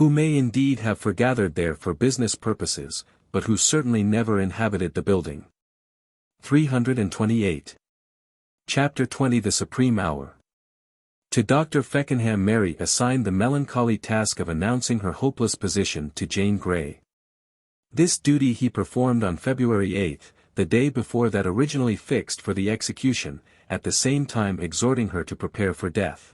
who may indeed have foregathered there for business purposes, but who certainly never inhabited the building. 328. Chapter 20 The Supreme Hour. To Dr. Feckenham Mary assigned the melancholy task of announcing her hopeless position to Jane Grey. This duty he performed on February 8, the day before that originally fixed for the execution, at the same time exhorting her to prepare for death.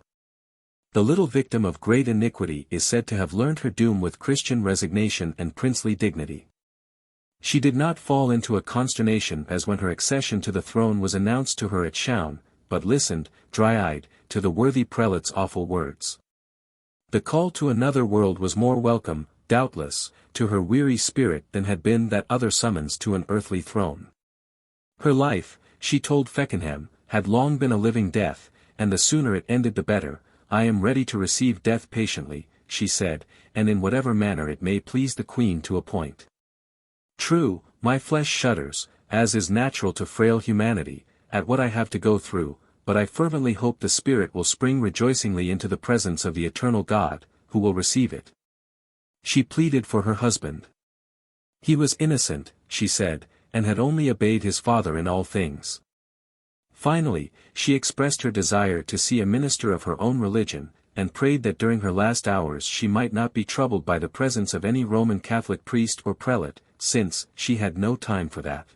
The little victim of great iniquity is said to have learnt her doom with Christian resignation and princely dignity. She did not fall into a consternation as when her accession to the throne was announced to her at Chaon, but listened, dry-eyed, to the worthy prelate's awful words. The call to another world was more welcome, doubtless, to her weary spirit than had been that other summons to an earthly throne. Her life, she told Feckenham, had long been a living death, and the sooner it ended the better. I am ready to receive death patiently, she said, and in whatever manner it may please the Queen to appoint. True, my flesh shudders, as is natural to frail humanity, at what I have to go through, but I fervently hope the spirit will spring rejoicingly into the presence of the eternal God, who will receive it. She pleaded for her husband. He was innocent, she said, and had only obeyed his father in all things. Finally, she expressed her desire to see a minister of her own religion, and prayed that during her last hours she might not be troubled by the presence of any Roman Catholic priest or prelate, since she had no time for that.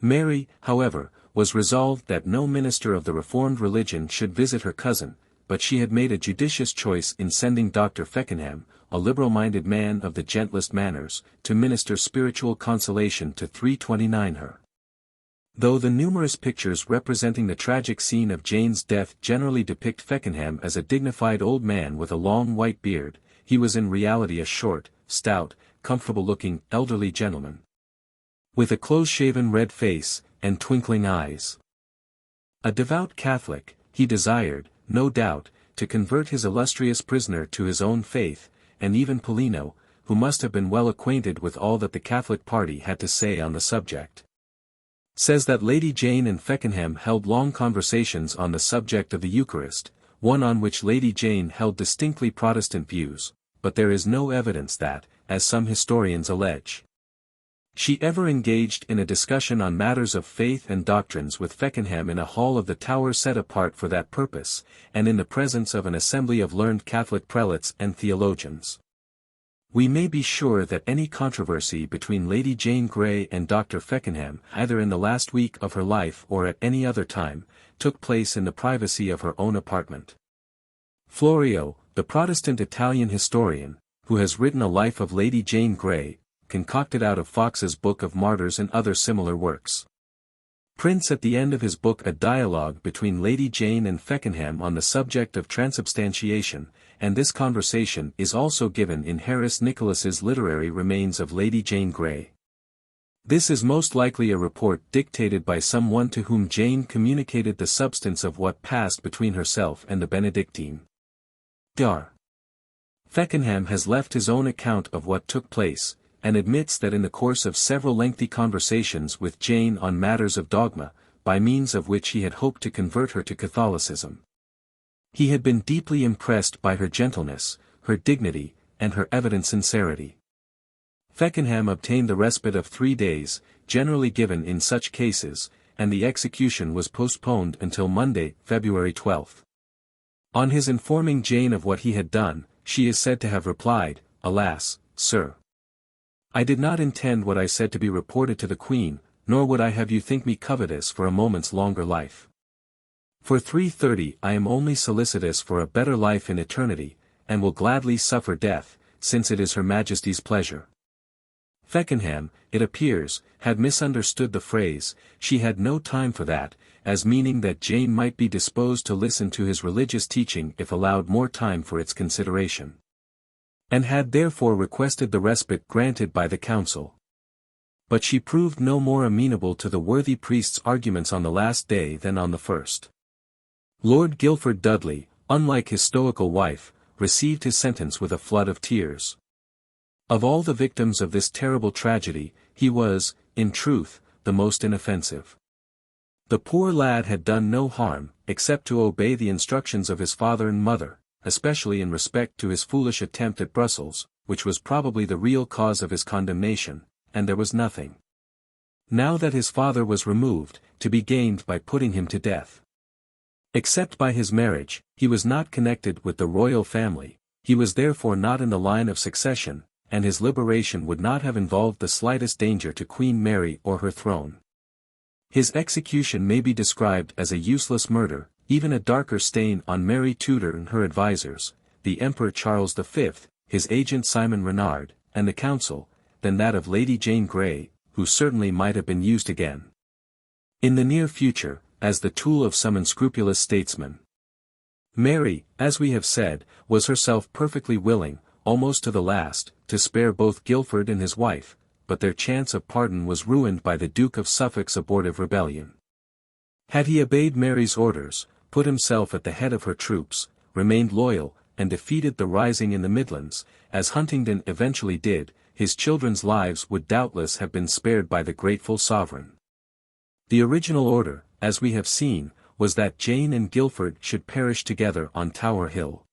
Mary, however, was resolved that no minister of the Reformed religion should visit her cousin, but she had made a judicious choice in sending Dr. Feckenham, a liberal-minded man of the gentlest manners, to minister spiritual consolation to 329 her. Though the numerous pictures representing the tragic scene of Jane's death generally depict Feckenham as a dignified old man with a long white beard, he was in reality a short, stout, comfortable-looking, elderly gentleman, with a close-shaven red face, and twinkling eyes. A devout Catholic, he desired, no doubt, to convert his illustrious prisoner to his own faith, and even Pollino, who must have been well acquainted with all that the Catholic party had to say on the subject, says that Lady Jane and Feckenham held long conversations on the subject of the Eucharist, one on which Lady Jane held distinctly Protestant views, but there is no evidence that, as some historians allege, she ever engaged in a discussion on matters of faith and doctrines with Feckenham in a hall of the Tower set apart for that purpose, and in the presence of an assembly of learned Catholic prelates and theologians. We may be sure that any controversy between Lady Jane Grey and Dr. Feckenham, either in the last week of her life or at any other time, took place in the privacy of her own apartment. Florio, the Protestant Italian historian, who has written a life of Lady Jane Grey, concocted out of Fox's Book of Martyrs and other similar works, prints at the end of his book a dialogue between Lady Jane and Feckenham on the subject of transubstantiation, and this conversation is also given in Harris Nicholas's Literary Remains of Lady Jane Grey. This is most likely a report dictated by someone to whom Jane communicated the substance of what passed between herself and the Benedictine. Dr. Feckenham has left his own account of what took place, and admits that in the course of several lengthy conversations with Jane on matters of dogma, by means of which he had hoped to convert her to Catholicism, he had been deeply impressed by her gentleness, her dignity, and her evident sincerity. Feckenham obtained the respite of 3 days, generally given in such cases, and the execution was postponed until Monday, February 12. On his informing Jane of what he had done, she is said to have replied, "Alas, sir, I did not intend what I said to be reported to the Queen, nor would I have you think me covetous for a moment's longer life. For 330 I am only solicitous for a better life in eternity, and will gladly suffer death, since it is Her Majesty's pleasure." Feckenham, it appears, had misunderstood the phrase, "she had no time for that," as meaning that Jane might be disposed to listen to his religious teaching if allowed more time for its consideration, and had therefore requested the respite granted by the council. But she proved no more amenable to the worthy priest's arguments on the last day than on the first. Lord Guilford Dudley, unlike his stoical wife, received his sentence with a flood of tears. Of all the victims of this terrible tragedy, he was, in truth, the most inoffensive. The poor lad had done no harm, except to obey the instructions of his father and mother, especially in respect to his foolish attempt at Brussels, which was probably the real cause of his condemnation, and there was nothing. Now that his father was removed, to be gained by putting him to death. Except by his marriage, he was not connected with the royal family, he was therefore not in the line of succession, and his liberation would not have involved the slightest danger to Queen Mary or her throne. His execution may be described as a useless murder, even a darker stain on Mary Tudor and her advisers, the Emperor Charles V, his agent Simon Renard, and the Council, than that of Lady Jane Grey, who certainly might have been used again in the near future, as the tool of some unscrupulous statesman. Mary, as we have said, was herself perfectly willing, almost to the last, to spare both Guilford and his wife, but their chance of pardon was ruined by the Duke of Suffolk's abortive rebellion. Had he obeyed Mary's orders, put himself at the head of her troops, remained loyal, and defeated the rising in the Midlands, as Huntingdon eventually did, his children's lives would doubtless have been spared by the grateful sovereign. The original order, as we have seen, was that Jane and Guilford should perish together on Tower Hill.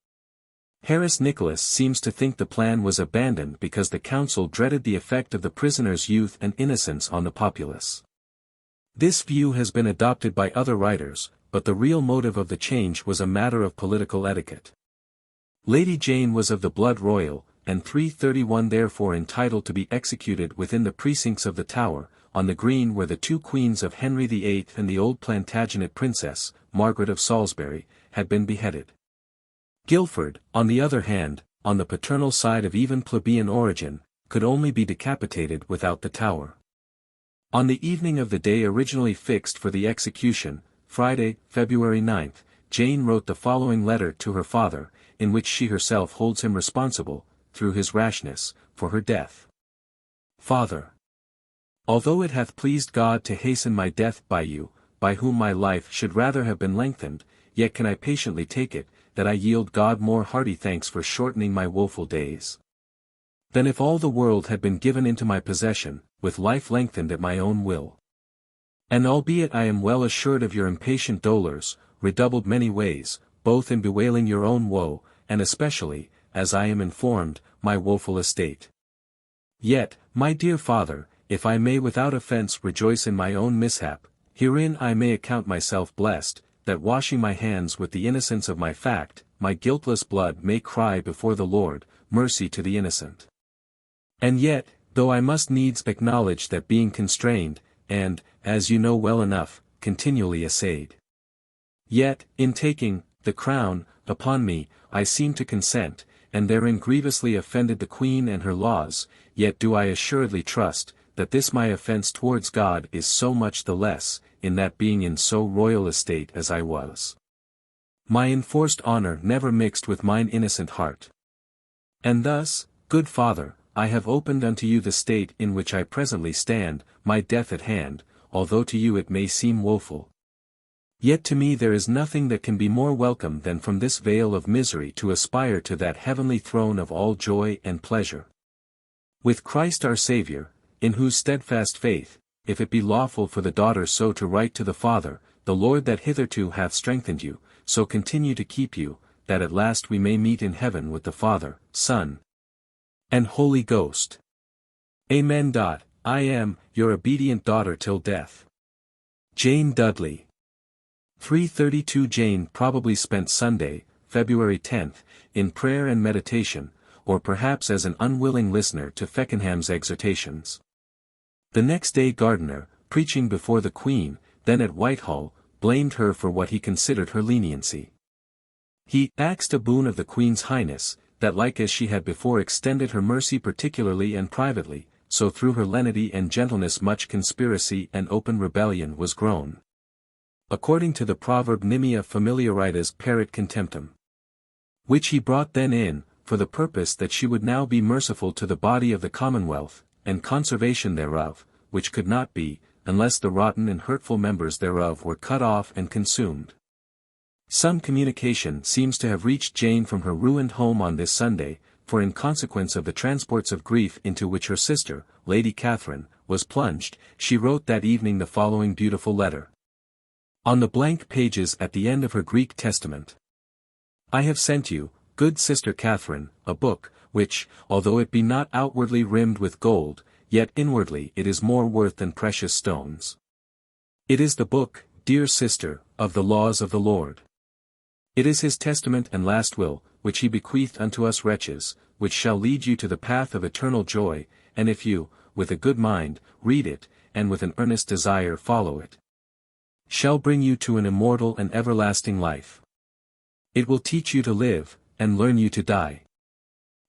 Harris Nicholas seems to think the plan was abandoned because the council dreaded the effect of the prisoner's youth and innocence on the populace. This view has been adopted by other writers, but the real motive of the change was a matter of political etiquette. Lady Jane was of the blood royal, and 331 therefore entitled to be executed within the precincts of the Tower, on the green where the two queens of Henry VIII and the old Plantagenet princess, Margaret of Salisbury, had been beheaded. Guilford, on the other hand, on the paternal side of even plebeian origin, could only be decapitated without the Tower. On the evening of the day originally fixed for the execution, Friday, February 9, Jane wrote the following letter to her father, in which she herself holds him responsible, through his rashness, for her death. Father, although it hath pleased God to hasten my death by you, by whom my life should rather have been lengthened, yet can I patiently take it, that I yield God more hearty thanks for shortening my woeful days, than if all the world had been given into my possession, with life lengthened at my own will. And albeit I am well assured of your impatient dolours, redoubled many ways, both in bewailing your own woe, and especially, as I am informed, my woeful estate. Yet, my dear father, if I may without offence rejoice in my own mishap, herein I may account myself blessed, that washing my hands with the innocence of my fact, my guiltless blood may cry before the Lord, mercy to the innocent. And yet, though I must needs acknowledge that being constrained, and, as you know well enough, continually essayed, yet, in taking the crown upon me, I seem to consent, and therein grievously offended the Queen and her laws, yet do I assuredly trust, that this my offence towards God is so much the less, in that being in so royal estate as I was, my enforced honour never mixed with mine innocent heart. And thus, good father, I have opened unto you the state in which I presently stand, my death at hand, although to you it may seem woeful. Yet to me there is nothing that can be more welcome than from this vale of misery to aspire to that heavenly throne of all joy and pleasure. With Christ our Saviour, in whose steadfast faith, if it be lawful for the daughter so to write to the Father, the Lord that hitherto hath strengthened you, so continue to keep you, that at last we may meet in heaven with the Father, Son, and Holy Ghost. Amen. I am, your obedient daughter till death. Jane Dudley. 332 Jane probably spent Sunday, February 10, in prayer and meditation, or perhaps as an unwilling listener to Feckenham's exhortations. The next day Gardiner, preaching before the Queen, then at Whitehall, blamed her for what he considered her leniency. He asked a boon of the Queen's Highness, that like as she had before extended her mercy particularly and privately, so through her lenity and gentleness much conspiracy and open rebellion was grown. According to the proverb nimia familiaritas perit contemptum, which he brought then in, for the purpose that she would now be merciful to the body of the commonwealth, and conservation thereof, which could not be, unless the rotten and hurtful members thereof were cut off and consumed. Some communication seems to have reached Jane from her ruined home on this Sunday, for in consequence of the transports of grief into which her sister, Lady Catherine, was plunged, she wrote that evening the following beautiful letter. On the blank pages at the end of her Greek Testament. I have sent you, good Sister Catherine, a book, which, although it be not outwardly rimmed with gold, yet inwardly it is more worth than precious stones. It is the book, dear sister, of the laws of the Lord. It is his testament and last will, which he bequeathed unto us wretches, which shall lead you to the path of eternal joy, and if you, with a good mind, read it, and with an earnest desire follow it, shall bring you to an immortal and everlasting life. It will teach you to live, and learn you to die.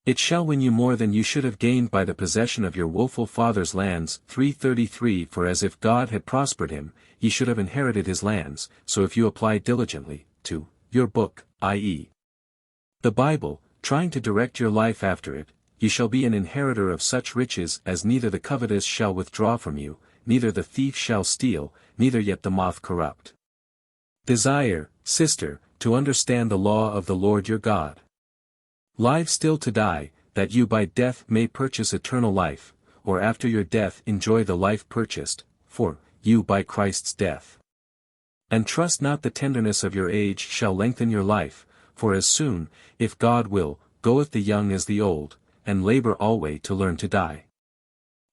It shall win you more than you should have gained by the possession of your woeful father's lands. 333 For as if God had prospered him, ye should have inherited his lands, so if you apply diligently, to your book, i.e. the Bible, trying to direct your life after it, ye shall be an inheritor of such riches as neither the covetous shall withdraw from you, neither the thief shall steal, neither yet the moth corrupt. Desire, sister, to understand the law of the Lord your God. Live still to die, that you by death may purchase eternal life, or after your death enjoy the life purchased, for you by Christ's death. And trust not the tenderness of your age shall lengthen your life, for as soon, if God will, goeth the young as the old, and labor alway to learn to die.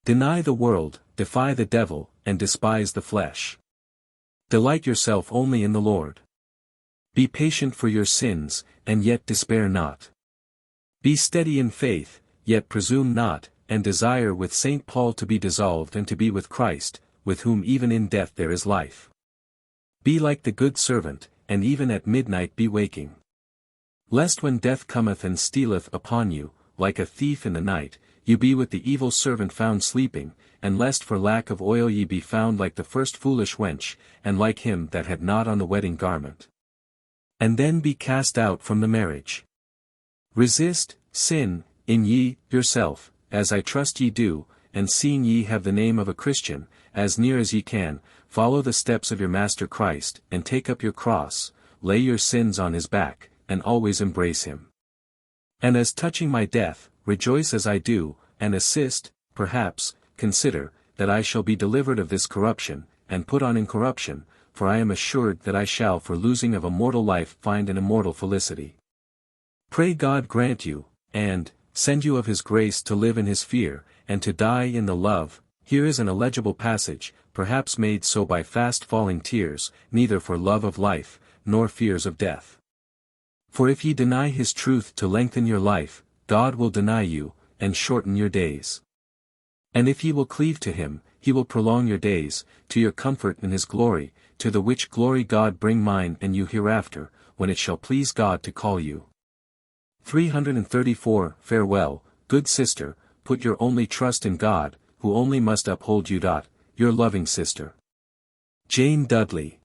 Deny the world, defy the devil, and despise the flesh. Delight yourself only in the Lord. Be patient for your sins, and yet despair not. Be steady in faith, yet presume not, and desire with St. Paul to be dissolved and to be with Christ, with whom even in death there is life. Be like the good servant, and even at midnight be waking. Lest when death cometh and stealeth upon you, like a thief in the night, you be with the evil servant found sleeping, and lest for lack of oil ye be found like the first foolish wench, and like him that had not on the wedding garment. And then be cast out from the marriage. Resist, sin, in ye, yourself, as I trust ye do, and seeing ye have the name of a Christian, as near as ye can, follow the steps of your Master Christ, and take up your cross, lay your sins on his back, and always embrace him. And as touching my death, rejoice as I do, and assist, perhaps, consider, that I shall be delivered of this corruption, and put on incorruption, for I am assured that I shall for losing of a mortal life find an immortal felicity. Pray God grant you, and send you of his grace to live in his fear, and to die in the love. Here is an illegible passage, perhaps made so by fast falling tears, neither for love of life, nor fears of death. For if ye deny his truth to lengthen your life, God will deny you, and shorten your days. And if ye will cleave to him, he will prolong your days, to your comfort in his glory, to the which glory God bring mine and you hereafter, when it shall please God to call you. 334 Farewell, good sister, put your only trust in God, who only must uphold you. Your loving sister, Jane Dudley.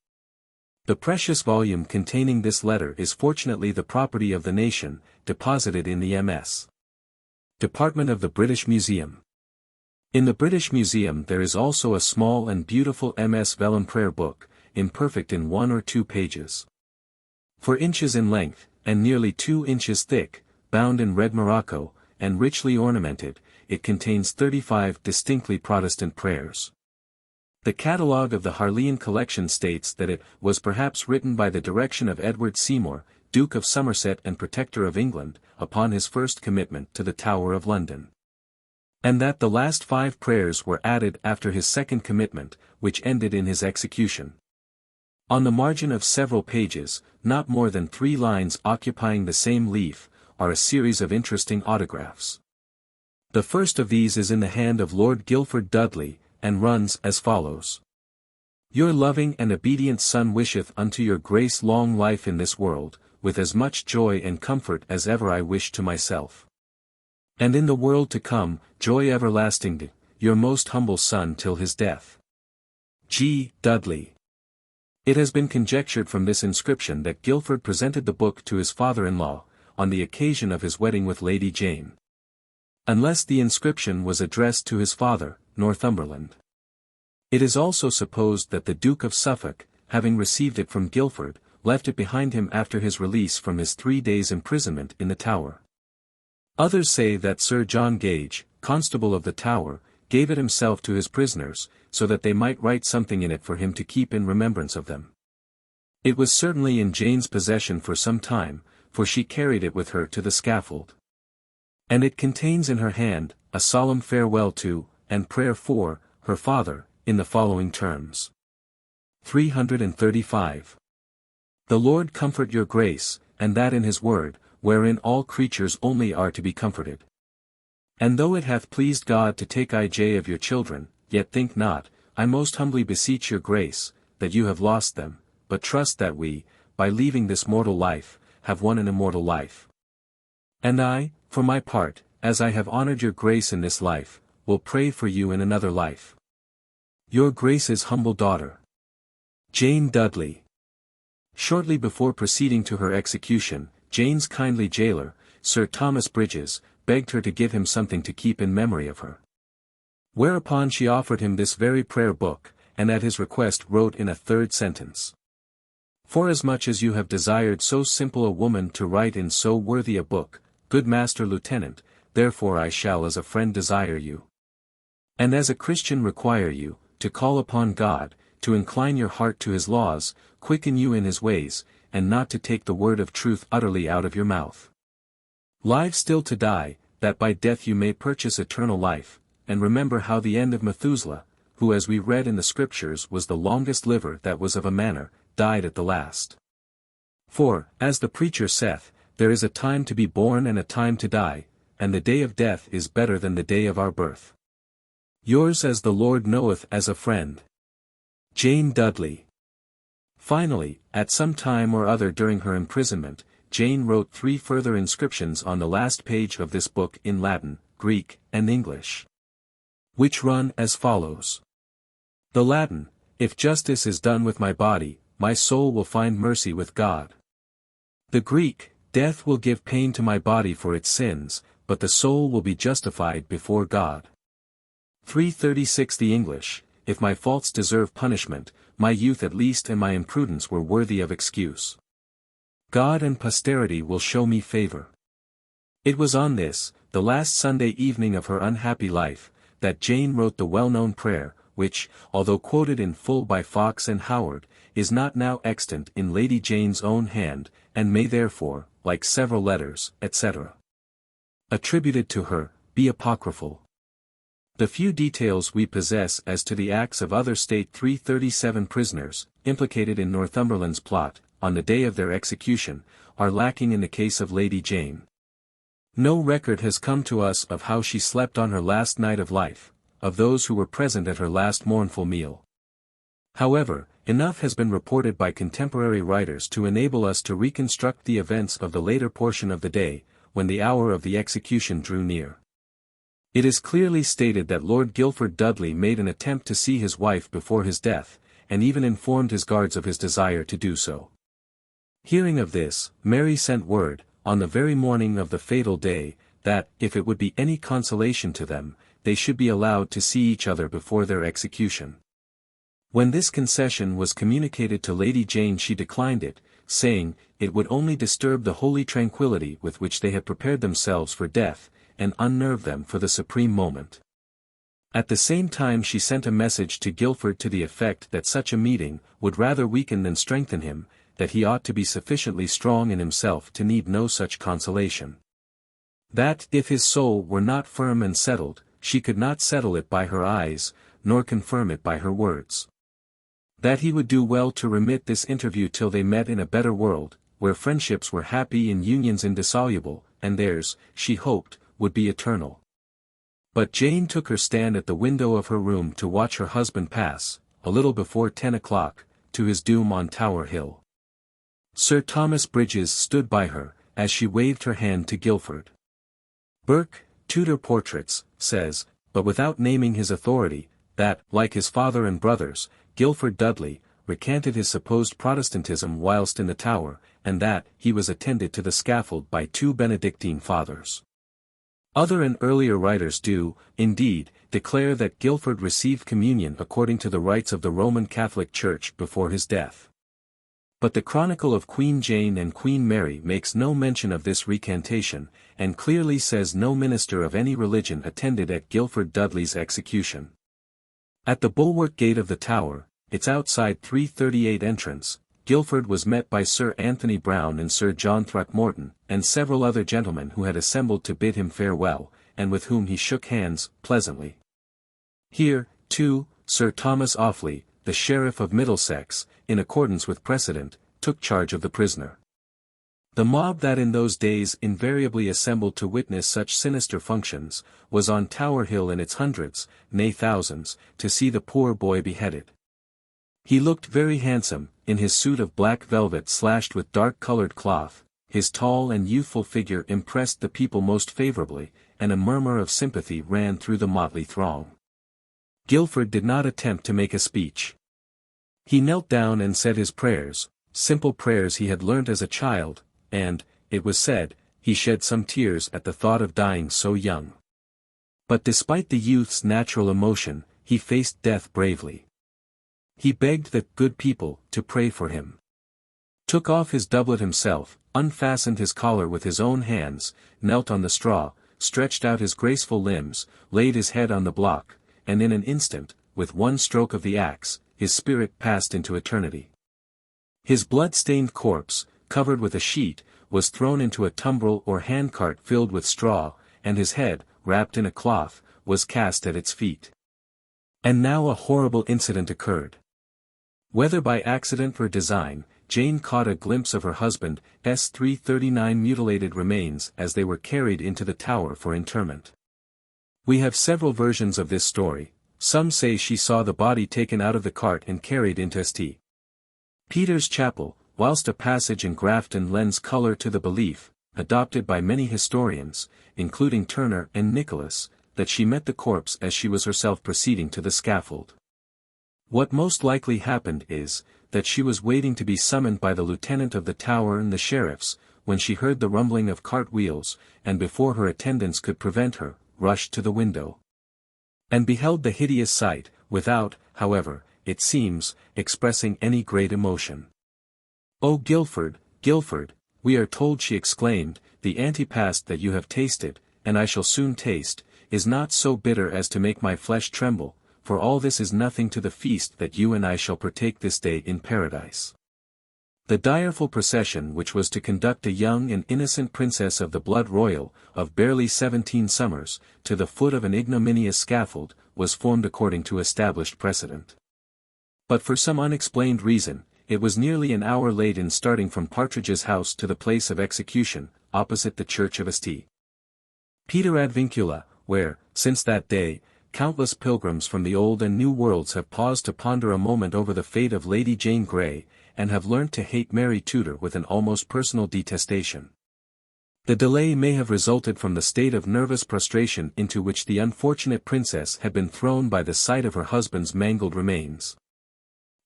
The precious volume containing this letter is fortunately the property of the nation, deposited in the MS. Department of the British Museum. In the British Museum there is also a small and beautiful MS vellum prayer book, imperfect in 1 or 2 pages. 4 inches in length, and nearly 2 inches thick, bound in red morocco, and richly ornamented, it contains 35 distinctly Protestant prayers. The catalogue of the Harleian collection states that it was perhaps written by the direction of Edward Seymour, Duke of Somerset and Protector of England, upon his first commitment to the Tower of London. And that the last 5 prayers were added after his second commitment, which ended in his execution. On the margin of several pages, not more than 3 lines occupying the same leaf, are a series of interesting autographs. The first of these is in the hand of Lord Guilford Dudley, and runs as follows. Your loving and obedient Son wisheth unto your grace long life in this world, with as much joy and comfort as ever I wish to myself. And in the world to come, joy everlasting to your most humble Son till his death. G. Dudley. It has been conjectured from this inscription that Guilford presented the book to his father-in-law, on the occasion of his wedding with Lady Jane. Unless the inscription was addressed to his father, Northumberland. It is also supposed that the Duke of Suffolk, having received it from Guilford, left it behind him after his release from his 3 days' imprisonment in the Tower. Others say that Sir John Gage, Constable of the Tower, gave it himself to his prisoners, so that they might write something in it for him to keep in remembrance of them. It was certainly in Jane's possession for some time, for she carried it with her to the scaffold. And it contains in her hand, a solemn farewell to, and prayer for, her father, in the following terms. 335. The Lord comfort your grace, and that in his word, wherein all creatures only are to be comforted. And though it hath pleased God to take ij of your children, yet think not, I most humbly beseech your grace, that you have lost them, but trust that we, by leaving this mortal life, have won an immortal life. And I, for my part, as I have honored your grace in this life, will pray for you in another life. Your Grace's humble daughter, Jane Dudley. Shortly before proceeding to her execution, Jane's kindly jailer, Sir Thomas Bridges, begged her to give him something to keep in memory of her. Whereupon she offered him this very prayer book, and at his request wrote in a third sentence. Forasmuch as you have desired so simple a woman to write in so worthy a book, good Master Lieutenant, therefore I shall as a friend desire you, and as a Christian require you, to call upon God, to incline your heart to his laws, quicken you in his ways, and not to take the word of truth utterly out of your mouth. Live still to die, that by death you may purchase eternal life, and remember how the end of Methuselah, who as we read in the scriptures was the longest liver that was of a manner, died at the last. For, as the preacher saith, there is a time to be born and a time to die, and the day of death is better than the day of our birth. Yours as the Lord knoweth as a friend, Jane Dudley. Finally, at some time or other during her imprisonment, Jane wrote 3 further inscriptions on the last page of this book in Latin, Greek, and English, which run as follows. The Latin, if justice is done with my body, my soul will find mercy with God. The Greek, death will give pain to my body for its sins, but the soul will be justified before God. 336. The English, if my faults deserve punishment, my youth at least and my imprudence were worthy of excuse. God and posterity will show me favor. It was on this, the last Sunday evening of her unhappy life, that Jane wrote the well-known prayer, which, although quoted in full by Fox and Howard, is not now extant in Lady Jane's own hand, and may therefore, like several letters, etc., attributed to her, be apocryphal. The few details we possess as to the acts of other state 337 prisoners, implicated in Northumberland's plot, on the day of their execution, are lacking in the case of Lady Jane. No record has come to us of how she slept on her last night of life, of those who were present at her last mournful meal. However, enough has been reported by contemporary writers to enable us to reconstruct the events of the later portion of the day, when the hour of the execution drew near. It is clearly stated that Lord Guilford Dudley made an attempt to see his wife before his death, and even informed his guards of his desire to do so. Hearing of this, Mary sent word, on the very morning of the fatal day, that, if it would be any consolation to them, they should be allowed to see each other before their execution. When this concession was communicated to Lady Jane she declined it, saying, it would only disturb the holy tranquillity with which they had prepared themselves for death, and unnerve them for the supreme moment. At the same time she sent a message to Guilford to the effect that such a meeting would rather weaken than strengthen him, that he ought to be sufficiently strong in himself to need no such consolation. That, if his soul were not firm and settled, she could not settle it by her eyes, nor confirm it by her words. That he would do well to remit this interview till they met in a better world, where friendships were happy and unions indissoluble, and theirs, she hoped, would be eternal. But Jane took her stand at the window of her room to watch her husband pass, a little before 10 o'clock, to his doom on Tower Hill. Sir Thomas Bridges stood by her, as she waved her hand to Guilford. Burke, Tudor Portraits, says, but without naming his authority, that, like his father and brothers, Guilford Dudley, recanted his supposed Protestantism whilst in the Tower, and that, he was attended to the scaffold by 2 Benedictine fathers. Other and earlier writers do, indeed, declare that Guilford received communion according to the rites of the Roman Catholic Church before his death. But the Chronicle of Queen Jane and Queen Mary makes no mention of this recantation, and clearly says no minister of any religion attended at Guilford Dudley's execution. At the bulwark gate of the Tower, its outside 338 entrance, Guilford was met by Sir Anthony Browne and Sir John Throckmorton, and several other gentlemen who had assembled to bid him farewell, and with whom he shook hands, pleasantly. Here, too, Sir Thomas Offley, the Sheriff of Middlesex, in accordance with precedent, took charge of the prisoner. The mob that in those days invariably assembled to witness such sinister functions, was on Tower Hill in its hundreds, nay thousands, to see the poor boy beheaded. He looked very handsome, in his suit of black velvet slashed with dark-colored cloth. His tall and youthful figure impressed the people most favorably, and a murmur of sympathy ran through the motley throng. Guilford did not attempt to make a speech. He knelt down and said his prayers, simple prayers he had learnt as a child, and, it was said, he shed some tears at the thought of dying so young. But despite the youth's natural emotion, he faced death bravely. He begged the good people to pray for him. Took off his doublet himself, unfastened his collar with his own hands, knelt on the straw, stretched out his graceful limbs, laid his head on the block, and in an instant, with one stroke of the axe, his spirit passed into eternity. His blood-stained corpse, covered with a sheet, was thrown into a tumbrel or handcart filled with straw, and his head, wrapped in a cloth, was cast at its feet. And now a horrible incident occurred. Whether by accident or design, Jane caught a glimpse of her husband's 339 mutilated remains as they were carried into the Tower for interment. We have several versions of this story. Some say she saw the body taken out of the cart and carried into St. Peter's Chapel, whilst a passage in Grafton lends colour to the belief, adopted by many historians, including Turner and Nicholas, that she met the corpse as she was herself proceeding to the scaffold. What most likely happened is, that she was waiting to be summoned by the lieutenant of the Tower and the sheriffs, when she heard the rumbling of cart wheels, and before her attendants could prevent her, rushed to the window. And beheld the hideous sight, without, however, it seems, expressing any great emotion. "Oh Guilford, Guilford, we are told," she exclaimed, "the antepast that you have tasted, and I shall soon taste, is not so bitter as to make my flesh tremble, for all this is nothing to the feast that you and I shall partake this day in paradise." The direful procession which was to conduct a young and innocent princess of the blood royal, of barely 17 summers, to the foot of an ignominious scaffold, was formed according to established precedent. But for some unexplained reason, it was nearly an hour late in starting from Partridge's house to the place of execution, opposite the church of St. Peter ad Vincula, where, since that day, countless pilgrims from the old and new worlds have paused to ponder a moment over the fate of Lady Jane Grey, and have learnt to hate Mary Tudor with an almost personal detestation. The delay may have resulted from the state of nervous prostration into which the unfortunate princess had been thrown by the sight of her husband's mangled remains.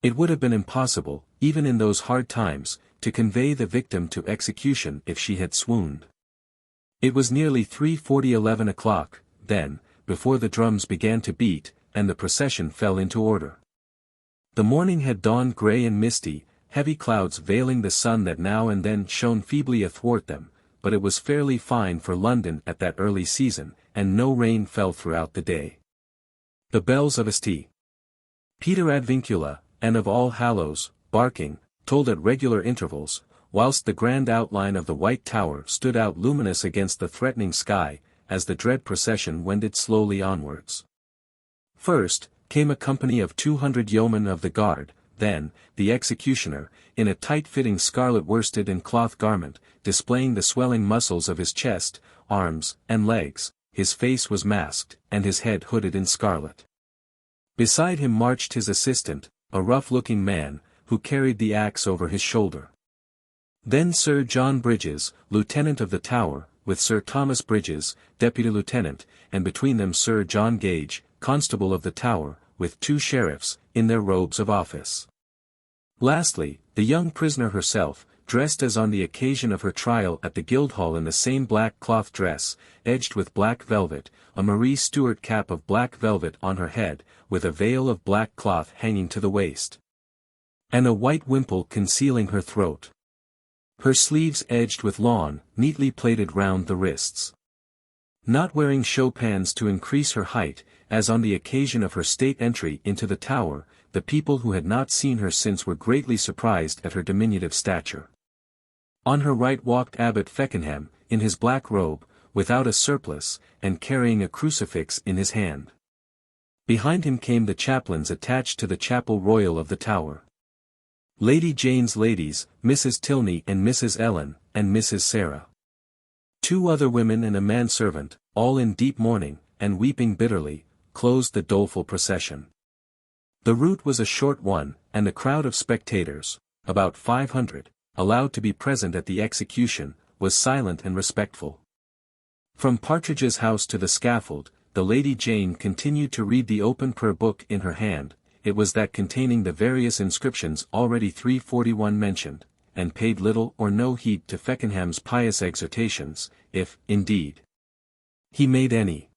It would have been impossible, even in those hard times, to convey the victim to execution if she had swooned. It was nearly 3:40 o'clock, then, before the drums began to beat, and the procession fell into order. The morning had dawned grey and misty, heavy clouds veiling the sun that now and then shone feebly athwart them, but it was fairly fine for London at that early season, and no rain fell throughout the day. The bells of St. Peter ad Vincula, and of All Hallows, barking, tolled at regular intervals, whilst the grand outline of the White Tower stood out luminous against the threatening sky, as the dread procession wended slowly onwards. First, came a company of 200 yeomen of the guard, then, the executioner, in a tight-fitting scarlet worsted and cloth garment, displaying the swelling muscles of his chest, arms, and legs. His face was masked, and his head hooded in scarlet. Beside him marched his assistant, a rough-looking man, who carried the axe over his shoulder. Then Sir John Bridges, lieutenant of the Tower, with Sir Thomas Bridges, deputy lieutenant, and between them Sir John Gage, constable of the Tower, with 2 sheriffs, in their robes of office. Lastly, the young prisoner herself, dressed as on the occasion of her trial at the Guildhall in the same black cloth dress, edged with black velvet, a Marie Stuart cap of black velvet on her head, with a veil of black cloth hanging to the waist, and a white wimple concealing her throat. Her sleeves edged with lawn, neatly plaited round the wrists. Not wearing show pans to increase her height, as on the occasion of her state entry into the Tower, the people who had not seen her since were greatly surprised at her diminutive stature. On her right walked Abbot Feckenham, in his black robe, without a surplice, and carrying a crucifix in his hand. Behind him came the chaplains attached to the Chapel Royal of the Tower. Lady Jane's ladies, Mrs. Tilney and Mrs. Ellen, and Mrs. Sarah. 2 other women and a manservant, all in deep mourning, and weeping bitterly, closed the doleful procession. The route was a short one, and the crowd of spectators, about 500, allowed to be present at the execution, was silent and respectful. From Partridge's house to the scaffold, the Lady Jane continued to read the open prayer book in her hand. It was that containing the various inscriptions already 341 mentioned, and paid little or no heed to Feckenham's pious exhortations, if, indeed, he made any.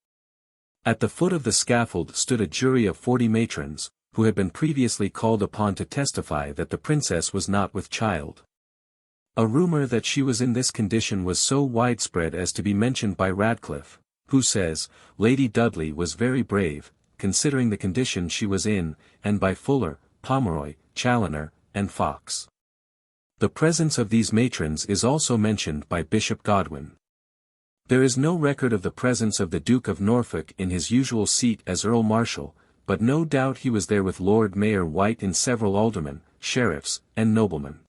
At the foot of the scaffold stood a jury of 40 matrons, who had been previously called upon to testify that the princess was not with child. A rumor that she was in this condition was so widespread as to be mentioned by Radcliffe, who says, Lady Dudley was very brave, considering the condition she was in, and by Fuller, Pomeroy, Challoner, and Fox. The presence of these matrons is also mentioned by Bishop Godwin. There is no record of the presence of the Duke of Norfolk in his usual seat as Earl Marshal, but no doubt he was there with Lord Mayor White and several aldermen, sheriffs, and noblemen.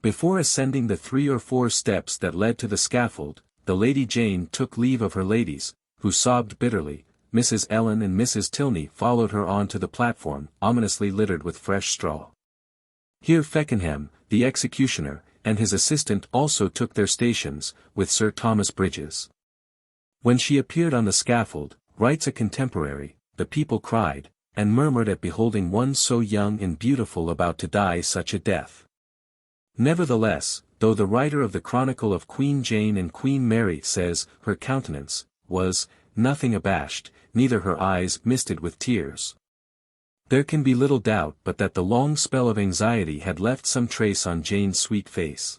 Before ascending the 3 or 4 steps that led to the scaffold, the Lady Jane took leave of her ladies, who sobbed bitterly. Mrs. Ellen and Mrs. Tilney followed her on to the platform, ominously littered with fresh straw. Here Feckenham, the executioner, and his assistant also took their stations, with Sir Thomas Bridges. When she appeared on the scaffold, writes a contemporary, the people cried, and murmured at beholding one so young and beautiful about to die such a death. Nevertheless, though the writer of the Chronicle of Queen Jane and Queen Mary says, her countenance was nothing abashed, neither her eyes misted with tears. There can be little doubt but that the long spell of anxiety had left some trace on Jane's sweet face.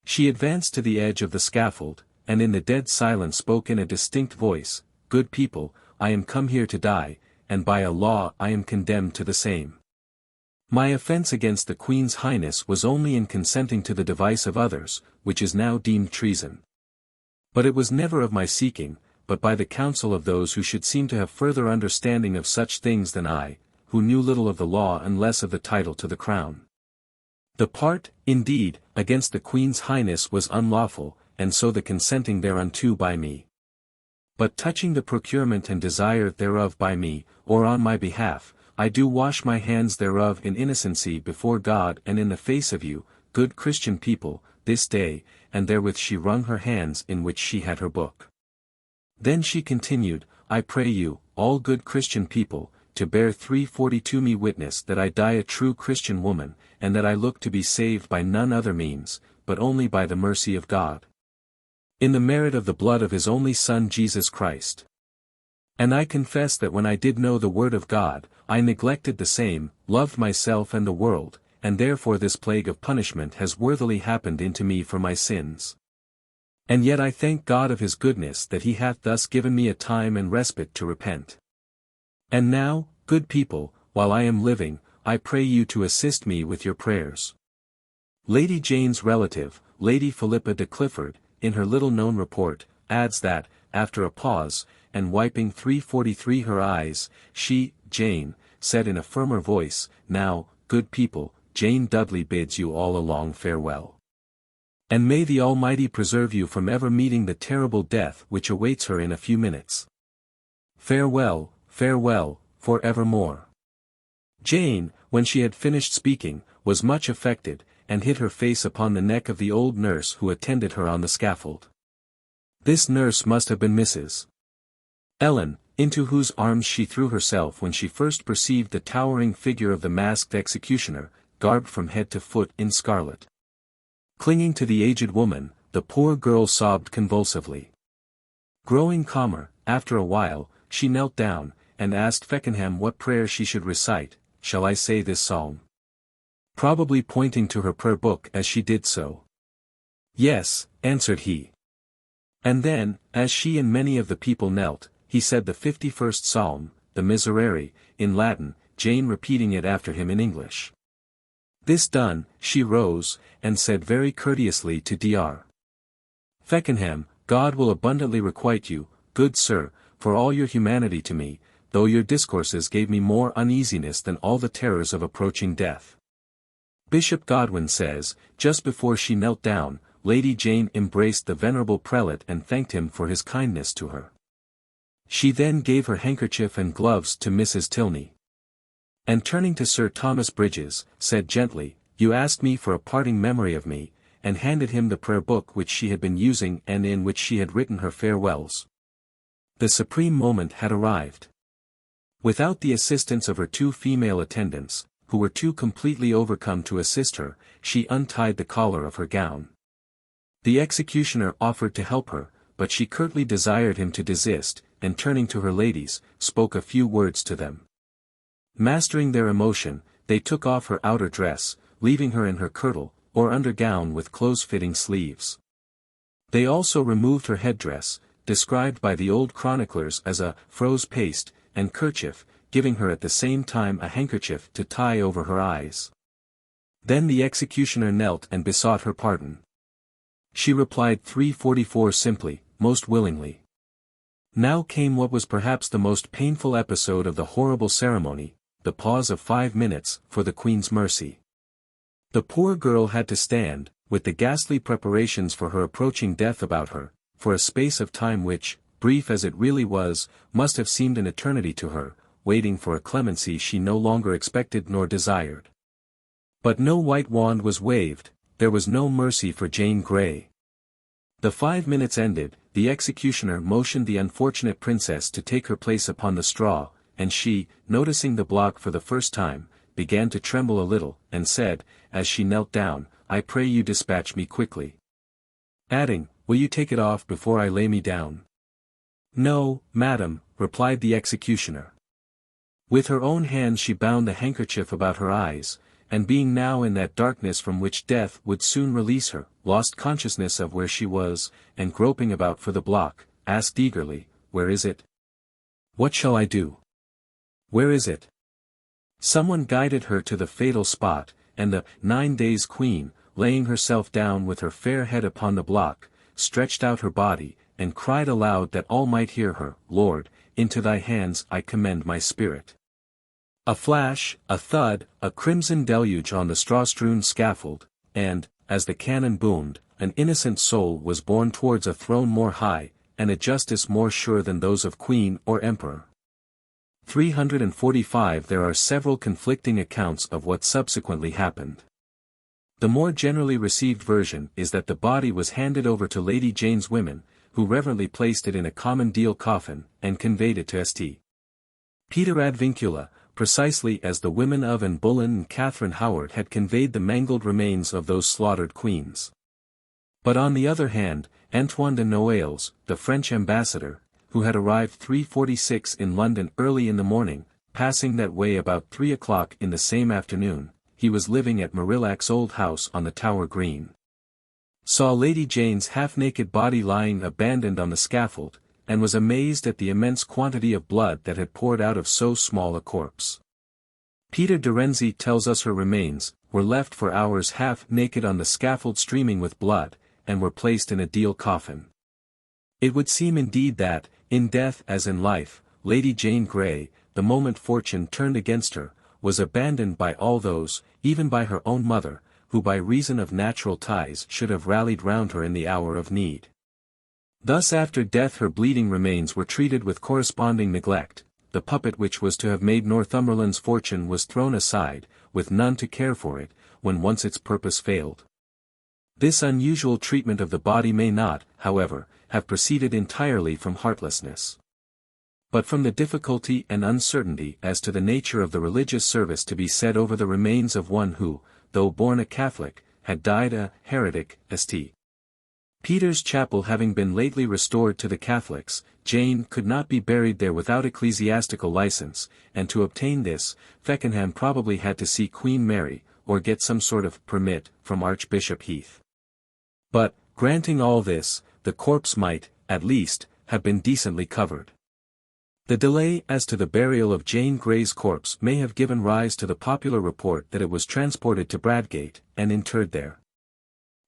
She advanced to the edge of the scaffold, and in the dead silence spoke in a distinct voice, Good people, I am come here to die, and by a law I am condemned to the same. My offence against the Queen's Highness was only in consenting to the device of others, which is now deemed treason. But it was never of my seeking, but by the counsel of those who should seem to have further understanding of such things than I, who knew little of the law and less of the title to the crown. The part, indeed, against the Queen's Highness was unlawful, and so the consenting thereunto by me. But touching the procurement and desire thereof by me, or on my behalf, I do wash my hands thereof in innocency before God and in the face of you, good Christian people, this day, and therewith she wrung her hands in which she had her book. Then she continued, I pray you, all good Christian people, to bear 342 me witness that I die a true Christian woman, and that I look to be saved by none other means, but only by the mercy of God. In the merit of the blood of his only Son Jesus Christ. And I confess that when I did know the word of God, I neglected the same, loved myself and the world, and therefore this plague of punishment has worthily happened into me for my sins. And yet I thank God of his goodness that he hath thus given me a time and respite to repent. And now, good people, while I am living, I pray you to assist me with your prayers. Lady Jane's relative, Lady Philippa de Clifford, in her little-known report, adds that, after a pause, and wiping 343 her eyes, she, Jane, said in a firmer voice, Now, good people, Jane Dudley bids you all a long farewell. And may the Almighty preserve you from ever meeting the terrible death which awaits her in a few minutes. Farewell, farewell, for evermore. Jane, when she had finished speaking, was much affected, and hid her face upon the neck of the old nurse who attended her on the scaffold. This nurse must have been Mrs. Ellen, into whose arms she threw herself when she first perceived the towering figure of the masked executioner, garbed from head to foot in scarlet. Clinging to the aged woman, the poor girl sobbed convulsively. Growing calmer, after a while, she knelt down, and asked Feckenham what prayer she should recite. Shall I say this psalm? Probably pointing to her prayer book as she did so. Yes, answered he. And then, as she and many of the people knelt, he said the 51st Psalm, the Miserere, in Latin, Jane repeating it after him in English. This done, she rose, and said very courteously to Dr. Feckenham, God will abundantly requite you, good sir, for all your humanity to me, though your discourses gave me more uneasiness than all the terrors of approaching death. Bishop Godwin says, just before she knelt down, Lady Jane embraced the venerable prelate and thanked him for his kindness to her. She then gave her handkerchief and gloves to Mrs. Tilney. And turning to Sir Thomas Bridges, said gently, you asked me for a parting memory of me, and handed him the prayer book which she had been using and in which she had written her farewells. The supreme moment had arrived. Without the assistance of her two female attendants, who were too completely overcome to assist her, she untied the collar of her gown. The executioner offered to help her, but she curtly desired him to desist, and turning to her ladies, spoke a few words to them. Mastering their emotion, they took off her outer dress, leaving her in her kirtle, or under gown with close-fitting sleeves. They also removed her headdress, described by the old chroniclers as a froze paste, and kerchief, giving her at the same time a handkerchief to tie over her eyes. Then the executioner knelt and besought her pardon. She replied 344 simply, most willingly. Now came what was perhaps the most painful episode of the horrible ceremony, the pause of 5 minutes, for the Queen's mercy. The poor girl had to stand, with the ghastly preparations for her approaching death about her, for a space of time which, brief as it really was, must have seemed an eternity to her, waiting for a clemency she no longer expected nor desired. But no white wand was waved, there was no mercy for Jane Grey. The 5 minutes ended, the executioner motioned the unfortunate princess to take her place upon the straw, and she, noticing the block for the first time, began to tremble a little, and said, as she knelt down, I pray you dispatch me quickly. Adding, will you take it off before I lay me down? No, madam, replied the executioner. With her own hand she bound the handkerchief about her eyes, and being now in that darkness from which death would soon release her, lost consciousness of where she was, and groping about for the block, asked eagerly, where is it? What shall I do? Where is it? Someone guided her to the fatal spot, and the 9 days queen, laying herself down with her fair head upon the block, stretched out her body, and cried aloud that all might hear her, Lord, into thy hands I commend my spirit. A flash, a thud, a crimson deluge on the straw-strewn scaffold, and, as the cannon boomed, an innocent soul was borne towards a throne more high, and a justice more sure than those of queen or emperor. 345 There are several conflicting accounts of what subsequently happened. The more generally received version is that the body was handed over to Lady Jane's women, who reverently placed it in a common deal coffin, and conveyed it to St. Peter ad Vincula, precisely as the women of Anne Boleyn and Catherine Howard had conveyed the mangled remains of those slaughtered queens. But on the other hand, Antoine de Noailles, the French ambassador, who had arrived 3:46 in London early in the morning, passing that way about 3 o'clock in the same afternoon, he was living at Marillac's old house on the Tower Green, saw Lady Jane's half-naked body lying abandoned on the scaffold, and was amazed at the immense quantity of blood that had poured out of so small a corpse. Peter de Renzi tells us her remains were left for hours half-naked on the scaffold streaming with blood, and were placed in a deal coffin. It would seem indeed that, in death as in life, Lady Jane Grey, the moment fortune turned against her, was abandoned by all those, even by her own mother, who by reason of natural ties should have rallied round her in the hour of need. Thus after death her bleeding remains were treated with corresponding neglect, the puppet which was to have made Northumberland's fortune was thrown aside, with none to care for it, when once its purpose failed. This unusual treatment of the body may not, however, have proceeded entirely from heartlessness, but from the difficulty and uncertainty as to the nature of the religious service to be said over the remains of one who, though born a Catholic, had died a heretic. St. Peter's Chapel having been lately restored to the Catholics, Jane could not be buried there without ecclesiastical license, and to obtain this, Feckenham probably had to see Queen Mary, or get some sort of permit from Archbishop Heath. But, granting all this, the corpse might, at least, have been decently covered. The delay as to the burial of Jane Grey's corpse may have given rise to the popular report that it was transported to Bradgate, and interred there.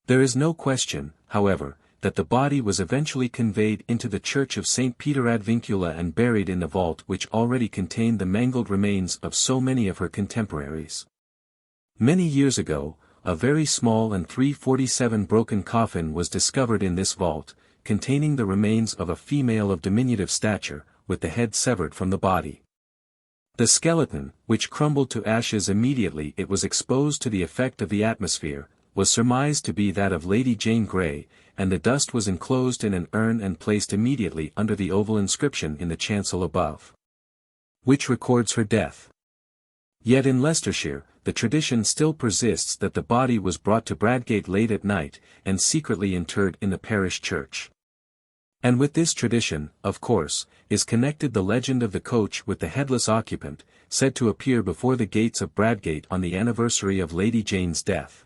There is no question, however, that the body was eventually conveyed into the church of St. Peter ad Vincula and buried in the vault which already contained the mangled remains of so many of her contemporaries. Many years ago, a very small and 347 broken coffin was discovered in this vault, containing the remains of a female of diminutive stature, with the head severed from the body. The skeleton, which crumbled to ashes immediately it was exposed to the effect of the atmosphere, was surmised to be that of Lady Jane Grey, and the dust was enclosed in an urn and placed immediately under the oval inscription in the chancel above, which records her death. Yet in Leicestershire, the tradition still persists that the body was brought to Bradgate late at night, and secretly interred in the parish church. And with this tradition, of course, is connected the legend of the coach with the headless occupant, said to appear before the gates of Bradgate on the anniversary of Lady Jane's death.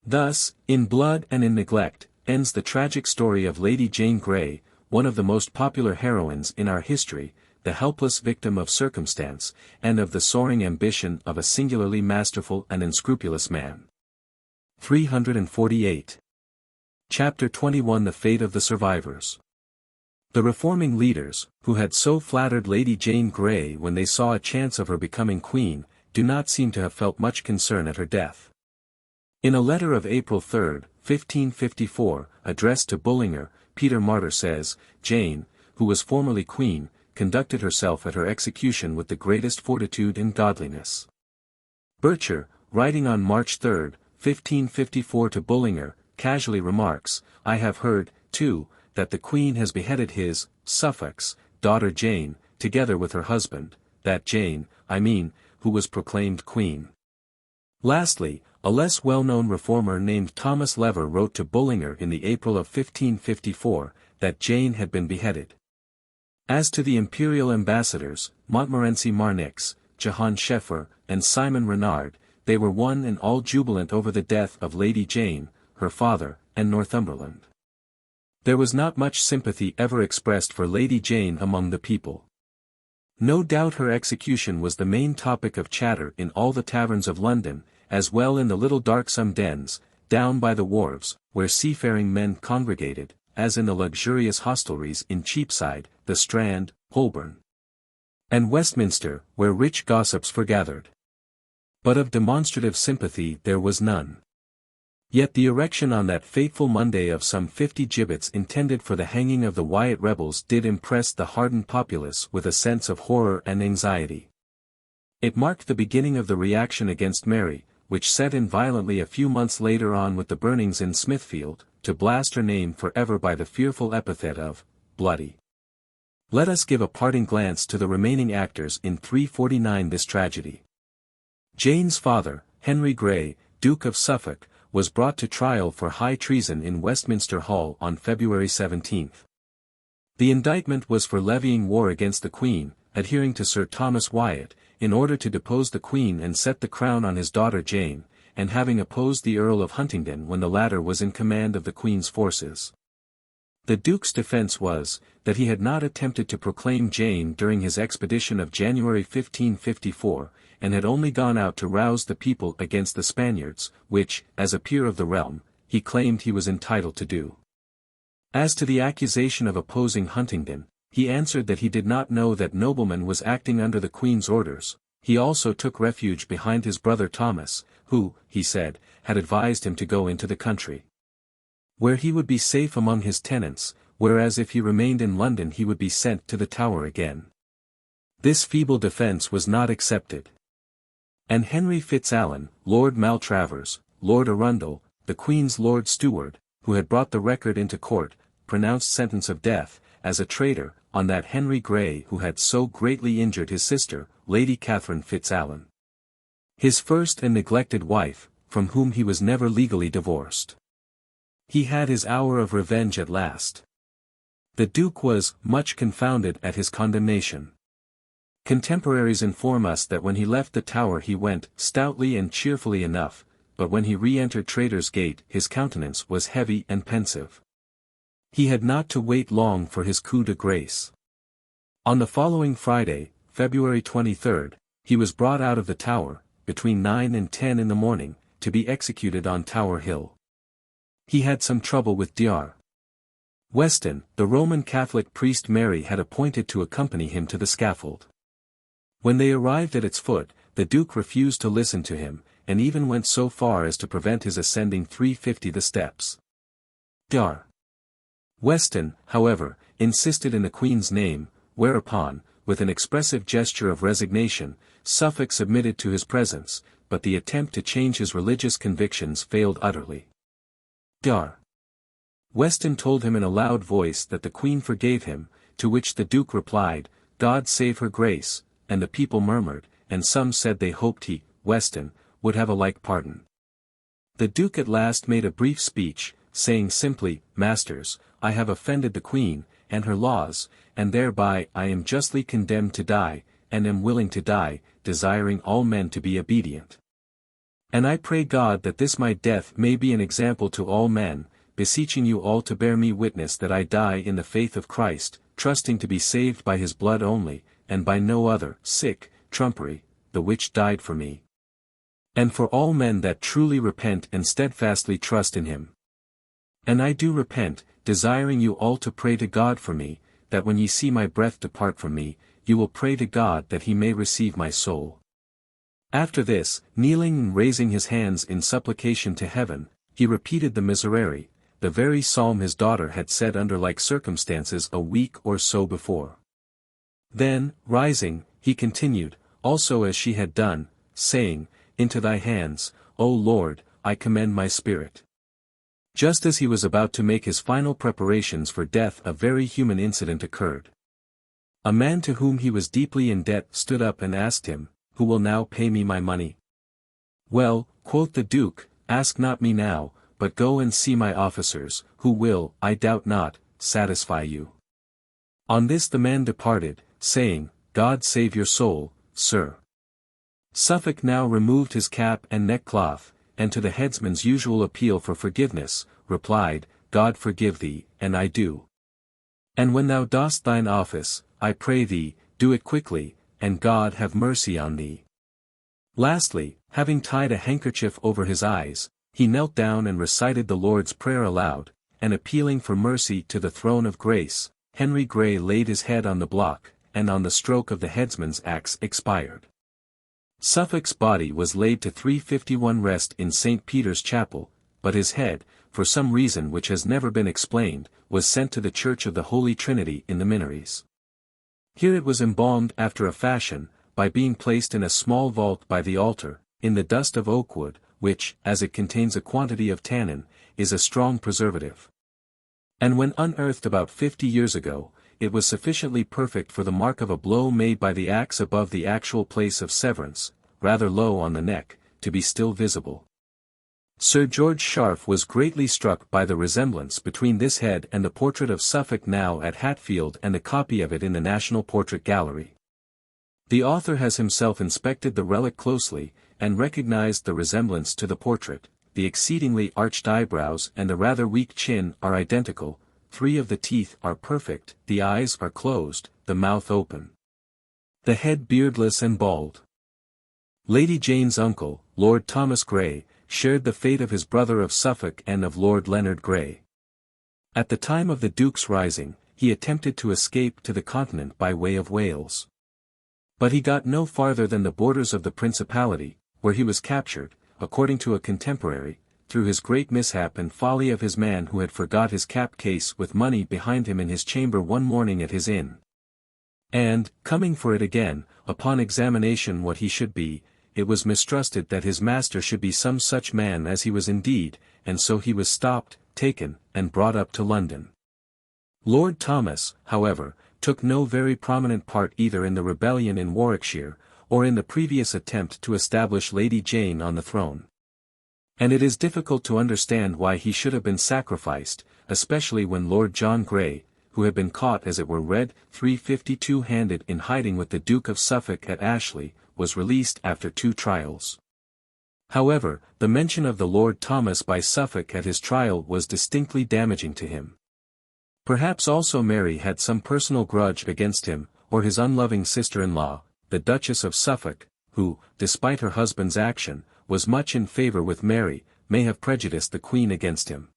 Thus, in blood and in neglect, ends the tragic story of Lady Jane Grey, one of the most popular heroines in our history, the helpless victim of circumstance, and of the soaring ambition of a singularly masterful and unscrupulous man. 348. Chapter 21 The Fate of the Survivors. The reforming leaders, who had so flattered Lady Jane Grey when they saw a chance of her becoming queen, do not seem to have felt much concern at her death. In a letter of April 3, 1554, addressed to Bullinger, Peter Martyr says, Jane, who was formerly queen, conducted herself at her execution with the greatest fortitude and godliness. Bircher, writing on March 3, 1554 to Bullinger, casually remarks, I have heard, too, that the Queen has beheaded his, Suffolk's, daughter Jane, together with her husband, that Jane, I mean, who was proclaimed Queen. Lastly, a less well-known reformer named Thomas Lever wrote to Bullinger in the April of 1554, that Jane had been beheaded. As to the imperial ambassadors, Montmorency Marnix, Jehan Scheffer, and Simon Renard, they were one and all jubilant over the death of Lady Jane, her father, and Northumberland. There was not much sympathy ever expressed for Lady Jane among the people. No doubt her execution was the main topic of chatter in all the taverns of London, as well in the little darksome dens, down by the wharves, where seafaring men congregated, as in the luxurious hostelries in Cheapside, the Strand, Holborn, and Westminster, where rich gossips forgathered. But of demonstrative sympathy there was none. Yet the erection on that fateful Monday of some 50 gibbets intended for the hanging of the Wyatt rebels did impress the hardened populace with a sense of horror and anxiety. It marked the beginning of the reaction against Mary, which set in violently a few months later on with the burnings in Smithfield, to blast her name forever by the fearful epithet of bloody. Let us give a parting glance to the remaining actors in 349 this tragedy. Jane's father, Henry Grey, Duke of Suffolk, was brought to trial for high treason in Westminster Hall on February 17. The indictment was for levying war against the Queen, adhering to Sir Thomas Wyatt, in order to depose the Queen and set the crown on his daughter Jane, and having opposed the Earl of Huntingdon when the latter was in command of the Queen's forces. The Duke's defence was, that he had not attempted to proclaim Jane during his expedition of January 1554, and had only gone out to rouse the people against the Spaniards, which, as a peer of the realm, he claimed he was entitled to do. As to the accusation of opposing Huntingdon, he answered that he did not know that nobleman was acting under the Queen's orders. He also took refuge behind his brother Thomas, who, he said, had advised him to go into the country, where he would be safe among his tenants, whereas if he remained in London he would be sent to the Tower again. This feeble defence was not accepted. And Henry Fitzalan, Lord Maltravers, Lord Arundel, the Queen's Lord Steward, who had brought the record into court, pronounced sentence of death, as a traitor, on that Henry Grey who had so greatly injured his sister, Lady Catherine Fitzalan, his first and neglected wife, from whom he was never legally divorced. He had his hour of revenge at last. The Duke was much confounded at his condemnation. Contemporaries inform us that when he left the Tower he went stoutly and cheerfully enough, but when he re-entered Traitor's Gate his countenance was heavy and pensive. He had not to wait long for his coup de grace. On the following Friday, February 23, he was brought out of the Tower, between 9 and 10 in the morning, to be executed on Tower Hill. He had some trouble with Dr. Weston, the Roman Catholic priest Mary had appointed to accompany him to the scaffold. When they arrived at its foot, the Duke refused to listen to him, and even went so far as to prevent his ascending 350 the steps. Dr. Weston, however, insisted in the Queen's name, whereupon, with an expressive gesture of resignation, Suffolk submitted to his presence, but the attempt to change his religious convictions failed utterly. Dr. Weston told him in a loud voice that the Queen forgave him, to which the Duke replied, "God save her grace," and the people murmured, and some said they hoped he, Weston, would have a like pardon. The Duke at last made a brief speech, saying simply, "Masters, I have offended the Queen, and her laws, and thereby I am justly condemned to die, and am willing to die, desiring all men to be obedient. And I pray God that this my death may be an example to all men, beseeching you all to bear me witness that I die in the faith of Christ, trusting to be saved by his blood only, and by no other, trumpery, the which died for me. And for all men that truly repent and steadfastly trust in him. And I do repent, desiring you all to pray to God for me, that when ye see my breath depart from me, you will pray to God that he may receive my soul." After this, kneeling and raising his hands in supplication to heaven, he repeated the Miserere, the very psalm his daughter had said under like circumstances a week or so before. Then, rising, he continued, also as she had done, saying, "Into thy hands, O Lord, I commend my spirit." Just as he was about to make his final preparations for death, a very human incident occurred. A man to whom he was deeply in debt stood up and asked him, "Who will now pay me my money?" "Well," quoth the Duke, "ask not me now, but go and see my officers, who will, I doubt not, satisfy you." On this the man departed, saying, "God save your soul, sir." Suffolk now removed his cap and neckcloth, and to the headsman's usual appeal for forgiveness, replied, "God forgive thee, and I do. And when thou dost thine office, I pray thee, do it quickly, and God have mercy on thee." Lastly, having tied a handkerchief over his eyes, he knelt down and recited the Lord's Prayer aloud, and appealing for mercy to the throne of grace, Henry Grey laid his head on the block, and on the stroke of the headsman's axe expired. Suffolk's body was laid to 351 rest in St. Peter's Chapel, but his head, for some reason which has never been explained, was sent to the Church of the Holy Trinity in the Minories. Here it was embalmed after a fashion, by being placed in a small vault by the altar, in the dust of oak wood, which, as it contains a quantity of tannin, is a strong preservative. And when unearthed about 50 years ago, it was sufficiently perfect for the mark of a blow made by the axe above the actual place of severance, rather low on the neck, to be still visible. Sir George Scharf was greatly struck by the resemblance between this head and the portrait of Suffolk now at Hatfield and a copy of it in the National Portrait Gallery. The author has himself inspected the relic closely, and recognized the resemblance to the portrait. The exceedingly arched eyebrows and the rather weak chin are identical, 3 of the teeth are perfect, the eyes are closed, the mouth open. The head beardless and bald. Lady Jane's uncle, Lord Thomas Grey, shared the fate of his brother of Suffolk and of Lord Leonard Grey. At the time of the Duke's rising, he attempted to escape to the continent by way of Wales. But he got no farther than the borders of the Principality, where he was captured, according to a contemporary, through his great mishap and folly of his man who had forgot his cap case with money behind him in his chamber one morning at his inn. And, coming for it again, upon examination what he should be, it was mistrusted that his master should be some such man as he was indeed, and so he was stopped, taken, and brought up to London. Lord Thomas, however, took no very prominent part either in the rebellion in Warwickshire, or in the previous attempt to establish Lady Jane on the throne. And it is difficult to understand why he should have been sacrificed, especially when Lord John Grey, who had been caught as it were red 352-handed in hiding with the Duke of Suffolk at Ashley, was released after 2 trials. However, the mention of the Lord Thomas by Suffolk at his trial was distinctly damaging to him. Perhaps also Mary had some personal grudge against him, or his unloving sister-in-law, the Duchess of Suffolk, who, despite her husband's action, was much in favour with Mary, may have prejudiced the Queen against him.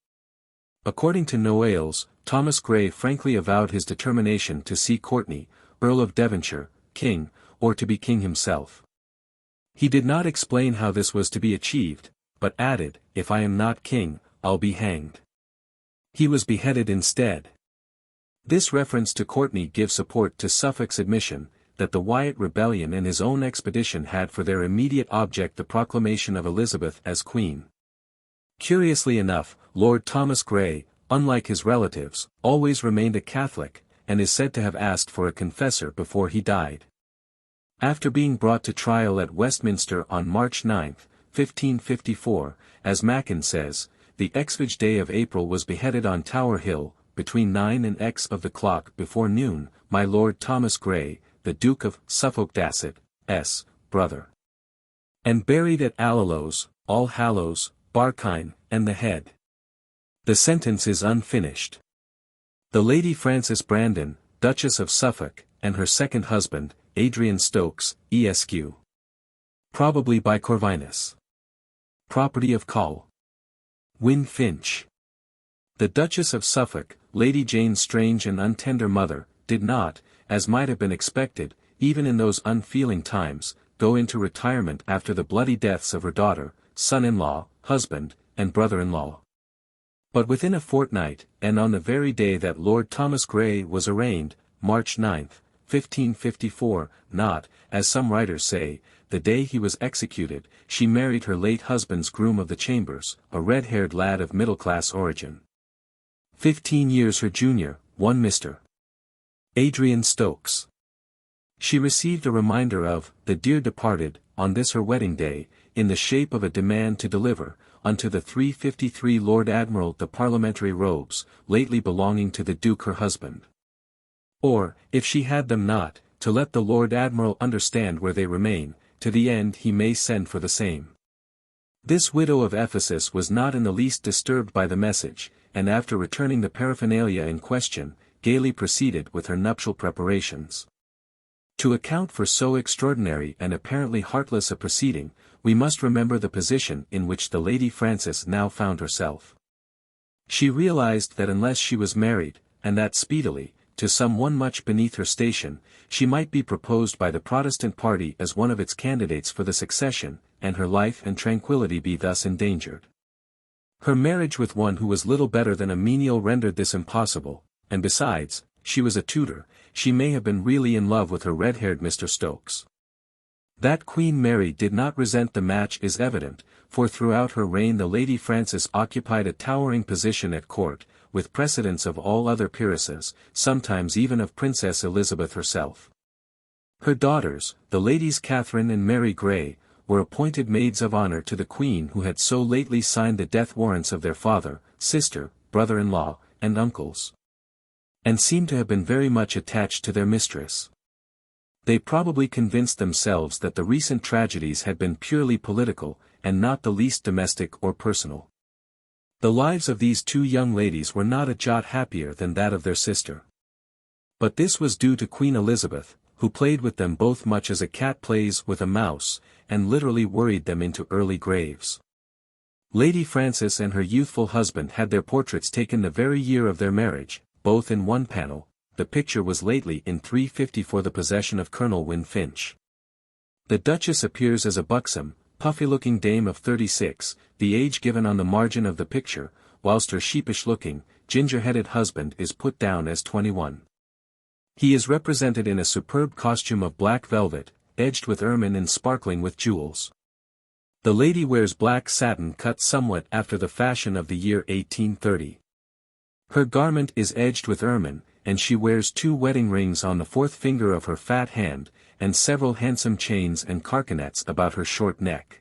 According to Noailles, Thomas Grey frankly avowed his determination to see Courtenay, Earl of Devonshire, king, or to be king himself. He did not explain how this was to be achieved, but added, "If I am not king, I'll be hanged." He was beheaded instead. This reference to Courtenay gives support to Suffolk's admission, that the Wyatt rebellion and his own expedition had for their immediate object the proclamation of Elizabeth as queen. Curiously enough, Lord Thomas Grey, unlike his relatives, always remained a Catholic, and is said to have asked for a confessor before he died. After being brought to trial at Westminster on March 9, 1554, as Mackin says, the Exvige day of April was beheaded on Tower Hill, between 9 and X of the clock before noon, my Lord Thomas Grey, the Duke of Suffolk Dasset, S. brother. And buried at Allhallows, All Hallows, Barkine, and the Head. The sentence is unfinished. The Lady Frances Brandon, Duchess of Suffolk, and her second husband, Adrian Stokes, Esq. Probably by Corvinus. Property of Col. Wynne Finch. The Duchess of Suffolk, Lady Jane's strange and untender mother, did not, as might have been expected, even in those unfeeling times, go into retirement after the bloody deaths of her daughter, son-in-law, husband, and brother-in-law. But within a fortnight, and on the very day that Lord Thomas Grey was arraigned, March 9, 1554, not, as some writers say, the day he was executed, she married her late husband's groom of the chambers, a red-haired lad of middle-class origin. 15 years her junior, one Mr. Adrian Stokes. She received a reminder of, the dear departed, on this her wedding day, in the shape of a demand to deliver, unto the 353 Lord Admiral the parliamentary robes, lately belonging to the Duke her husband. Or, if she had them not, to let the Lord Admiral understand where they remain, to the end he may send for the same. This widow of Ephesus was not in the least disturbed by the message, and after returning the paraphernalia in question, gaily proceeded with her nuptial preparations. To account for so extraordinary and apparently heartless a proceeding, we must remember the position in which the Lady Frances now found herself. She realized that unless she was married, and that speedily, to some one much beneath her station, she might be proposed by the Protestant party as one of its candidates for the succession, and her life and tranquillity be thus endangered. Her marriage with one who was little better than a menial rendered this impossible, and besides, she was a Tudor, she may have been really in love with her red-haired Mr. Stokes. That Queen Mary did not resent the match is evident, for throughout her reign the Lady Frances occupied a towering position at court, with precedence of all other peeresses, sometimes even of Princess Elizabeth herself. Her daughters, the Ladies Catherine and Mary Grey, were appointed maids of honour to the Queen who had so lately signed the death warrants of their father, sister, brother-in-law, and uncles, and seemed to have been very much attached to their mistress. They probably convinced themselves that the recent tragedies had been purely political, and not the least domestic or personal. The lives of these two young ladies were not a jot happier than that of their sister. But this was due to Queen Elizabeth, who played with them both much as a cat plays with a mouse, and literally worried them into early graves. Lady Frances and her youthful husband had their portraits taken the very year of their marriage, both in one panel. The picture was lately in 350 for the possession of Colonel Wynne Finch. The Duchess appears as a buxom, puffy-looking dame of 36, the age given on the margin of the picture, whilst her sheepish-looking, ginger-headed husband is put down as 21. He is represented in a superb costume of black velvet, edged with ermine and sparkling with jewels. The lady wears black satin cut somewhat after the fashion of the year 1830. Her garment is edged with ermine, and she wears 2 wedding rings on the 4th finger of her fat hand, and several handsome chains and carcanets about her short neck.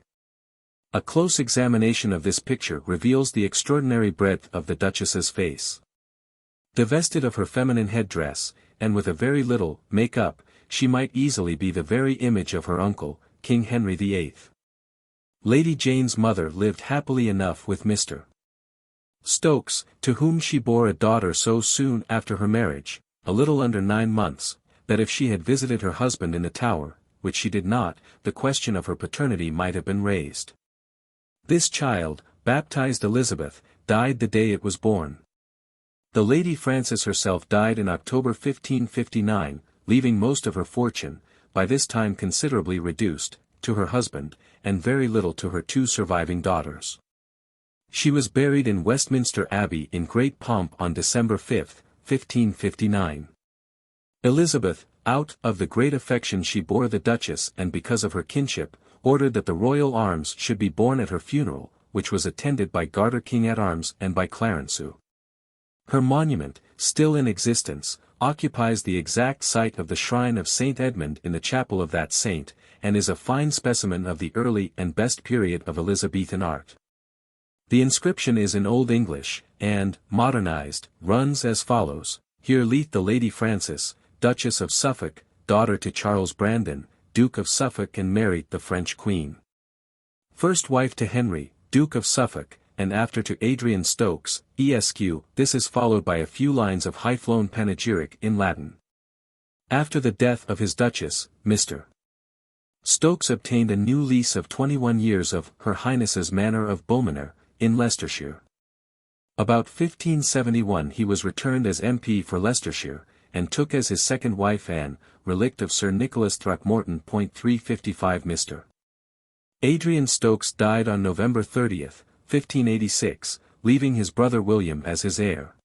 A close examination of this picture reveals the extraordinary breadth of the Duchess's face. Divested of her feminine headdress, and with a very little make-up, she might easily be the very image of her uncle, King Henry VIII. Lady Jane's mother lived happily enough with Mr. Stokes, to whom she bore a daughter so soon after her marriage, a little under 9 months, that if she had visited her husband in the Tower, which she did not, the question of her paternity might have been raised. This child, baptized Elizabeth, died the day it was born. The Lady Frances herself died in October 1559, leaving most of her fortune, by this time considerably reduced, to her husband, and very little to her two surviving daughters. She was buried in Westminster Abbey in great pomp on December 5, 1559. Elizabeth, out of the great affection she bore the Duchess and because of her kinship, ordered that the royal arms should be borne at her funeral, which was attended by Garter King-at-Arms and by Clarenceux. Her monument, still in existence, occupies the exact site of the shrine of St. Edmund in the chapel of that saint, and is a fine specimen of the early and best period of Elizabethan art. The inscription is in Old English, and, modernized, runs as follows: Here lieth the Lady Frances, Duchess of Suffolk, daughter to Charles Brandon, Duke of Suffolk and Mary the French Queen. First wife to Henry, Duke of Suffolk, and after to Adrian Stokes, Esq. This is followed by a few lines of high-flown panegyric in Latin. After the death of his Duchess, Mr. Stokes obtained a new lease of 21 years of Her Highness's Manor of Beaumanor, in Leicestershire. About 1571 he was returned as MP for Leicestershire, and took as his second wife Anne, relict of Sir Nicholas Throckmorton. 355 Mr. Adrian Stokes died on November 30, 1586, leaving his brother William as his heir.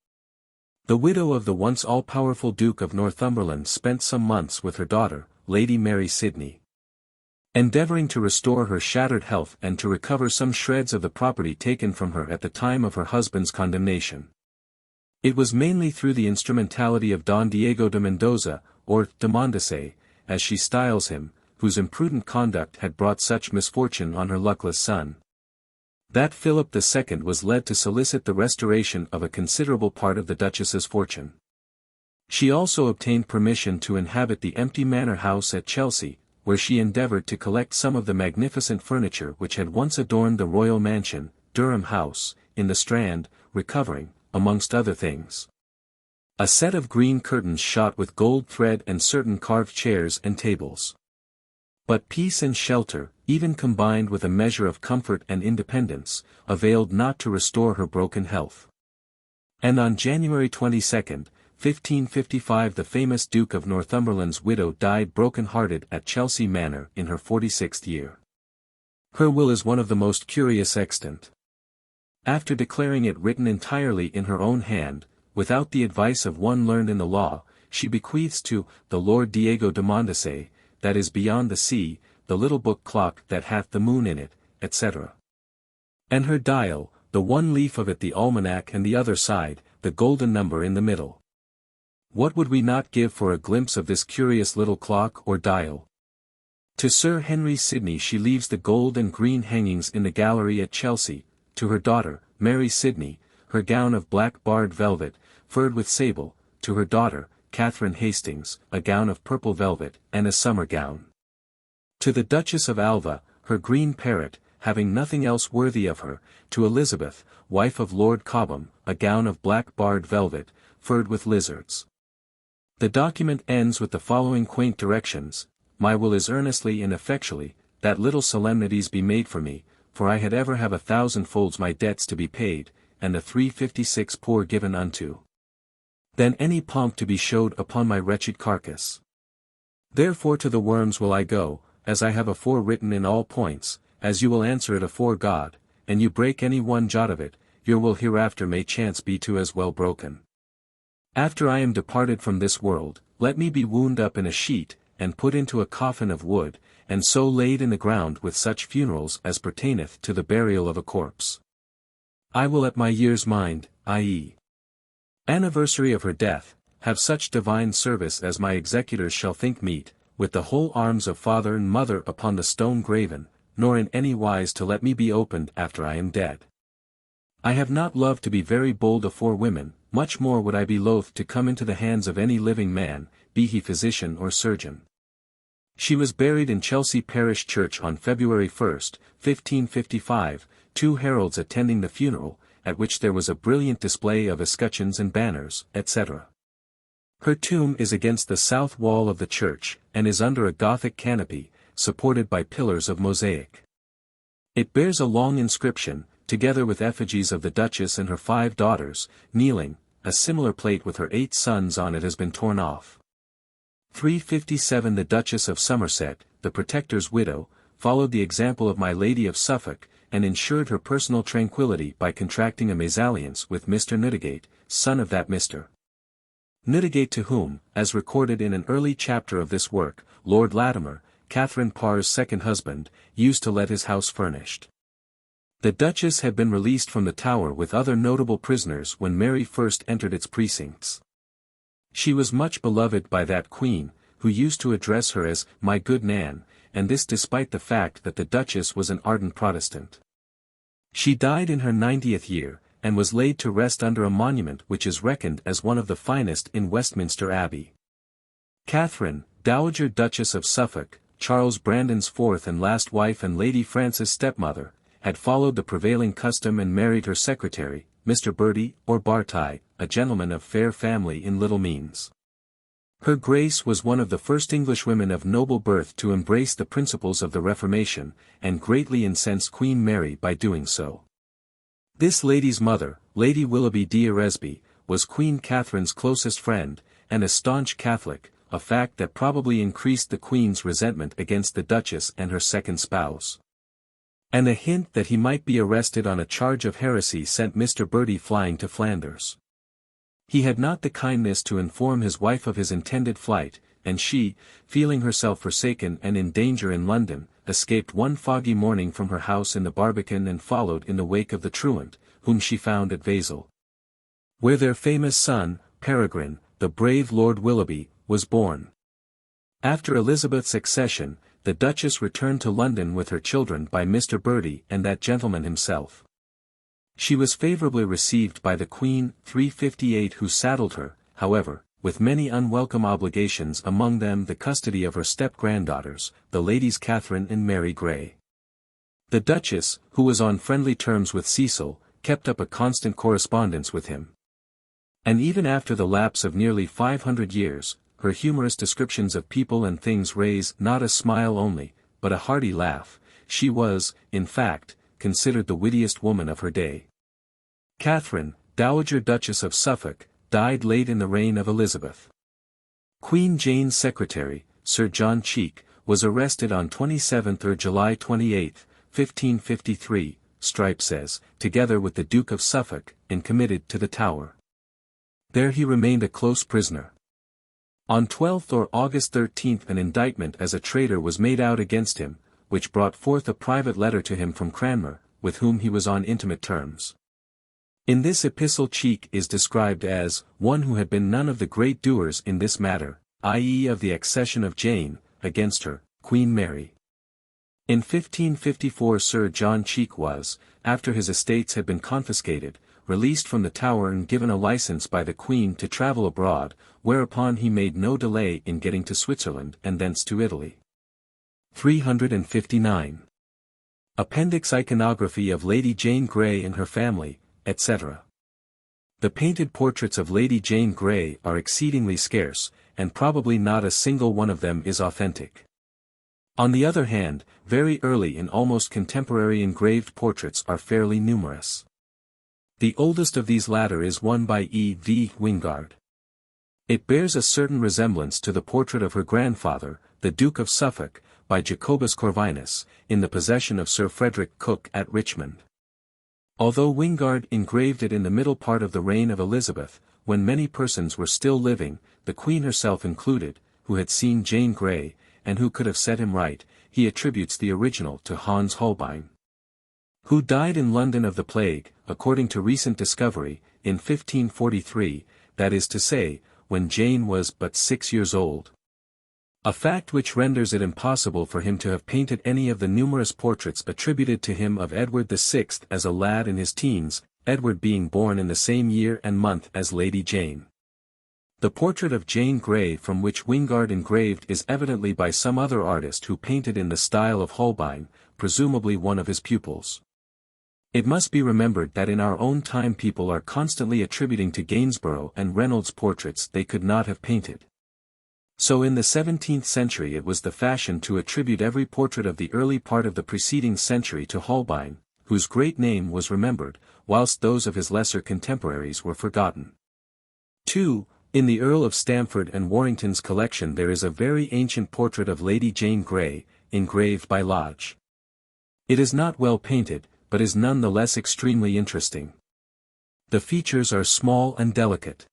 The widow of the once all-powerful Duke of Northumberland spent some months with her daughter, Lady Mary Sidney, endeavouring to restore her shattered health and to recover some shreds of the property taken from her at the time of her husband's condemnation. It was mainly through the instrumentality of Don Diego de Mendoza, or de Mondesay, as she styles him, whose imprudent conduct had brought such misfortune on her luckless son, that Philip II was led to solicit the restoration of a considerable part of the Duchess's fortune. She also obtained permission to inhabit the empty manor house at Chelsea, where she endeavoured to collect some of the magnificent furniture which had once adorned the royal mansion, Durham House, in the Strand, recovering, amongst other things, a set of green curtains shot with gold thread and certain carved chairs and tables. But peace and shelter, even combined with a measure of comfort and independence, availed not to restore her broken health. And on January 22, 1555 the famous Duke of Northumberland's widow died broken-hearted at Chelsea Manor in her 46th year. Her will is one of the most curious extant. After declaring it written entirely in her own hand, without the advice of one learned in the law, she bequeaths to the Lord Diego de Mondesay, that is beyond the sea, the little book clock that hath the moon in it, etc. And her dial, the one leaf of it the almanac and the other side, the golden number in the middle. What would we not give for a glimpse of this curious little clock or dial? To Sir Henry Sidney she leaves the gold and green hangings in the gallery at Chelsea, to her daughter, Mary Sidney, her gown of black barred velvet, furred with sable, to her daughter, Catherine Hastings, a gown of purple velvet, and a summer gown. To the Duchess of Alva, her green parrot, having nothing else worthy of her, to Elizabeth, wife of Lord Cobham, a gown of black barred velvet, furred with lizards. The document ends with the following quaint directions: My will is earnestly and effectually, that little solemnities be made for me, for I had ever have 1,000-folds my debts to be paid, and the 356 poor given unto. Then any pomp to be showed upon my wretched carcass. Therefore to the worms will I go, as I have afore written in all points, as you will answer it afore God, and you break any one jot of it, your will hereafter may chance be to as well broken. After I am departed from this world, let me be wound up in a sheet, and put into a coffin of wood, and so laid in the ground with such funerals as pertaineth to the burial of a corpse. I will at my year's mind, i.e. anniversary of her death, have such divine service as my executors shall think meet, with the whole arms of father and mother upon the stone graven, nor in any wise to let me be opened after I am dead. I have not loved to be very bold afore women, much more would I be loath to come into the hands of any living man, be he physician or surgeon. She was buried in Chelsea Parish Church on February 1, 1555, 2 heralds attending the funeral, at which there was a brilliant display of escutcheons and banners, etc. Her tomb is against the south wall of the church, and is under a Gothic canopy, supported by pillars of mosaic. It bears a long inscription, together with effigies of the Duchess and her 5 daughters, kneeling. A similar plate with her 8 sons on it has been torn off. 357 The Duchess of Somerset, the Protector's widow, followed the example of my Lady of Suffolk, and ensured her personal tranquillity by contracting a mésalliance with Mr. Newdigate, son of that Mr. Newdigate to whom, as recorded in an early chapter of this work, Lord Latimer, Catherine Parr's second husband, used to let his house furnished. The Duchess had been released from the Tower with other notable prisoners when Mary first entered its precincts. She was much beloved by that Queen, who used to address her as, "My good Nan," and this despite the fact that the Duchess was an ardent Protestant. She died in her 90th year, and was laid to rest under a monument which is reckoned as one of the finest in Westminster Abbey. Catherine, Dowager Duchess of Suffolk, Charles Brandon's fourth and last wife and Lady Frances' stepmother, had followed the prevailing custom and married her secretary, Mr. Bertie, or Bartie, a gentleman of fair family in little means. Her Grace was one of the first Englishwomen of noble birth to embrace the principles of the Reformation, and greatly incensed Queen Mary by doing so. This lady's mother, Lady Willoughby d'Eresby, was Queen Catherine's closest friend, and a staunch Catholic, a fact that probably increased the Queen's resentment against the Duchess and her second spouse. And a hint that he might be arrested on a charge of heresy sent Mr. Bertie flying to Flanders. He had not the kindness to inform his wife of his intended flight, and she, feeling herself forsaken and in danger in London, escaped one foggy morning from her house in the Barbican and followed in the wake of the truant, whom she found at Basel, where their famous son, Peregrine, the brave Lord Willoughby, was born. After Elizabeth's accession, the Duchess returned to London with her children by Mr. Bertie and that gentleman himself. She was favourably received by the Queen, 358 who saddled her, however, with many unwelcome obligations, among them the custody of her step-granddaughters, the Ladies Catherine and Mary Grey. The Duchess, who was on friendly terms with Cecil, kept up a constant correspondence with him. And even after the lapse of nearly 500 years, her humorous descriptions of people and things raise not a smile only, but a hearty laugh. She was, in fact, considered the wittiest woman of her day. Catherine, Dowager Duchess of Suffolk, died late in the reign of Elizabeth. Queen Jane's secretary, Sir John Cheek, was arrested on 27 or July 28, 1553, Strype says, together with the Duke of Suffolk, and committed to the Tower. There he remained a close prisoner. On 12 or August 13 an indictment as a traitor was made out against him, which brought forth a private letter to him from Cranmer, with whom he was on intimate terms. In this epistle Cheek is described as one who had been none of the great doers in this matter, i.e. of the accession of Jane, against her, Queen Mary. In 1554 Sir John Cheek was, after his estates had been confiscated, released from the Tower and given a license by the Queen to travel abroad, whereupon he made no delay in getting to Switzerland and thence to Italy. 359. Appendix Iconography of Lady Jane Grey and her family, etc. The painted portraits of Lady Jane Grey are exceedingly scarce, and probably not a single one of them is authentic. On the other hand, very early and almost contemporary engraved portraits are fairly numerous. The oldest of these latter is one by E. V. Wingard. It bears a certain resemblance to the portrait of her grandfather, the Duke of Suffolk, by Jacobus Corvinus, in the possession of Sir Frederick Cooke at Richmond. Although Wingard engraved it in the middle part of the reign of Elizabeth, when many persons were still living, the Queen herself included, who had seen Jane Grey, and who could have set him right, he attributes the original to Hans Holbein, who died in London of the plague, according to recent discovery, in 1543, that is to say, when Jane was but 6 years old. A fact which renders it impossible for him to have painted any of the numerous portraits attributed to him of Edward VI as a lad in his teens, Edward being born in the same year and month as Lady Jane. The portrait of Jane Grey from which Wingard engraved is evidently by some other artist who painted in the style of Holbein, presumably one of his pupils. It must be remembered that in our own time people are constantly attributing to Gainsborough and Reynolds portraits they could not have painted. So in the 17th century it was the fashion to attribute every portrait of the early part of the preceding century to Holbein, whose great name was remembered, whilst those of his lesser contemporaries were forgotten. 2. In the Earl of Stamford and Warrington's collection there is a very ancient portrait of Lady Jane Grey, engraved by Lodge. It is not well painted, but is none the less extremely interesting. The features are small and delicate.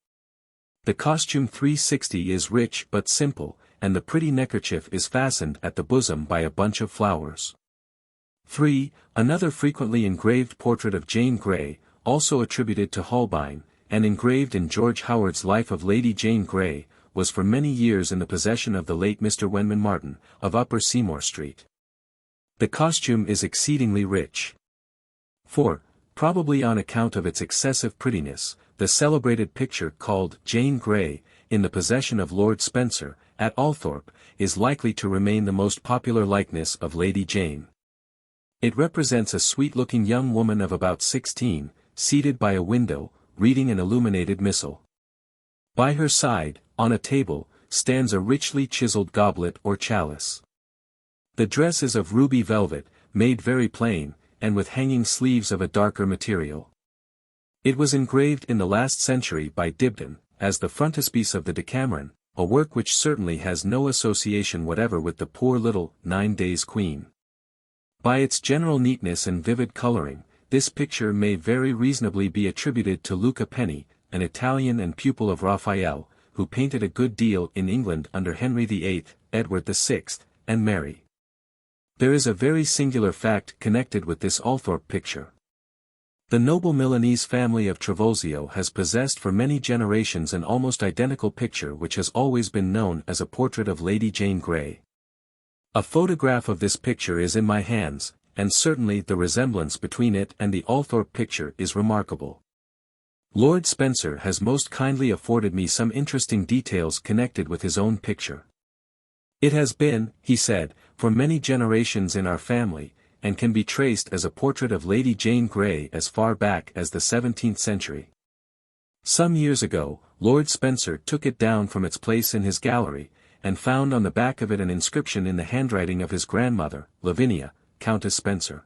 The costume 360 is rich but simple, and the pretty neckerchief is fastened at the bosom by a bunch of flowers. 3. Another frequently engraved portrait of Jane Grey, also attributed to Holbein, and engraved in George Howard's Life of Lady Jane Grey, was for many years in the possession of the late Mr. Wenman Martin, of Upper Seymour Street. The costume is exceedingly rich. 4. Probably on account of its excessive prettiness, the celebrated picture called Jane Grey, in the possession of Lord Spencer, at Althorpe, is likely to remain the most popular likeness of Lady Jane. It represents a sweet-looking young woman of about 16, seated by a window, reading an illuminated missal. By her side, on a table, stands a richly chiseled goblet or chalice. The dress is of ruby velvet, made very plain, and with hanging sleeves of a darker material. It was engraved in the last century by Dibdin, as the frontispiece of the Decameron, a work which certainly has no association whatever with the poor little 9 Days Queen. By its general neatness and vivid coloring, this picture may very reasonably be attributed to Luca Penni, an Italian and pupil of Raphael, who painted a good deal in England under Henry VIII, Edward VI, and Mary. There is a very singular fact connected with this Althorpe picture. The noble Milanese family of Trivulzio has possessed for many generations an almost identical picture which has always been known as a portrait of Lady Jane Grey. A photograph of this picture is in my hands, and certainly the resemblance between it and the Althorpe picture is remarkable. Lord Spencer has most kindly afforded me some interesting details connected with his own picture. It has been, he said, for many generations in our family, and can be traced as a portrait of Lady Jane Grey as far back as the 17th century. Some years ago, Lord Spencer took it down from its place in his gallery, and found on the back of it an inscription in the handwriting of his grandmother, Lavinia, Countess Spencer,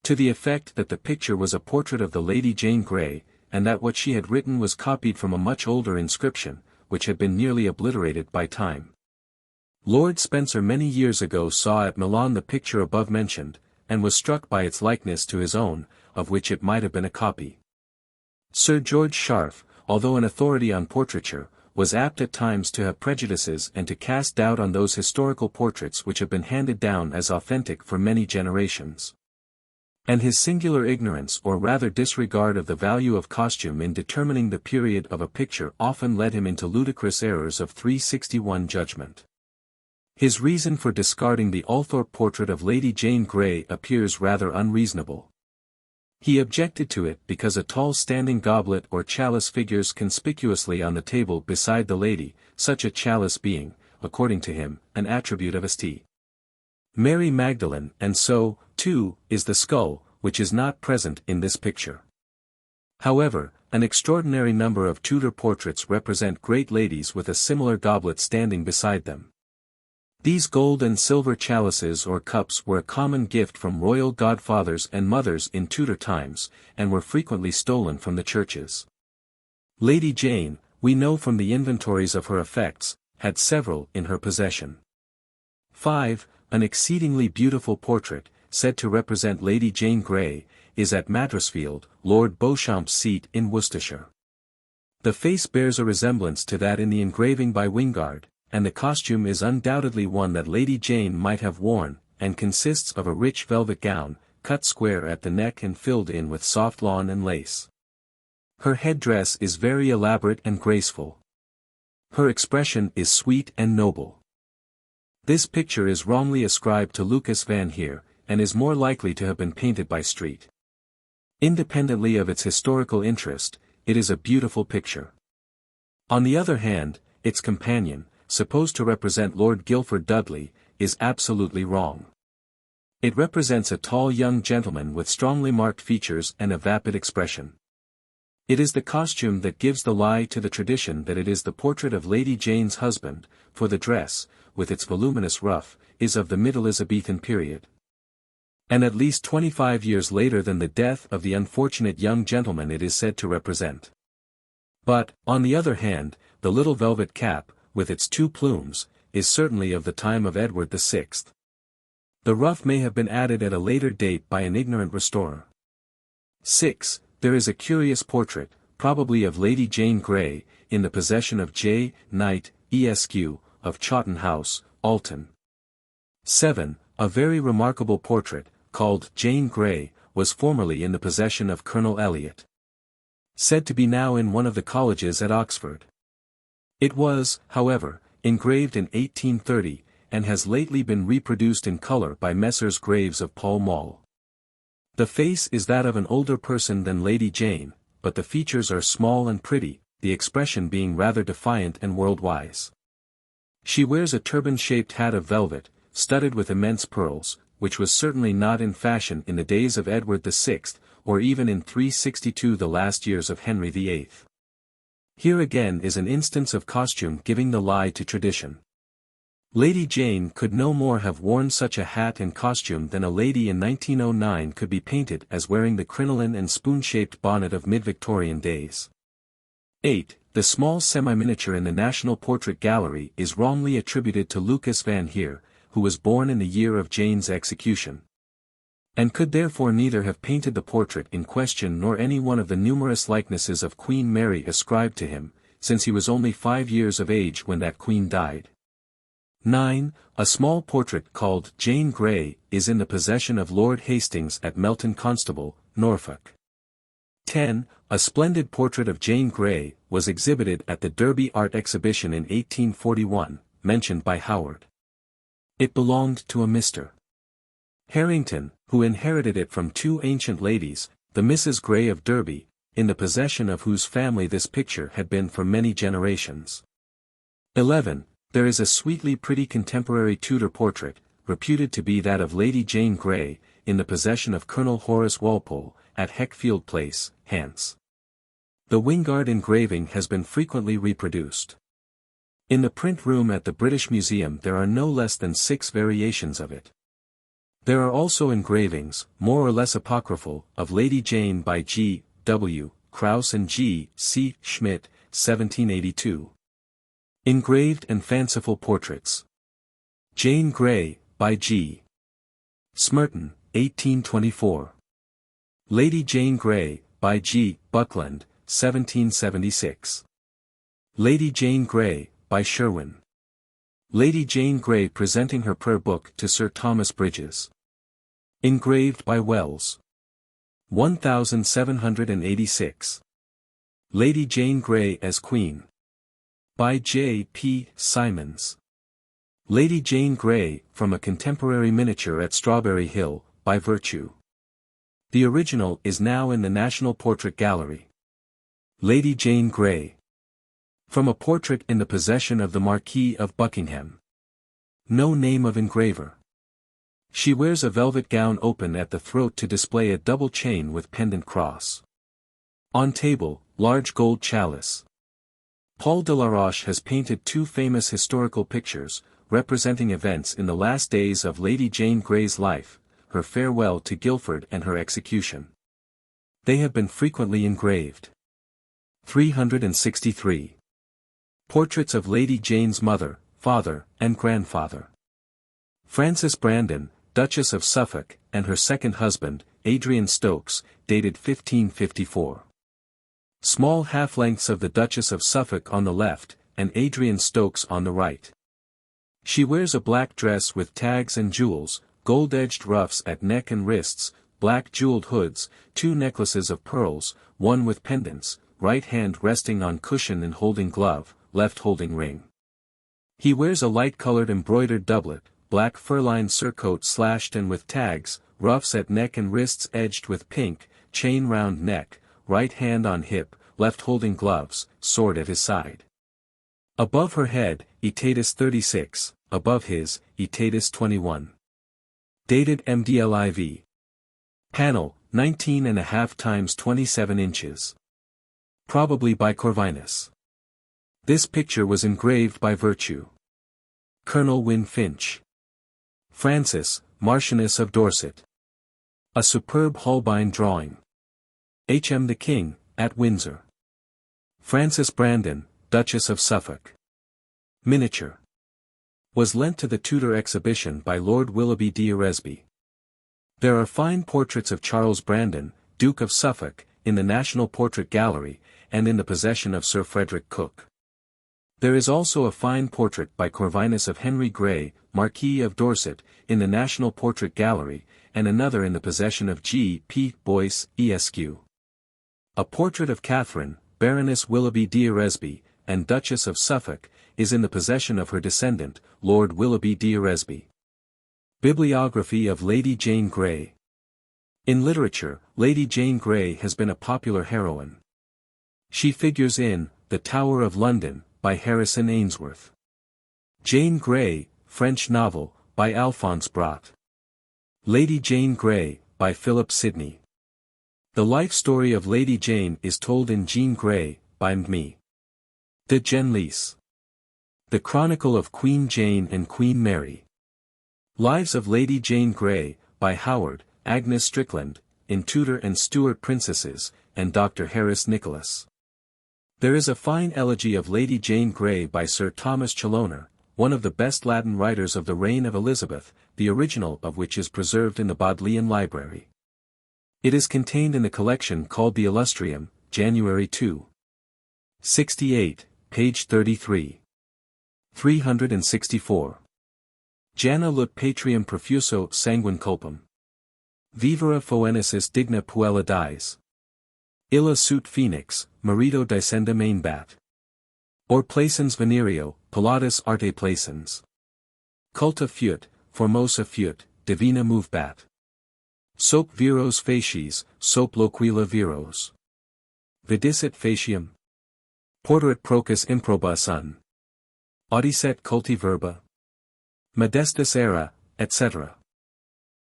to the effect that the picture was a portrait of the Lady Jane Grey, and that what she had written was copied from a much older inscription, which had been nearly obliterated by time. Lord Spencer many years ago saw at Milan the picture above mentioned, and was struck by its likeness to his own, of which it might have been a copy. Sir George Scharf, although an authority on portraiture, was apt at times to have prejudices and to cast doubt on those historical portraits which have been handed down as authentic for many generations. And his singular ignorance or rather disregard of the value of costume in determining the period of a picture often led him into ludicrous errors of 361 judgment. His reason for discarding the Althorpe portrait of Lady Jane Grey appears rather unreasonable. He objected to it because a tall standing goblet or chalice figures conspicuously on the table beside the lady, such a chalice being, according to him, an attribute of St. Mary Magdalene, and so, too, is the skull, which is not present in this picture. However, an extraordinary number of Tudor portraits represent great ladies with a similar goblet standing beside them. These gold and silver chalices or cups were a common gift from royal godfathers and mothers in Tudor times, and were frequently stolen from the churches. Lady Jane, we know from the inventories of her effects, had several in her possession. 5. An exceedingly beautiful portrait, said to represent Lady Jane Grey, is at Madresfield, Lord Beauchamp's seat in Worcestershire. The face bears a resemblance to that in the engraving by Wingard, and the costume is undoubtedly one that Lady Jane might have worn, and consists of a rich velvet gown, cut square at the neck and filled in with soft lawn and lace. Her headdress is very elaborate and graceful. Her expression is sweet and noble. This picture is wrongly ascribed to Lucas van Heer, and is more likely to have been painted by Street. Independently of its historical interest, it is a beautiful picture. On the other hand, its companion, supposed to represent Lord Guilford Dudley, is absolutely wrong. It represents a tall young gentleman with strongly marked features and a vapid expression. It is the costume that gives the lie to the tradition that it is the portrait of Lady Jane's husband, for the dress, with its voluminous ruff, is of the Middle Elizabethan period. And at least 25 years later than the death of the unfortunate young gentleman it is said to represent. But, on the other hand, the little velvet cap, with its 2 plumes, is certainly of the time of Edward VI. The ruff may have been added at a later date by an ignorant restorer. 6. There is a curious portrait, probably of Lady Jane Grey, in the possession of J. Knight, Esq., of Chawton House, Alton. 7. A very remarkable portrait, called Jane Grey, was formerly in the possession of Colonel Elliot. Said to be now in one of the colleges at Oxford. It was, however, engraved in 1830, and has lately been reproduced in color by Messrs. Graves of Pall Mall. The face is that of an older person than Lady Jane, but the features are small and pretty, the expression being rather defiant and world-wise. She wears a turban-shaped hat of velvet, studded with immense pearls, which was certainly not in fashion in the days of Edward VI, or even in 362, the last years of Henry VIII. Here again is an instance of costume giving the lie to tradition. Lady Jane could no more have worn such a hat and costume than a lady in 1909 could be painted as wearing the crinoline and spoon-shaped bonnet of mid-Victorian days. 8. The small semi-miniature in the National Portrait Gallery is wrongly attributed to Lucas van Heer, who was born in the year of Jane's execution, and could therefore neither have painted the portrait in question nor any one of the numerous likenesses of Queen Mary ascribed to him, since he was only 5 years of age when that queen died. 9. A small portrait called Jane Grey is in the possession of Lord Hastings at Melton Constable, Norfolk. 10. A splendid portrait of Jane Grey was exhibited at the Derby Art Exhibition in 1841, mentioned by Howard. It belonged to a Mr. Harrington, who inherited it from 2 ancient ladies, the Mrs. Grey of Derby, in the possession of whose family this picture had been for many generations. 11. There is a sweetly pretty contemporary Tudor portrait, reputed to be that of Lady Jane Grey, in the possession of Colonel Horace Walpole, at Heckfield Place, Hants. The Wingard engraving has been frequently reproduced. In the print room at the British Museum there are no less than 6 variations of it. There are also engravings, more or less apocryphal, of Lady Jane by G. W. Krause and G. C. Schmidt, 1782. Engraved and fanciful portraits. Jane Grey, by G. Smerton, 1824. Lady Jane Grey, by G. Buckland, 1776. Lady Jane Grey, by Sherwin. Lady Jane Grey presenting her prayer book to Sir Thomas Bridges. Engraved by Wells. 1786. Lady Jane Grey as Queen. By J. P. Symonds. Lady Jane Grey, from a contemporary miniature at Strawberry Hill, by Virtue. The original is now in the National Portrait Gallery. Lady Jane Grey. From a portrait in the possession of the Marquis of Buckingham. No name of engraver. She wears a velvet gown open at the throat to display a double chain with pendant cross. On table, large gold chalice. Paul Delaroche has painted 2 famous historical pictures, representing events in the last days of Lady Jane Grey's life, her farewell to Guildford and her execution. They have been frequently engraved. 363. Portraits of Lady Jane's mother, father, and grandfather. Frances Brandon, Duchess of Suffolk, and her second husband, Adrian Stokes, dated 1554. Small half-lengths of the Duchess of Suffolk on the left, and Adrian Stokes on the right. She wears a black dress with tags and jewels, gold-edged ruffs at neck and wrists, black jeweled hoods, 2 necklaces of pearls, one with pendants, right hand resting on cushion and holding glove, left holding ring. He wears a light-colored embroidered doublet, black fur-lined surcoat slashed and with tags, ruffs at neck and wrists edged with pink, chain round neck, right hand on hip, left holding gloves, sword at his side. Above her head, Etatus 36, above his, Etatus 21. Dated MDLIV. Panel, 19.5 times 27 inches. Probably by Corvinus. This picture was engraved by Virtue. Colonel Wynne Finch. Frances, Marchioness of Dorset. A superb Holbein drawing. H.M. the King, at Windsor. Frances Brandon, Duchess of Suffolk. Miniature. Was lent to the Tudor exhibition by Lord Willoughby d'Eresby. There are fine portraits of Charles Brandon, Duke of Suffolk, in the National Portrait Gallery, and in the possession of Sir Frederick Cooke. There is also a fine portrait by Corvinus of Henry Grey, Marquis of Dorset, in the National Portrait Gallery, and another in the possession of G. P. Boyce, Esq. A portrait of Catherine, Baroness Willoughby d'Eresby, and Duchess of Suffolk, is in the possession of her descendant, Lord Willoughby d'Eresby. Bibliography of Lady Jane Grey. In literature, Lady Jane Grey has been a popular heroine. She figures in The Tower of London, by Harrison Ainsworth. Jane Grey, French novel, by Alphonse Brat. Lady Jane Grey, by Philip Sidney. The life story of Lady Jane is told in Jean Grey, by Me. De Genlis. The Chronicle of Queen Jane and Queen Mary. Lives of Lady Jane Grey, by Howard, Agnes Strickland, in Tudor and Stuart Princesses, and Dr. Harris Nicholas. There is a fine elegy of Lady Jane Grey by Sir Thomas Challoner, one of the best Latin writers of the reign of Elizabeth, the original of which is preserved in the Bodleian Library. It is contained in the collection called the Illustrium, January 2. 68, page 33. 364. Janna lut patrium profuso sanguine culpum. Vivere foenesis digna puella dies. Illa sut phoenix, marito dicenda mainbat. Or placens venerio, pilatus arte placens. Culta fut, formosa fut, divina movebat. Sop viros facies, sop loquila viros. Vidicet facium. Porterit procus improba sun. Audicet culti verba. Modestus era, etc.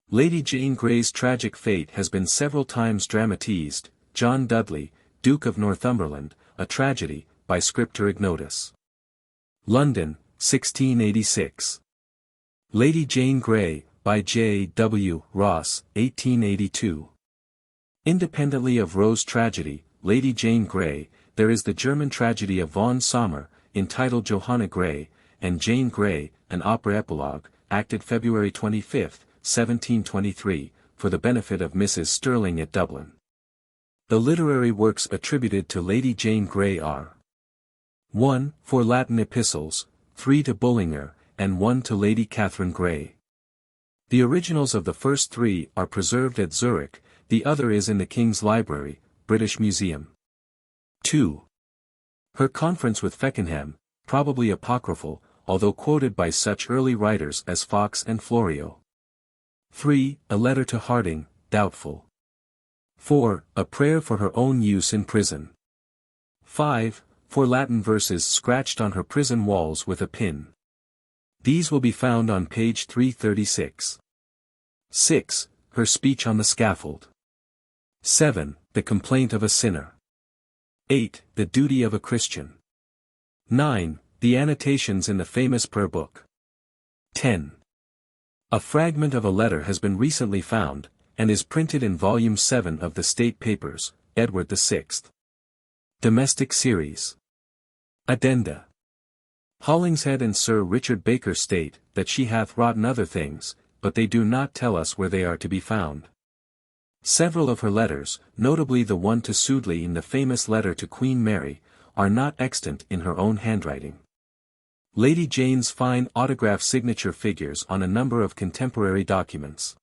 Lady Jane Grey's tragic fate has been several times dramatized. John Dudley, Duke of Northumberland, A Tragedy, by Scriptor Ignotus. London, 1686. Lady Jane Grey, by J. W. Ross, 1882. Independently of Rowe's tragedy, Lady Jane Grey, there is the German tragedy of von Sommer, entitled Johanna Grey, and Jane Grey, an opera epilogue, acted February 25, 1723, for the benefit of Mrs. Stirling at Dublin. The literary works attributed to Lady Jane Grey are 1. 4 Latin epistles, 3 to Bullinger, and 1 to Lady Catherine Grey. The originals of the first 3 are preserved at Zurich, the other is in the King's Library, British Museum. 2. Her conference with Feckenham, probably apocryphal, although quoted by such early writers as Fox and Florio. 3. A letter to Harding, doubtful. 4. A prayer for her own use in prison. 5. 4 Latin verses scratched on her prison walls with a pin. These will be found on page 336. 6. Her speech on the scaffold. 7. The complaint of a sinner. 8. The duty of a Christian. 9. The annotations in the famous prayer book. 10. A fragment of a letter has been recently found, and is printed in Volume 7 of the State Papers, Edward VI. Domestic Series. Addenda. Hollingshead and Sir Richard Baker state that she hath wrought other things, but they do not tell us where they are to be found. Several of her letters, notably the one to Sudeley in the famous letter to Queen Mary, are not extant in her own handwriting. Lady Jane's fine autograph signature figures on a number of contemporary documents.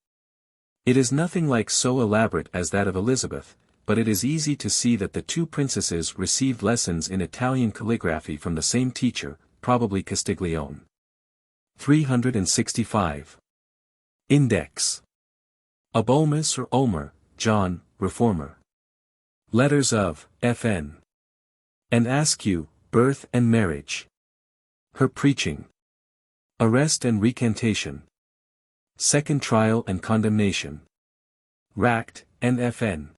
It is nothing like so elaborate as that of Elizabeth, but it is easy to see that the two princesses received lessons in Italian calligraphy from the same teacher, probably Castiglione. 365. Index. Of Olmus or Ulmer, John, Reformer. Letters of F.N. and Askew, Birth and Marriage. Her Preaching. Arrest and Recantation. Second trial and condemnation. Racked, N.F.N.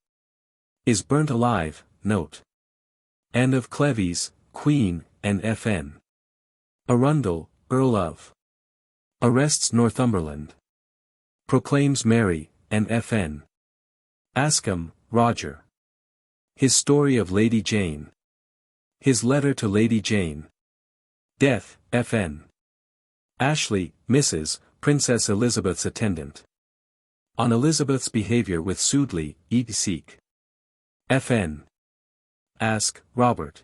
Is burnt alive, note. Anne of Cleves, Queen, N.F.N. Arundel, Earl of. Arrests Northumberland. Proclaims Mary, N.F.N. Ascombe, Roger. His story of Lady Jane. His letter to Lady Jane. Death, F.N. Ashley, Mrs., Princess Elizabeth's attendant. On Elizabeth's behavior with Sudeley, E.Seek. F.N. Ask, Robert.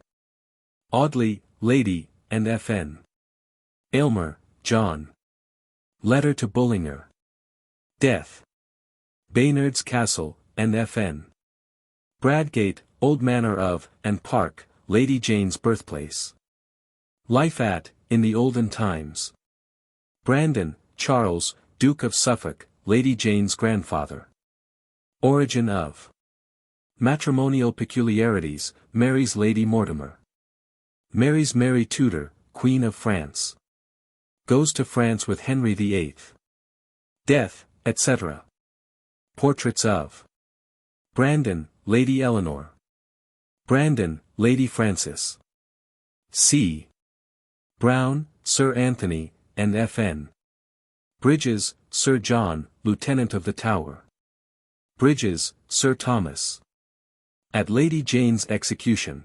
Audley, Lady, and F.N. Aylmer, John. Letter to Bullinger. Death. Baynard's Castle, and F.N. Bradgate, Old Manor of, and Park, Lady Jane's birthplace. Life at, in the olden times. Brandon, Charles, Duke of Suffolk, Lady Jane's grandfather. Origin of. Matrimonial peculiarities, Mary's Lady Mortimer. Mary's Mary Tudor, Queen of France. Goes to France with Henry VIII. Death, etc. Portraits of. Brandon, Lady Eleanor. Brandon, Lady Frances. C. Brown, Sir Anthony, and F.N. Bridges, Sir John, Lieutenant of the Tower. Bridges, Sir Thomas. At Lady Jane's execution.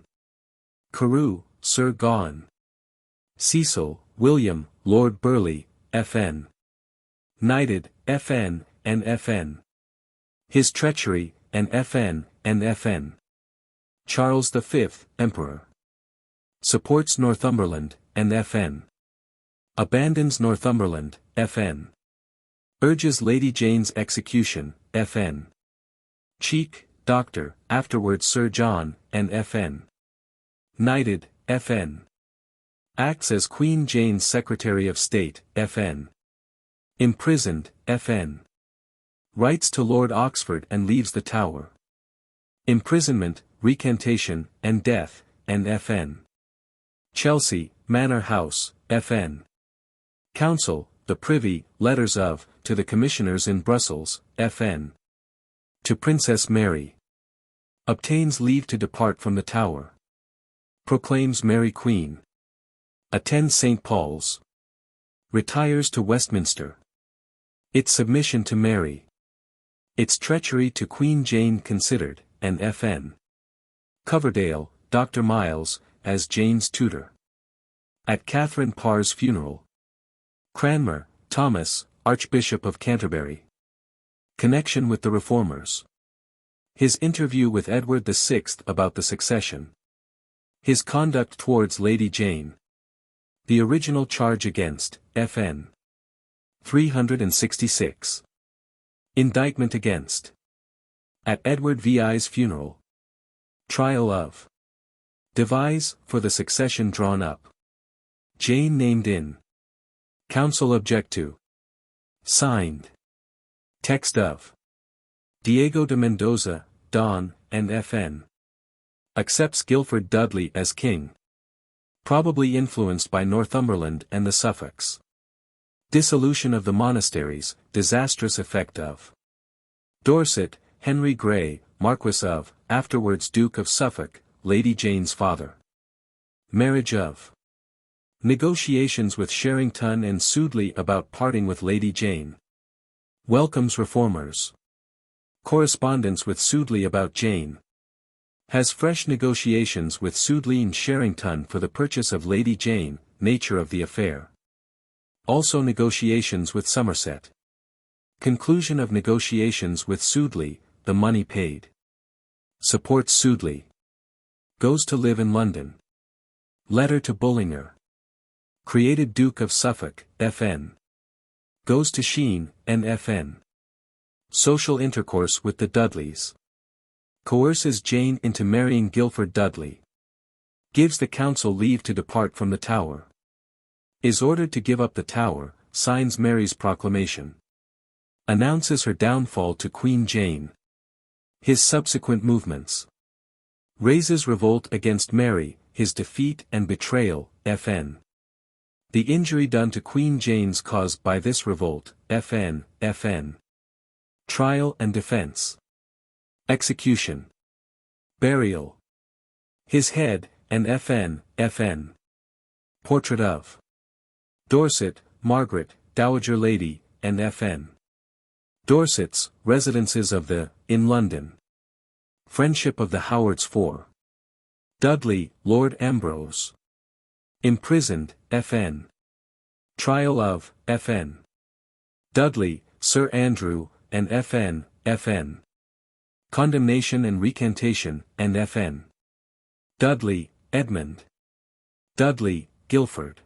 Carew, Sir Gaughan. Cecil, William, Lord Burleigh, F.N. Knighted, F.N., and F.N. His treachery, and F.N., and F.N. Charles V, Emperor. Supports Northumberland, and F.N. Abandons Northumberland, F.N. Urges Lady Jane's execution, F.N. Cheek, Doctor, afterwards Sir John, and F.N. Knighted, F.N. Acts as Queen Jane's Secretary of State, F.N. Imprisoned, F.N. Writes to Lord Oxford and leaves the Tower. Imprisonment, recantation, and death, and F.N. Chelsea, Manor House, F.N. Council, the Privy, letters of, to the Commissioners in Brussels, F.N. To Princess Mary. Obtains leave to depart from the Tower. Proclaims Mary Queen. Attends St. Paul's. Retires to Westminster. Its submission to Mary. Its treachery to Queen Jane considered, and F.N. Coverdale, Dr. Miles, as Jane's tutor. At Catherine Parr's funeral. Cranmer, Thomas, Archbishop of Canterbury. Connection with the Reformers. His interview with Edward VI about the succession. His conduct towards Lady Jane. The original charge against, F.N. 366. Indictment against. At Edward VI's funeral. Trial of. Devise, for the succession drawn up. Jane named in. Council object to. Signed. Text of. Diego de Mendoza, Don, and F.N. Accepts Guilford Dudley as king. Probably influenced by Northumberland and the Suffolks. Dissolution of the monasteries, disastrous effect of. Dorset, Henry Grey, Marquess of, afterwards Duke of Suffolk, Lady Jane's father. Marriage of. Negotiations with Sherrington and Sudeley about parting with Lady Jane. Welcomes reformers. Correspondence with Sudeley about Jane. Has fresh negotiations with Sudeley and Sherrington for the purchase of Lady Jane, nature of the affair. Also negotiations with Somerset. Conclusion of negotiations with Sudeley, the money paid. Supports Sudeley. Goes to live in London. Letter to Bullinger. Created Duke of Suffolk, F.N. Goes to Sheen, and F.N. Social intercourse with the Dudleys. Coerces Jane into marrying Guilford Dudley. Gives the council leave to depart from the Tower. Is ordered to give up the Tower, signs Mary's proclamation. Announces her downfall to Queen Jane. His subsequent movements. Raises revolt against Mary, his defeat and betrayal, F.N. The injury done to Queen Jane's caused by this revolt, fn. Trial and defense. Execution. Burial. His head, and fn. Portrait of Dorset, Margaret, Dowager Lady, and fn. Dorset's, residences of the, in London. Friendship of the Howards 4. Dudley, Lord Ambrose. Imprisoned, fn. Trial of, fn. Dudley, Sir Andrew, and fn. Condemnation and recantation, and fn. Dudley, Edmund. Dudley, Guilford.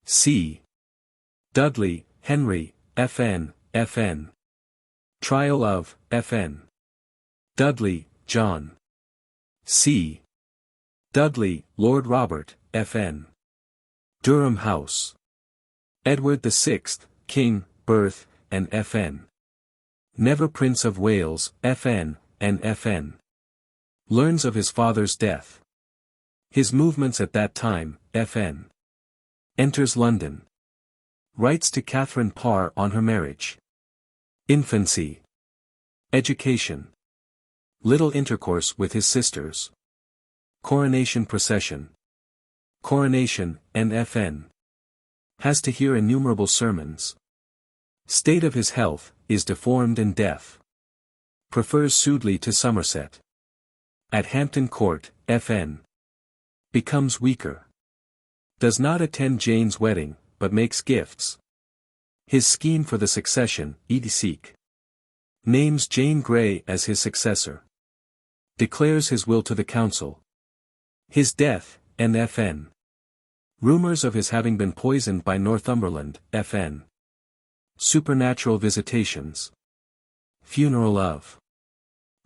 C. Dudley, Henry, fn. Trial of, fn. Dudley, John. C. Dudley, Lord Robert, fn. Durham House. Edward VI, King, birth, and fn. Never Prince of Wales, fn, and fn. Learns of his father's death. His movements at that time, fn. Enters London. Writes to Catherine Parr on her marriage. Infancy. Education. Little intercourse with his sisters. Coronation procession. Coronation, and fn. Has to hear innumerable sermons. State of his health, is deformed and deaf. Prefers Sudeley to Somerset. At Hampton Court, fn. Becomes weaker. Does not attend Jane's wedding, but makes gifts. His scheme for the succession, etc. Names Jane Grey as his successor. Declares his will to the council. His death, and fn. Rumours of his having been poisoned by Northumberland, fn. Supernatural visitations. Funeral of.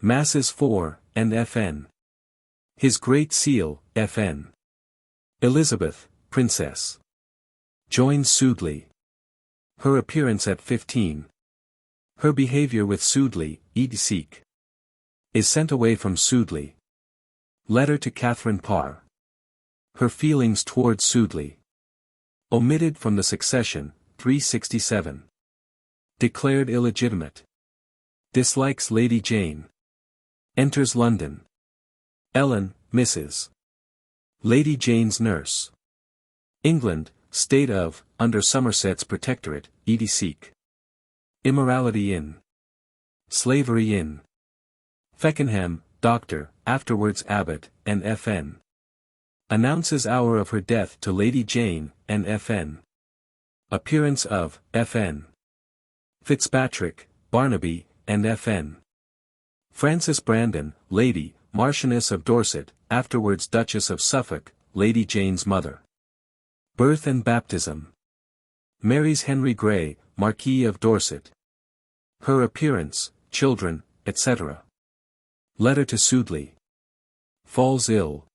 Masses for, and fn. His Great Seal, fn. Elizabeth, Princess. Joins Sudeley. Her appearance at 15. Her behaviour with Sudeley, etc. Is sent away from Sudeley. Letter to Catherine Parr. Her feelings towards Sudeley. Omitted from the succession, 367. Declared illegitimate. Dislikes Lady Jane. Enters London. Ellen, Mrs. Lady Jane's nurse. England, state of, under Somerset's protectorate, etc. Immorality in. Slavery in. Feckenham, doctor, afterwards abbot, and fn. Announces hour of her death to Lady Jane, and fn. Appearance of, fn. Fitzpatrick, Barnaby, and fn. Frances Brandon, Lady, Marchioness of Dorset, afterwards Duchess of Suffolk, Lady Jane's mother. Birth and baptism. Marries Henry Grey, Marquis of Dorset. Her appearance, children, etc. Letter to Sudeley. Falls ill.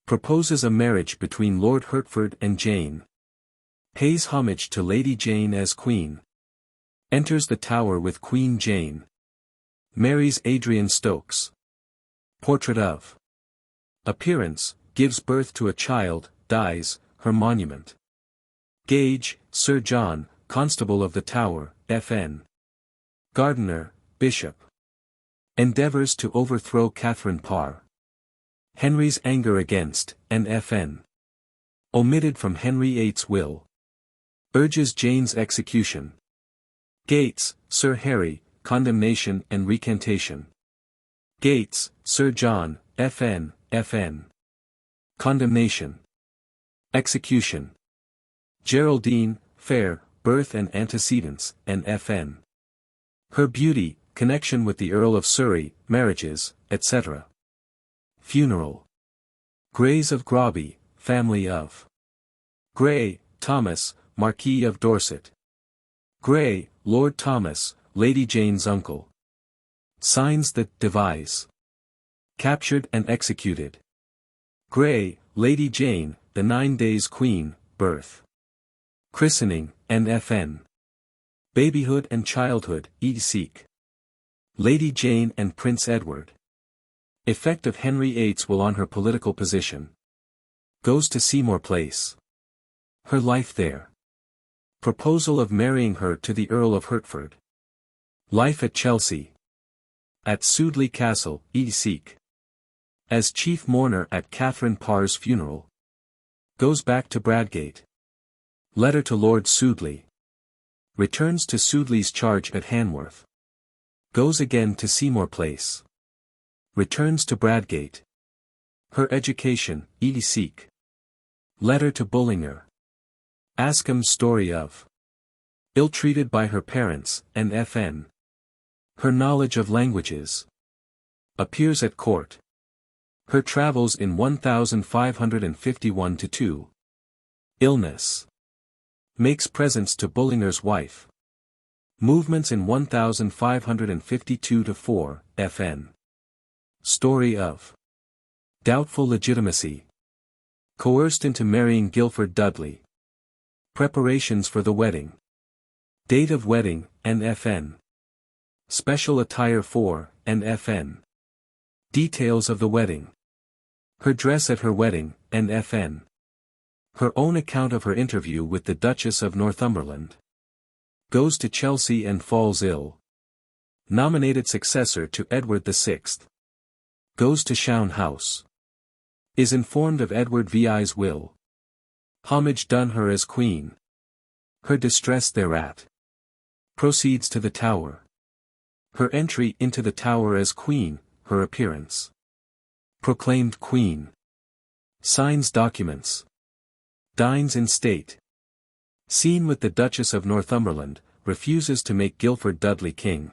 Proposes a marriage between Lord Hertford and Jane. Pays homage to Lady Jane as Queen. Enters the Tower with Queen Jane. Marries Adrian Stokes. Portrait of. Appearance, gives birth to a child, dies, her monument. Gage, Sir John, Constable of the Tower, fn. Gardiner, Bishop. Endeavours to overthrow Catherine Parr. Henry's anger against, and fn. Omitted from Henry VIII's will. Urges Jane's execution. Gates, Sir Harry, condemnation and recantation. Gates, Sir John, fn. Condemnation. Execution. Geraldine, fair, birth and antecedents, and fn. Her beauty, connection with the Earl of Surrey, marriages, etc. Funeral. Greys of Groby, family of. Grey, Thomas, Marquis of Dorset. Grey, Lord Thomas, Lady Jane's uncle. Signs that devise. Captured and executed. Grey, Lady Jane, the 9 days Queen, birth. Christening, and fn. Babyhood and childhood, etc. Lady Jane and Prince Edward. Effect of Henry VIII's will on her political position. Goes to Seymour Place. Her life there. Proposal of marrying her to the Earl of Hertford. Life at Chelsea. At Sudeley Castle, Essex. As chief mourner at Catherine Parr's funeral. Goes back to Bradgate. Letter to Lord Sudeley. Returns to Sudeley's charge at Hanworth. Goes again to Seymour Place. Returns to Bradgate. Her education, Essex. Letter to Bullinger. Ascombe's story of. Ill-treated by her parents, and Fn. Her knowledge of languages. Appears at court. Her travels in 1551-2. Illness. Makes presents to Bullinger's wife. Movements in 1552-4, Fn. Story of. Doubtful legitimacy. Coerced into marrying Guilford Dudley. Preparations for the wedding. Date of wedding, N.F.N. Special attire for, N.F.N. Details of the wedding. Her dress at her wedding, N.F.N. Her own account of her interview with the Duchess of Northumberland. Goes to Chelsea and falls ill. Nominated successor to Edward VI. Goes to Shown House. Is informed of Edward VI's will. Homage done her as queen. Her distress thereat. Proceeds to the Tower. Her entry into the Tower as queen, her appearance. Proclaimed queen. Signs documents. Dines in state. Scene with the Duchess of Northumberland, refuses to make Guilford Dudley king.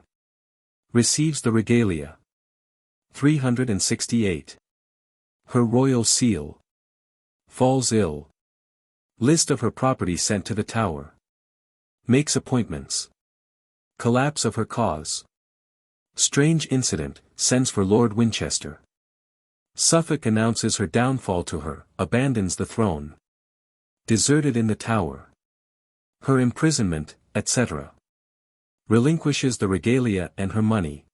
Receives the regalia. 368. Her royal seal. Falls ill. List of her property sent to the Tower. Makes appointments. Collapse of her cause. Strange incident, sends for Lord Winchester. Suffolk announces her downfall to her, abandons the throne. Deserted in the Tower. Her imprisonment, etc. Relinquishes the regalia and her money.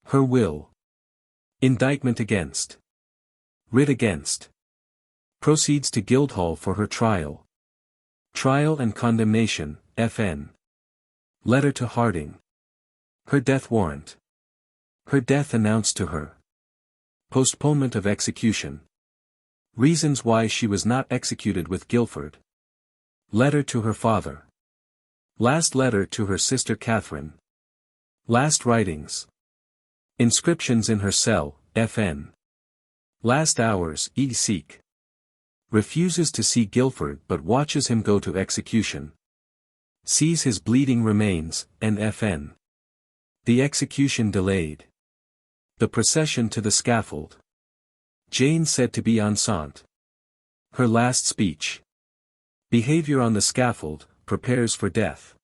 Her will. Indictment against. Writ against. Proceeds to Guildhall for her trial. Trial and condemnation, Fn. Letter to Harding. Her death warrant. Her death announced to her. Postponement of execution. Reasons why she was not executed with Guilford. Letter to her father. Last letter to her sister Catherine. Last writings. Inscriptions in her cell, Fn. Last hours, Essex. Refuses to see Guilford but watches him go to execution. Sees his bleeding remains, N.F.N. The execution delayed. The procession to the scaffold. Jane said to be enceinte. Her last speech. Behavior on the scaffold, prepares for death.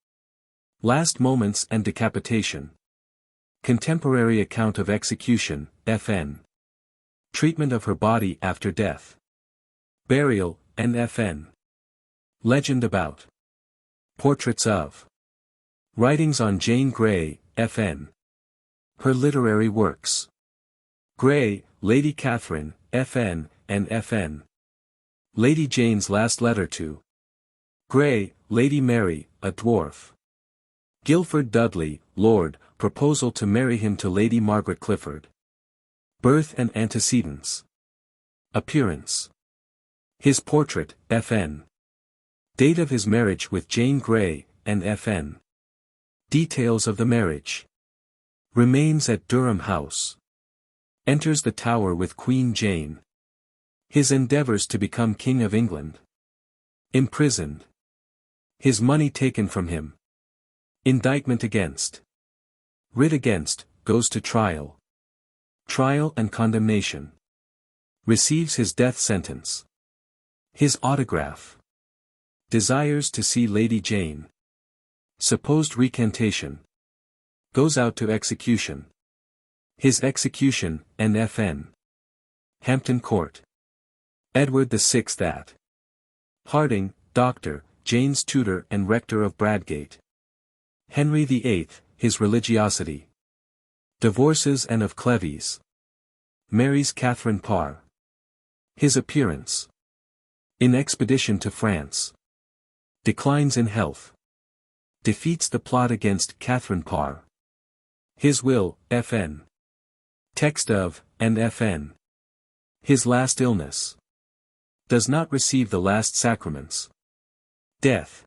Last moments and decapitation. Contemporary account of execution, F.N. Treatment of her body after death. Burial, N.F.N. Legend about. Portraits of. Writings on Jane Grey, F.N. Her literary works. Grey, Lady Catherine, F.N., and F.N. Lady Jane's last letter to. Grey, Lady Mary, a dwarf. Guilford Dudley, Lord, proposal to marry him to Lady Margaret Clifford. Birth and antecedents. Appearance. His portrait, F.N. Date of his marriage with Jane Grey, and F.N. Details of the marriage. Remains at Durham House. Enters the Tower with Queen Jane. His endeavours to become King of England. Imprisoned. His money taken from him. Indictment against. Writ against, goes to trial. Trial and condemnation. Receives his death sentence. His autograph. Desires to see Lady Jane. Supposed recantation. Goes out to execution. His execution, N.F.N. Hampton Court. Edward VI at. Harding, Doctor, Jane's tutor and rector of Bradgate. Henry VIII, his religiosity. Divorces and of Cleves. Marries Catherine Parr. His appearance. In expedition to France. Declines in health. Defeats the plot against Catherine Parr. His will, Fn. Text of, and Fn. His last illness. Does not receive the last sacraments. Death.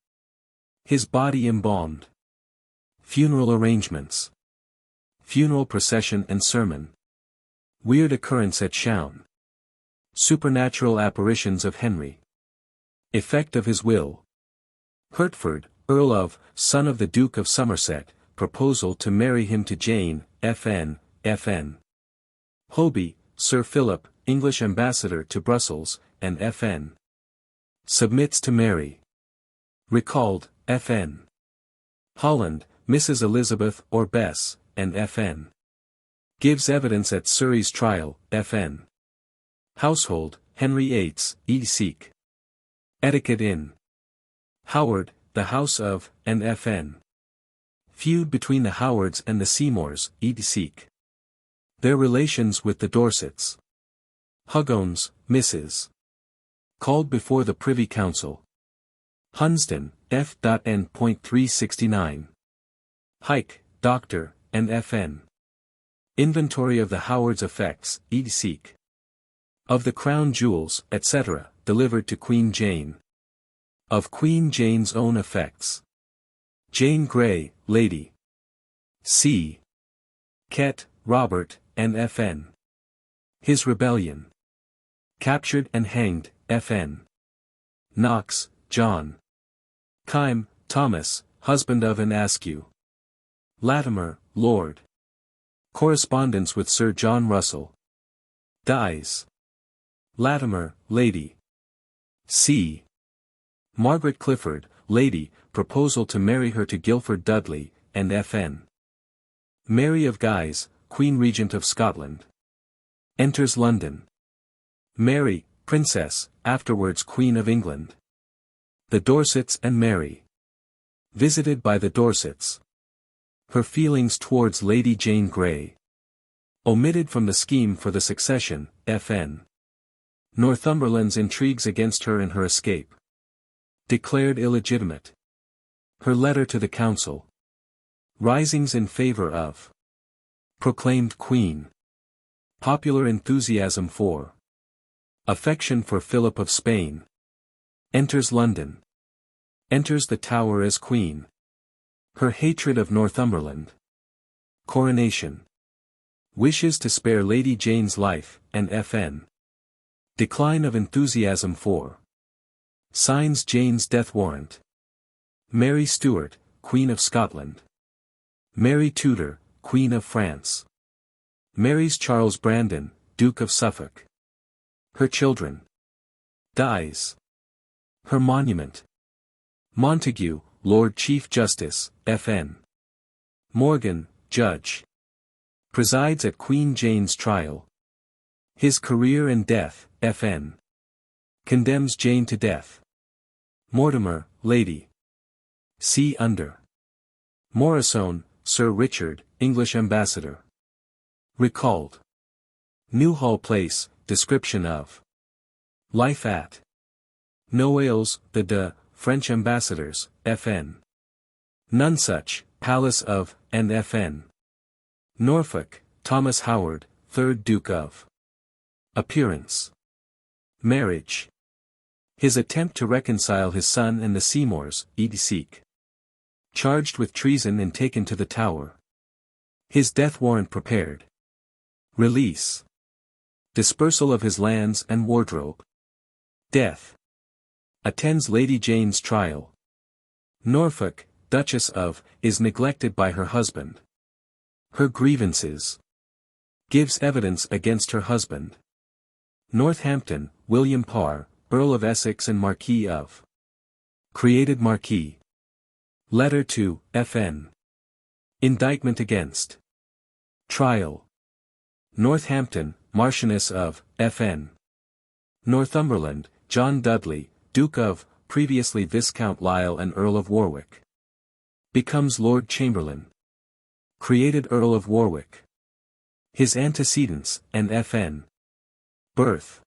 His body embalmed. Funeral arrangements. Funeral procession and sermon. Weird occurrence at Shown. Supernatural apparitions of Henry. Effect of his will. Hertford, Earl of, son of the Duke of Somerset, proposal to marry him to Jane, Fn. Hoby, Sir Philip, English ambassador to Brussels, and Fn. Submits to marry. Recalled, Fn. Holland, Mrs. Elizabeth or Bess, and Fn. Gives evidence at Surrey's trial, Fn. Household, Henry VIII, etc. Etiquette in Howard, the House of, and Fn. Feud between the Howards and the Seymours, etc. Their relations with the Dorsets. Hugones, Mrs. Called before the Privy Council. Hunsdon, F.N.369. Hike, Dr., and Fn. Inventory of the Howards' effects, etc. Of the Crown Jewels, etc., delivered to Queen Jane. Of Queen Jane's own effects. Jane Grey, Lady. C. Kett, Robert, and Fn. His rebellion. Captured and hanged, Fn. Knox, John. Kyme, Thomas, husband of and Askew. Latimer, Lord. Correspondence with Sir John Russell. Dies. Latimer, Lady. C. Margaret Clifford, Lady, proposal to marry her to Guilford Dudley, and Fn. Mary of Guise, Queen Regent of Scotland. Enters London. Mary, Princess, afterwards Queen of England. The Dorsets and Mary. Visited by the Dorsets. Her feelings towards Lady Jane Grey. Omitted from the scheme for the succession, Fn. Northumberland's intrigues against her and her escape. Declared illegitimate. Her letter to the council. Risings in favor of. Proclaimed Queen. Popular enthusiasm for. Affection for Philip of Spain. Enters London. Enters the Tower as Queen. Her hatred of Northumberland. Coronation. Wishes to spare Lady Jane's life, and Fn. Decline of enthusiasm for. Signs Jane's death warrant. Mary Stuart, Queen of Scotland. Mary Tudor, Queen of France. Marries Charles Brandon, Duke of Suffolk. Her children. Dies. Her monument. Montague, Lord Chief Justice, Fn. Morgan, Judge. Presides at Queen Jane's trial. His career and death, Fn. Condemns Jane to death. Mortimer, Lady. See under. Morrisone, Sir Richard, English ambassador. Recalled. Newhall Place, description of. Life at. Noailles, the French ambassadors, Fn. Nonsuch, Palace of, and Fn. Norfolk, Thomas Howard, 3rd Duke of. Appearance. Marriage. His attempt to reconcile his son and the Seymours, etc. Charged with treason and taken to the Tower. His death warrant prepared. Release. Dispersal of his lands and wardrobe. Death. Attends Lady Jane's trial. Norfolk, Duchess of, is neglected by her husband. Her grievances. Gives evidence against her husband. Northampton, William Parr, Earl of Essex and Marquis of. Created Marquis. Letter to, Fn. Indictment against. Trial. Northampton, Marchioness of, Fn. Northumberland, John Dudley, Duke of, previously Viscount Lisle and Earl of Warwick. Becomes Lord Chamberlain. Created Earl of Warwick. His antecedents, and Fn. Birth.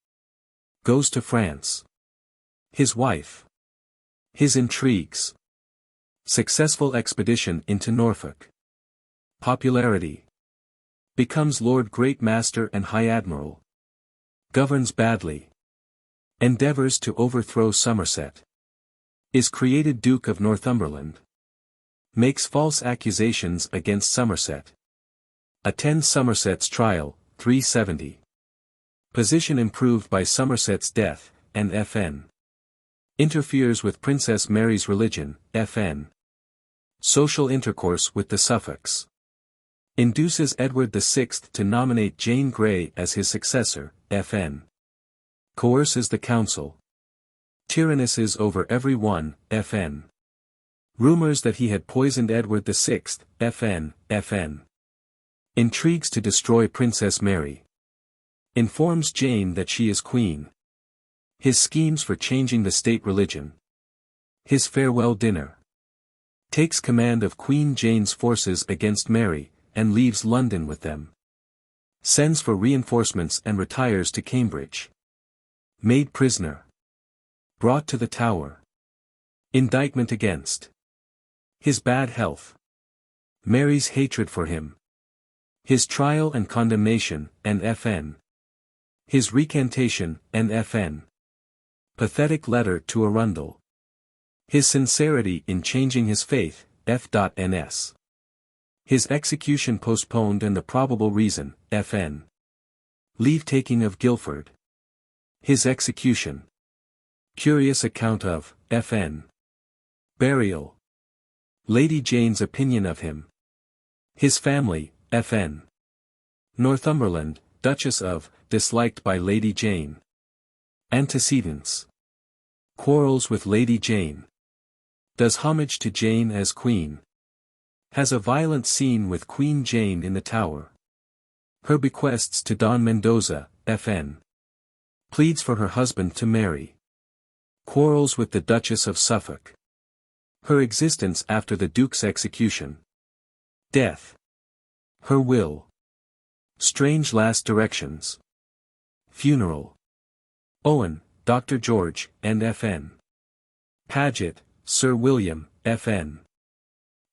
Goes to France. His wife. His intrigues. Successful expedition into Norfolk. Popularity. Becomes Lord Great Master and High Admiral. Governs badly. Endeavours to overthrow Somerset. Is created Duke of Northumberland. Makes false accusations against Somerset. Attends Somerset's trial, 370. Position improved by Somerset's death, and Fn. Interferes with Princess Mary's religion, Fn. Social intercourse with the Suffolks. Induces Edward VI to nominate Jane Grey as his successor, Fn. Coerces the council. Tyrannises over every one, Fn. Rumors that he had poisoned Edward VI, Fn. Intrigues to destroy Princess Mary. Informs Jane that she is queen. His schemes for changing the state religion. His farewell dinner. Takes command of Queen Jane's forces against Mary, and leaves London with them. Sends for reinforcements and retires to Cambridge. Made prisoner. Brought to the Tower. Indictment against. His bad health. Mary's hatred for him. His trial and condemnation, and Fn. His recantation, and Fn. Pathetic letter to Arundel. His sincerity in changing his faith, F.Ns. His execution postponed and the probable reason, Fn. Leave-taking of Guildford. His execution. Curious account of, Fn. Burial. Lady Jane's opinion of him. His family, Fn. Northumberland, Duchess of, disliked by Lady Jane. Antecedents. Quarrels with Lady Jane. Does homage to Jane as Queen. Has a violent scene with Queen Jane in the Tower. Her bequests to Don Mendoza, Fn. Pleads for her husband to marry. Quarrels with the Duchess of Suffolk. Her existence after the Duke's execution. Death. Her will. Strange last directions. Funeral. Owen, Dr. George, and Fn. Paget, Sir William, Fn.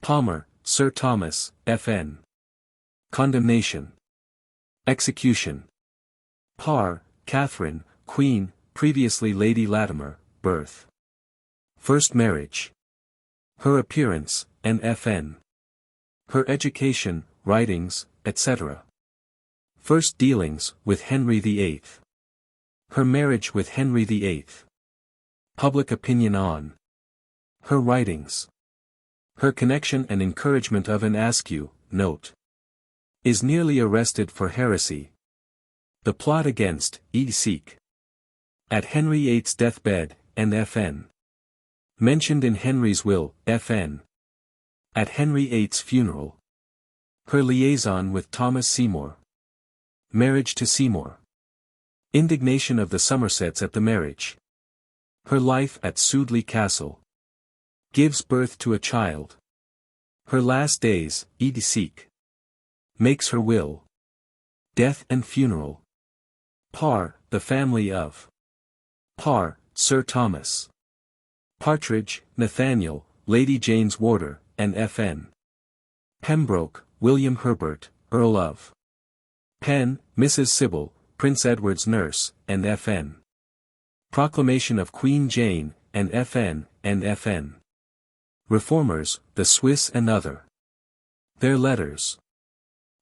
Palmer, Sir Thomas, Fn. Condemnation. Execution. Parr, Catherine, Queen, previously Lady Latimer, birth. First marriage. Her appearance, and Fn. Her education, writings, etc. First dealings with Henry VIII. Her marriage with Henry VIII. Public opinion on. Her writings. Her connection and encouragement of an Askew, note. Is nearly arrested for heresy. The plot against, Seek. At Henry VIII's deathbed, and Fn. Mentioned in Henry's will, Fn. At Henry VIII's funeral. Her liaison with Thomas Seymour. Marriage to Seymour. Indignation of the Somersets at the marriage. Her life at Sudeley Castle. Gives birth to a child. Her last days, Seek. Makes her will. Death and funeral. Parr, the family of. Parr, Sir Thomas. Partridge, Nathaniel, Lady Jane's warder, and Fn. Pembroke, William Herbert, Earl of. Penn, Mrs. Sybil, Prince Edward's nurse, and Fn. Proclamation of Queen Jane, and Fn, and Fn. Reformers, the Swiss and other. Their letters.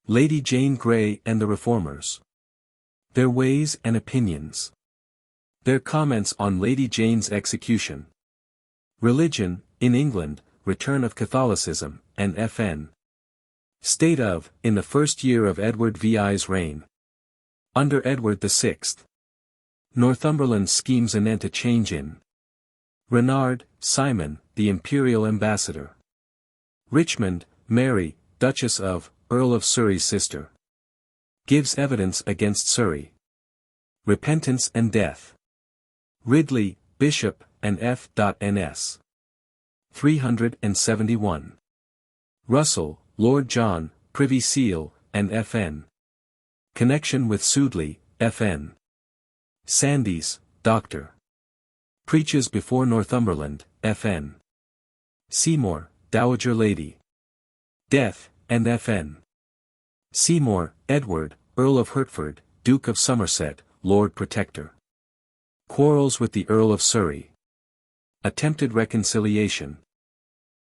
Lady Jane Grey and the Reformers. Their ways and opinions. Their comments on Lady Jane's execution. Religion, in England, return of Catholicism, and Fn. State of, in the first year of Edward VI's reign. Under Edward VI. Northumberland schemes anent a change in. Renard, Simon, the Imperial Ambassador. Richmond, Mary, Duchess of, Earl of Surrey's sister. Gives evidence against Surrey. Repentance and death. Ridley, Bishop, and F.Ns. 371. Russell, Lord John, Privy Seal, and Fn. Connection with Sudeley, Fn. Sandys, Dr. Preaches before Northumberland, Fn. Seymour, Dowager Lady. Death, and Fn. Seymour, Edward, Earl of Hertford, Duke of Somerset, Lord Protector. Quarrels with the Earl of Surrey. Attempted reconciliation.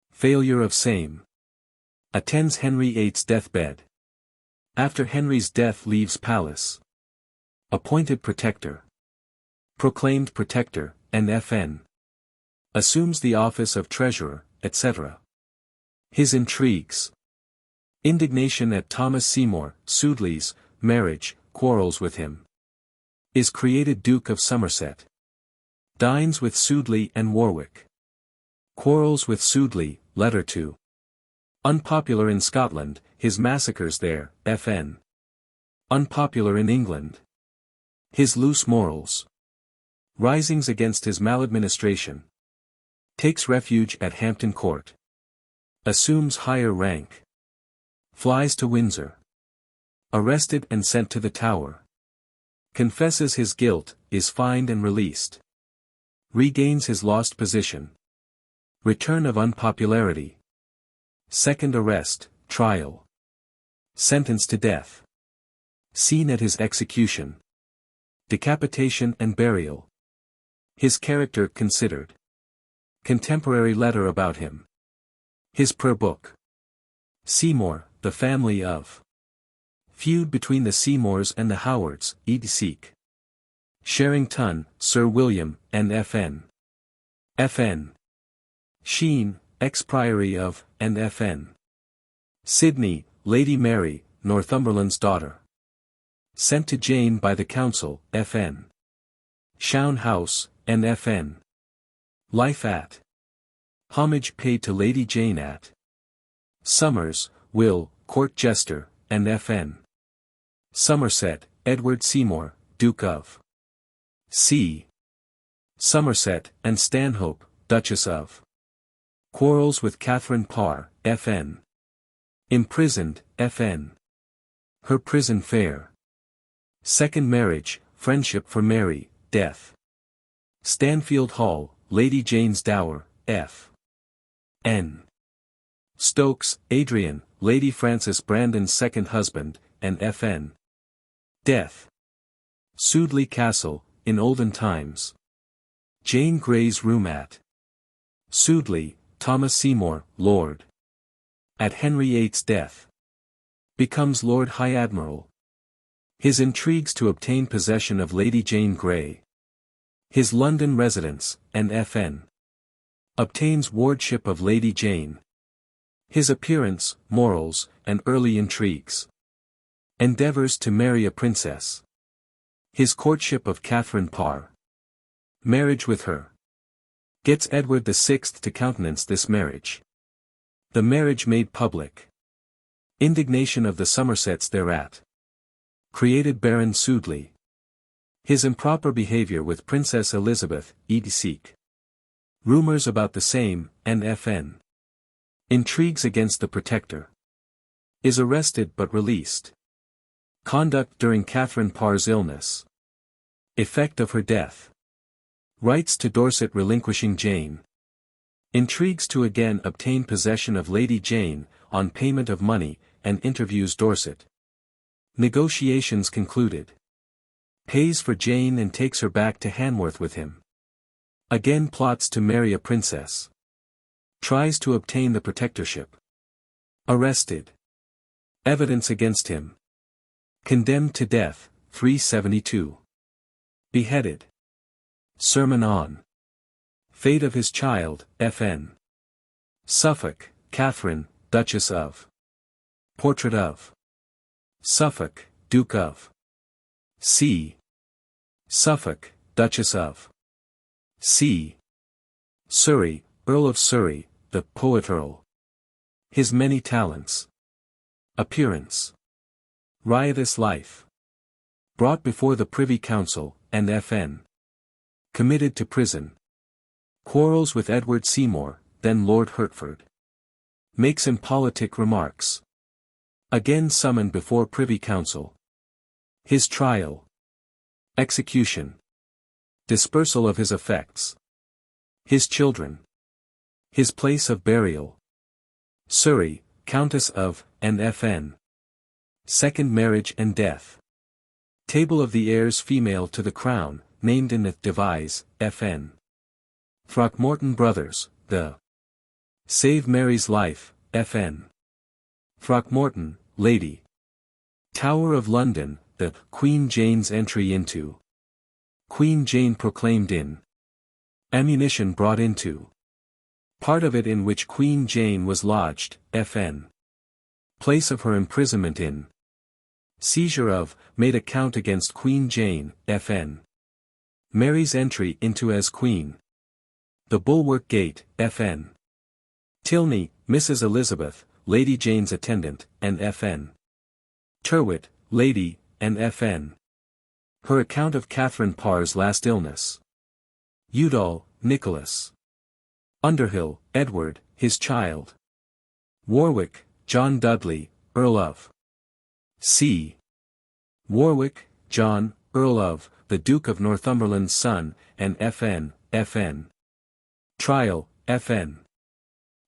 Failure of same. Attends Henry VIII's deathbed. After Henry's death leaves palace. Appointed Protector. Proclaimed Protector, and Fn. Assumes the office of Treasurer, etc. His intrigues. Indignation at Thomas Seymour, Sudeley's, marriage, quarrels with him. Is created Duke of Somerset. Dines with Sudeley and Warwick. Quarrels with Sudeley, letter to. Unpopular in Scotland, his massacres there, Fn. Unpopular in England. His loose morals. Risings against his maladministration. Takes refuge at Hampton Court. Assumes higher rank. Flies to Windsor. Arrested and sent to the Tower. Confesses his guilt, is fined and released. Regains his lost position. Return of unpopularity. Second arrest, trial. Sentence to death. Scene at his execution. Decapitation and burial. His character considered. Contemporary letter about him. His prayer book. Seymour, the family of. Feud between the Seymours and the Howards, etc. Sherrington, Sir William, and Fn. Fn. Sheen, ex-priory of, and Fn. Sidney, Lady Mary, Northumberland's daughter. Sent to Jane by the Council, Fn. Shown House, and Fn. Life at. Homage paid to Lady Jane at. Somers, Will, Court Jester, and Fn. Somerset, Edward Seymour, Duke of. C. Somerset, and Stanhope, Duchess of. Quarrels with Catherine Parr, Fn. Imprisoned, Fn. Her prison fare. Second marriage, friendship for Mary, death. Stanfield Hall, Lady Jane's dower, F. N. Stokes, Adrian, Lady Frances Brandon's second husband, and Fn. Death. Sudeley Castle, in olden times. Jane Grey's room at. Sudeley, Thomas Seymour, Lord. At Henry VIII's death. Becomes Lord High Admiral. His intrigues to obtain possession of Lady Jane Grey. His London residence, and Fn. Obtains wardship of Lady Jane. His appearance, morals, and early intrigues. Endeavours to marry a princess. His courtship of Catherine Parr. Marriage with her. Gets Edward VI to countenance this marriage. The marriage made public. Indignation of the Somersets thereat. Created Baron Sudeley. His improper behavior with Princess Elizabeth, etc. Rumors about the same, and Fn. Intrigues against the Protector. Is arrested but released. Conduct during Catherine Parr's illness. Effect of her death. Rights to Dorset relinquishing Jane. Intrigues to again obtain possession of Lady Jane, on payment of money, and interviews Dorset. Negotiations concluded. Pays for Jane and takes her back to Hanworth with him. Again plots to marry a princess. Tries to obtain the protectorship. Arrested. Evidence against him. Condemned to death, 372. Beheaded. Sermon on. Fate of his child, Fn. Suffolk, Catherine, Duchess of. Portrait of. Suffolk, Duke of. C. Suffolk, Duchess of. C. Surrey, Earl of Surrey, the poet Earl. His many talents. Appearance. Riotous life. Brought before the Privy Council, and Fn. Committed to prison. Quarrels with Edward Seymour, then Lord Hertford. Makes impolitic remarks. Again summoned before Privy Council. His trial. Execution. Dispersal of his effects. His children. His place of burial. Surrey, Countess of, N.F.N. Second marriage and death. Table of the heirs female to the crown, named in the devise, F.N. Throckmorton Brothers, the Save Mary's Life, F.N. Throckmorton, Lady. Tower of London, the Queen Jane's entry into. Queen Jane proclaimed in. Ammunition brought into. Part of it in which Queen Jane was lodged, F.N. Place of her imprisonment in. Seizure of, made account against Queen Jane, F.N. Mary's entry into as Queen. The Bulwark Gate, F.N. Tilney, Mrs. Elizabeth, Lady Jane's attendant, and F.N. Tyrwhitt, Lady, and F.N. Her account of Catherine Parr's last illness. Udall, Nicholas. Underhill, Edward, his child. Warwick, John Dudley, Earl of. C. Warwick, John, Earl of, the Duke of Northumberland's son, and F.N., F.N. Trial, F.N.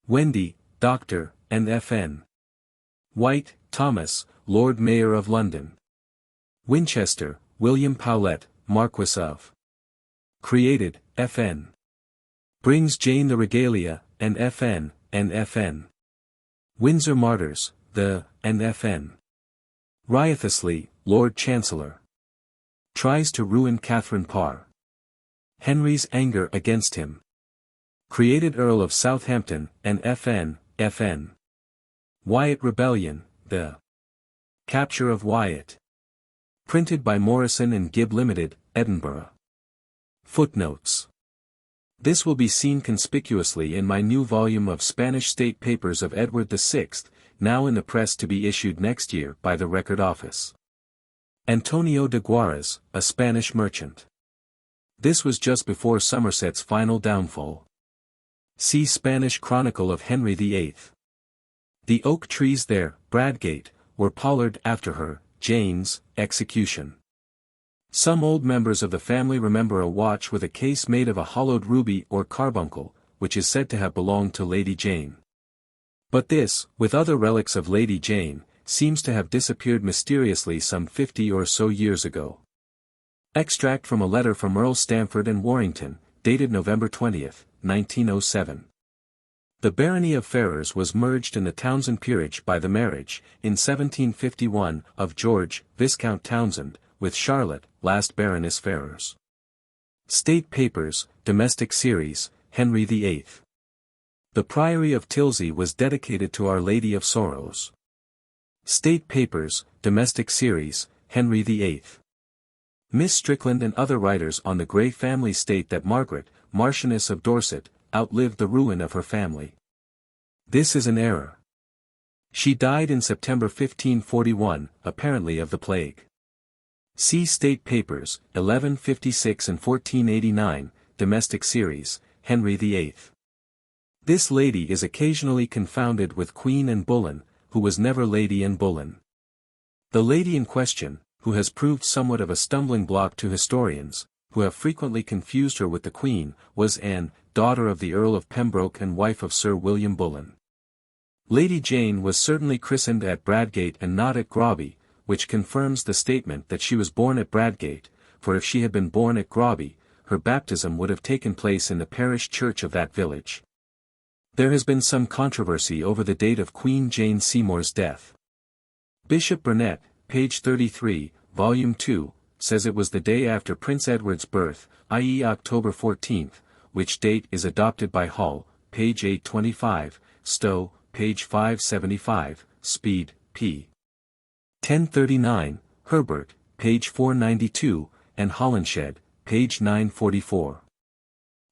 Wendy, Doctor, and F.N. White, Thomas, Lord Mayor of London. Winchester, William Powlett, Marquess of. Created, F.N. Brings Jane the Regalia, and F.N., and F.N. Windsor Martyrs, the, and F.N. Riotously, Lord Chancellor. Tries to ruin Catherine Parr. Henry's anger against him. Created Earl of Southampton, and F.N., F.N. Wyatt Rebellion, the Capture of Wyatt. Printed by Morrison and Gibb Limited, Edinburgh. Footnotes. This will be seen conspicuously in my new volume of Spanish State Papers of Edward VI, now in the press to be issued next year by the Record Office. Antonio de Guaras, a Spanish merchant. This was just before Somerset's final downfall. See Spanish Chronicle of Henry VIII. The oak trees there, Bradgate, were pollard after her, Jane's, execution. Some old members of the family remember a watch with a case made of a hollowed ruby or carbuncle, which is said to have belonged to Lady Jane. But this, with other relics of Lady Jane, seems to have disappeared mysteriously some 50 or so years ago. Extract from a letter from Earl Stamford and Warrington, dated November 20, 1907. The barony of Ferrers was merged in the Townshend peerage by the marriage, in 1751, of George, Viscount Townshend, with Charlotte, last Baroness Ferrers. State Papers, Domestic Series, Henry VIII. The Priory of Tilsey was dedicated to Our Lady of Sorrows. State Papers, Domestic Series, Henry VIII. Miss Strickland and other writers on the Grey family state that Margaret, Marchioness of Dorset, outlived the ruin of her family. This is an error. She died in September 1541, apparently of the plague. See State Papers, 1156 and 1489, Domestic Series, Henry VIII. This lady is occasionally confounded with Queen Anne Boleyn, who was never Lady Anne Boleyn. The lady in question, who has proved somewhat of a stumbling block to historians, who have frequently confused her with the Queen, was Anne, daughter of the Earl of Pembroke and wife of Sir William Boleyn. Lady Jane was certainly christened at Bradgate and not at Groby, which confirms the statement that she was born at Bradgate, for if she had been born at Groby, her baptism would have taken place in the parish church of that village. There has been some controversy over the date of Queen Jane Seymour's death. Bishop Burnet, page 33, volume 2, says it was the day after Prince Edward's birth, i.e. October 14, which date is adopted by Hall, page 825, Stowe, page 575, Speed, p. 1039, Herbert, page 492, and Holinshed, page 944.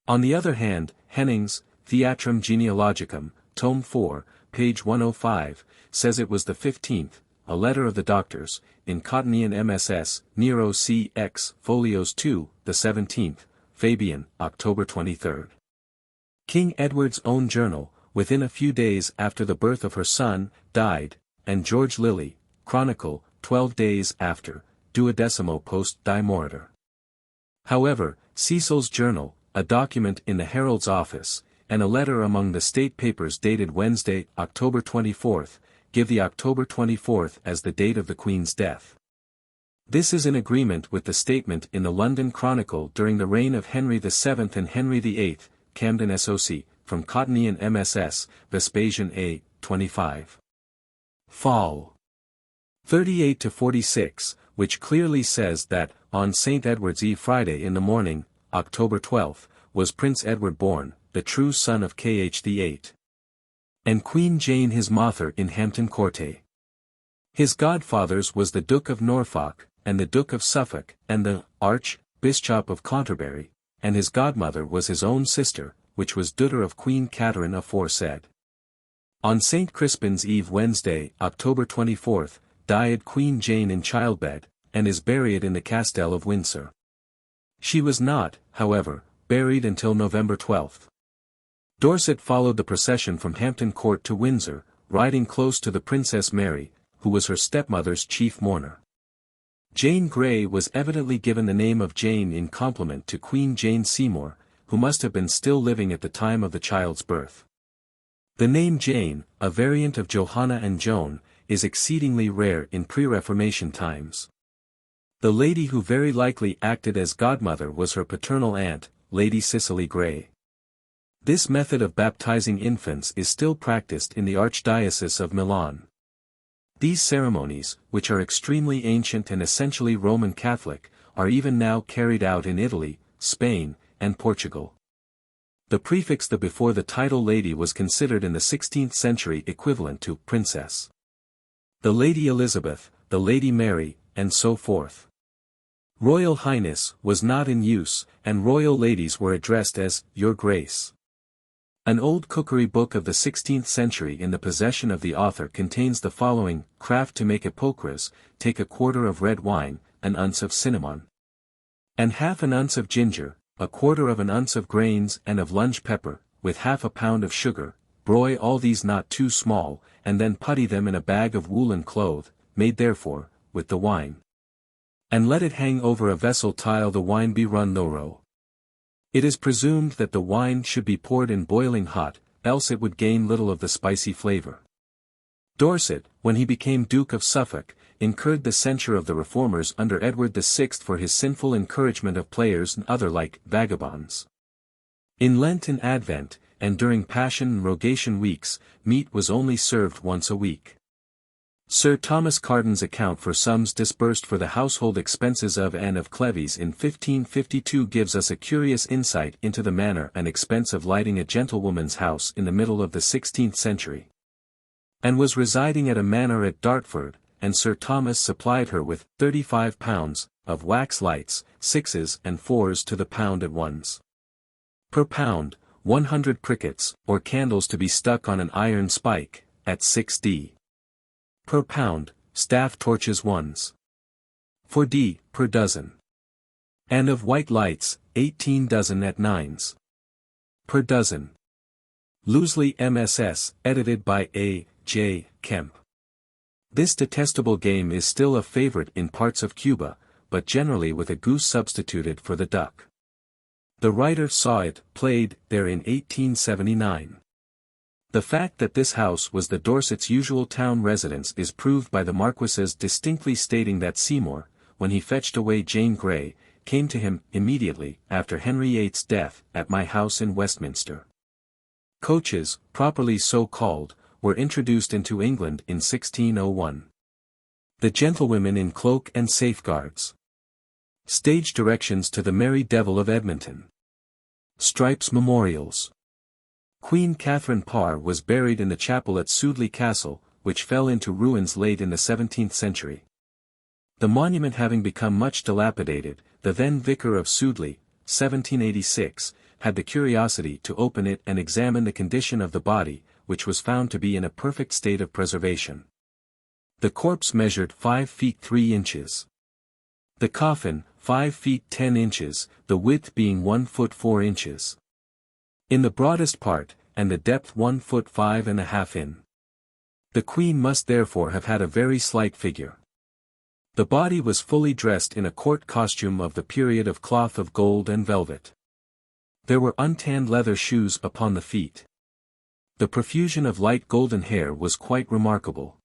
On the other hand, Hennings, Theatrum Genealogicum, tome 4, page 105, says it was the 15th, a letter of the doctors, in Cottonian MSS, Nero C.X. Folios 2, the 17th, Fabian, October 23. King Edward's own journal, within a few days after the birth of her son, died, and George Lilly, Chronicle, 12 days after, 12mo post die moritur. However, Cecil's journal, a document in the Herald's office, and a letter among the state papers dated Wednesday, October 24, give the October 24 as the date of the Queen's death. This is in agreement with the statement in the London Chronicle during the reign of Henry VII and Henry VIII, Camden SOC, from Cottonian MSS, Vespasian A. 25. Fall. 38-46, which clearly says that, on St. Edward's Eve Friday in the morning, October 12, was Prince Edward born, the true son of Kh VIII. And Queen Jane his mother in Hampton Court. His godfathers was the Duke of Norfolk, and the Duke of Suffolk, and the Archbishop of Canterbury, and his godmother was his own sister, which was daughter of Queen Catherine aforesaid. On St. Crispin's Eve Wednesday, October 24, died Queen Jane in childbed, and is buried in the Castell of Windsor. She was not, however, buried until November 12. Dorset followed the procession from Hampton Court to Windsor, riding close to the Princess Mary, who was her stepmother's chief mourner. Jane Grey was evidently given the name of Jane in compliment to Queen Jane Seymour, who must have been still living at the time of the child's birth. The name Jane, a variant of Johanna and Joan, is exceedingly rare in pre-Reformation times. The lady who very likely acted as godmother was her paternal aunt, Lady Cicely Grey. This method of baptizing infants is still practiced in the Archdiocese of Milan. These ceremonies, which are extremely ancient and essentially Roman Catholic, are even now carried out in Italy, Spain, and Portugal. The prefix "the" before the title lady was considered in the 16th century equivalent to princess. The Lady Elizabeth, the Lady Mary, and so forth. Royal Highness was not in use, and royal ladies were addressed as Your Grace. An old cookery book of the 16th century in the possession of the author contains the following: craft to make epocras, take a quarter of red wine, an ounce of cinnamon, and half an ounce of ginger, a quarter of an ounce of grains and of lunch pepper, with half a pound of sugar, broil all these not too small, and then putty them in a bag of woolen cloth, made therefore, with the wine. And let it hang over a vessel till the wine be run thorough. It is presumed that the wine should be poured in boiling hot, else it would gain little of the spicy flavor. Dorset, when he became Duke of Suffolk, incurred the censure of the reformers under Edward VI for his sinful encouragement of players and other like vagabonds. In Lent and Advent, and during Passion and Rogation weeks, meat was only served once a week. Sir Thomas Cardan's account for sums disbursed for the household expenses of Anne of Cleves in 1552 gives us a curious insight into the manner and expense of lighting a gentlewoman's house in the middle of the 16th century. Anne was residing at a manor at Dartford, and Sir Thomas supplied her with 35 pounds of wax lights, 6s and 4s to the pound at once. Per pound, 100 crickets, or candles to be stuck on an iron spike, at 6d. Per pound, staff torches 1s. 4d, per dozen. And of white lights, 18 dozen at 9s. Per dozen. Loosely MSS, edited by A. J. Kemp. This detestable game is still a favorite in parts of Cuba, but generally with a goose substituted for the duck. The writer saw it played there in 1879. The fact that this house was the Dorset's usual town residence is proved by the Marquess's distinctly stating that Seymour, when he fetched away Jane Grey, came to him immediately after Henry VIII's death at my house in Westminster. Coaches, properly so called, were introduced into England in 1601. The gentlewomen in cloak and safeguards. Stage directions to the Merry Devil of Edmonton. Stripes memorials. Queen Catherine Parr was buried in the chapel at Sudeley Castle, which fell into ruins late in the 17th century. The monument having become much dilapidated, the then Vicar of Sudeley, 1786, had the curiosity to open it and examine the condition of the body, which was found to be in a perfect state of preservation. The corpse measured 5 feet 3 inches. The coffin, 5 feet 10 inches, the width being 1 foot 4 inches. In the broadest part, and the depth 1 foot 5½ in. The Queen must therefore have had a very slight figure. The body was fully dressed in a court costume of the period of cloth of gold and velvet. There were untanned leather shoes upon the feet. The profusion of light golden hair was quite remarkable.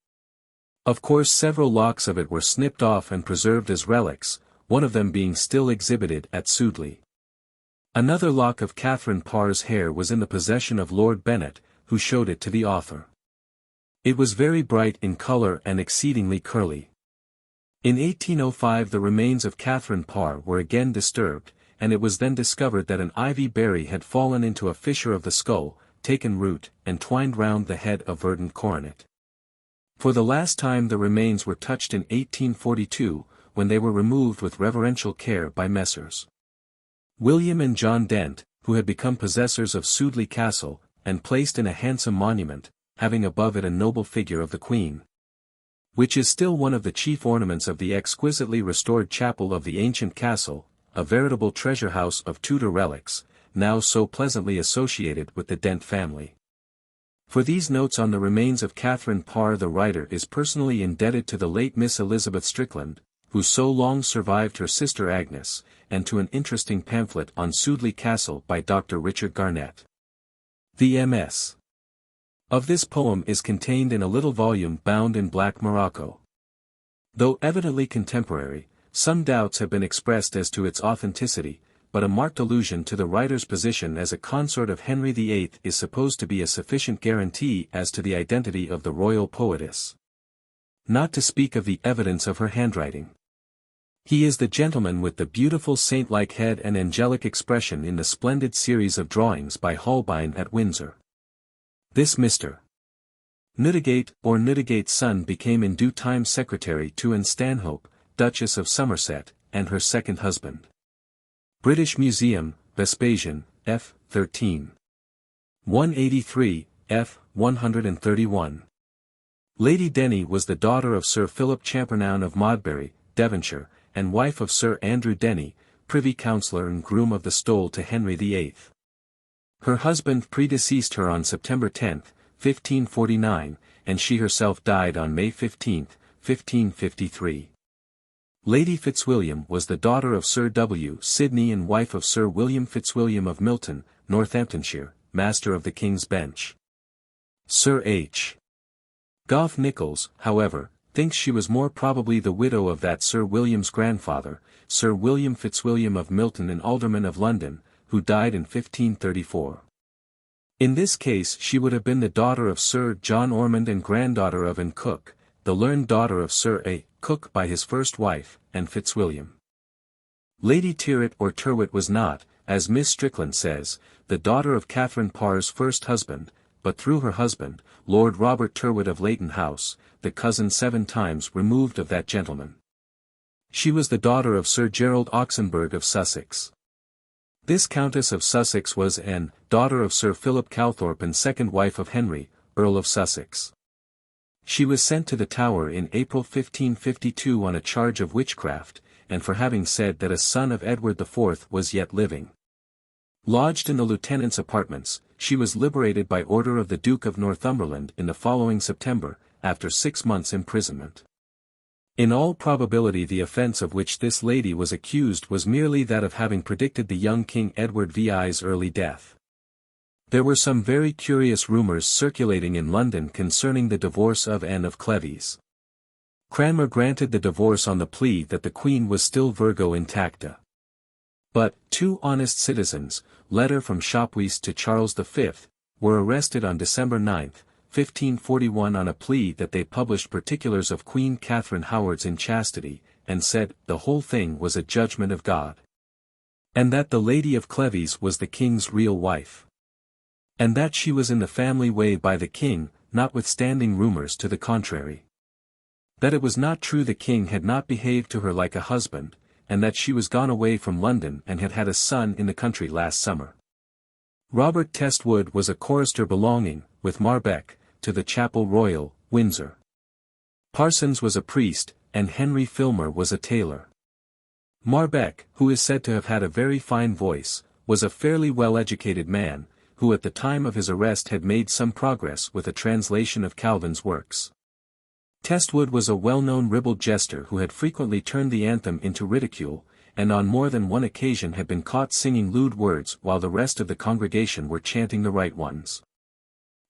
Of course several locks of it were snipped off and preserved as relics, one of them being still exhibited at Sudeley. Another lock of Catherine Parr's hair was in the possession of Lord Bennet, who showed it to the author. It was very bright in colour and exceedingly curly. In 1805 the remains of Catherine Parr were again disturbed, and it was then discovered that an ivy berry had fallen into a fissure of the skull, taken root, and twined round the head of verdant coronet. For the last time the remains were touched in 1842, when they were removed with reverential care by Messrs. William and John Dent, who had become possessors of Sudeley Castle, and placed in a handsome monument, having above it a noble figure of the Queen, which is still one of the chief ornaments of the exquisitely restored chapel of the ancient castle, a veritable treasure house of Tudor relics, now so pleasantly associated with the Dent family. For these notes on the remains of Catherine Parr the writer is personally indebted to the late Miss Elizabeth Strickland, who so long survived her sister Agnes, and to an interesting pamphlet on Sudeley Castle by Dr. Richard Garnett. The MS. of this poem is contained in a little volume bound in black morocco. Though evidently contemporary, some doubts have been expressed as to its authenticity, but a marked allusion to the writer's position as a consort of Henry VIII is supposed to be a sufficient guarantee as to the identity of the royal poetess. Not to speak of the evidence of her handwriting. He is the gentleman with the beautiful saint-like head and angelic expression in the splendid series of drawings by Holbein at Windsor. This Mr. Newdigate or Newdigate's son became in due time secretary to Anne Stanhope, Duchess of Somerset, and her second husband. British Museum, Vespasian, f. 13. 183, f. 131. Lady Denny was the daughter of Sir Philip Champernowne of Modbury, Devonshire, and wife of Sir Andrew Denny, Privy Councillor and groom of the Stole to Henry VIII. Her husband predeceased her on September 10, 1549, and she herself died on May 15, 1553. Lady Fitzwilliam was the daughter of Sir W. Sidney and wife of Sir William Fitzwilliam of Milton, Northamptonshire, Master of the King's Bench. Sir H. Gough Nichols, however, thinks she was more probably the widow of that Sir William's grandfather, Sir William Fitzwilliam of Milton and Alderman of London, who died in 1534. In this case she would have been the daughter of Sir John Ormond and granddaughter of Anne Cook, the learned daughter of Sir A. Cook by his first wife, and Fitzwilliam. Lady Tyrwhitt or Tyrwhitt was not, as Miss Strickland says, the daughter of Catherine Parr's first husband, but through her husband, Lord Robert Tyrwhitt of Leighton House, the cousin 7 times removed of that gentleman. She was the daughter of Sir Gerald Oxenberg of Sussex. This Countess of Sussex was Anne, daughter of Sir Philip Calthorpe and second wife of Henry, Earl of Sussex. She was sent to the Tower in April 1552 on a charge of witchcraft, and for having said that a son of Edward IV was yet living. Lodged in the lieutenant's apartments, she was liberated by order of the Duke of Northumberland in the following September, after 6 months' imprisonment. In all probability the offence of which this lady was accused was merely that of having predicted the young King Edward VI's early death. There were some very curious rumours circulating in London concerning the divorce of Anne of Cleves. Cranmer granted the divorce on the plea that the Queen was still Virgo intacta. But 2 honest citizens, letter from Shopweest to Charles V, were arrested on December 9, 1541 on a plea that they published particulars of Queen Catherine Howard's inchastity, and said the whole thing was a judgment of God. And that the Lady of Cleves was the King's real wife. And that she was in the family way by the King, notwithstanding rumours to the contrary. That it was not true the King had not behaved to her like a husband, and that she was gone away from London and had had a son in the country last summer. Robert Testwood was a chorister belonging, with Marbeck, to the Chapel Royal, Windsor. Parsons was a priest, and Henry Filmer was a tailor. Marbeck, who is said to have had a very fine voice, was a fairly well-educated man, who at the time of his arrest had made some progress with a translation of Calvin's works. Testwood was a well-known ribald jester who had frequently turned the anthem into ridicule, and on more than one occasion had been caught singing lewd words while the rest of the congregation were chanting the right ones.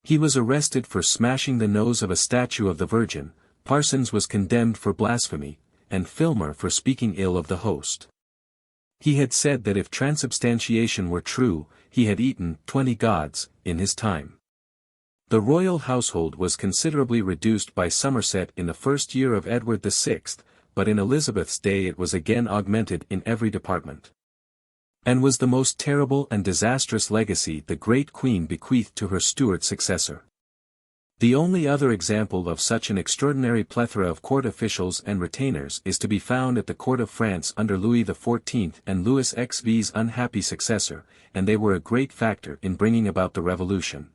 He was arrested for smashing the nose of a statue of the Virgin, Parsons was condemned for blasphemy, and Filmer for speaking ill of the host. He had said that if transubstantiation were true, he had eaten 20 gods in his time. The royal household was considerably reduced by Somerset in the first year of Edward VI, but in Elizabeth's day it was again augmented in every department. And was the most terrible and disastrous legacy the great Queen bequeathed to her Stuart successor. The only other example of such an extraordinary plethora of court officials and retainers is to be found at the court of France under Louis XIV and Louis XV's unhappy successor, and they were a great factor in bringing about the revolution.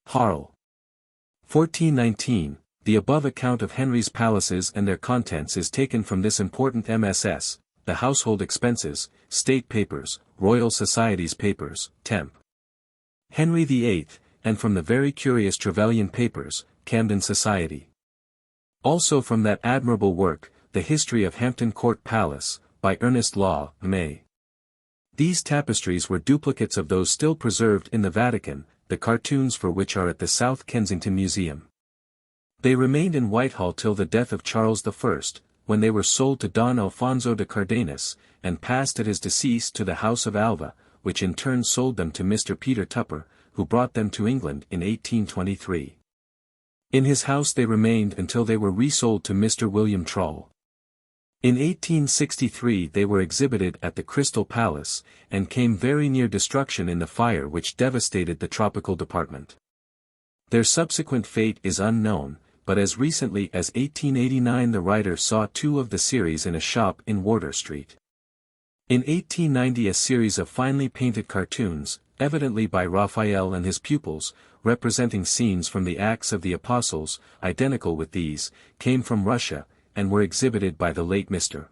Harl. 1419, the above account of Henry's palaces and their contents is taken from this important MSS, the Household Expenses, State Papers, Royal Society's Papers, Temp. Henry VIII, and from the very curious Trevelyan Papers, Camden Society. Also from that admirable work, The History of Hampton Court Palace, by Ernest Law, May. These tapestries were duplicates of those still preserved in the Vatican, the cartoons for which are at the South Kensington Museum. They remained in Whitehall till the death of Charles I, when they were sold to Don Alfonso de Cardenas, and passed at his decease to the House of Alva, which in turn sold them to Mr. Peter Tupper, who brought them to England in 1823. In his house they remained until they were resold to Mr. William Trull. In 1863 they were exhibited at the Crystal Palace, and came very near destruction in the fire which devastated the tropical department. Their subsequent fate is unknown, but as recently as 1889 the writer saw 2 of the series in a shop in Wardour Street. In 1890 a series of finely painted cartoons, evidently by Raphael and his pupils, representing scenes from the Acts of the Apostles, identical with these, came from Russia, and were exhibited by the late Mr.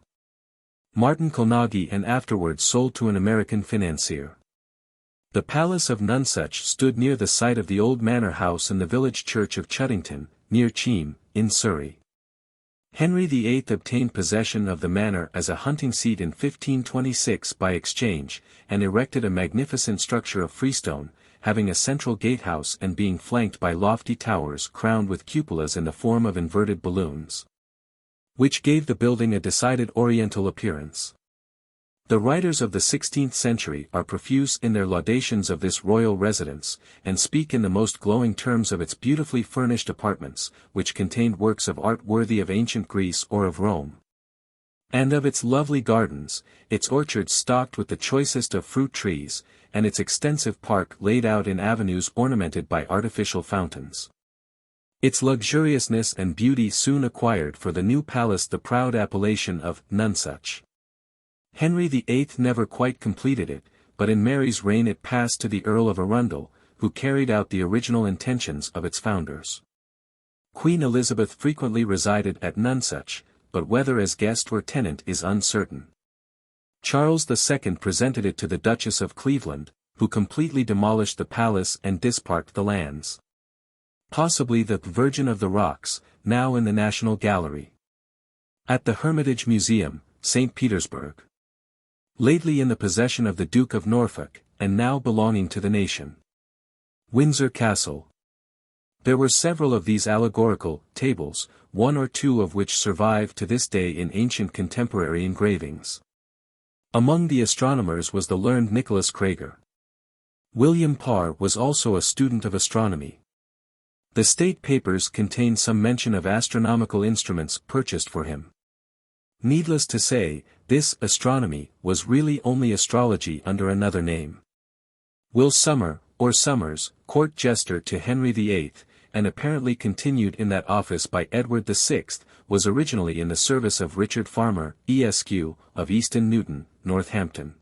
Martin Kolnaghi and afterwards sold to an American financier. The Palace of Nonsuch stood near the site of the old manor house in the village church of Chuddington, near Cheam, in Surrey. Henry VIII obtained possession of the manor as a hunting seat in 1526 by exchange, and erected a magnificent structure of freestone, having a central gatehouse and being flanked by lofty towers crowned with cupolas in the form of inverted balloons, which gave the building a decided oriental appearance. The writers of the 16th century are profuse in their laudations of this royal residence, and speak in the most glowing terms of its beautifully furnished apartments, which contained works of art worthy of ancient Greece or of Rome. And of its lovely gardens, its orchards stocked with the choicest of fruit trees, and its extensive park laid out in avenues ornamented by artificial fountains. Its luxuriousness and beauty soon acquired for the new palace the proud appellation of Nonsuch. Henry VIII never quite completed it, but in Mary's reign it passed to the Earl of Arundel, who carried out the original intentions of its founders. Queen Elizabeth frequently resided at Nonsuch, but whether as guest or tenant is uncertain. Charles II presented it to the Duchess of Cleveland, who completely demolished the palace and disparked the lands. Possibly the Virgin of the Rocks, now in the National Gallery. At the Hermitage Museum, St. Petersburg. Lately in the possession of the Duke of Norfolk, and now belonging to the nation. Windsor Castle. There were several of these allegorical tables, 1 or 2 of which survive to this day in ancient contemporary engravings. Among the astronomers was the learned Nicholas Crager. William Parr was also a student of astronomy. The state papers contain some mention of astronomical instruments purchased for him. Needless to say, this astronomy was really only astrology under another name. Will Summer, or Summers, court jester to Henry VIII, and apparently continued in that office by Edward VI, was originally in the service of Richard Farmer, Esq., of Easton Newton, Northampton.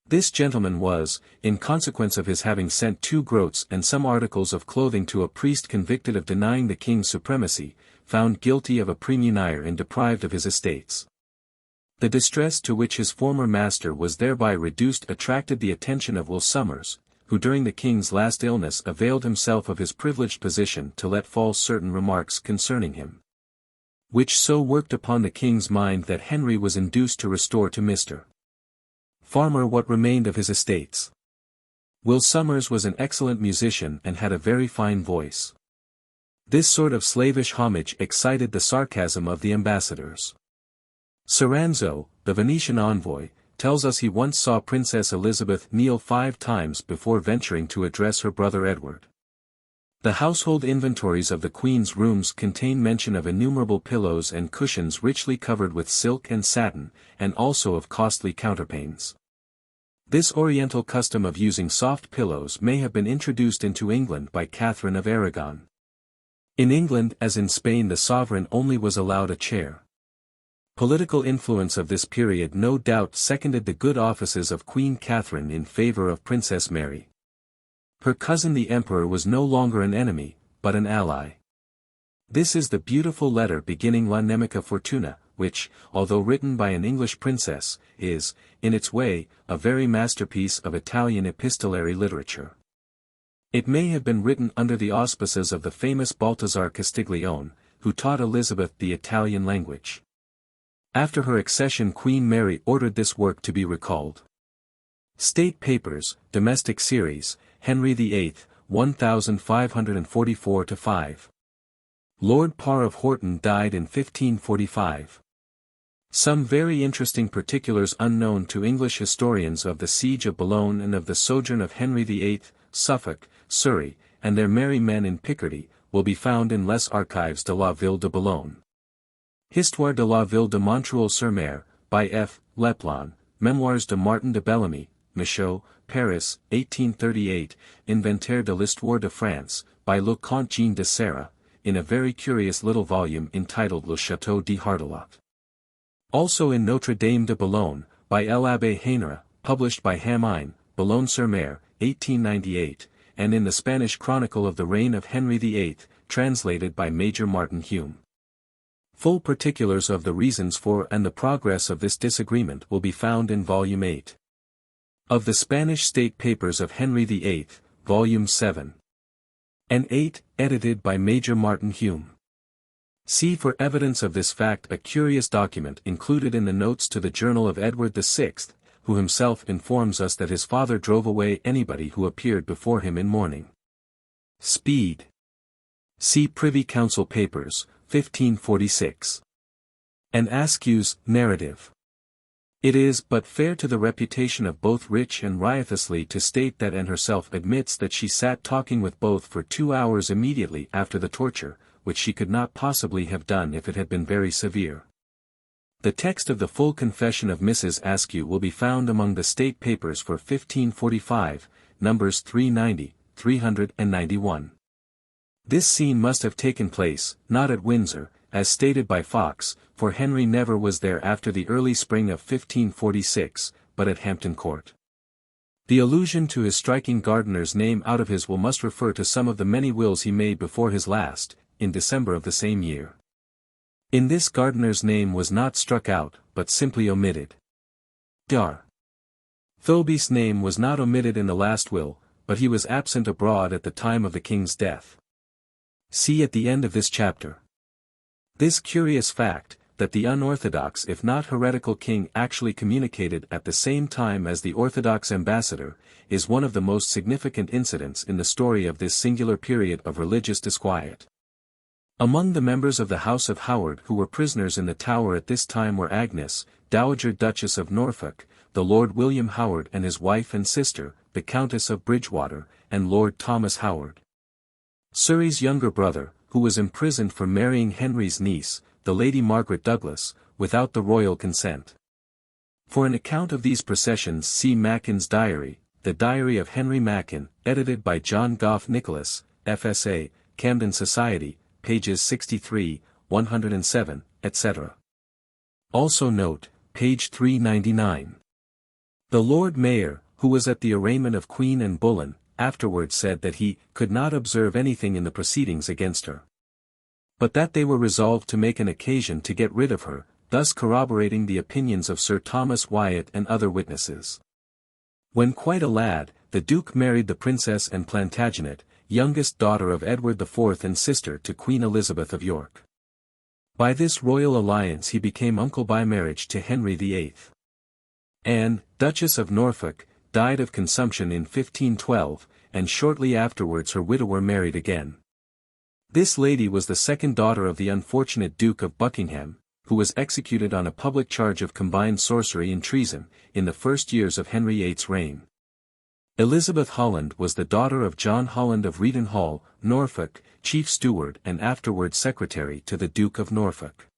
This gentleman was, in consequence of his having sent 2 groats and some articles of clothing to a priest convicted of denying the king's supremacy, found guilty of a praemunire and deprived of his estates. The distress to which his former master was thereby reduced attracted the attention of Will Somers, who during the king's last illness availed himself of his privileged position to let fall certain remarks concerning him. which so worked upon the king's mind that Henry was induced to restore to Mr. Farmer what remained of his estates. Will Somers was an excellent musician and had a very fine voice. This sort of slavish homage excited the sarcasm of the ambassadors. Soranzo, the Venetian envoy, tells us he once saw Princess Elizabeth kneel 5 times before venturing to address her brother Edward. The household inventories of the Queen's rooms contain mention of innumerable pillows and cushions richly covered with silk and satin, and also of costly counterpanes. This Oriental custom of using soft pillows may have been introduced into England by Catherine of Aragon. In England as in Spain the sovereign only was allowed a chair. Political influence of this period no doubt seconded the good offices of Queen Catherine in favor of Princess Mary. Her cousin the Emperor was no longer an enemy, but an ally. This is the beautiful letter beginning La Nemica Fortuna, which, although written by an English princess, is, in its way, a very masterpiece of Italian epistolary literature. It may have been written under the auspices of the famous Balthazar Castiglione, who taught Elizabeth the Italian language. After her accession Queen Mary ordered this work to be recalled. State Papers, Domestic Series, Henry VIII, 1544-5. Lord Parr of Horton died in 1545. Some very interesting particulars unknown to English historians of the siege of Boulogne and of the sojourn of Henry VIII, Suffolk, Surrey, and their merry men in Picardy, will be found in Les Archives de la Ville de Boulogne. Histoire de la Ville de Montreuil-sur-Mer, by F. Leplon, Memoirs de Martin de Bellamy, Michaud, Paris, 1838, Inventaire de l'Histoire de France, by Le Comte Jean de Serra, in a very curious little volume entitled Le Château de Hardelot. Also in Notre Dame de Boulogne, by l'Abbé Hainera, published by Hamine, Boulogne-sur-Mer, 1898, and in the Spanish Chronicle of the Reign of Henry VIII, translated by Major Martin Hume. Full particulars of the reasons for and the progress of this disagreement will be found in Volume 8. Of the Spanish State Papers of Henry VIII, Volume 7 and 8, edited by Major Martin Hume. See for evidence of this fact a curious document included in the notes to the Journal of Edward VI, who himself informs us that his father drove away anybody who appeared before him in mourning. Speed. See Privy Council Papers, 1546. And Askew's Narrative. It is but fair to the reputation of both rich and riotously to state that Anne herself admits that she sat talking with both for 2 hours immediately after the torture, which she could not possibly have done if it had been very severe. The text of the full confession of Mrs. Askew will be found among the State Papers for 1545, numbers 390, 391. This scene must have taken place, not at Windsor, as stated by Fox, for Henry never was there after the early spring of 1546, but at Hampton Court. The allusion to his striking gardener's name out of his will must refer to some of the many wills he made before his last, in December of the same year. In this gardener's name was not struck out, but simply omitted. Dar. Thoby's name was not omitted in the last will, but he was absent abroad at the time of the king's death. See at the end of this chapter. This curious fact, that the unorthodox if not heretical king actually communicated at the same time as the orthodox ambassador, is one of the most significant incidents in the story of this singular period of religious disquiet. Among the members of the House of Howard who were prisoners in the Tower at this time were Agnes, Dowager Duchess of Norfolk, the Lord William Howard and his wife and sister, the Countess of Bridgewater, and Lord Thomas Howard. Surrey's younger brother, who was imprisoned for marrying Henry's niece, the Lady Margaret Douglas, without the royal consent. For an account of these processions see Mackin's Diary, the Diary of Henry Mackin, edited by John Gough Nicholas, FSA, Camden Society, pages 63, 107, etc. Also note, page 399. The Lord Mayor, who was at the arraignment of Queen Anne Boleyn, afterwards said that he could not observe anything in the proceedings against her, but that they were resolved to make an occasion to get rid of her, thus corroborating the opinions of Sir Thomas Wyatt and other witnesses. When quite a lad, the Duke married the Princess Anne Plantagenet, youngest daughter of Edward IV and sister to Queen Elizabeth of York. By this royal alliance he became uncle by marriage to Henry VIII. Anne, Duchess of Norfolk, died of consumption in 1512, and shortly afterwards her widower married again. This lady was the second daughter of the unfortunate Duke of Buckingham, who was executed on a public charge of combined sorcery and treason, in the first years of Henry VIII's reign. Elizabeth Holland was the daughter of John Holland of Reedon Hall, Norfolk, chief steward and afterward secretary to the Duke of Norfolk.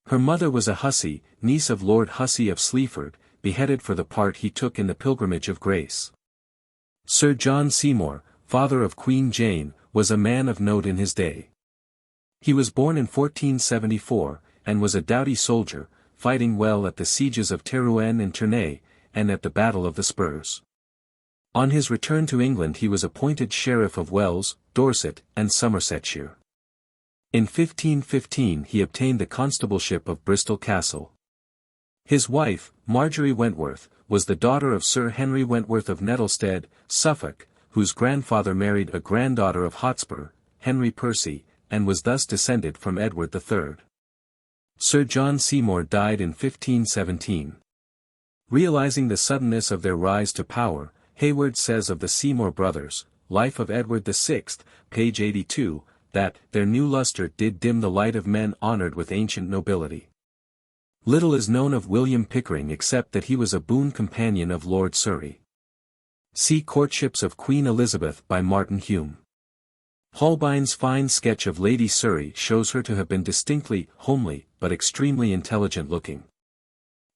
Her mother was a Hussey, niece of Lord Hussey of Sleaford, beheaded for the part he took in the Pilgrimage of Grace. Sir John Seymour, father of Queen Jane, was a man of note in his day. He was born in 1474, and was a doughty soldier, fighting well at the sieges of Terouenne and Tournai, and at the Battle of the Spurs. On his return to England he was appointed Sheriff of Wells, Dorset, and Somersetshire. In 1515 he obtained the constableship of Bristol Castle. His wife, Marjorie Wentworth, was the daughter of Sir Henry Wentworth of Nettlestead, Suffolk, whose grandfather married a granddaughter of Hotspur, Henry Percy, and was thus descended from Edward III. Sir John Seymour died in 1517. Realizing the suddenness of their rise to power, Hayward says of the Seymour brothers, Life of Edward VI, page 82, that their new lustre did dim the light of men honoured with ancient nobility. Little is known of William Pickering except that he was a boon companion of Lord Surrey. See Courtships of Queen Elizabeth by Martin Hume. Holbein's fine sketch of Lady Surrey shows her to have been distinctly homely, but extremely intelligent-looking.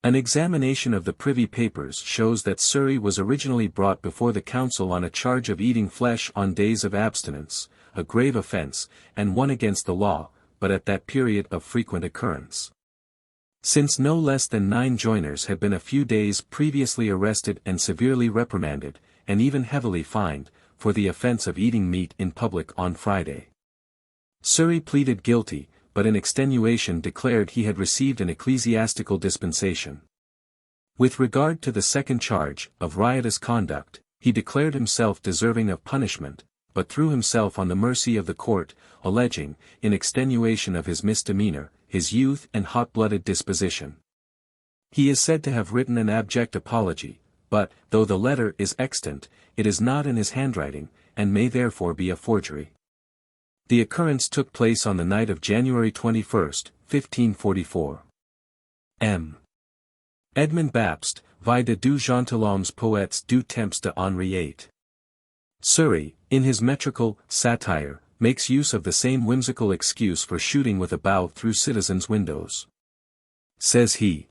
An examination of the Privy Papers shows that Surrey was originally brought before the council on a charge of eating flesh on days of abstinence, a grave offence, and one against the law, but at that period of frequent occurrence. Since no less than 9 joiners had been a few days previously arrested and severely reprimanded, and even heavily fined, for the offence of eating meat in public on Friday. Surrey pleaded guilty, but in extenuation declared he had received an ecclesiastical dispensation. With regard to the second charge, of riotous conduct, he declared himself deserving of punishment, but threw himself on the mercy of the court, alleging, in extenuation of his misdemeanor, his youth and hot-blooded disposition. He is said to have written an abject apology, but, though the letter is extant, it is not in his handwriting, and may therefore be a forgery. The occurrence took place on the night of January 21, 1544. M. Edmond Baptiste, Vie de deux gentilhommes poètes du temps de Henri VIII. Surrey, in his metrical satire, makes use of the same whimsical excuse for shooting with a bow through citizens' windows. Says he,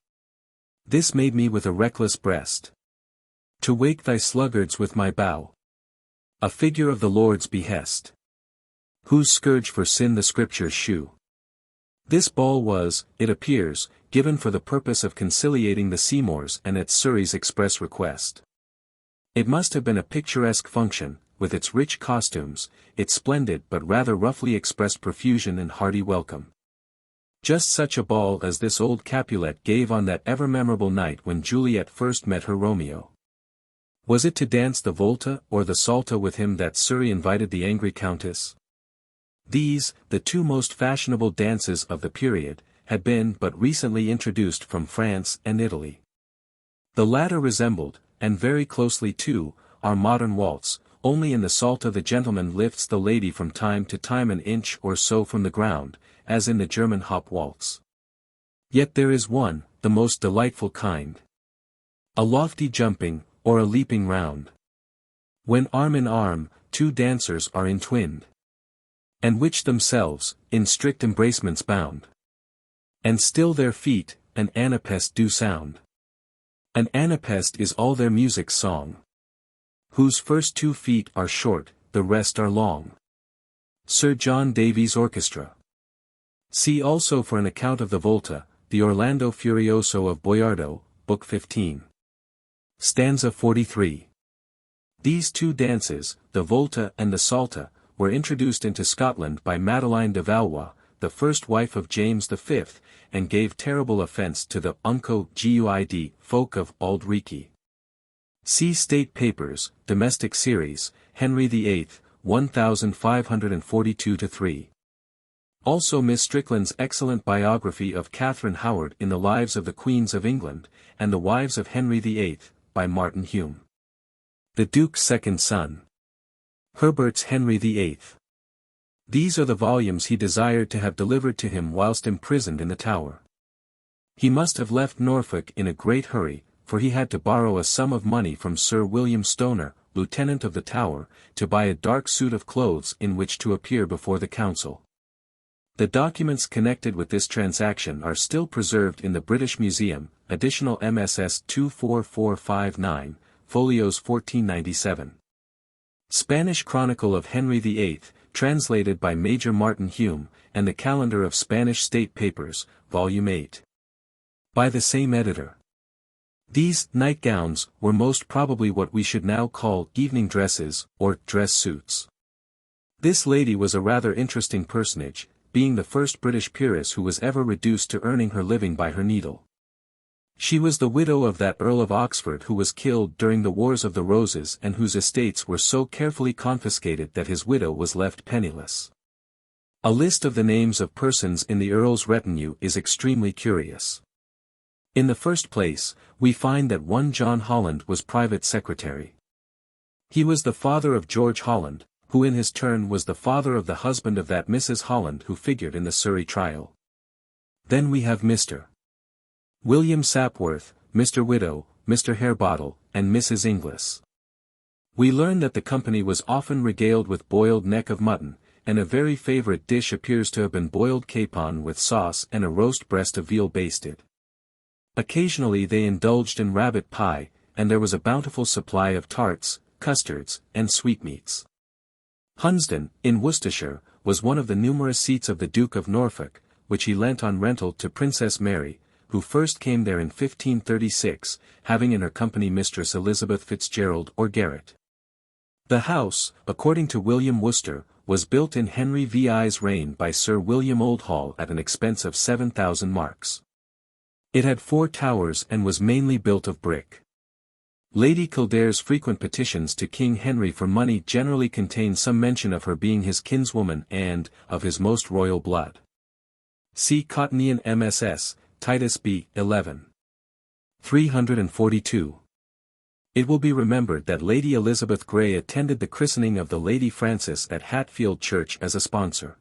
"This made me with a reckless breast to wake thy sluggards with my bow. A figure of the Lord's behest, whose scourge for sin the Scriptures shew." This ball was, it appears, given for the purpose of conciliating the Seymours and at Surrey's express request. It must have been a picturesque function, with its rich costumes, its splendid but rather roughly expressed profusion and hearty welcome. Just such a ball as this old Capulet gave on that ever-memorable night when Juliet first met her Romeo. Was it to dance the Volta or the Salta with him that Surrey invited the angry Countess? These, the two most fashionable dances of the period, had been but recently introduced from France and Italy. The latter resembled, and very closely too, our modern waltz, only in the Salta the gentleman lifts the lady from time to time an inch or so from the ground, as in the German hop waltz. Yet there is one, the most delightful kind. A lofty jumping, or a leaping round. When arm in arm, two dancers are entwined. And which themselves, in strict embracements bound. And still their feet, an anapest do sound. An anapest is all their music's song. Whose first 2 feet are short, the rest are long. Sir John Davies Orchestra. See also for an account of the Volta, the Orlando Furioso of Boiardo, Book 15. Stanza 43. These two dances, the Volta and the Salta, were introduced into Scotland by Madeline de Valois, the first wife of James V, and gave terrible offence to the Unco Guid folk of Auld Reekie. See State Papers, Domestic Series, Henry VIII, 1542-3. Also Miss Strickland's excellent biography of Catherine Howard in the Lives of the Queens of England, and the Wives of Henry VIII, by Martin Hume. The Duke's Second Son. Herbert's Henry VIII. These are the volumes he desired to have delivered to him whilst imprisoned in the Tower. He must have left Norfolk in a great hurry, for he had to borrow a sum of money from Sir William Stoner, Lieutenant of the Tower, to buy a dark suit of clothes in which to appear before the Council. The documents connected with this transaction are still preserved in the British Museum, additional MSS 24459, folios 1497. Spanish Chronicle of Henry VIII, translated by Major Martin Hume, and the Calendar of Spanish State Papers, Volume 8. By the same editor. These nightgowns were most probably what we should now call evening dresses, or dress suits. This lady was a rather interesting personage, being the first British peeress who was ever reduced to earning her living by her needle. She was the widow of that Earl of Oxford who was killed during the Wars of the Roses and whose estates were so carefully confiscated that his widow was left penniless. A list of the names of persons in the Earl's retinue is extremely curious. In the first place, we find that one John Holland was private secretary. He was the father of George Holland, who in his turn was the father of the husband of that Mrs. Holland who figured in the Surrey trial. Then we have Mr. William Sapworth, Mr. Widow, Mr. Hairbottle, and Mrs. Inglis. We learn that the company was often regaled with boiled neck of mutton, and a very favourite dish appears to have been boiled capon with sauce and a roast breast of veal basted. Occasionally they indulged in rabbit pie, and there was a bountiful supply of tarts, custards, and sweetmeats. Hunsdon, in Worcestershire, was one of the numerous seats of the Duke of Norfolk, which he lent on rental to Princess Mary, who first came there in 1536, having in her company Mistress Elizabeth Fitzgerald or Garrett. The house, according to William Worcester, was built in Henry VI's reign by Sir William Oldhall at an expense of 7,000 marks. It had 4 towers and was mainly built of brick. Lady Kildare's frequent petitions to King Henry for money generally contain some mention of her being his kinswoman and, of his most royal blood. See Cottonian MSS, Titus B. 11. 342. It will be remembered that Lady Elizabeth Grey attended the christening of the Lady Frances at Hatfield Church as a sponsor.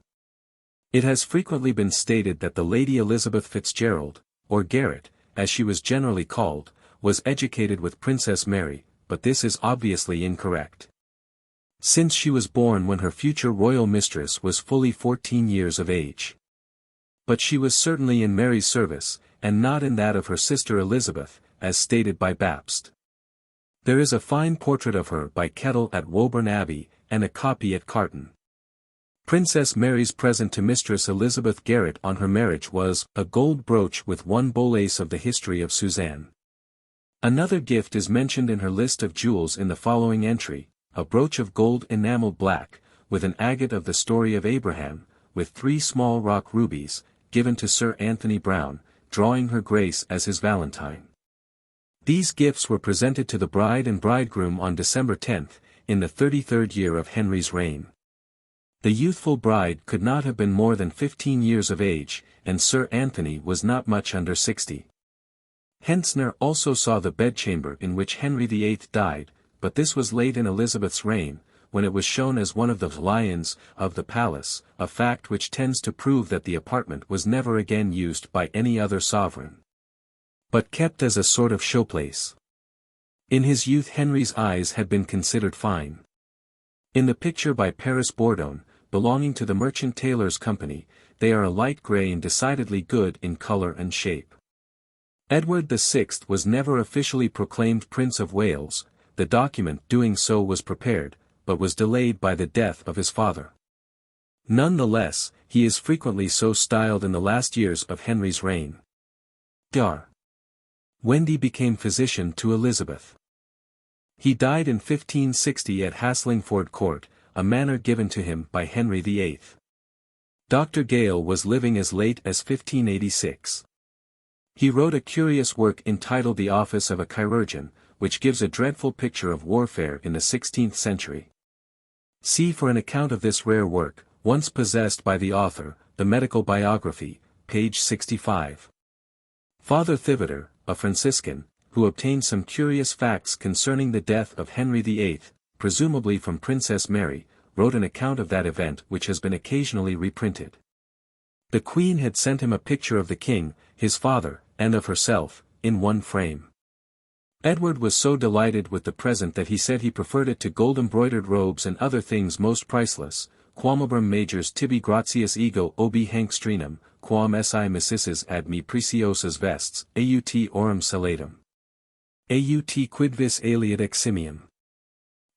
It has frequently been stated that the Lady Elizabeth Fitzgerald, or Garrett, as she was generally called, was educated with Princess Mary, but this is obviously incorrect. Since she was born when her future royal mistress was fully 14 years of age. But she was certainly in Mary's service, and not in that of her sister Elizabeth, as stated by Bapst. There is a fine portrait of her by Kettle at Woburn Abbey, and a copy at Carton. Princess Mary's present to Mistress Elizabeth Garrett on her marriage was a gold brooch with 1 bolace of the history of Suzanne. Another gift is mentioned in her list of jewels in the following entry, a brooch of gold enamelled black, with an agate of the story of Abraham, with 3 small rock rubies, given to Sir Anthony Browne, drawing her grace as his valentine. These gifts were presented to the bride and bridegroom on December 10, in the 33rd year of Henry's reign. The youthful bride could not have been more than 15 years of age, and Sir Anthony was not much under 60. Hentzner also saw the bedchamber in which Henry VIII died, but this was late in Elizabeth's reign, when it was shown as one of the lions of the palace, a fact which tends to prove that the apartment was never again used by any other sovereign, but kept as a sort of showplace. In his youth Henry's eyes had been considered fine. In the picture by Paris Bourdon, belonging to the Merchant Tailors' Company, they are a light grey and decidedly good in colour and shape. Edward VI was never officially proclaimed Prince of Wales, the document doing so was prepared, but was delayed by the death of his father. None the less, he is frequently so styled in the last years of Henry's reign. Dr. Wendy became physician to Elizabeth. He died in 1560 at Haslingford Court, a manor given to him by Henry VIII. Dr. Gale was living as late as 1586. He wrote a curious work entitled The Office of a Chirurgeon, which gives a dreadful picture of warfare in the 16th century. See for an account of this rare work, once possessed by the author, The Medical Biography, page 65. Father Thivoder, a Franciscan, who obtained some curious facts concerning the death of Henry VIII, presumably from Princess Mary, wrote an account of that event which has been occasionally reprinted. The Queen had sent him a picture of the king, his father, and of herself, in one frame. Edward was so delighted with the present that he said he preferred it to gold-embroidered robes and other things most priceless, quamabrum majors tibi gratias ego obi hanc strenum, quam si missis ad me preciosas vestes, aut aurum salatum. Aut quidvis aliat eximium.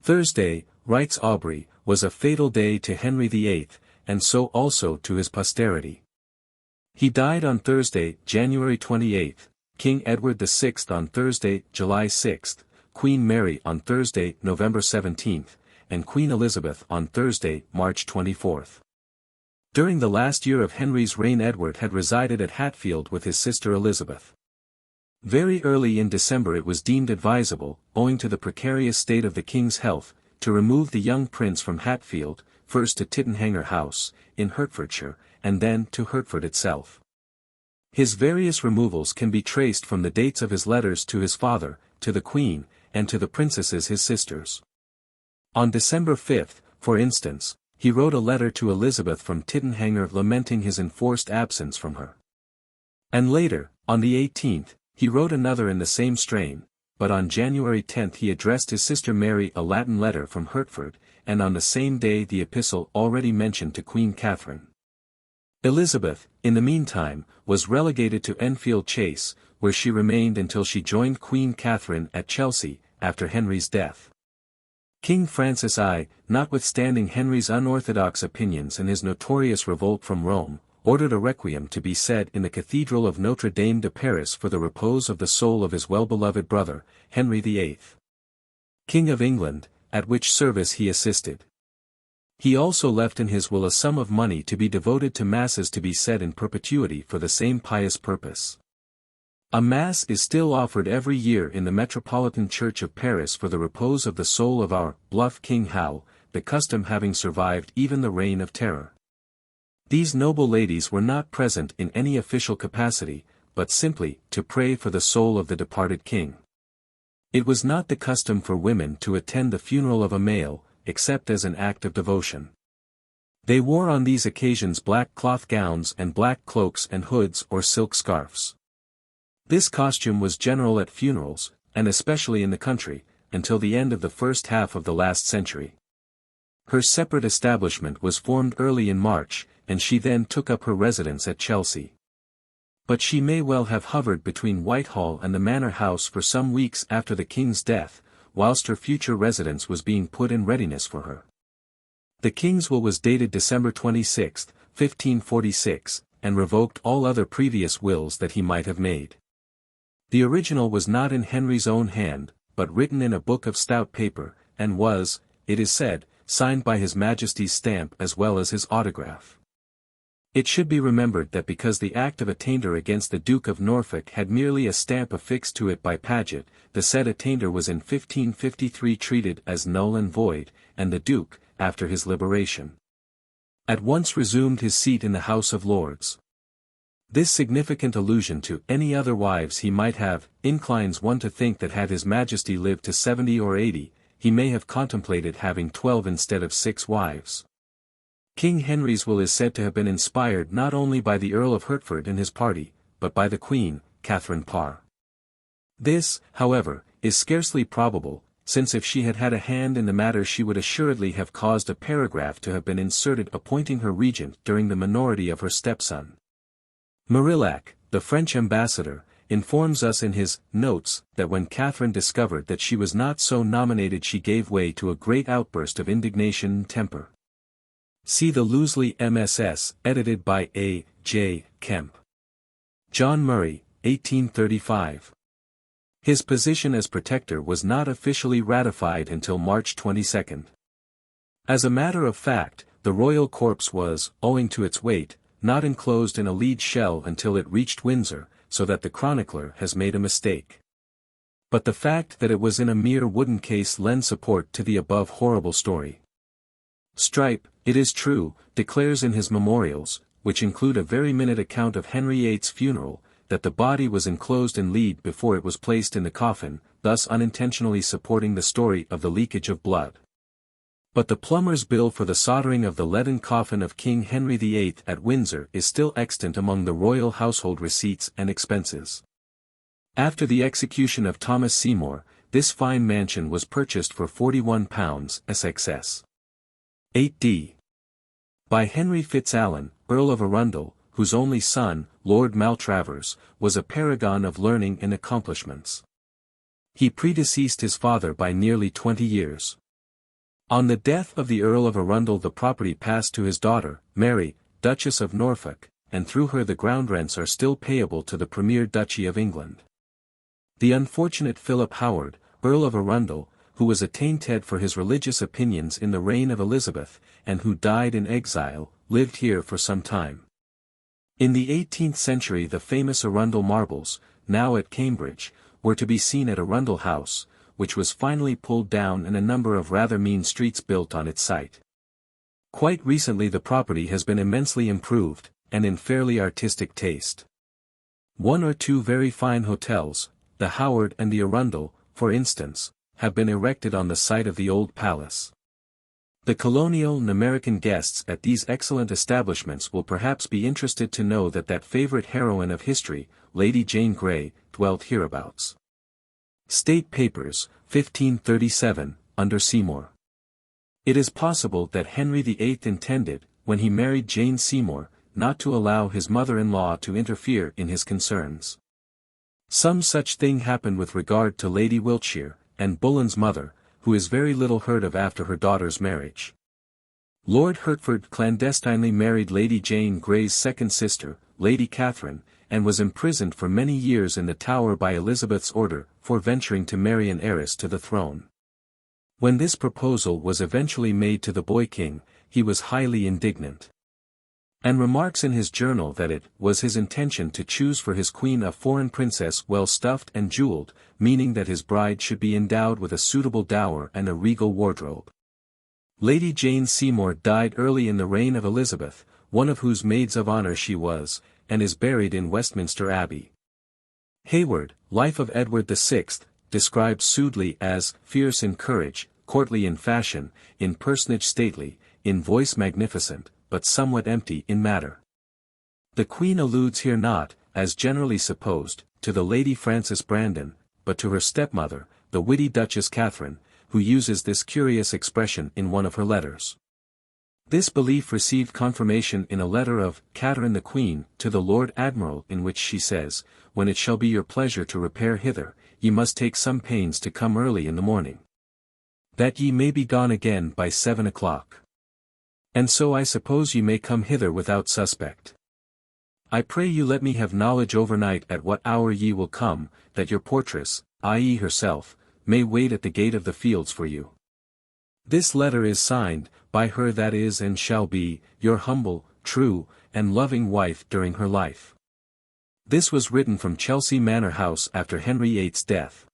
Thursday, writes Aubrey, was a fatal day to Henry VIII, and so also to his posterity. He died on Thursday, January 28, King Edward VI on Thursday, July 6, Queen Mary on Thursday, November 17, and Queen Elizabeth on Thursday, March 24. During the last year of Henry's reign Edward had resided at Hatfield with his sister Elizabeth. Very early in December it was deemed advisable, owing to the precarious state of the king's health, to remove the young prince from Hatfield, first to Tittenhanger House, in Hertfordshire, and then to Hertford itself. His various removals can be traced from the dates of his letters to his father, to the Queen, and to the princesses his sisters. On December 5, for instance, he wrote a letter to Elizabeth from Tittenhanger lamenting his enforced absence from her. And later, on the 18th, he wrote another in the same strain, but on January 10 he addressed his sister Mary a Latin letter from Hertford, and on the same day the epistle already mentioned to Queen Catherine. Elizabeth, in the meantime, was relegated to Enfield Chase, where she remained until she joined Queen Catherine at Chelsea, after Henry's death. King Francis I, notwithstanding Henry's unorthodox opinions and his notorious revolt from Rome, ordered a requiem to be said in the Cathedral of Notre Dame de Paris for the repose of the soul of his well-beloved brother, Henry VIII, King of England, at which service he assisted. He also left in his will a sum of money to be devoted to masses to be said in perpetuity for the same pious purpose. A mass is still offered every year in the Metropolitan Church of Paris for the repose of the soul of our bluff King Hal, the custom having survived even the Reign of Terror. These noble ladies were not present in any official capacity, but simply to pray for the soul of the departed king. It was not the custom for women to attend the funeral of a male, except as an act of devotion. They wore on these occasions black cloth gowns and black cloaks and hoods or silk scarfs. This costume was general at funerals, and especially in the country, until the end of the first half of the last century. Her separate establishment was formed early in March, and she then took up her residence at Chelsea. But she may well have hovered between Whitehall and the Manor House for some weeks after the king's death, whilst her future residence was being put in readiness for her. The king's will was dated December 26, 1546, and revoked all other previous wills that he might have made. The original was not in Henry's own hand, but written in a book of stout paper, and was, it is said, signed by His Majesty's stamp as well as his autograph. It should be remembered that because the Act of Attainder against the Duke of Norfolk had merely a stamp affixed to it by Paget, the said attainder was in 1553 treated as null and void, and the Duke, after his liberation, at once resumed his seat in the House of Lords. This significant allusion to any other wives he might have, inclines one to think that had His Majesty lived to 70 or 80, he may have contemplated having 12 instead of 6 wives. King Henry's will is said to have been inspired not only by the Earl of Hertford and his party, but by the Queen, Catherine Parr. This, however, is scarcely probable, since if she had had a hand in the matter she would assuredly have caused a paragraph to have been inserted appointing her regent during the minority of her stepson. Marillac, the French ambassador, informs us in his Notes that when Catherine discovered that she was not so nominated she gave way to a great outburst of indignation and temper. See the Loseley MSS, edited by A. J. Kemp. John Murray, 1835. His position as protector was not officially ratified until March 22. As a matter of fact, the royal corpse was, owing to its weight, not enclosed in a lead shell until it reached Windsor, so that the chronicler has made a mistake. But the fact that it was in a mere wooden case lends support to the above horrible story. Strype, it is true, declares in his memorials, which include a very minute account of Henry VIII's funeral, that the body was enclosed in lead before it was placed in the coffin, thus unintentionally supporting the story of the leakage of blood. But the plumber's bill for the soldering of the leaden coffin of King Henry VIII at Windsor is still extant among the royal household receipts and expenses. After the execution of Thomas Seymour, this fine mansion was purchased for £41 SXS. 8d. By Henry Fitzalan, Earl of Arundel, whose only son, Lord Maltravers, was a paragon of learning and accomplishments. He predeceased his father by nearly 20 years. On the death of the Earl of Arundel the property passed to his daughter, Mary, Duchess of Norfolk, and through her the ground rents are still payable to the Premier Duchy of England. The unfortunate Philip Howard, Earl of Arundel, who was attainted for his religious opinions in the reign of Elizabeth, and who died in exile, lived here for some time. In the 18th century the famous Arundel marbles, now at Cambridge, were to be seen at Arundel House, which was finally pulled down and a number of rather mean streets built on its site. Quite recently the property has been immensely improved, and in fairly artistic taste. One or two very fine hotels, the Howard and the Arundel, for instance, have been erected on the site of the old palace. The colonial and American guests at these excellent establishments will perhaps be interested to know that favorite heroine of history, Lady Jane Grey, dwelt hereabouts. State Papers, 1537, under Seymour. It is possible that Henry VIII intended, when he married Jane Seymour, not to allow his mother-in-law to interfere in his concerns. Some such thing happened with regard to Lady Wiltshire, and Bullen's mother, who is very little heard of after her daughter's marriage. Lord Hertford clandestinely married Lady Jane Grey's second sister, Lady Catherine, and was imprisoned for many years in the Tower by Elizabeth's order for venturing to marry an heiress to the throne. When this proposal was eventually made to the boy king, he was highly indignant, and remarks in his journal that it was his intention to choose for his queen a foreign princess well stuffed and jeweled, meaning that his bride should be endowed with a suitable dower and a regal wardrobe. Lady Jane Seymour died early in the reign of Elizabeth, one of whose maids of honor she was, and is buried in Westminster Abbey. Hayward, Life of Edward VI, describes Sudeley as fierce in courage, courtly in fashion, in personage stately, in voice magnificent, but somewhat empty in matter. The Queen alludes here not, as generally supposed, to the Lady Frances Brandon, but to her stepmother, the witty Duchess Catherine, who uses this curious expression in one of her letters. This belief received confirmation in a letter of Catherine the Queen to the Lord Admiral, in which she says, "When it shall be your pleasure to repair hither, ye must take some pains to come early in the morning, that ye may be gone again by 7 o'clock. And so I suppose ye may come hither without suspect. I pray you let me have knowledge overnight at what hour ye will come, that your portress, i.e. herself, may wait at the gate of the fields for you." This letter is signed, by her that is and shall be, your humble, true, and loving wife during her life. This was written from Chelsea Manor House after Henry VIII's death.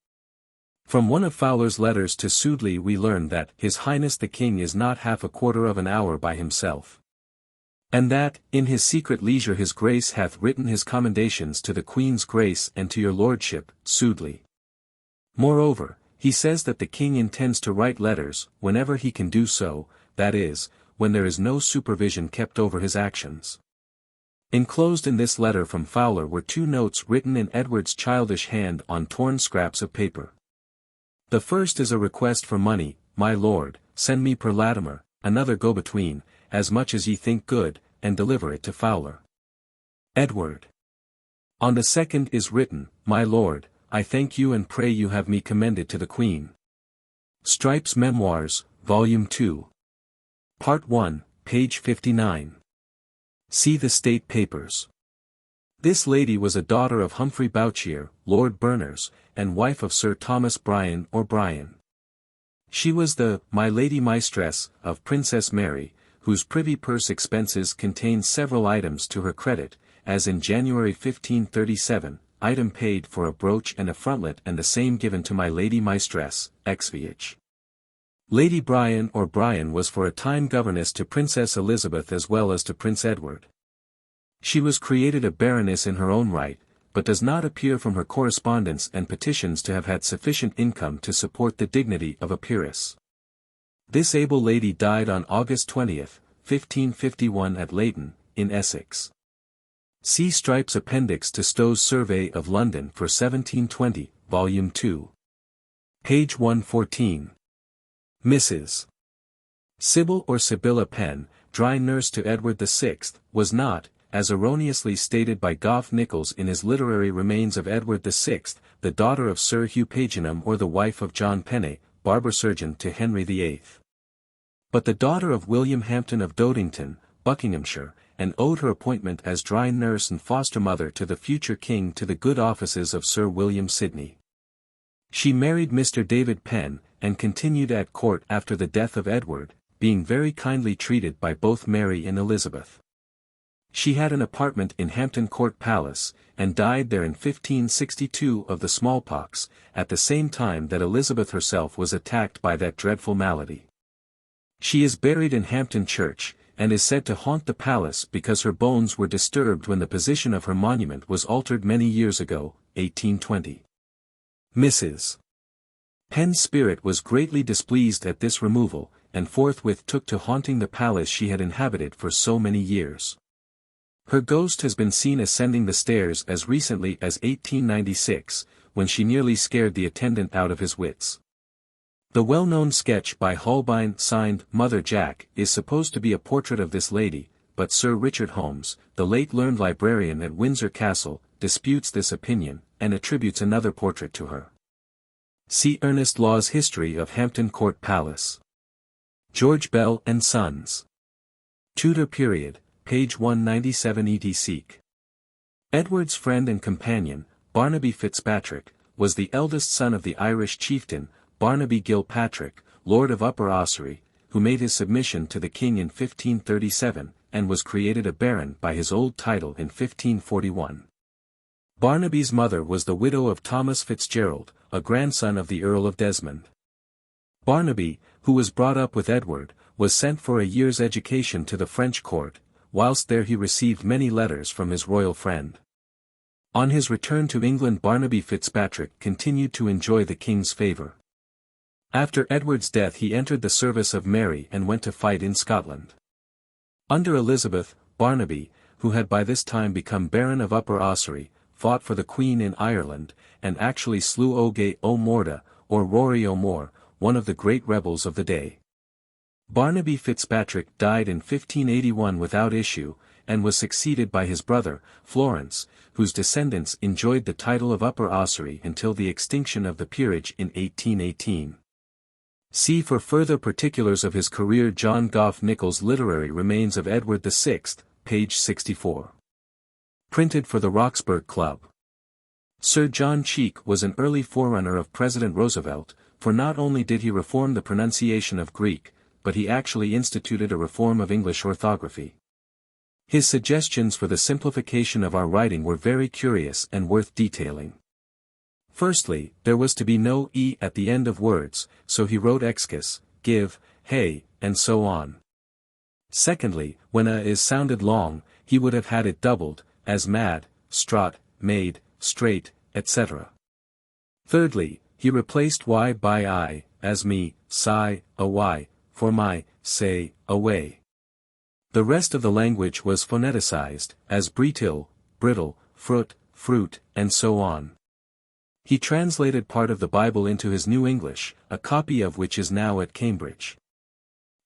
From one of Fowler's letters to Sudeley we learn that His Highness the King is not half a quarter of an hour by himself, and that, in his secret leisure his Grace hath written his commendations to the Queen's Grace and to your Lordship, Sudeley. Moreover, he says that the King intends to write letters, whenever he can do so, that is, when there is no supervision kept over his actions. Enclosed in this letter from Fowler were 2 notes written in Edward's childish hand on torn scraps of paper. The first is a request for money, "My lord, send me per Latimer, another go-between, as much as ye think good, and deliver it to Fowler. Edward." On the second is written, "My lord, I thank you and pray you have me commended to the Queen." Strype's Memoirs, Volume 2. Part 1, page 59. See the State Papers. This lady was a daughter of Humphrey Bourchier, Lord Berners, and wife of Sir Thomas Bryan or Bryan. She was the "my lady mistress" of Princess Mary, whose privy purse expenses contained several items to her credit, as in January 1537, item paid for a brooch and a frontlet and the same given to my lady mistress, XVH. Lady Bryan or Bryan was for a time governess to Princess Elizabeth as well as to Prince Edward. She was created a baroness in her own right, but does not appear from her correspondence and petitions to have had sufficient income to support the dignity of a peeress. This able lady died on August 20, 1551 at Leighton, in Essex. See Strype's Appendix to Stow's Survey of London for 1720, Volume 2. Page 114. Mrs. Sybil or Sibylla Penn, dry nurse to Edward VI, was not, as erroneously stated by Gough Nichols in his Literary Remains of Edward VI, the daughter of Sir Hugh Pagenham or the wife of John Penney, barber surgeon to Henry VIII. But the daughter of William Hampden of Dodington, Buckinghamshire, and owed her appointment as dry nurse and foster mother to the future king to the good offices of Sir William Sidney. She married Mr. David Penn, and continued at court after the death of Edward, being very kindly treated by both Mary and Elizabeth. She had an apartment in Hampton Court Palace, and died there in 1562 of the smallpox, at the same time that Elizabeth herself was attacked by that dreadful malady. She is buried in Hampton Church, and is said to haunt the palace because her bones were disturbed when the position of her monument was altered many years ago, 1820. Mrs. Penn's spirit was greatly displeased at this removal, and forthwith took to haunting the palace she had inhabited for so many years. Her ghost has been seen ascending the stairs as recently as 1896, when she nearly scared the attendant out of his wits. The well-known sketch by Holbein signed Mother Jack is supposed to be a portrait of this lady, but Sir Richard Holmes, the late learned librarian at Windsor Castle, disputes this opinion, and attributes another portrait to her. See Ernest Law's History of Hampton Court Palace. George Bell and Sons. Tudor period, page 197 etc. Edward's friend and companion, Barnaby Fitzpatrick, was the eldest son of the Irish chieftain, Barnaby Gilpatrick, Lord of Upper Ossory, who made his submission to the king in 1537, and was created a baron by his old title in 1541. Barnaby's mother was the widow of Thomas Fitzgerald, a grandson of the Earl of Desmond. Barnaby, who was brought up with Edward, was sent for a year's education to the French court, whilst there he received many letters from his royal friend. On his return to England Barnaby Fitzpatrick continued to enjoy the king's favour. After Edward's death he entered the service of Mary and went to fight in Scotland. Under Elizabeth, Barnaby, who had by this time become Baron of Upper Ossory, fought for the Queen in Ireland, and actually slew Oge O'Morda, or Rory O'More, one of the great rebels of the day. Barnaby Fitzpatrick died in 1581 without issue, and was succeeded by his brother, Florence, whose descendants enjoyed the title of Upper Ossory until the extinction of the peerage in 1818. See for further particulars of his career John Gough Nichols' Literary Remains of Edward VI, page 64. Printed for the Roxburgh Club. Sir John Cheek was an early forerunner of President Roosevelt, for not only did he reform the pronunciation of Greek, but he actually instituted a reform of English orthography. His suggestions for the simplification of our writing were very curious and worth detailing. Firstly, there was to be no e at the end of words, so he wrote excus, give, hey, and so on. Secondly, when a is sounded long, he would have had it doubled, as mad, straught, made, straight, etc. Thirdly, he replaced y by I, as me, sigh, away, for my, say, away. The rest of the language was phoneticized, as brittle, brittle, fruit, fruit, and so on. He translated part of the Bible into his New English, a copy of which is now at Cambridge.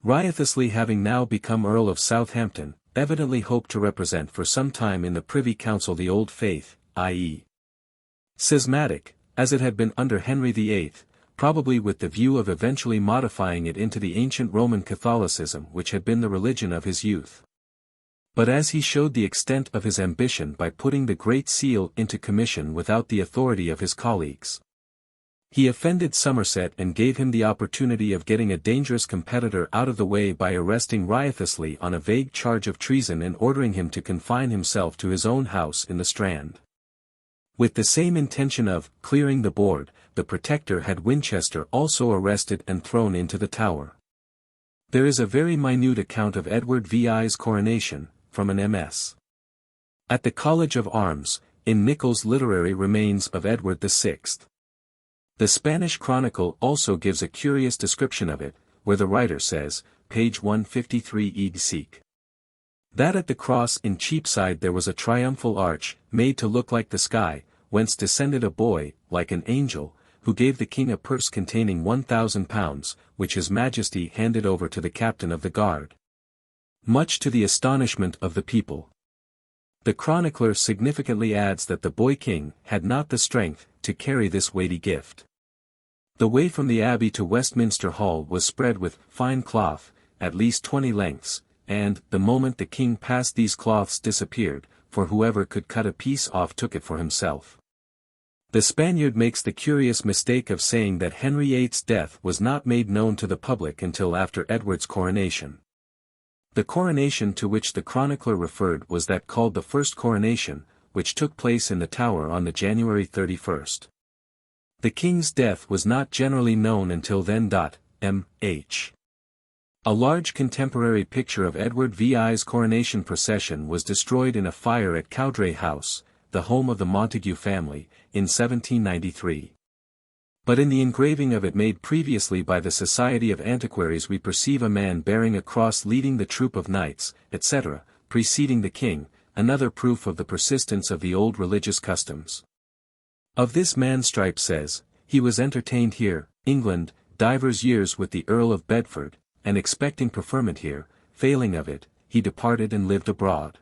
Wriothesley, having now become Earl of Southampton, evidently hoped to represent for some time in the Privy Council the old faith, i.e. schismatic, as it had been under Henry VIII, probably with the view of eventually modifying it into the ancient Roman Catholicism which had been the religion of his youth. But as he showed the extent of his ambition by putting the Great Seal into commission without the authority of his colleagues, he offended Somerset and gave him the opportunity of getting a dangerous competitor out of the way by arresting Wriothesley on a vague charge of treason and ordering him to confine himself to his own house in the Strand. With the same intention of clearing the board, the Protector had Winchester also arrested and thrown into the Tower. There is a very minute account of Edward VI's coronation, from an MS. At the College of Arms, in Nichols' Literary Remains of Edward VI. The Spanish Chronicle also gives a curious description of it, where the writer says, page 153 ed. Seek. That at the cross in Cheapside there was a triumphal arch, made to look like the sky, whence descended a boy, like an angel, who gave the king a purse containing £1,000, which his majesty handed over to the captain of the guard. Much to the astonishment of the people. The chronicler significantly adds that the boy king had not the strength to carry this weighty gift. The way from the abbey to Westminster Hall was spread with fine cloth, at least 20 lengths, and, the moment the king passed these cloths disappeared, for whoever could cut a piece off took it for himself. The Spaniard makes the curious mistake of saying that Henry VIII's death was not made known to the public until after Edward's coronation. The coronation to which the chronicler referred was that called the First Coronation, which took place in the Tower on the January 31st. The king's death was not generally known until then. M.H. A large contemporary picture of Edward VI's coronation procession was destroyed in a fire at Cowdray House, the home of the Montague family, in 1793. But in the engraving of it made previously by the Society of Antiquaries we perceive a man bearing a cross leading the troop of knights, etc., preceding the king, another proof of the persistence of the old religious customs. Of this man Strype says, he was entertained here, England, divers years with the Earl of Bedford, and expecting preferment here, failing of it, he departed and lived abroad.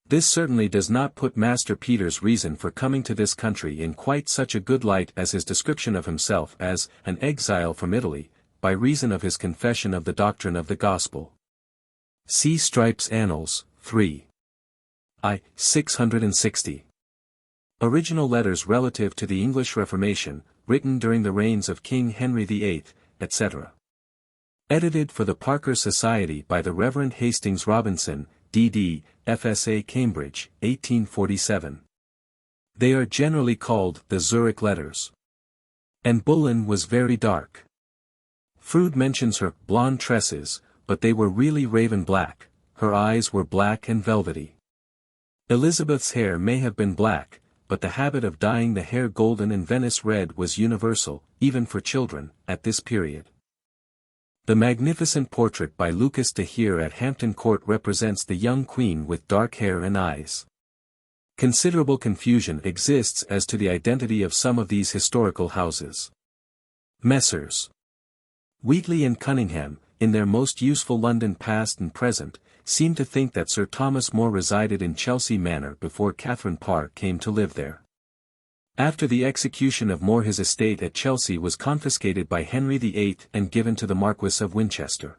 This certainly does not put Master Peter's reason for coming to this country in quite such a good light as his description of himself as an exile from Italy, by reason of his confession of the doctrine of the gospel. See Strype's Annals, 3. I. 660. Original letters relative to the English Reformation, written during the reigns of King Henry VIII, etc. Edited for the Parker Society by the Reverend Hastings Robinson, D.D., FSA Cambridge, 1847. They are generally called the Zurich Letters. And Bullen was very dark. Froude mentions her blonde tresses, but they were really raven black, her eyes were black and velvety. Elizabeth's hair may have been black, but the habit of dyeing the hair golden and Venice red was universal, even for children, at this period. The magnificent portrait by Lucas de Heer at Hampton Court represents the young queen with dark hair and eyes. Considerable confusion exists as to the identity of some of these historical houses. Messrs. Wheatley and Cunningham, in their most useful London Past and Present, seem to think that Sir Thomas More resided in Chelsea Manor before Catherine Parr came to live there. After the execution of More his estate at Chelsea was confiscated by Henry VIII and given to the Marquess of Winchester.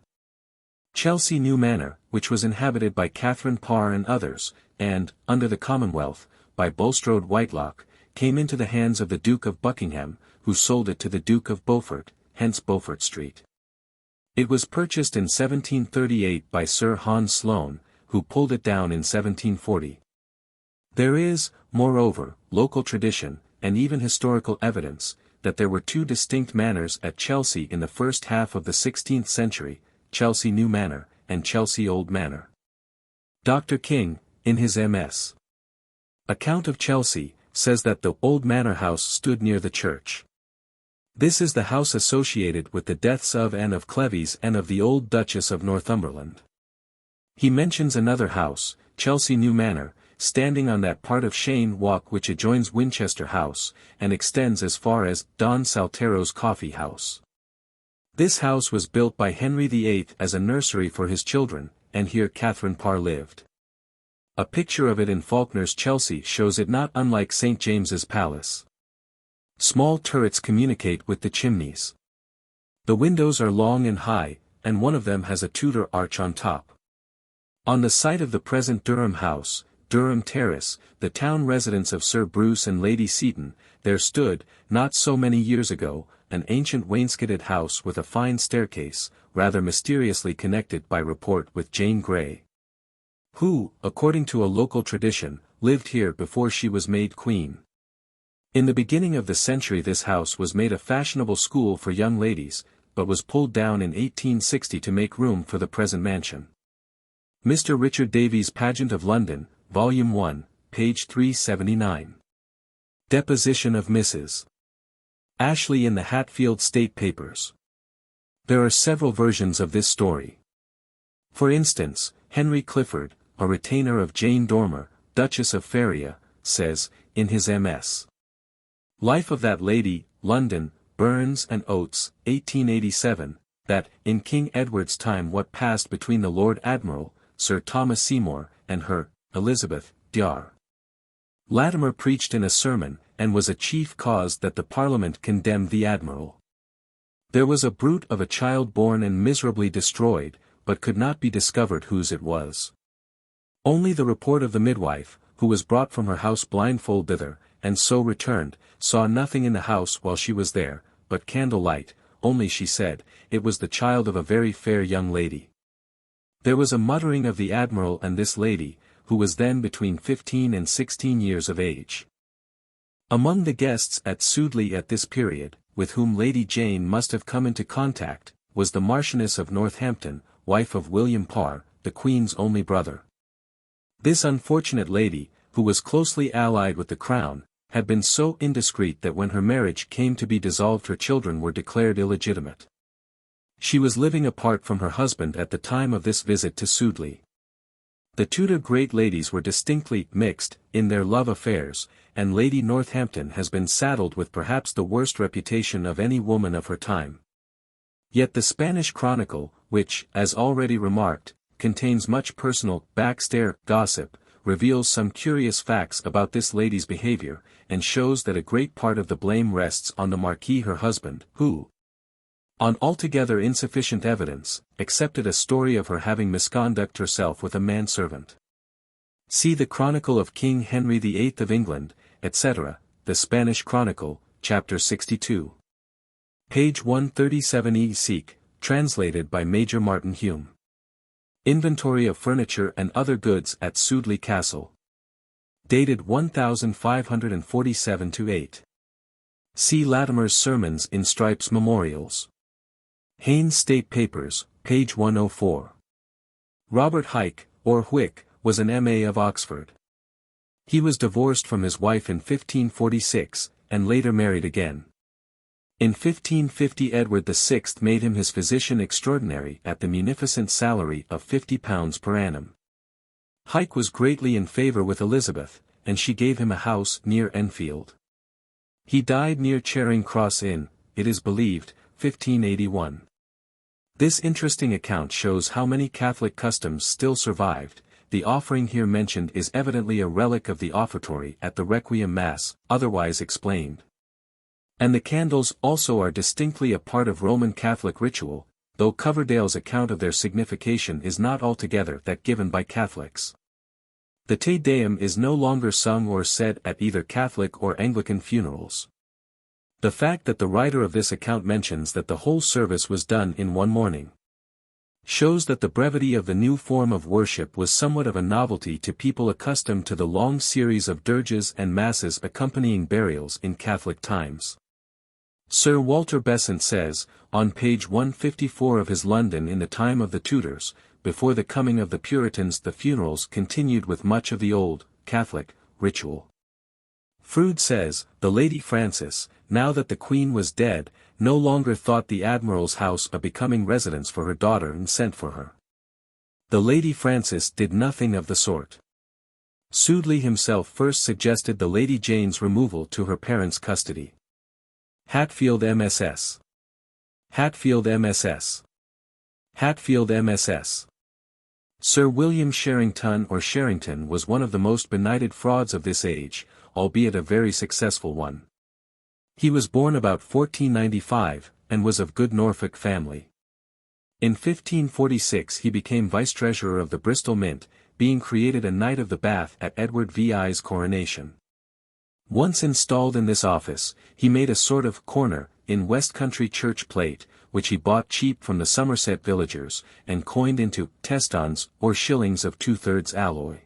Chelsea New Manor, which was inhabited by Catherine Parr and others, and, under the Commonwealth, by Bulstrode Whitelocke, came into the hands of the Duke of Buckingham, who sold it to the Duke of Beaufort, hence Beaufort Street. It was purchased in 1738 by Sir Hans Sloane, who pulled it down in 1740. There is, moreover, local tradition, and even historical evidence, that there were two distinct manors at Chelsea in the first half of the 16th century, Chelsea New Manor, and Chelsea Old Manor. Dr. King, in his M.S. account of Chelsea, says that the Old Manor House stood near the church. This is the house associated with the deaths of Anne of Cleves and of the old Duchess of Northumberland. He mentions another house, Chelsea New Manor, standing on that part of Cheyne Walk which adjoins Winchester House, and extends as far as Don Saltero's Coffee House. This house was built by Henry VIII as a nursery for his children, and here Catherine Parr lived. A picture of it in Faulkner's Chelsea shows it not unlike St. James's Palace. Small turrets communicate with the chimneys. The windows are long and high, and one of them has a Tudor arch on top. On the site of the present Durham House, Durham Terrace, the town residence of Sir Bruce and Lady Seton, there stood, not so many years ago, an ancient wainscoted house with a fine staircase, rather mysteriously connected by report with Jane Grey, who, according to a local tradition, lived here before she was made queen. In the beginning of the century this house was made a fashionable school for young ladies, but was pulled down in 1860 to make room for the present mansion. Mr. Richard Davies' Pageant of London, Volume 1, page 379. Deposition of Mrs. Ashley in the Hatfield State Papers. There are several versions of this story. For instance, Henry Clifford, a retainer of Jane Dormer, Duchess of Feria, says, in his MS. Life of that Lady, London, Burns and Oates, 1887, that, in King Edward's time what passed between the Lord Admiral, Sir Thomas Seymour, and her, Elizabeth, Dr. Latimer preached in a sermon, and was a chief cause that the Parliament condemned the Admiral. There was a brute of a child born and miserably destroyed, but could not be discovered whose it was. Only the report of the midwife, who was brought from her house blindfold thither, and so returned, saw nothing in the house while she was there, but candle light, only she said, it was the child of a very fair young lady. There was a muttering of the Admiral and this lady, who was then between 15 and 16 years of age. Among the guests at Sudeley at this period, with whom Lady Jane must have come into contact, was the Marchioness of Northampton, wife of William Parr, the Queen's only brother. This unfortunate lady, who was closely allied with the Crown, had been so indiscreet that when her marriage came to be dissolved her children were declared illegitimate. She was living apart from her husband at the time of this visit to Sudeley. The Tudor great ladies were distinctly mixed in their love affairs, and Lady Northampton has been saddled with perhaps the worst reputation of any woman of her time. Yet the Spanish Chronicle, which, as already remarked, contains much personal backstair gossip, reveals some curious facts about this lady's behavior, and shows that a great part of the blame rests on the Marquis her husband, who, on altogether insufficient evidence, accepted a story of her having misconduct herself with a manservant. See the Chronicle of King Henry VIII of England, etc., the Spanish Chronicle, chapter 62. Page 137 Seek, translated by Major Martin Hume. Inventory of Furniture and Other Goods at Sudeley Castle. Dated 1547-8. See Latimer's Sermons in Strype's Memorials. Haynes State Papers, page 104. Robert Huyck, or Hwick, was an M.A. of Oxford. He was divorced from his wife in 1546, and later married again. In 1550 Edward VI made him his physician extraordinary at the munificent salary of £50 per annum. Huyck was greatly in favour with Elizabeth, and she gave him a house near Enfield. He died near Charing Cross Inn, it is believed, 1581. This interesting account shows how many Catholic customs still survived. The offering here mentioned is evidently a relic of the offertory at the Requiem Mass, otherwise explained. And the candles also are distinctly a part of Roman Catholic ritual, though Coverdale's account of their signification is not altogether that given by Catholics. The Te Deum is no longer sung or said at either Catholic or Anglican funerals. The fact that the writer of this account mentions that the whole service was done in one morning shows that the brevity of the new form of worship was somewhat of a novelty to people accustomed to the long series of dirges and masses accompanying burials in Catholic times. Sir Walter Besant says, on page 154 of his London in the time of the Tudors, before the coming of the Puritans the funerals continued with much of the old, Catholic, ritual. Froude says, the Lady Frances, now that the Queen was dead, no longer thought the Admiral's house a becoming residence for her daughter and sent for her. The Lady Frances did nothing of the sort. Sudeley himself first suggested the Lady Jane's removal to her parents' custody. Hatfield MSS. Hatfield MSS. Hatfield MSS. Sir William Sherrington or Sherrington was one of the most benighted frauds of this age, albeit a very successful one. He was born about 1495, and was of good Norfolk family. In 1546 he became Vice-Treasurer of the Bristol Mint, being created a Knight of the Bath at Edward VI's coronation. Once installed in this office, he made a sort of corner in West Country church plate, which he bought cheap from the Somerset villagers, and coined into testons or shillings of 2/3 alloy.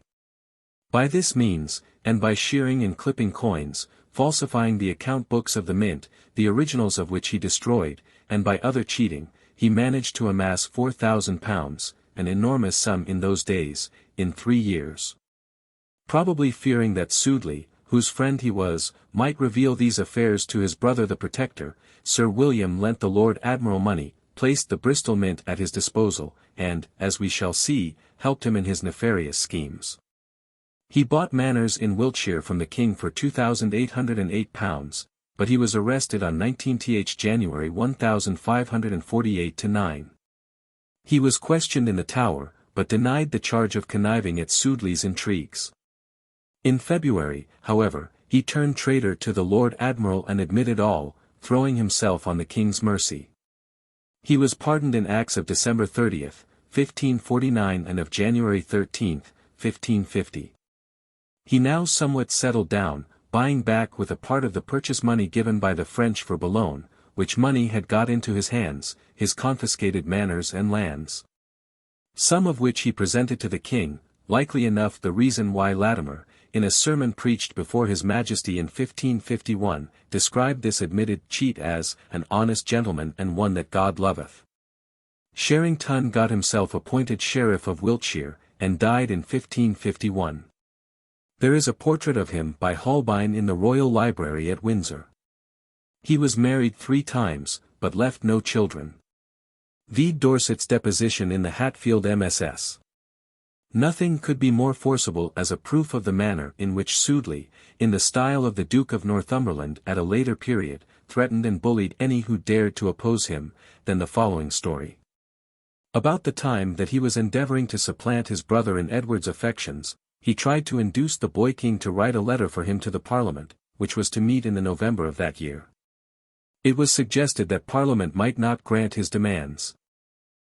By this means, and by shearing and clipping coins, falsifying the account books of the mint, the originals of which he destroyed, and by other cheating, he managed to amass £4,000, an enormous sum in those days, in 3 years. Probably fearing that Sudeley, whose friend he was, might reveal these affairs to his brother the Protector, Sir William lent the Lord Admiral money, placed the Bristol Mint at his disposal, and, as we shall see, helped him in his nefarious schemes. He bought manors in Wiltshire from the king for £2,808, but he was arrested on 19th January 1548-9. He was questioned in the Tower, but denied the charge of conniving at Sudeley's intrigues. In February, however, he turned traitor to the Lord Admiral and admitted all, throwing himself on the king's mercy. He was pardoned in acts of December 30, 1549 and of January 13, 1550. He now somewhat settled down, buying back with a part of the purchase money given by the French for Boulogne, which money had got into his hands, his confiscated manors and lands. Some of which he presented to the king, likely enough the reason why Latimer, in a sermon preached before his Majesty in 1551, described this admitted cheat as an honest gentleman and one that God loveth. Sherrington got himself appointed Sheriff of Wiltshire, and died in 1551. There is a portrait of him by Holbein in the Royal Library at Windsor. He was married 3 times, but left no children. V. Dorset's deposition in the Hatfield MSS. Nothing could be more forcible as a proof of the manner in which Sudeley, in the style of the Duke of Northumberland at a later period, threatened and bullied any who dared to oppose him, than the following story. About the time that he was endeavouring to supplant his brother in Edward's affections, he tried to induce the boy king to write a letter for him to the Parliament, which was to meet in the November of that year. It was suggested that Parliament might not grant his demands.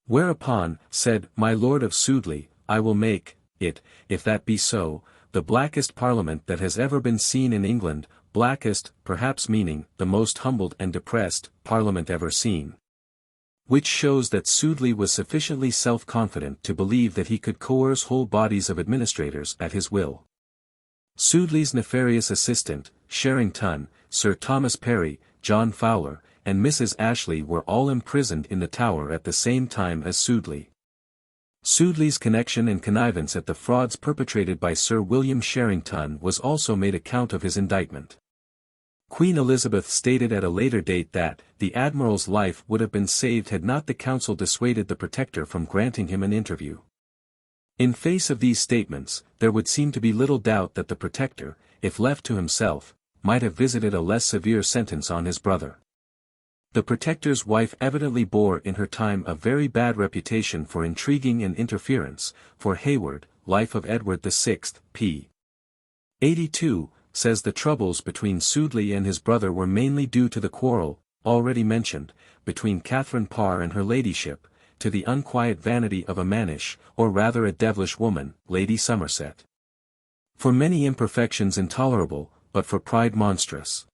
Whereupon, said my Lord of Sudeley, I will make it, if that be so, the blackest Parliament that has ever been seen in England, blackest, perhaps meaning, the most humbled and depressed, Parliament ever seen. Which shows that Sudeley was sufficiently self-confident to believe that he could coerce whole bodies of administrators at his will. Sudeley's nefarious assistant, Sherrington, Sir Thomas Parry, John Fowler, and Mrs. Ashley were all imprisoned in the Tower at the same time as Sudeley. Sudeley's connection and connivance at the frauds perpetrated by Sir William Sherrington was also made account of his indictment. Queen Elizabeth stated at a later date that, the Admiral's life would have been saved had not the Council dissuaded the Protector from granting him an interview. In face of these statements, there would seem to be little doubt that the Protector, if left to himself, might have visited a less severe sentence on his brother. The Protector's wife evidently bore in her time a very bad reputation for intriguing and interference, for Hayward, Life of Edward VI, p. 82, says the troubles between Sudeley and his brother were mainly due to the quarrel, already mentioned, between Catherine Parr and her ladyship, to the unquiet vanity of a mannish, or rather a devilish woman, Lady Somerset. For many imperfections intolerable, but for pride monstrous.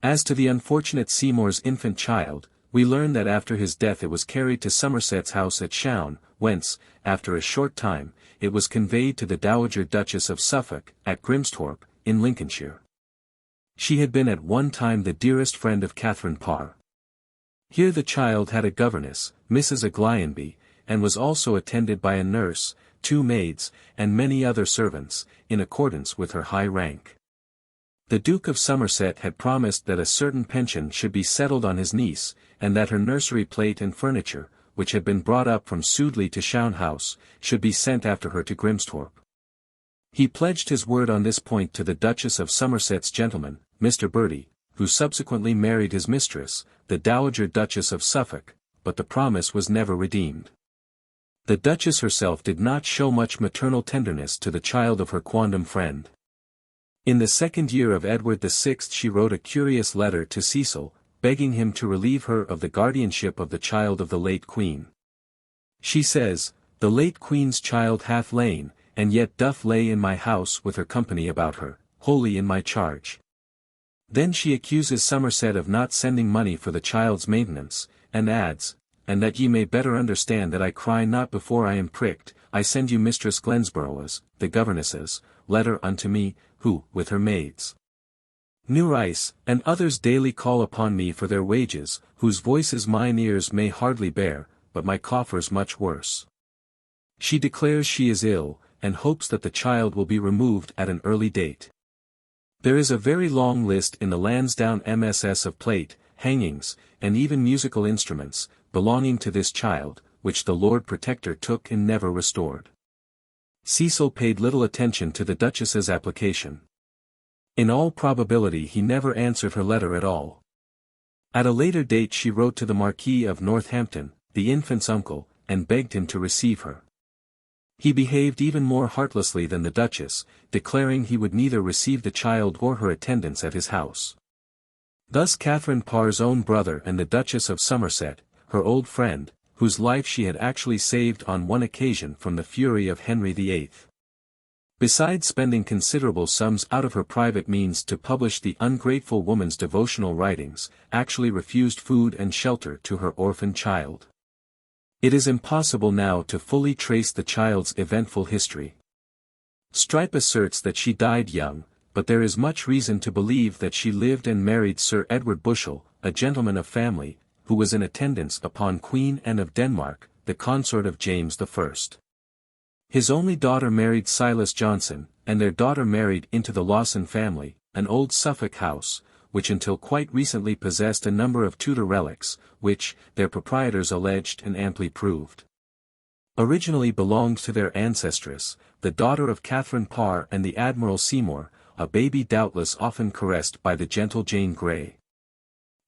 As to the unfortunate Seymour's infant child, we learn that after his death it was carried to Somerset's house at Shown, whence, after a short time, it was conveyed to the Dowager Duchess of Suffolk, at Grimsthorpe, in Lincolnshire. She had been at one time the dearest friend of Catherine Parr. Here the child had a governess, Mrs. Aglionby, and was also attended by a nurse, 2 maids, and many other servants, in accordance with her high rank. The Duke of Somerset had promised that a certain pension should be settled on his niece, and that her nursery plate and furniture, which had been brought up from Sudeley to Shown House, should be sent after her to Grimsthorpe. He pledged his word on this point to the Duchess of Somerset's gentleman, Mr. Bertie, who subsequently married his mistress, the Dowager Duchess of Suffolk, but the promise was never redeemed. The Duchess herself did not show much maternal tenderness to the child of her quondam friend. In the 2nd year of Edward VI she wrote a curious letter to Cecil, begging him to relieve her of the guardianship of the child of the late Queen. She says, the late Queen's child hath lain, and yet doth lay in my house with her company about her, wholly in my charge. Then she accuses Somerset of not sending money for the child's maintenance, and adds, and that ye may better understand that I cry not before I am pricked, I send you Mistress Glenborough's, the governess's, letter unto me, who, with her maids, Neurice, and others daily call upon me for their wages, whose voices mine ears may hardly bear, but my coffers much worse. She declares she is ill, and hopes that the child will be removed at an early date. There is a very long list in the Lansdowne MSS of plate, hangings, and even musical instruments, belonging to this child, which the Lord Protector took and never restored. Cecil paid little attention to the Duchess's application. In all probability he never answered her letter at all. At a later date she wrote to the Marquis of Northampton, the infant's uncle, and begged him to receive her. He behaved even more heartlessly than the Duchess, declaring he would neither receive the child or her attendants at his house. Thus Catherine Parr's own brother and the Duchess of Somerset, her old friend, whose life she had actually saved on one occasion from the fury of Henry VIII. Besides spending considerable sums out of her private means to publish the ungrateful woman's devotional writings, actually refused food and shelter to her orphan child. It is impossible now to fully trace the child's eventful history. Strype asserts that she died young, but there is much reason to believe that she lived and married Sir Edward Bushel, a gentleman of family, who was in attendance upon Queen Anne of Denmark, the consort of James I. His only daughter married Silas Johnson, and their daughter married into the Lawson family, an old Suffolk house, which until quite recently possessed a number of Tudor relics, which, their proprietors alleged and amply proved, originally belonged to their ancestress, the daughter of Catherine Parr and the Admiral Seymour, a baby doubtless often caressed by the gentle Jane Grey.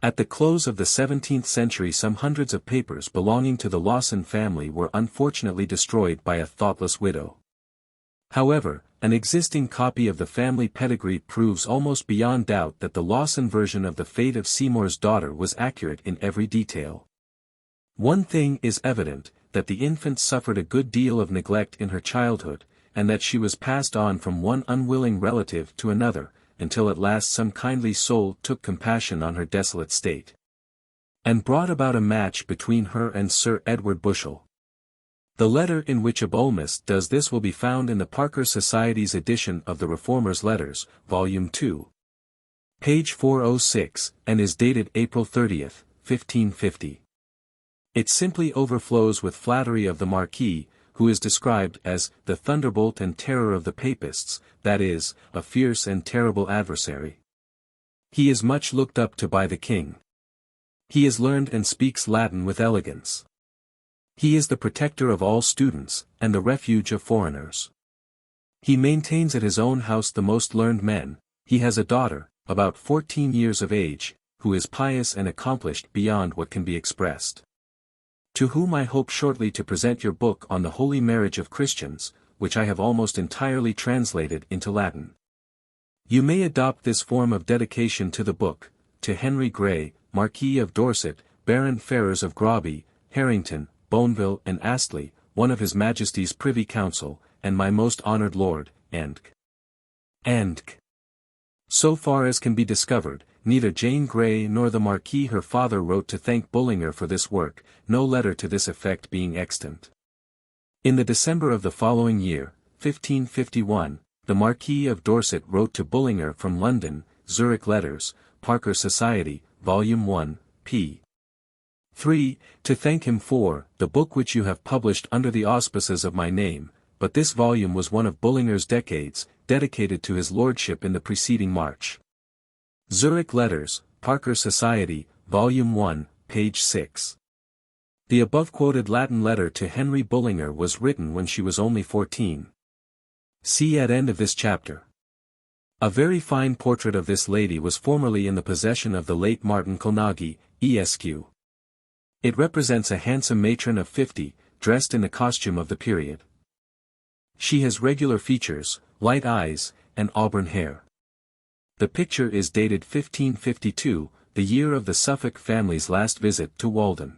At the close of the 17th century some hundreds of papers belonging to the Lawson family were unfortunately destroyed by a thoughtless widow. However, an existing copy of the family pedigree proves almost beyond doubt that the Lawson version of the fate of Seymour's daughter was accurate in every detail. One thing is evident, that the infant suffered a good deal of neglect in her childhood, and that she was passed on from one unwilling relative to another, until at last some kindly soul took compassion on her desolate state, and brought about a match between her and Sir Edward Bushel. The letter in which Abolmus does this will be found in the Parker Society's edition of the Reformer's Letters, Volume 2. Page 406, and is dated April 30, 1550. It simply overflows with flattery of the Marquis, who is described as the thunderbolt and terror of the Papists, that is, a fierce and terrible adversary. He is much looked up to by the king. He is learned and speaks Latin with elegance. He is the protector of all students, and the refuge of foreigners. He maintains at his own house the most learned men. He has a daughter, about 14 years of age, who is pious and accomplished beyond what can be expressed. To whom I hope shortly to present your book on the holy marriage of Christians, which I have almost entirely translated into Latin. You may adopt this form of dedication to the book, to Henry Grey, Marquis of Dorset, Baron Ferrers of Groby, Harrington, Boneville and Astley, one of His Majesty's Privy Council, and my most honoured Lord, and so far as can be discovered, neither Jane Grey nor the Marquis her father wrote to thank Bullinger for this work, no letter to this effect being extant. In the December of the following year, 1551, the Marquis of Dorset wrote to Bullinger from London, Zurich Letters, Parker Society, Volume 1, p. 3, to thank him for the book which you have published under the auspices of my name, but this volume was one of Bullinger's decades, dedicated to his lordship in the preceding March. Zurich Letters, Parker Society, Volume 1, page 6. The above-quoted Latin letter to Henry Bullinger was written when she was only 14. See at end of this chapter. A very fine portrait of this lady was formerly in the possession of the late Martin Colnaghi, Esq. It represents a handsome matron of 50, dressed in the costume of the period. She has regular features, light eyes, and auburn hair. The picture is dated 1552, the year of the Suffolk family's last visit to Walden.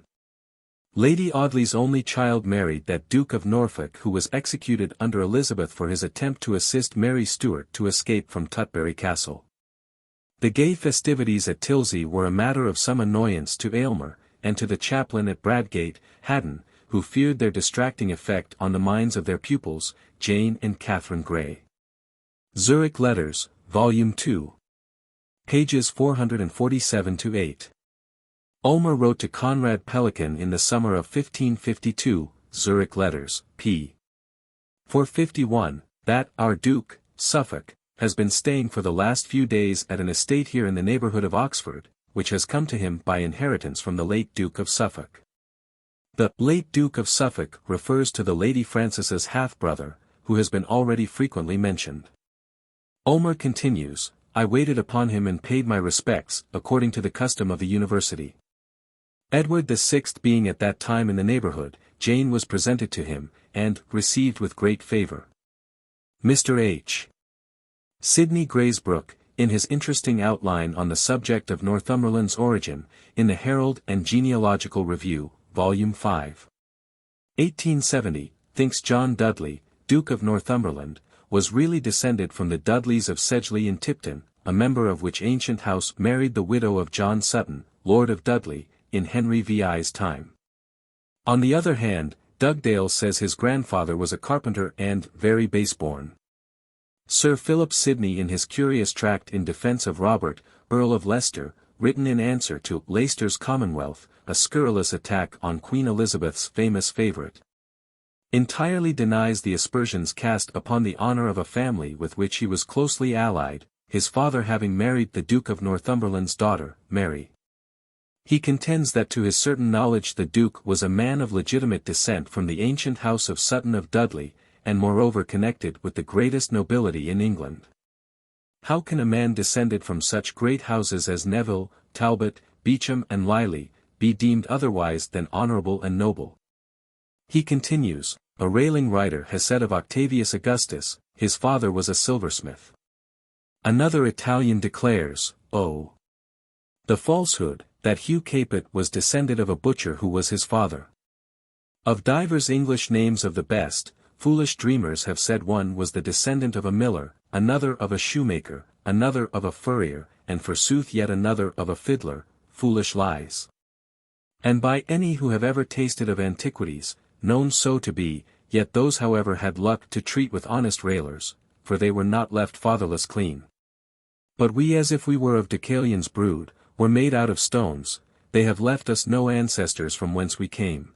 Lady Audley's only child married that Duke of Norfolk who was executed under Elizabeth for his attempt to assist Mary Stuart to escape from Tutbury Castle. The gay festivities at Tilsey were a matter of some annoyance to Aylmer, and to the chaplain at Bradgate, Haddon, who feared their distracting effect on the minds of their pupils, Jane and Catherine Grey. Zurich Letters, Volume 2. Pages 447-8. Ulmer wrote to Conrad Pelican in the summer of 1552, Zurich Letters, p. 451, that our Duke, Suffolk, has been staying for the last few days at an estate here in the neighbourhood of Oxford, which has come to him by inheritance from the late Duke of Suffolk. The late Duke of Suffolk refers to the Lady Frances's half-brother, who has been already frequently mentioned. Omer continues, I waited upon him and paid my respects, according to the custom of the university. Edward VI being at that time in the neighbourhood, Jane was presented to him, and received with great favour. Mr. H. Sidney Gray's-Brooke, in his interesting outline on the subject of Northumberland's origin, in the Herald and Genealogical Review, Volume 5. 1870, thinks John Dudley, Duke of Northumberland, was really descended from the Dudleys of Sedgley in Tipton, a member of which ancient house married the widow of John Sutton, Lord of Dudley, in Henry VI's time. On the other hand, Dugdale says his grandfather was a carpenter and very base-born. Sir Philip Sidney in his curious tract in defence of Robert, Earl of Leicester, written in answer to Leicester's Commonwealth, a scurrilous attack on Queen Elizabeth's famous favourite, entirely denies the aspersions cast upon the honour of a family with which he was closely allied, his father having married the Duke of Northumberland's daughter, Mary. He contends that to his certain knowledge the Duke was a man of legitimate descent from the ancient house of Sutton of Dudley, and moreover connected with the greatest nobility in England. How can a man descended from such great houses as Neville, Talbot, Beauchamp and Liley, be deemed otherwise than honourable and noble? He continues, a railing writer has said of Octavius Augustus, his father was a silversmith. Another Italian declares, the falsehood, that Hugh Capet was descended of a butcher who was his father. Of divers English names of the best, foolish dreamers have said one was the descendant of a miller, another of a shoemaker, another of a furrier, and forsooth yet another of a fiddler, foolish lies. And by any who have ever tasted of antiquities, known so to be, yet those however had luck to treat with honest railers, for they were not left fatherless clean. But we as if we were of Deucalion's brood, were made out of stones, they have left us no ancestors from whence we came.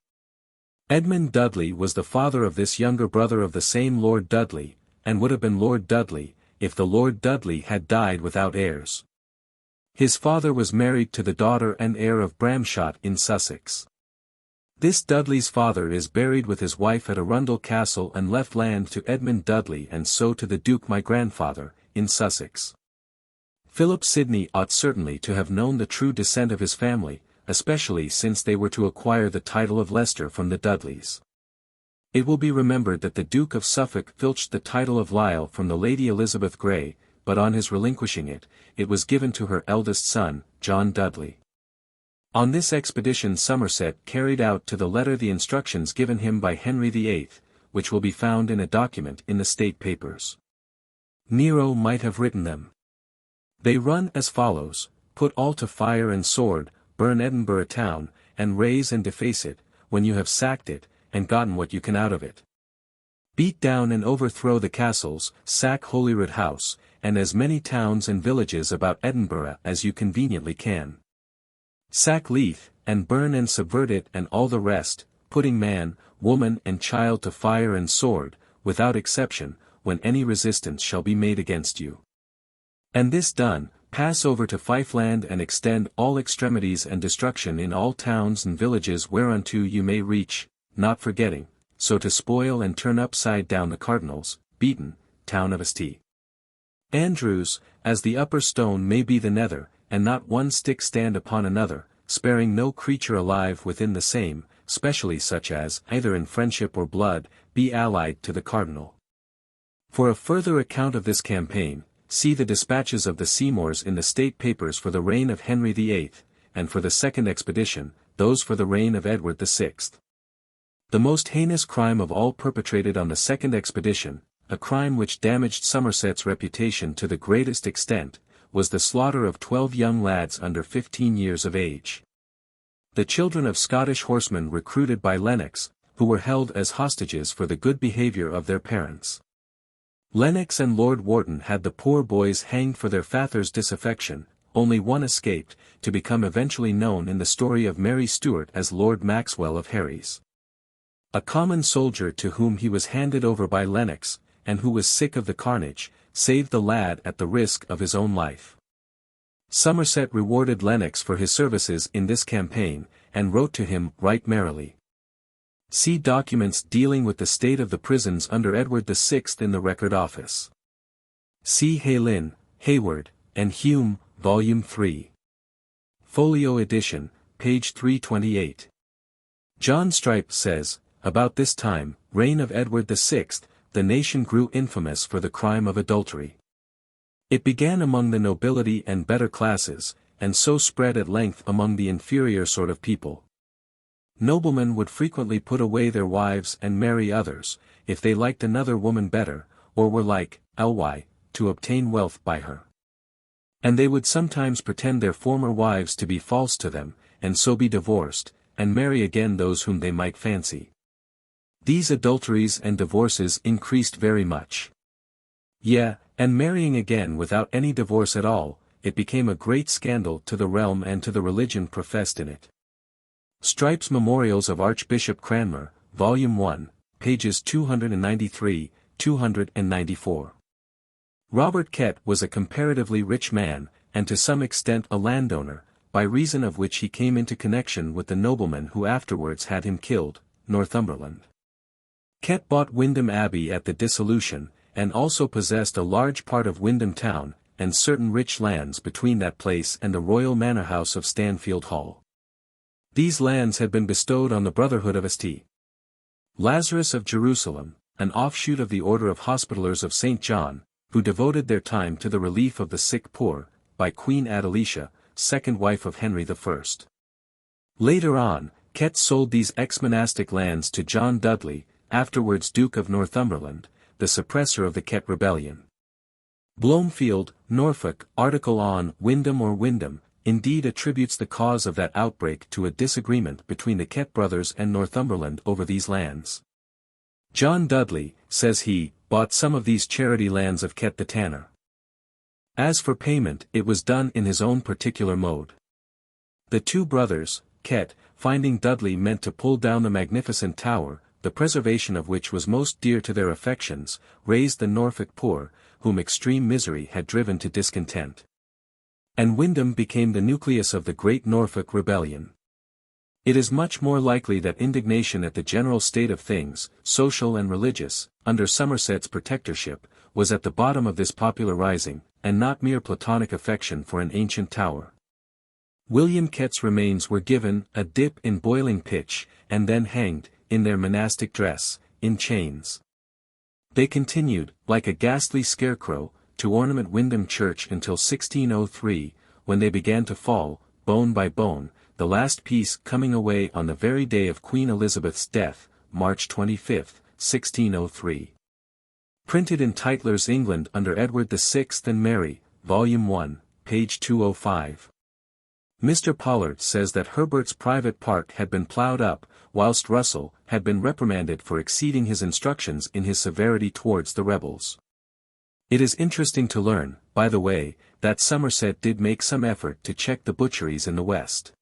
Edmund Dudley was the father of this younger brother of the same Lord Dudley, and would have been Lord Dudley, if the Lord Dudley had died without heirs. His father was married to the daughter and heir of Bramshot in Sussex. This Dudley's father is buried with his wife at Arundel Castle and left land to Edmund Dudley and so to the Duke my grandfather, in Sussex. Philip Sidney ought certainly to have known the true descent of his family, especially since they were to acquire the title of Leicester from the Dudleys. It will be remembered that the Duke of Suffolk filched the title of Lisle from the Lady Elizabeth Grey, but on his relinquishing it, it was given to her eldest son, John Dudley. On this expedition Somerset carried out to the letter the instructions given him by Henry VIII, which will be found in a document in the State Papers. Nero might have written them. They run as follows: put all to fire and sword, burn Edinburgh town, and raze and deface it, when you have sacked it, and gotten what you can out of it. Beat down and overthrow the castles, sack Holyrood House, and as many towns and villages about Edinburgh as you conveniently can. Sack Leith, and burn and subvert it and all the rest, putting man, woman and child to fire and sword, without exception, when any resistance shall be made against you. And this done, pass over to Fifeland and extend all extremities and destruction in all towns and villages whereunto you may reach, not forgetting, so to spoil and turn upside down the Cardinals, Beaton, town of St. Andrews, as the upper stone may be the nether, and not one stick stand upon another, sparing no creature alive within the same, specially such as, either in friendship or blood, be allied to the Cardinal. For a further account of this campaign, see the dispatches of the Seymours in the State Papers for the reign of Henry VIII, and for the second expedition, those for the reign of Edward VI. The most heinous crime of all perpetrated on the second expedition, a crime which damaged Somerset's reputation to the greatest extent, was the slaughter of 12 young lads under 15 years of age. The children of Scottish horsemen recruited by Lennox, who were held as hostages for the good behaviour of their parents. Lennox and Lord Wharton had the poor boys hanged for their father's disaffection, only one escaped, to become eventually known in the story of Mary Stuart as Lord Maxwell of Herries. A common soldier to whom he was handed over by Lennox, and who was sick of the carnage, saved the lad at the risk of his own life. Somerset rewarded Lennox for his services in this campaign, and wrote to him right merrily. See documents dealing with the state of the prisons under Edward VI in the Record Office. See Heylin, Hayward, and Hume, Volume 3. Folio edition, page 328. John Strype says, about this time, reign of Edward VI, the nation grew infamous for the crime of adultery. It began among the nobility and better classes, and so spread at length among the inferior sort of people. Noblemen would frequently put away their wives and marry others, if they liked another woman better, or were like, ly, to obtain wealth by her. And they would sometimes pretend their former wives to be false to them, and so be divorced, and marry again those whom they might fancy. These adulteries and divorces increased very much. Yea, and marrying again without any divorce at all, it became a great scandal to the realm and to the religion professed in it. Strype's Memorials of Archbishop Cranmer, Volume 1, pages 293, 294. Robert Kett was a comparatively rich man, and to some extent a landowner, by reason of which he came into connection with the nobleman who afterwards had him killed, Northumberland. Kett bought Windham Abbey at the Dissolution, and also possessed a large part of Windham Town, and certain rich lands between that place and the royal manor house of Stanfield Hall. These lands had been bestowed on the Brotherhood of St. Lazarus of Jerusalem, an offshoot of the Order of Hospitallers of St. John, who devoted their time to the relief of the sick poor, by Queen Adelicia, second wife of Henry I. Later on, Kett sold these ex-monastic lands to John Dudley, afterwards Duke of Northumberland, the suppressor of the Kett rebellion. Blomefield, Norfolk, article on Windham or Windham, indeed attributes the cause of that outbreak to a disagreement between the Kett brothers and Northumberland over these lands. John Dudley, says he, bought some of these charity lands of Kett the tanner. As for payment, it was done in his own particular mode. The two brothers, Kett, finding Dudley meant to pull down the magnificent tower, the preservation of which was most dear to their affections, raised the Norfolk poor, whom extreme misery had driven to discontent. And Windham became the nucleus of the great Norfolk rebellion. It is much more likely that indignation at the general state of things, social and religious, under Somerset's protectorship, was at the bottom of this popular rising, and not mere platonic affection for an ancient tower. William Kett's remains were given a dip in boiling pitch, and then hanged, in their monastic dress, in chains. They continued, like a ghastly scarecrow, to ornament Windham Church until 1603, when they began to fall, bone by bone, the last piece coming away on the very day of Queen Elizabeth's death, March 25, 1603. Printed in Tytler's England under Edward VI and Mary, Volume 1, page 205. Mr. Pollard says that Herbert's private park had been ploughed up, whilst Russell had been reprimanded for exceeding his instructions in his severity towards the rebels. It is interesting to learn, by the way, that Somerset did make some effort to check the butcheries in the West.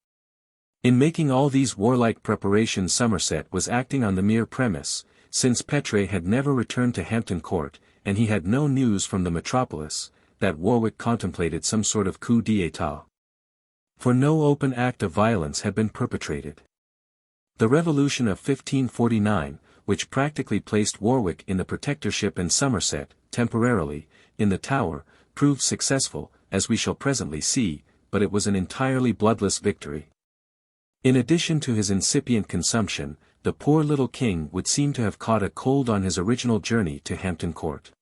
In making all these warlike preparations Somerset was acting on the mere premise, since Petre had never returned to Hampton Court, and he had no news from the metropolis, that Warwick contemplated some sort of coup d'état. For no open act of violence had been perpetrated. The revolution of 1549, which practically placed Warwick in the protectorship and Somerset, temporarily, in the Tower, proved successful, as we shall presently see, but it was an entirely bloodless victory. In addition to his incipient consumption, the poor little king would seem to have caught a cold on his original journey to Hampton Court.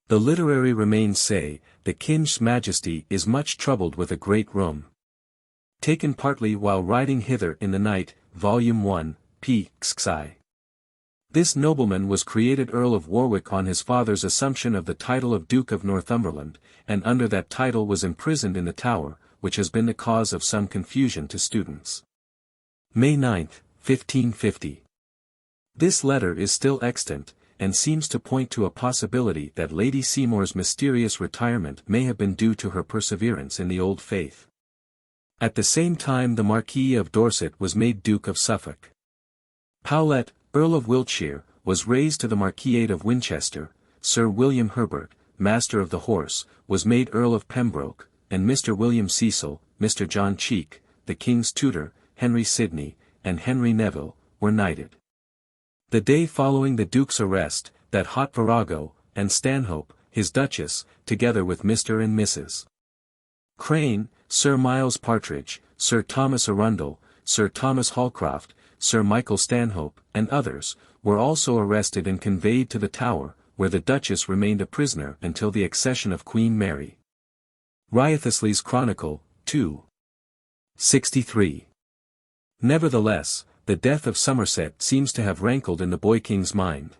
The literary remains say, the King's Majesty is much troubled with a great rheum. Taken partly while riding hither in the night, Volume 1, p. xi. This nobleman was created Earl of Warwick on his father's assumption of the title of Duke of Northumberland, and under that title was imprisoned in the Tower, which has been the cause of some confusion to students. May 9, 1550. This letter is still extant, and seems to point to a possibility that Lady Seymour's mysterious retirement may have been due to her perseverance in the old faith. At the same time the Marquis of Dorset was made Duke of Suffolk. Powlet, Earl of Wiltshire, was raised to the Marquisate of Winchester. Sir William Herbert, Master of the Horse, was made Earl of Pembroke, and Mr. William Cecil, Mr. John Cheek, the King's tutor, Henry Sidney, and Henry Neville, were knighted. The day following the Duke's arrest, that hot virago, and Stanhope, his Duchess, together with Mr. and Mrs. Crane, Sir Miles Partridge, Sir Thomas Arundel, Sir Thomas Holcroft, Sir Michael Stanhope, and others, were also arrested and conveyed to the Tower, where the Duchess remained a prisoner until the accession of Queen Mary. Wriothesley's Chronicle, 2. 63. Nevertheless, the death of Somerset seems to have rankled in the boy king's mind.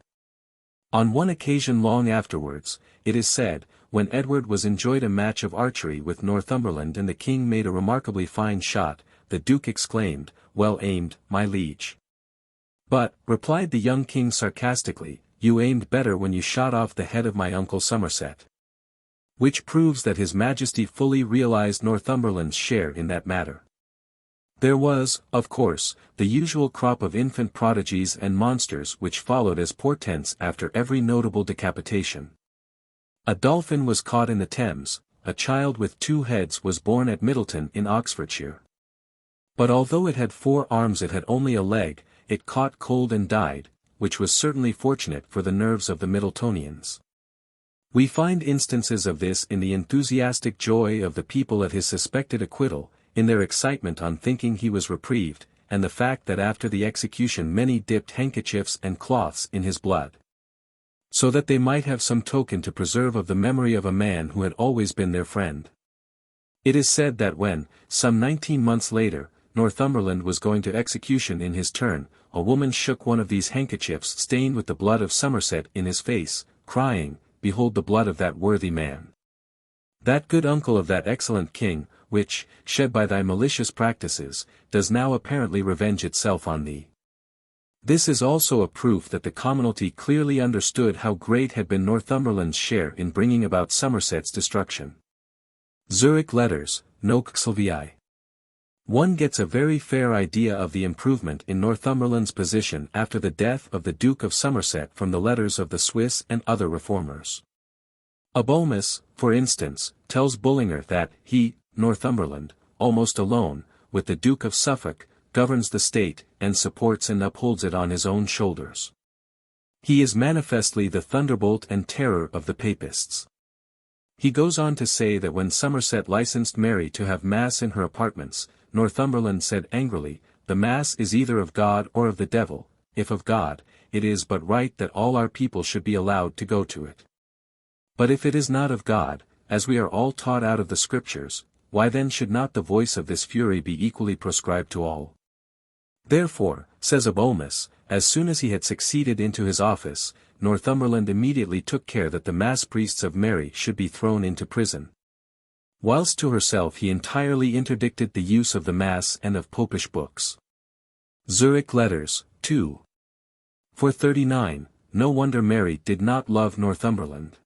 On one occasion long afterwards, it is said, when Edward was enjoyed a match of archery with Northumberland and the king made a remarkably fine shot, the Duke exclaimed, "Well aimed, my liege." "But," replied the young king sarcastically, "you aimed better when you shot off the head of my uncle Somerset." Which proves that His Majesty fully realized Northumberland's share in that matter. There was, of course, the usual crop of infant prodigies and monsters which followed as portents after every notable decapitation. A dolphin was caught in the Thames, a child with 2 heads was born at Middleton in Oxfordshire. But although it had 4 arms it had only a leg, it caught cold and died, which was certainly fortunate for the nerves of the Middletonians. We find instances of this in the enthusiastic joy of the people at his suspected acquittal, in their excitement on thinking he was reprieved, and the fact that after the execution many dipped handkerchiefs and cloths in his blood, so that they might have some token to preserve of the memory of a man who had always been their friend. It is said that when, some 19 months later, Northumberland was going to execution in his turn, a woman shook one of these handkerchiefs stained with the blood of Somerset in his face, crying, "Behold the blood of that worthy man. That good uncle of that excellent king, which, shed by thy malicious practices, does now apparently revenge itself on thee." This is also a proof that the commonalty clearly understood how great had been Northumberland's share in bringing about Somerset's destruction. Zurich Letters, Noc Silvii. One gets a very fair idea of the improvement in Northumberland's position after the death of the Duke of Somerset from the letters of the Swiss and other reformers. Abolmus, for instance, tells Bullinger that he, Northumberland, almost alone, with the Duke of Suffolk, governs the state, and supports and upholds it on his own shoulders. He is manifestly the thunderbolt and terror of the Papists. He goes on to say that when Somerset licensed Mary to have mass in her apartments, Northumberland said angrily, "The mass is either of God or of the devil. If of God, it is but right that all our people should be allowed to go to it. But if it is not of God, as we are all taught out of the Scriptures, why then should not the voice of this fury be equally proscribed to all?" Therefore, says Abolmus, as soon as he had succeeded into his office, Northumberland immediately took care that the mass priests of Mary should be thrown into prison. Whilst to herself he entirely interdicted the use of the Mass and of Popish books. Zurich Letters, 2. 439, no wonder Mary did not love Northumberland.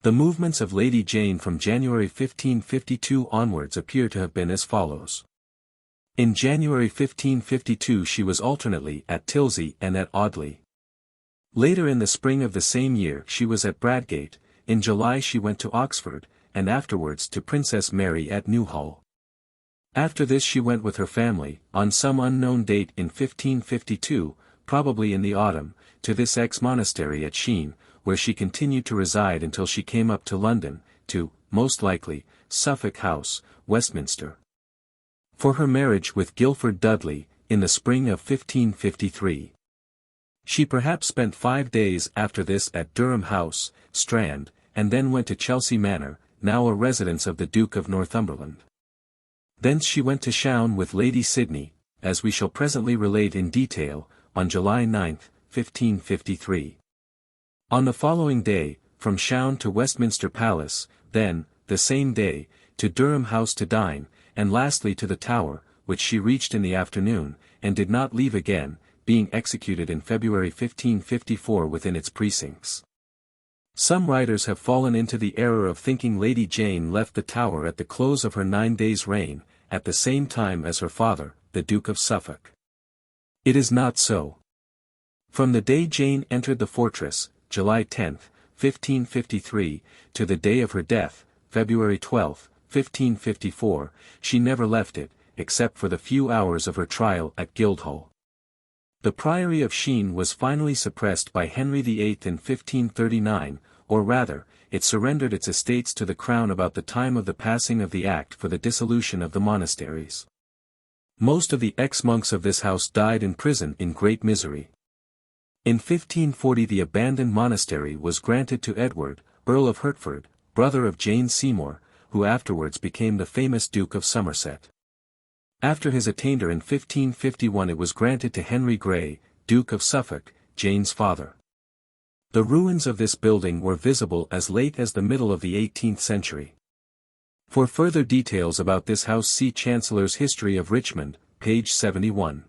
The movements of Lady Jane from January 1552 onwards appear to have been as follows. In January 1552 she was alternately at Tilsey and at Audley. Later in the spring of the same year she was at Bradgate, in July she went to Oxford, and afterwards to Princess Mary at Newhall. After this she went with her family, on some unknown date in 1552, probably in the autumn, to this ex-monastery at Sheen, where she continued to reside until she came up to London, to, most likely, Suffolk House, Westminster, for her marriage with Guilford Dudley, in the spring of 1553. She perhaps spent 5 days after this at Durham House, Strand, and then went to Chelsea Manor, now a residence of the Duke of Northumberland. Thence she went to Shown with Lady Sidney, as we shall presently relate in detail, on July 9, 1553. On the following day, from Shown to Westminster Palace, then, the same day, to Durham House to dine, and lastly to the Tower, which she reached in the afternoon, and did not leave again, being executed in February 1554 within its precincts. Some writers have fallen into the error of thinking Lady Jane left the Tower at the close of her 9 days' reign, at the same time as her father, the Duke of Suffolk. It is not so. From the day Jane entered the fortress, July 10, 1553, to the day of her death, February 12, 1554, she never left it, except for the few hours of her trial at Guildhall. The Priory of Sheen was finally suppressed by Henry VIII in 1539, or rather, it surrendered its estates to the Crown about the time of the passing of the Act for the dissolution of the monasteries. Most of the ex-monks of this house died in prison in great misery. In 1540 the abandoned monastery was granted to Edward, Earl of Hertford, brother of Jane Seymour, who afterwards became the famous Duke of Somerset. After his attainder in 1551 it was granted to Henry Grey, Duke of Suffolk, Jane's father. The ruins of this building were visible as late as the middle of the 18th century. For further details about this house see Chancellor's History of Richmond, page 71.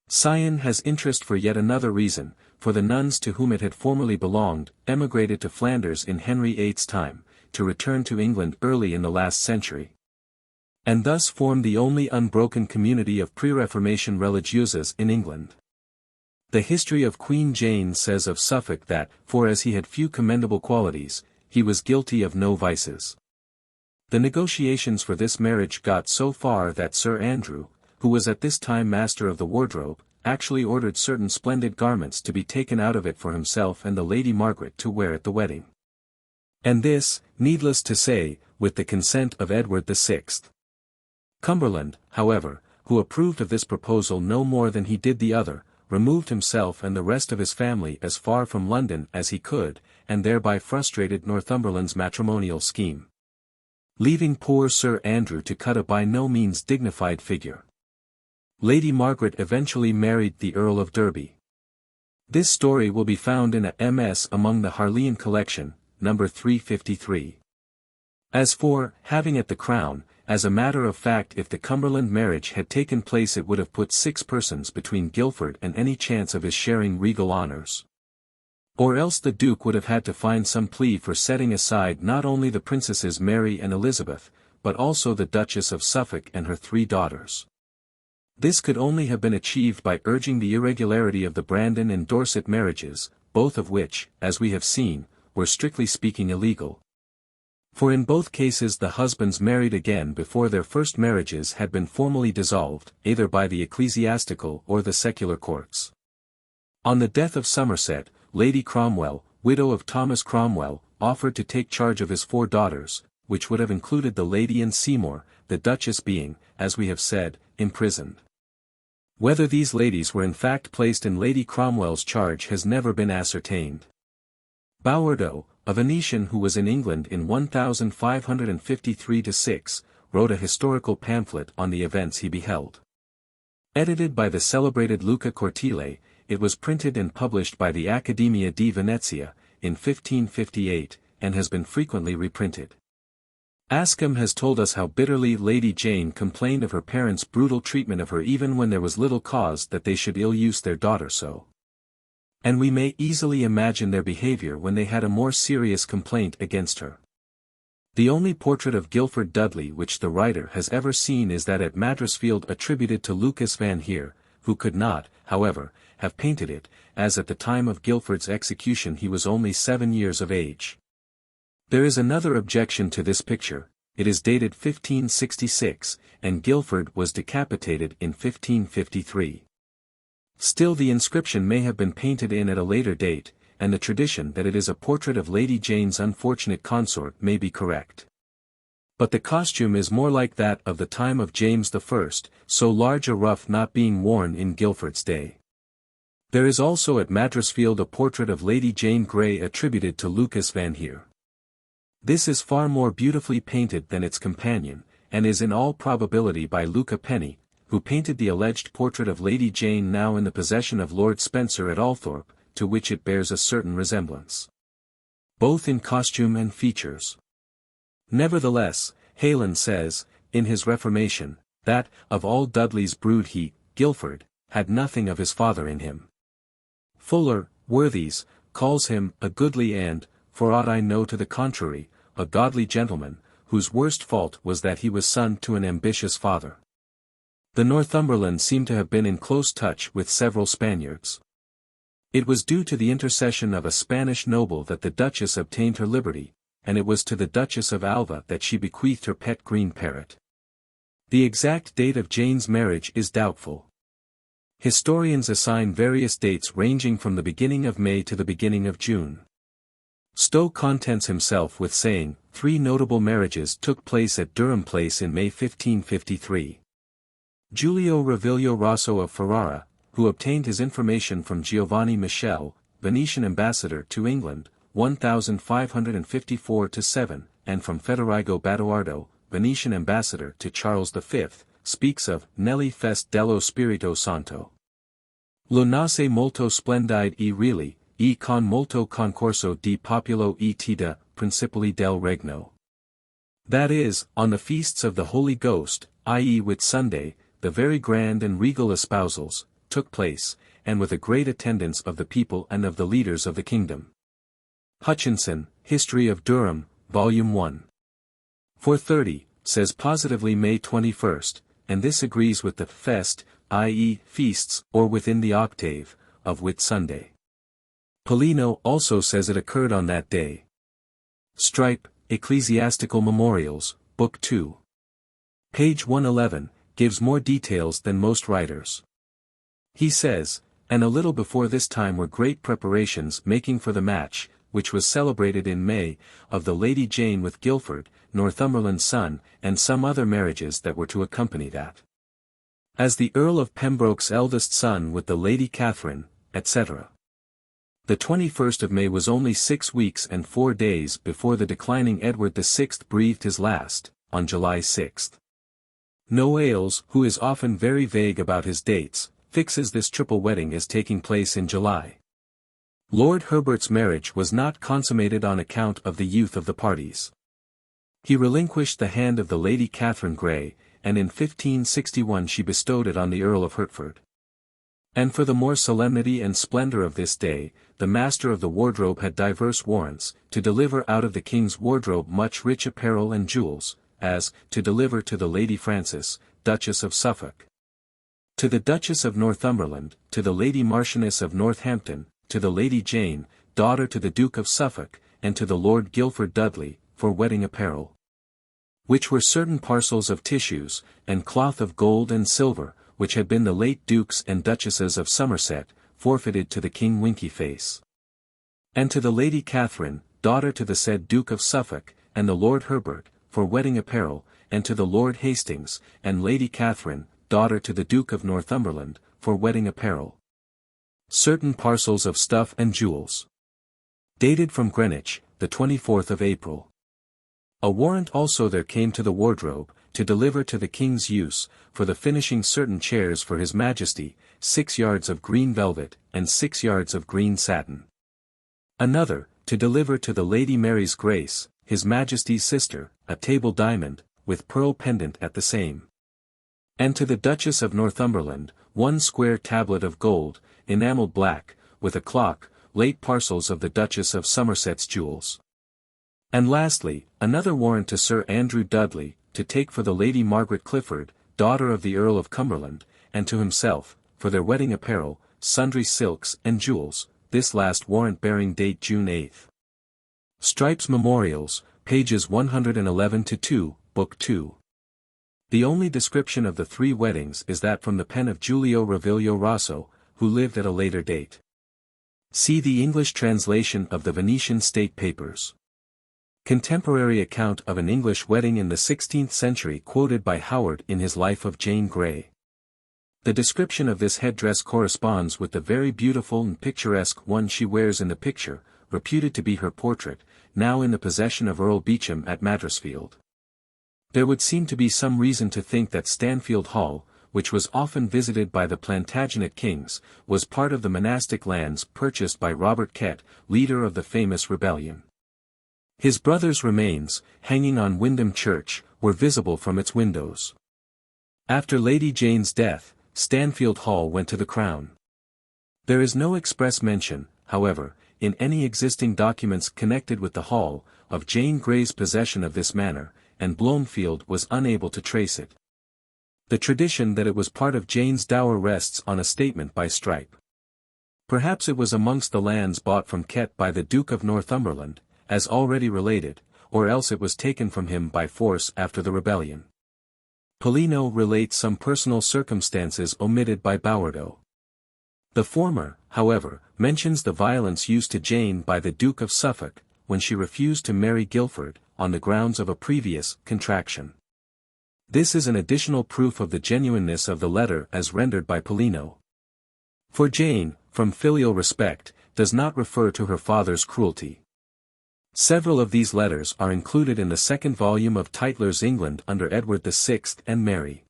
Sion has interest for yet another reason, for the nuns to whom it had formerly belonged, emigrated to Flanders in Henry VIII's time, to return to England early in the last century. And thus formed the only unbroken community of pre-Reformation religieuses in England. The history of Queen Jane says of Suffolk that, for as he had few commendable qualities, he was guilty of no vices. The negotiations for this marriage got so far that Sir Andrew, who was at this time master of the wardrobe, actually ordered certain splendid garments to be taken out of it for himself and the Lady Margaret to wear at the wedding. And this, needless to say, with the consent of Edward VI. Cumberland, however, who approved of this proposal no more than he did the other, removed himself and the rest of his family as far from London as he could, and thereby frustrated Northumberland's matrimonial scheme, leaving poor Sir Andrew to cut a by no means dignified figure. Lady Margaret eventually married the Earl of Derby. This story will be found in a MS among the Harleian collection, number 353. As for having at the Crown, as a matter of fact if the Cumberland marriage had taken place it would have put 6 persons between Guildford and any chance of his sharing regal honours. Or else the Duke would have had to find some plea for setting aside not only the Princesses Mary and Elizabeth, but also the Duchess of Suffolk and her 3 daughters. This could only have been achieved by urging the irregularity of the Brandon and Dorset marriages, both of which, as we have seen, were strictly speaking illegal. For in both cases the husbands married again before their first marriages had been formally dissolved, either by the ecclesiastical or the secular courts. On the death of Somerset, Lady Cromwell, widow of Thomas Cromwell, offered to take charge of his 4 daughters, which would have included the Lady and Seymour, the Duchess being, as we have said, imprisoned. Whether these ladies were in fact placed in Lady Cromwell's charge has never been ascertained. Bowardoe, a Venetian who was in England in 1553-6, wrote a historical pamphlet on the events he beheld. Edited by the celebrated Luca Cortile, it was printed and published by the Accademia di Venezia, in 1558, and has been frequently reprinted. Ascombe has told us how bitterly Lady Jane complained of her parents' brutal treatment of her even when there was little cause that they should ill-use their daughter so. And we may easily imagine their behavior when they had a more serious complaint against her. The only portrait of Guilford Dudley which the writer has ever seen is that at Madresfield attributed to Lucas Van Heer, who could not, however, have painted it, as at the time of Guilford's execution he was only 7 years of age. There is another objection to this picture. It is dated 1566, and Guilford was decapitated in 1553. Still the inscription may have been painted in at a later date, and the tradition that it is a portrait of Lady Jane's unfortunate consort may be correct. But the costume is more like that of the time of James I, so large a ruff not being worn in Guilford's day. There is also at Madresfield a portrait of Lady Jane Grey attributed to Lucas Van Heer. This is far more beautifully painted than its companion, and is in all probability by Luca Penny, who painted the alleged portrait of Lady Jane now in the possession of Lord Spencer at Althorpe, to which it bears a certain resemblance, both in costume and features. Nevertheless, Heylin says, in his Reformation, that, of all Dudley's brood he, Guilford, had nothing of his father in him. Fuller, Worthies, calls him a goodly and, for aught I know to the contrary, a godly gentleman, whose worst fault was that he was son to an ambitious father. The Northumberlands seem to have been in close touch with several Spaniards. It was due to the intercession of a Spanish noble that the Duchess obtained her liberty, and it was to the Duchess of Alva that she bequeathed her pet green parrot. The exact date of Jane's marriage is doubtful. Historians assign various dates ranging from the beginning of May to the beginning of June. Stowe contents himself with saying, 3 notable marriages took place at Durham Place in May 1553. Giulio Revilio Rosso of Ferrara, who obtained his information from Giovanni Michel, Venetian ambassador to England, 1554-7, and from Federigo Badoardo, Venetian ambassador to Charles V, speaks of Nelli fest dello Spirito Santo. Lo nace molto splendide e really, e con molto concorso di populo e tida, principali del regno. That is, on the feasts of the Holy Ghost, i.e. Whit Sunday, the very grand and regal espousals, took place, and with a great attendance of the people and of the leaders of the kingdom. Hutchinson, History of Durham, Volume 1. 430, says positively May 21st, and this agrees with the fest, i.e. feasts, or within the octave, of Whit Sunday. Polino also says it occurred on that day. Strype, Ecclesiastical Memorials, Book 2. Page 111, gives more details than most writers. He says, and a little before this time were great preparations making for the match, which was celebrated in May, of the Lady Jane with Guilford, Northumberland's son, and some other marriages that were to accompany that. As the Earl of Pembroke's eldest son with the Lady Catherine, etc. The 21st of May was only 6 weeks and 4 days before the declining Edward VI breathed his last, on July 6. Noailles, who is often very vague about his dates, fixes this triple wedding as taking place in July. Lord Herbert's marriage was not consummated on account of the youth of the parties. He relinquished the hand of the Lady Catherine Grey, and in 1561 she bestowed it on the Earl of Hertford. And for the more solemnity and splendour of this day, the Master of the Wardrobe had divers warrants, to deliver out of the King's wardrobe much rich apparel and jewels, as, to deliver to the Lady Frances, Duchess of Suffolk, to the Duchess of Northumberland, to the Lady Marchioness of Northampton, to the Lady Jane, daughter to the Duke of Suffolk, and to the Lord Guilford Dudley, for wedding apparel. Which were certain parcels of tissues, and cloth of gold and silver, which had been the late Dukes and Duchesses of Somerset, forfeited to the King Winky-Face. And to the Lady Catherine, daughter to the said Duke of Suffolk, and the Lord Herbert, for wedding apparel, and to the Lord Hastings, and Lady Catherine, daughter to the Duke of Northumberland, for wedding apparel. Certain parcels of stuff and jewels. Dated from Greenwich, the 24th of April. A warrant also there came to the wardrobe, to deliver to the King's use, for the finishing certain chairs for his Majesty, 6 yards of green velvet, and 6 yards of green satin. Another, to deliver to the Lady Mary's Grace, his Majesty's sister, a table diamond, with pearl pendant at the same. And to the Duchess of Northumberland, 1 square tablet of gold, enamelled black, with a clock, late parcels of the Duchess of Somerset's jewels. And lastly, another warrant to Sir Andrew Dudley, to take for the Lady Margaret Clifford, daughter of the Earl of Cumberland, and to himself, for their wedding apparel, sundry silks and jewels, this last warrant bearing date June 8. Strype's Memorials, pages 111-2, Book 2. The only description of the 3 weddings is that from the pen of Giulio Revilio Rosso, who lived at a later date. See the English translation of the Venetian State Papers. Contemporary account of an English wedding in the 16th century quoted by Howard in his Life of Jane Grey. The description of this headdress corresponds with the very beautiful and picturesque one she wears in the picture, reputed to be her portrait, now in the possession of Earl Beauchamp at Madresfield. There would seem to be some reason to think that Stanfield Hall, which was often visited by the Plantagenet kings, was part of the monastic lands purchased by Robert Kett, leader of the famous rebellion. His brother's remains, hanging on Wyndham Church, were visible from its windows. After Lady Jane's death, Stanfield Hall went to the Crown. There is no express mention, however, in any existing documents connected with the Hall, of Jane Grey's possession of this manor, and Blomefield was unable to trace it. The tradition that it was part of Jane's dower rests on a statement by Strype. Perhaps it was amongst the lands bought from Kent by the Duke of Northumberland, as already related, or else it was taken from him by force after the rebellion. Pollino relates some personal circumstances omitted by Bowerdo. The former, however, mentions the violence used to Jane by the Duke of Suffolk, when she refused to marry Guilford, on the grounds of a previous contraction. This is an additional proof of the genuineness of the letter as rendered by Pollino. For Jane, from filial respect, does not refer to her father's cruelty. Several of these letters are included in the second volume of Tytler's England under Edward VI and Mary.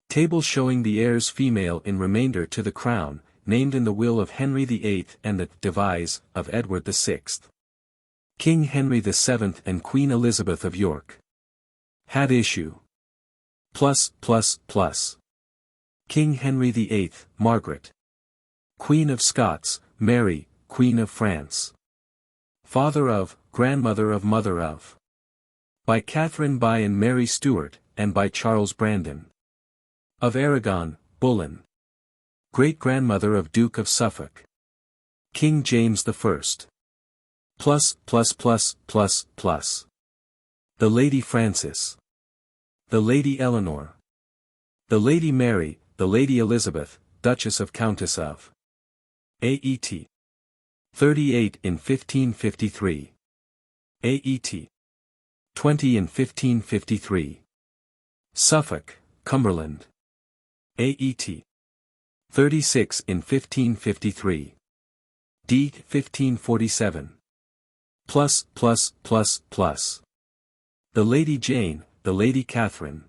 Table showing the heirs female in remainder to the crown, named in the will of Henry VIII and the devise of Edward VI. King Henry VII and Queen Elizabeth of York. Had issue. +++. King Henry VIII, Margaret. Queen of Scots, Mary, Queen of France. Father of, grandmother of mother of. By Catherine by and Mary Stuart, and by Charles Brandon. Of Aragon, Bullen. Great-grandmother of Duke of Suffolk. King James I. +++++. The Lady Frances. The Lady Eleanor. The Lady Mary, the Lady Elizabeth, Duchess of Countess of. AET. 38 in 1553. AET. 20 in 1553. Suffolk, Cumberland. AET. 36 in 1553. D. 1547. ++++. The Lady Jane, the Lady Catherine.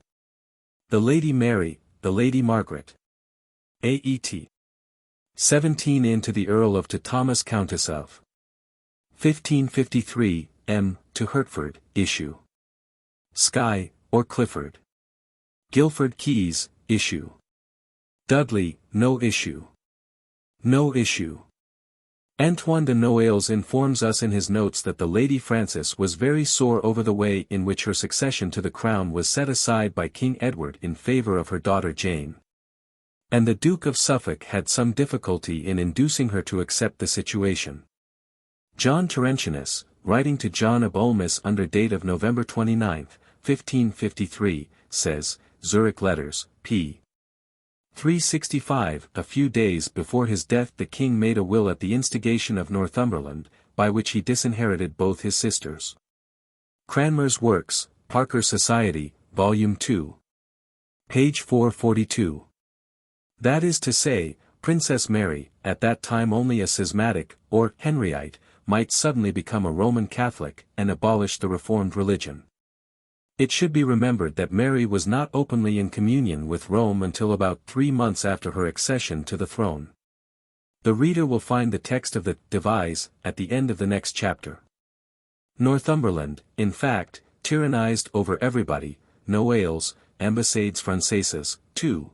The Lady Mary, the Lady Margaret. AET. 17 in to the Earl of to Thomas Countess of. 1553, M. to Hertford, issue. Skye, or Clifford. Guilford Keys, issue. Dudley, no issue. No issue. Antoine de Noailles informs us in his notes that the Lady Frances was very sore over the way in which her succession to the crown was set aside by King Edward in favour of her daughter Jane. And the Duke of Suffolk had some difficulty in inducing her to accept the situation. John Terentianus, writing to John of Ulmis under date of November 29, 1553, says, Zurich Letters, p. 365, a few days before his death the king made a will at the instigation of Northumberland, by which he disinherited both his sisters. Cranmer's Works, Parker Society, Volume 2. Page 442. That is to say, Princess Mary, at that time only a schismatic, or Henryite, might suddenly become a Roman Catholic and abolish the Reformed religion. It should be remembered that Mary was not openly in communion with Rome until about 3 months after her accession to the throne. The reader will find the text of the devise at the end of the next chapter. Northumberland, in fact, tyrannized over everybody. Noailles, Ambassades Françaises, 2.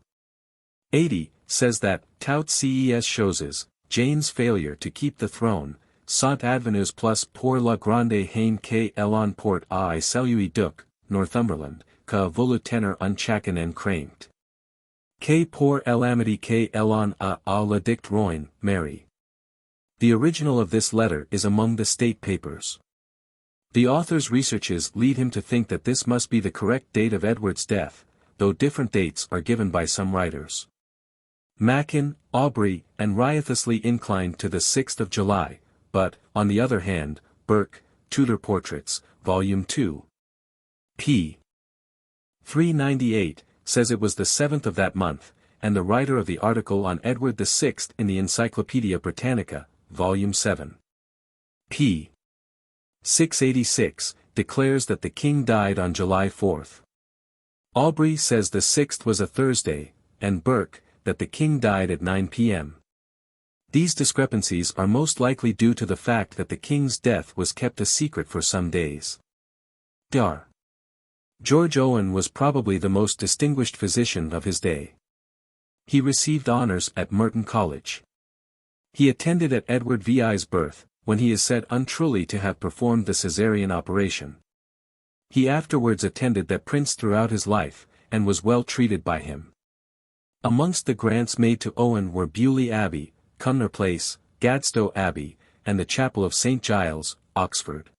80, says that, tout ces choses, Jane's failure to keep the throne, sont advenues plus pour la grande haine qu'elle emporte à celui duc, Northumberland, que voulut tenir unchaken and cramped. Que pour l'amity qu'elle en a la dict roin, Mary. The original of this letter is among the state papers. The author's researches lead him to think that this must be the correct date of Edward's death, though different dates are given by some writers. Mackin, Aubrey, and riotously inclined to the 6th of July, but, on the other hand, Burke, Tudor Portraits, Volume 2. p. 398, says it was the 7th of that month, and the writer of the article on Edward VI in the Encyclopaedia Britannica, Volume 7. p. 686, declares that the king died on July 4. Aubrey says the 6th was a Thursday, and Burke, that the king died at 9 p.m. These discrepancies are most likely due to the fact that the king's death was kept a secret for some days. Dr. George Owen was probably the most distinguished physician of his day. He received honors at Merton College. He attended at Edward VI's birth, when he is said untruly to have performed the Caesarean operation. He afterwards attended that prince throughout his life, and was well treated by him. Amongst the grants made to Owen were Beaulieu Abbey, Cumnor Place, Gadstow Abbey, and the Chapel of St. Giles, Oxford.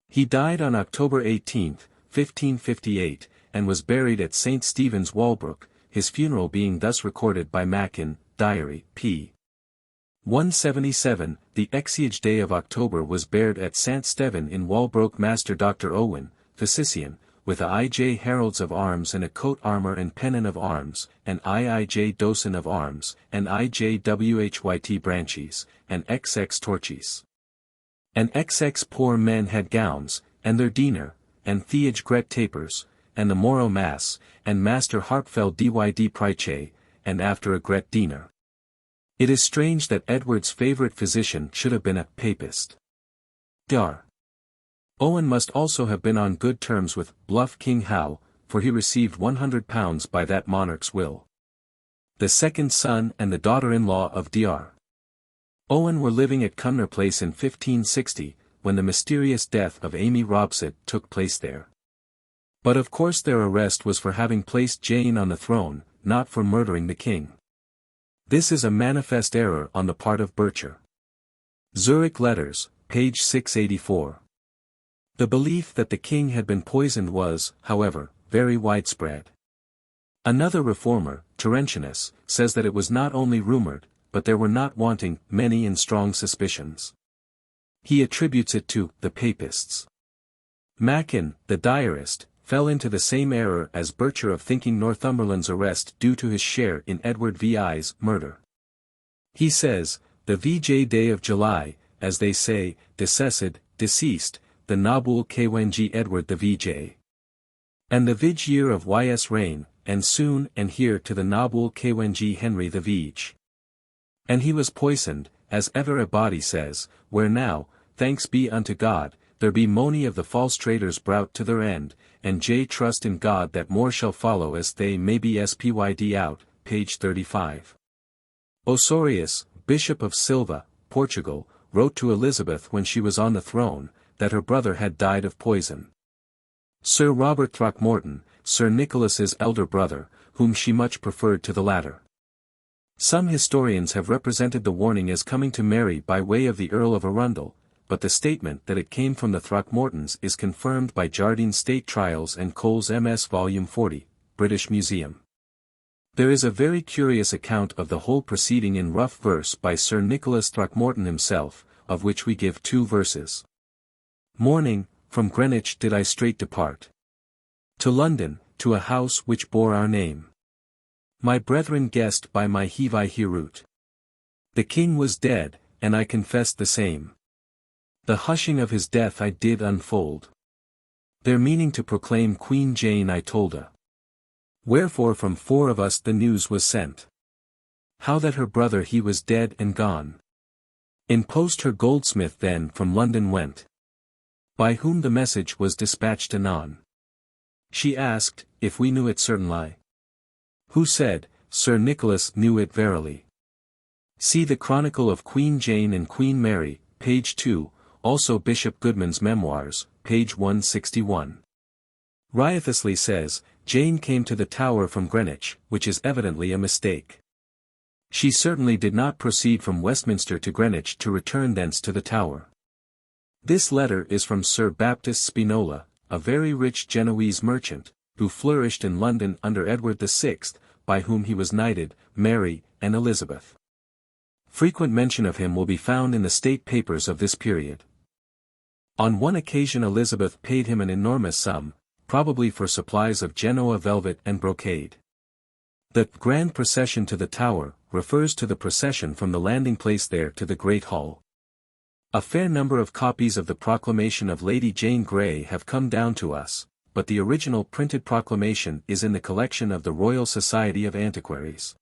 He died on October 18, 1558, and was buried at St. Stephen's Walbrook, his funeral being thus recorded by Mackin, Diary, p. 177, the exeage day of October was bared at St. Stephen in Walbrook Master Dr. Owen, physician, with a I.J. Heralds of Arms and a coat armour and pennon of arms, and I.J. Doson of Arms, and I.J. Whyt branches, and XX torches. And XX poor men had gowns, and their diener, and Theage Gret tapers, and the morrow mass, and Master Harpfell Dyd Pryche, and after a Gret diener. It is strange that Edward's favourite physician should have been a papist. Dr. Owen must also have been on good terms with bluff King Hal, for he received £100 by that monarch's will. The second son and the daughter-in-law of Dr. Owen were living at Cumnor Place in 1560, when the mysterious death of Amy Robsart took place there. But of course their arrest was for having placed Jane on the throne, not for murdering the king. This is a manifest error on the part of Bircher. Zurich Letters, page 684. The belief that the king had been poisoned was, however, very widespread. Another reformer, Terentianus, says that it was not only rumoured, but there were not wanting many and strong suspicions. He attributes it to the papists. Mackin, the diarist, fell into the same error as Bircher of thinking Northumberland's arrest due to his share in Edward VI's murder. He says, the VJ day of July, as they say, deceased, the Nabul Kwenji Edward the VJ. And the Vij year of Ys reign, and soon and here to the Nabul Kwenji Henry the Vij. And he was poisoned, as ever a body says, where now, thanks be unto God, there be mony of the false traitors brought to their end, and trust in God that more shall follow as they may be spyd out, page 35. Osorius, Bishop of Silva, Portugal, wrote to Elizabeth when she was on the throne, that her brother had died of poison. Sir Robert Throckmorton, Sir Nicholas's elder brother, whom she much preferred to the latter. Some historians have represented the warning as coming to Mary by way of the Earl of Arundel, but the statement that it came from the Throckmortons is confirmed by Jardine's State Trials and Cole's MS Volume 40, British Museum. There is a very curious account of the whole proceeding in rough verse by Sir Nicholas Throckmorton himself, of which we give 2 verses. Morning, from Greenwich did I straight depart. To London, to a house which bore our name. My brethren guessed by my hevi heroot. The king was dead, and I confessed the same. The hushing of his death I did unfold. Their meaning to proclaim Queen Jane I tolda. Wherefore from 4 of us the news was sent. How that her brother he was dead and gone. In post her goldsmith then from London went. By whom the message was dispatched anon. She asked, if we knew it certainly. Who said, Sir Nicholas knew it verily. See the Chronicle of Queen Jane and Queen Mary, page 2, also Bishop Goodman's Memoirs, page 161. Wriothesley says, Jane came to the Tower from Greenwich, which is evidently a mistake. She certainly did not proceed from Westminster to Greenwich to return thence to the Tower. This letter is from Sir Baptist Spinola, a very rich Genoese merchant, who flourished in London under Edward VI, by whom he was knighted, Mary, and Elizabeth. Frequent mention of him will be found in the state papers of this period. On one occasion Elizabeth paid him an enormous sum, probably for supplies of Genoa velvet and brocade. The grand procession to the Tower refers to the procession from the landing place there to the Great Hall. A fair number of copies of the proclamation of Lady Jane Grey have come down to us, but the original printed proclamation is in the collection of the Royal Society of Antiquaries.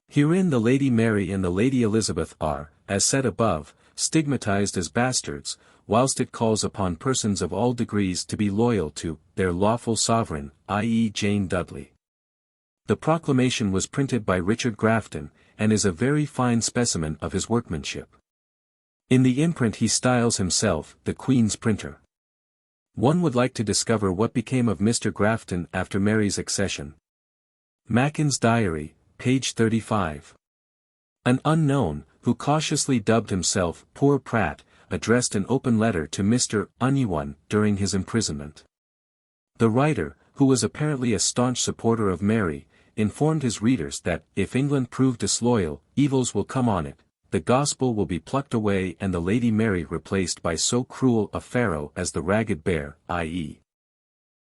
Herein the Lady Mary and the Lady Elizabeth are, as said above, stigmatized as bastards, whilst it calls upon persons of all degrees to be loyal to their lawful sovereign, i.e. Jane Dudley. The proclamation was printed by Richard Grafton, and is a very fine specimen of his workmanship. In the imprint he styles himself the Queen's printer. One would like to discover what became of Mr. Grafton after Mary's accession. Mackin's Diary, page 35. An unknown, who cautiously dubbed himself Poor Pratt, addressed an open letter to Mr. Anyone during his imprisonment. The writer, who was apparently a staunch supporter of Mary, informed his readers that, if England prove disloyal, evils will come on it, the gospel will be plucked away and the Lady Mary replaced by so cruel a pharaoh as the ragged bear, i.e.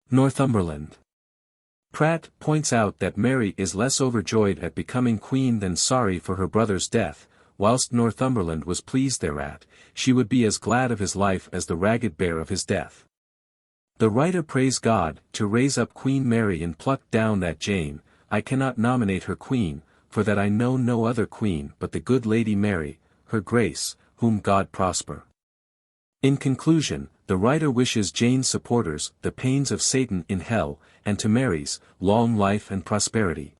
Northumberland. Pratt points out that Mary is less overjoyed at becoming queen than sorry for her brother's death, whilst Northumberland was pleased thereat, she would be as glad of his life as the ragged bear of his death. The writer prays God to raise up Queen Mary and pluck down that Jane. I cannot nominate her queen, for that I know no other queen but the good Lady Mary, her grace, whom God prosper. In conclusion, the writer wishes Jane's supporters the pains of Satan in hell, and to Mary's, long life and prosperity.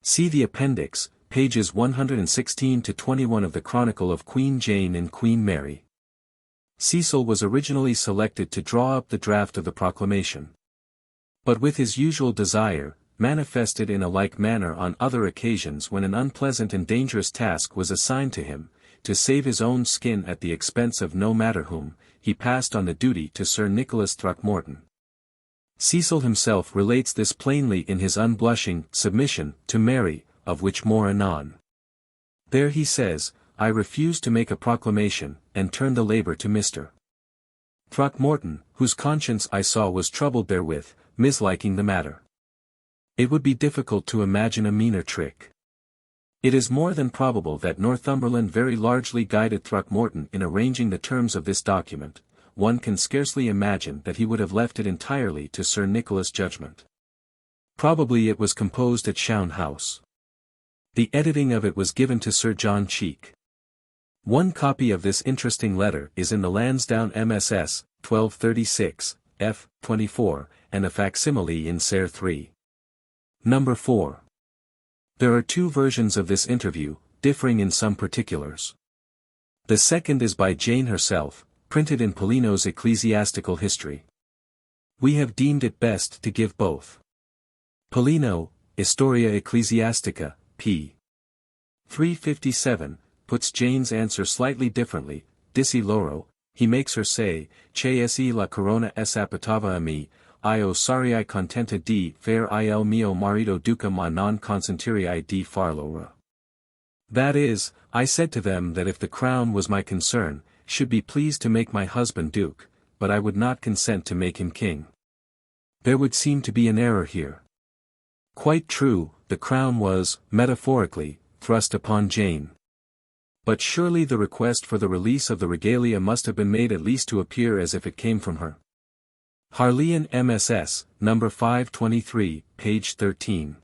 See the appendix, pages 116-21 of the Chronicle of Queen Jane and Queen Mary. Cecil was originally selected to draw up the draft of the proclamation. But with his usual desire, manifested in a like manner on other occasions when an unpleasant and dangerous task was assigned to him, to save his own skin at the expense of no matter whom, he passed on the duty to Sir Nicholas Throckmorton. Cecil himself relates this plainly in his unblushing submission to Mary, of which more anon. There he says, I refuse to make a proclamation, and turn the labour to Mr. Throckmorton, whose conscience I saw was troubled therewith, misliking the matter. It would be difficult to imagine a meaner trick. It is more than probable that Northumberland very largely guided Throckmorton in arranging the terms of this document. One can scarcely imagine that he would have left it entirely to Sir Nicholas' judgment. Probably it was composed at Chown House. The editing of it was given to Sir John Cheek. One copy of this interesting letter is in the Lansdowne MSS, 1236, f. 24, and a facsimile in Ser 3. Number 4. There are two versions of this interview, differing in some particulars. The second is by Jane herself, printed in Pollino's Ecclesiastical History. We have deemed it best to give both. Pollino, Historia Ecclesiastica, p. 357, puts Jane's answer slightly differently. Disi loro, he makes her say, che esi la corona es appetava a me, io sarii contenta di faire il mio marito duca ma non consentirii di farlo. That is, I said to them that if the crown was my concern, should be pleased to make my husband duke, but I would not consent to make him king. There would seem to be an error here. Quite true, the crown was, metaphorically, thrust upon Jane. But surely the request for the release of the regalia must have been made at least to appear as if it came from her. Harleian MSS, number 523, page 13.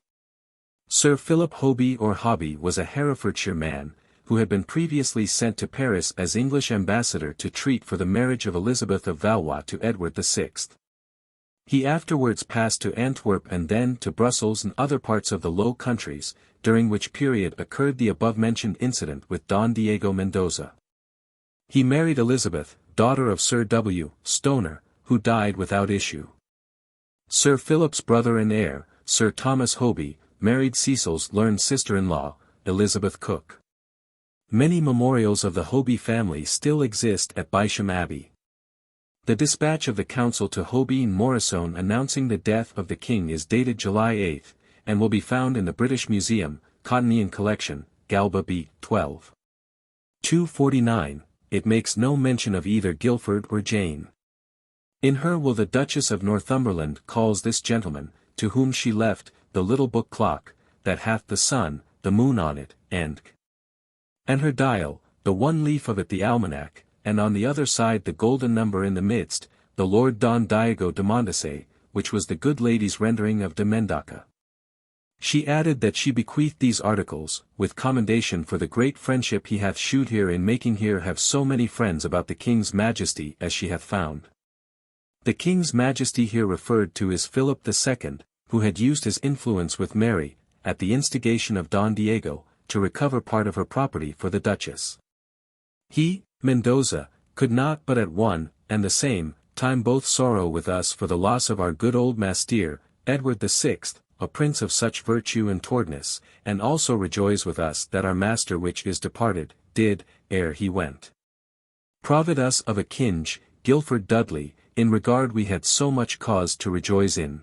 Sir Philip Hoby or Hobby was a Herefordshire man, who had been previously sent to Paris as English ambassador to treat for the marriage of Elizabeth of Valois to Edward VI. He afterwards passed to Antwerp and then to Brussels and other parts of the Low Countries, during which period occurred the above-mentioned incident with Don Diego Mendoza. He married Elizabeth, daughter of Sir W. Stoner, who died without issue. Sir Philip's brother and heir, Sir Thomas Hoby, married Cecil's learned sister-in-law, Elizabeth Cook. Many memorials of the Hoby family still exist at Bysham Abbey. The dispatch of the council to Hoby and Morrisone announcing the death of the king is dated July 8, and will be found in the British Museum, Cottonian Collection, Galba B. 12. 249, it makes no mention of either Guilford or Jane. In her will the Duchess of Northumberland calls this gentleman, to whom she left, the little book clock, that hath the sun, the moon on it, and her dial, the one leaf of it the almanac, and on the other side the golden number in the midst, the Lord Don Diego de Mondese, which was the good lady's rendering of de Mendaca. She added that she bequeathed these articles, with commendation for the great friendship he hath shewed here in making here have so many friends about the King's Majesty as she hath found. The King's Majesty here referred to is Philip II, who had used his influence with Mary, at the instigation of Don Diego, to recover part of her property for the Duchess. He, Mendoza, could not but at one, and the same, time both sorrow with us for the loss of our good old master, Edward VI, a prince of such virtue and towardness, and also rejoice with us that our master which is departed, did, ere he went, provide us of a kinge, Guilford Dudley, in regard we had so much cause to rejoice in.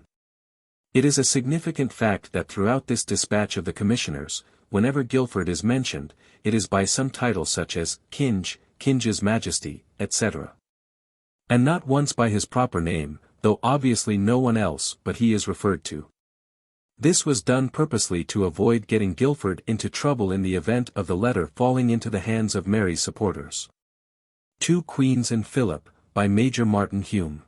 It is a significant fact that throughout this dispatch of the commissioners, whenever Guilford is mentioned, it is by some title such as Kinge, Kinge's Majesty, etc. And not once by his proper name, though obviously no one else but he is referred to. This was done purposely to avoid getting Guilford into trouble in the event of the letter falling into the hands of Mary's supporters. Two Queens and Philip, by Major Martin Hume.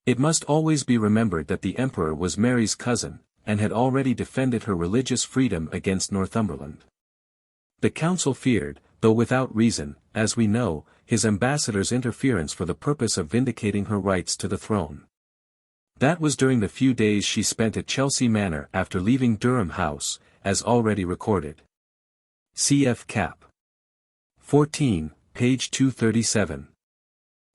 It must always be remembered that the Emperor was Mary's cousin, and had already defended her religious freedom against Northumberland. The council feared, though without reason, as we know, his ambassador's interference for the purpose of vindicating her rights to the throne. That was during the few days she spent at Chelsea Manor after leaving Durham House, as already recorded. Cf. Cap. 14, page 237.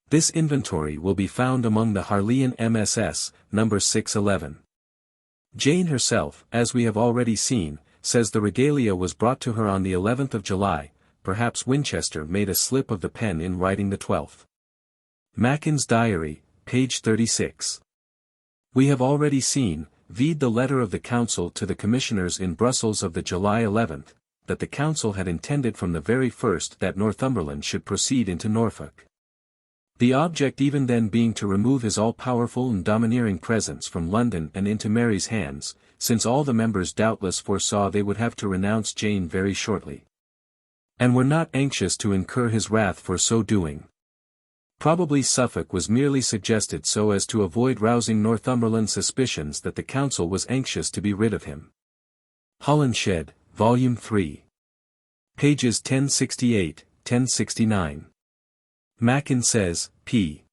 This inventory will be found among the Harleian MSS, number 611. Jane herself, as we have already seen, says the regalia was brought to her on the 11th of July, perhaps Winchester made a slip of the pen in writing the 12th. Mackin's Diary, page 36. We have already seen, vide the letter of the council to the commissioners in Brussels of the July 11th, that the council had intended from the very first that Northumberland should proceed into Norfolk. The object even then being to remove his all-powerful and domineering presence from London and into Mary's hands, since all the members doubtless foresaw they would have to renounce Jane very shortly, and were not anxious to incur his wrath for so doing. Probably Suffolk was merely suggested so as to avoid rousing Northumberland's suspicions that the council was anxious to be rid of him. Holinshed, Volume 3. Pages 1068, 1069. Mackin says, p.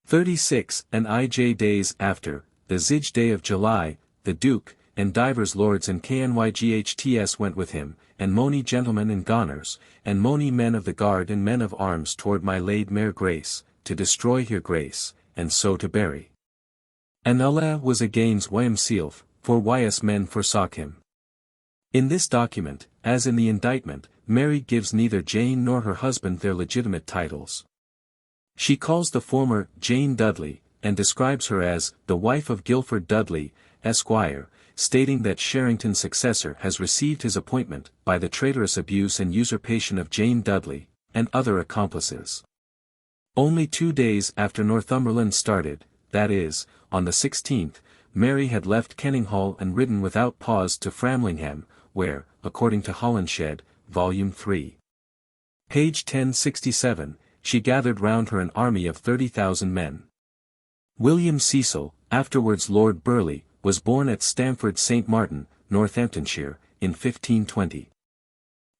36, and IJ days after, the Zij day of July, the Duke, and divers lords and Knyghts went with him, and mony gentlemen and goners, and mony men of the guard and men of arms toward my Lady Mare Grace, to destroy her grace, and so to bury. And Allah was against Wym Sealf, for wise men forsook him. In this document, as in the indictment, Mary gives neither Jane nor her husband their legitimate titles. She calls the former Jane Dudley, and describes her as the wife of Guilford Dudley, Esquire, stating that Sherrington's successor has received his appointment by the traitorous abuse and usurpation of Jane Dudley, and other accomplices. Only 2 days after Northumberland started, that is, on the 16th, Mary had left Kenninghall and ridden without pause to Framlingham, where, according to Holinshed, Volume 3. Page 1067, she gathered round her an army of 30,000 men. William Cecil, afterwards Lord Burleigh, was born at Stamford St. Martin, Northamptonshire, in 1520.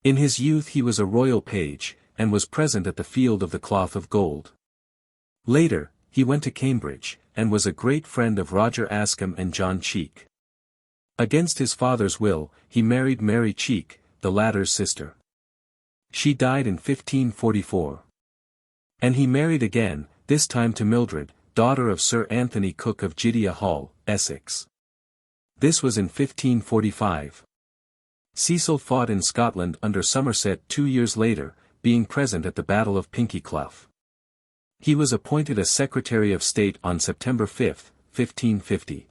In his youth he was a royal page, and was present at the Field of the Cloth of Gold. Later, he went to Cambridge, and was a great friend of Roger Ascham and John Cheek. Against his father's will, he married Mary Cheek, the latter's sister. She died in 1544. And he married again, this time to Mildred, daughter of Sir Anthony Cook of Gidia Hall, Essex. This was in 1545. Cecil fought in Scotland under Somerset 2 years later, being present at the Battle of Pinkie Clough. He was appointed as Secretary of State on September 5, 1550.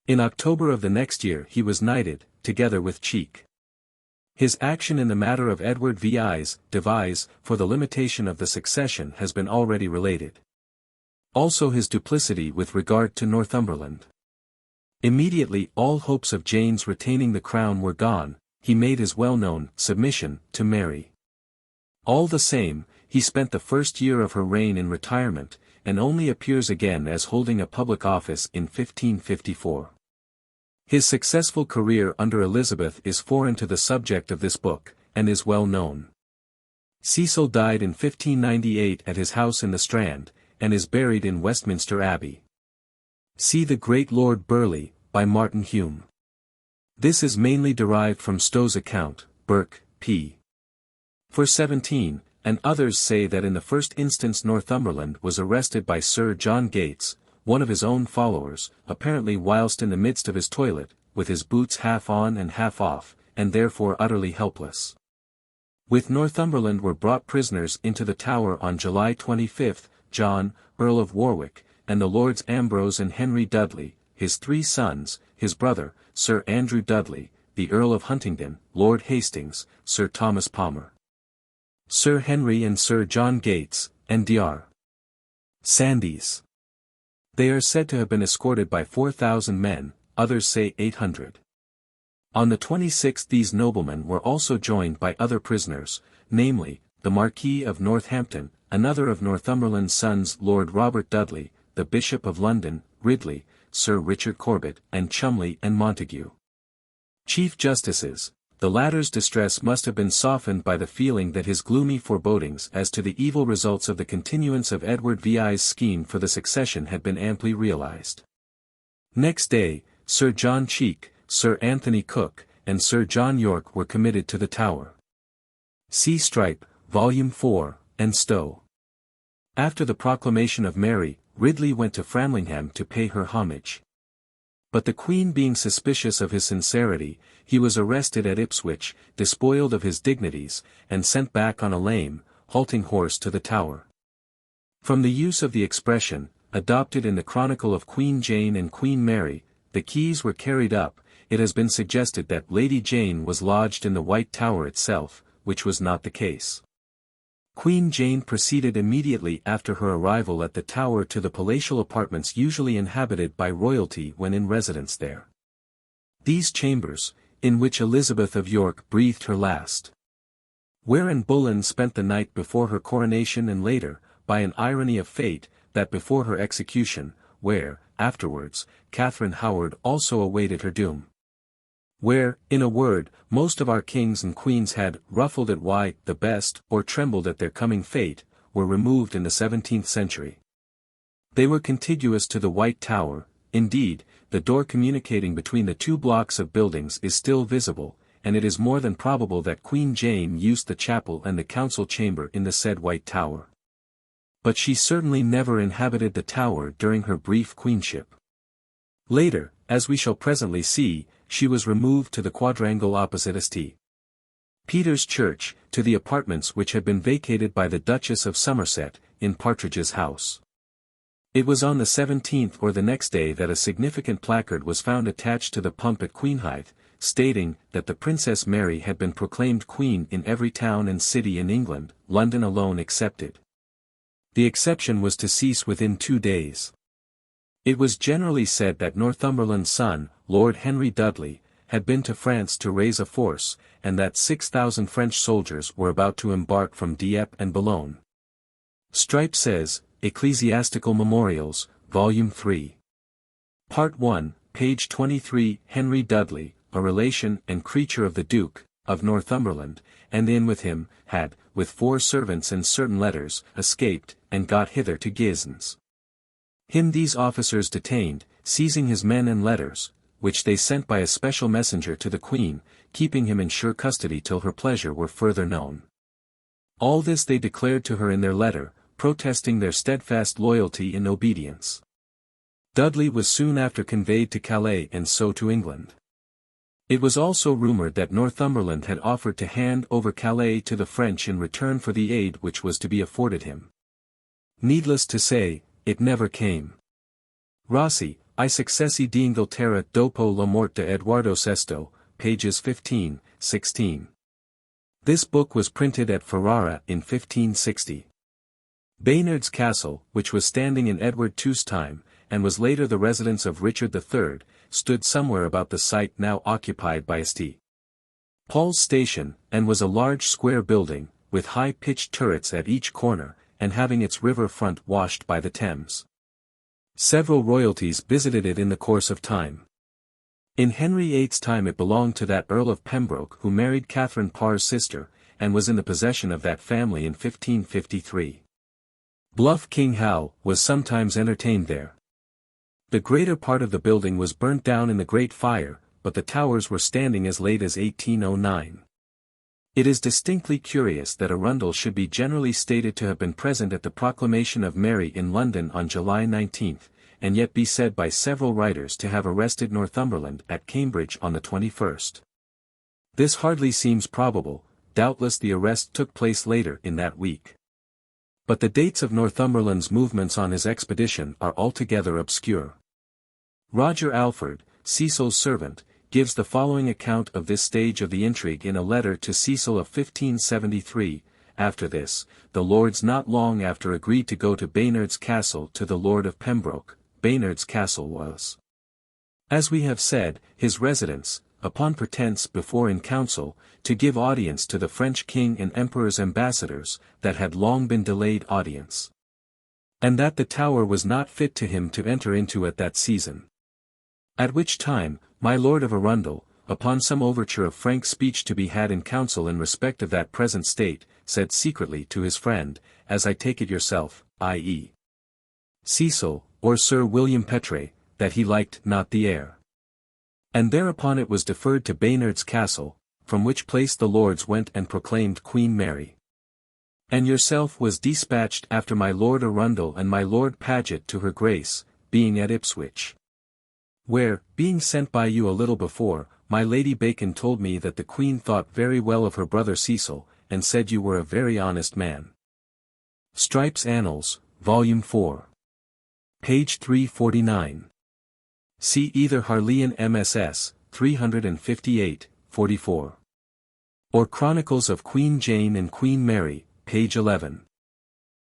In October of the next year he was knighted, together with Cheek. His action in the matter of Edward VI's devise for the limitation of the succession has been already related. Also his duplicity with regard to Northumberland. Immediately all hopes of Jane's retaining the crown were gone, he made his well-known submission to Mary. All the same, he spent the first year of her reign in retirement, and only appears again as holding a public office in 1554. His successful career under Elizabeth is foreign to the subject of this book, and is well known. Cecil died in 1598 at his house in the Strand, and is buried in Westminster Abbey. See The Great Lord Burleigh, by Martin Hume. This is mainly derived from Stowe's account, Burke, p. 417, and others say that in the first instance Northumberland was arrested by Sir John Gates, one of his own followers, apparently whilst in the midst of his toilet, with his boots half on and half off, and therefore utterly helpless. With Northumberland were brought prisoners into the Tower on July 25, John, Earl of Warwick, and the Lords Ambrose and Henry Dudley, his 3 sons, his brother, Sir Andrew Dudley, the Earl of Huntingdon, Lord Hastings, Sir Thomas Palmer, Sir Henry and Sir John Gates, and Dr. Sandys. They are said to have been escorted by 4,000 men, others say 800. On the 26th these noblemen were also joined by other prisoners, namely, the Marquis of Northampton, another of Northumberland's sons Lord Robert Dudley, the Bishop of London, Ridley, Sir Richard Corbet, and Cholmondeley and Montague. Chief Justices, the latter's distress must have been softened by the feeling that his gloomy forebodings as to the evil results of the continuance of Edward VI's scheme for the succession had been amply realized. Next day, Sir John Cheek, Sir Anthony Cook, and Sir John Yorke were committed to the Tower. See Strype, Volume 4, and Stowe. After the proclamation of Mary, Ridley went to Framlingham to pay her homage. But the Queen being suspicious of his sincerity, he was arrested at Ipswich, despoiled of his dignities, and sent back on a lame, halting horse to the Tower. From the use of the expression, adopted in the Chronicle of Queen Jane and Queen Mary, the keys were carried up, it has been suggested that Lady Jane was lodged in the White Tower itself, which was not the case. Queen Jane proceeded immediately after her arrival at the Tower to the palatial apartments usually inhabited by royalty when in residence there. These chambers, in which Elizabeth of York breathed her last, wherein Boleyn spent the night before her coronation and later, by an irony of fate, that before her execution, where, afterwards, Catherine Howard also awaited her doom. Where, in a word, most of our kings and queens had, ruffled at why, the best, or trembled at their coming fate, were removed in the 17th century. They were contiguous to the White Tower, indeed, the door communicating between the 2 blocks of buildings is still visible, and it is more than probable that Queen Jane used the chapel and the council chamber in the said White Tower. But she certainly never inhabited the Tower during her brief queenship. Later, as we shall presently see, she was removed to the quadrangle opposite St. Peter's Church, to the apartments which had been vacated by the Duchess of Somerset, in Partridge's house. It was on the 17th or the next day that a significant placard was found attached to the pump at Queenhithe, stating that the Princess Mary had been proclaimed Queen in every town and city in England, London alone excepted. The exception was to cease within 2 days. It was generally said that Northumberland's son, Lord Henry Dudley, had been to France to raise a force, and that 6,000 French soldiers were about to embark from Dieppe and Boulogne. Strype says, Ecclesiastical Memorials, Volume 3. Part 1, page 23. Henry Dudley, a relation and creature of the Duke of Northumberland, and in with him, had, with 4 servants and certain letters, escaped, and got hither to Guisnes. Him these officers detained, seizing his men and letters, which they sent by a special messenger to the Queen, keeping him in sure custody till her pleasure were further known. All this they declared to her in their letter, protesting their steadfast loyalty and obedience. Dudley was soon after conveyed to Calais and so to England. It was also rumoured that Northumberland had offered to hand over Calais to the French in return for the aid which was to be afforded him. Needless to say, it never came. Rossi, I successi d'Inghilterra dopo la morte Eduardo VI, pages 15, 16. This book was printed at Ferrara in 1560. Baynard's Castle, which was standing in Edward II's time, and was later the residence of Richard III, stood somewhere about the site now occupied by St. Paul's Station, and was a large square building, with high-pitched turrets at each corner, and having its river front washed by the Thames. Several royalties visited it in the course of time. In Henry VIII's time it belonged to that Earl of Pembroke who married Catherine Parr's sister, and was in the possession of that family in 1553. Bluff King Hal was sometimes entertained there. The greater part of the building was burnt down in the Great Fire, but the towers were standing as late as 1809. It is distinctly curious that Arundel should be generally stated to have been present at the proclamation of Mary in London on July 19, and yet be said by several writers to have arrested Northumberland at Cambridge on the 21st. This hardly seems probable, doubtless the arrest took place later in that week. But the dates of Northumberland's movements on his expedition are altogether obscure. Roger Alford, Cecil's servant, gives the following account of this stage of the intrigue in a letter to Cecil of 1573. After this, the lords not long after agreed to go to Baynard's Castle to the Lord of Pembroke. Baynard's Castle was, as we have said, his residence, upon pretence before in council, to give audience to the French king and emperor's ambassadors, that had long been delayed audience. And that the Tower was not fit to him to enter into at that season. At which time, my Lord of Arundel, upon some overture of frank speech to be had in council in respect of that present state, said secretly to his friend, as I take it yourself, i.e. Cecil, or Sir William Petre, that he liked not the air. And thereupon it was deferred to Baynard's Castle, from which place the lords went and proclaimed Queen Mary. And yourself was despatched after my Lord Arundel and my Lord Paget to her Grace, being at Ipswich. Where, being sent by you a little before, my Lady Bacon told me that the Queen thought very well of her brother Cecil, and said you were a very honest man. Strype's Annals, Volume 4. Page 349. See either Harleian MSS, 358, 44. Or Chronicles of Queen Jane and Queen Mary, page 11.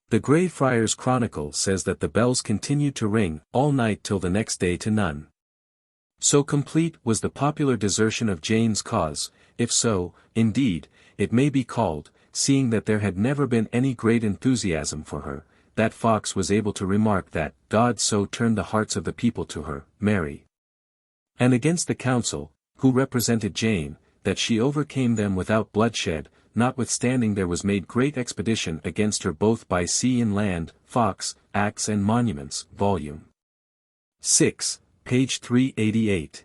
The Grey Friars Chronicle says that the bells continued to ring all night till the next day to none. So complete was the popular desertion of Jane's cause, if so, indeed, it may be called, seeing that there had never been any great enthusiasm for her, that Fox was able to remark that God so turned the hearts of the people to her, Mary. And against the council, who represented Jane, that she overcame them without bloodshed, notwithstanding there was made great expedition against her both by sea and land. Fox, Acts and Monuments, Volume 6, page 388.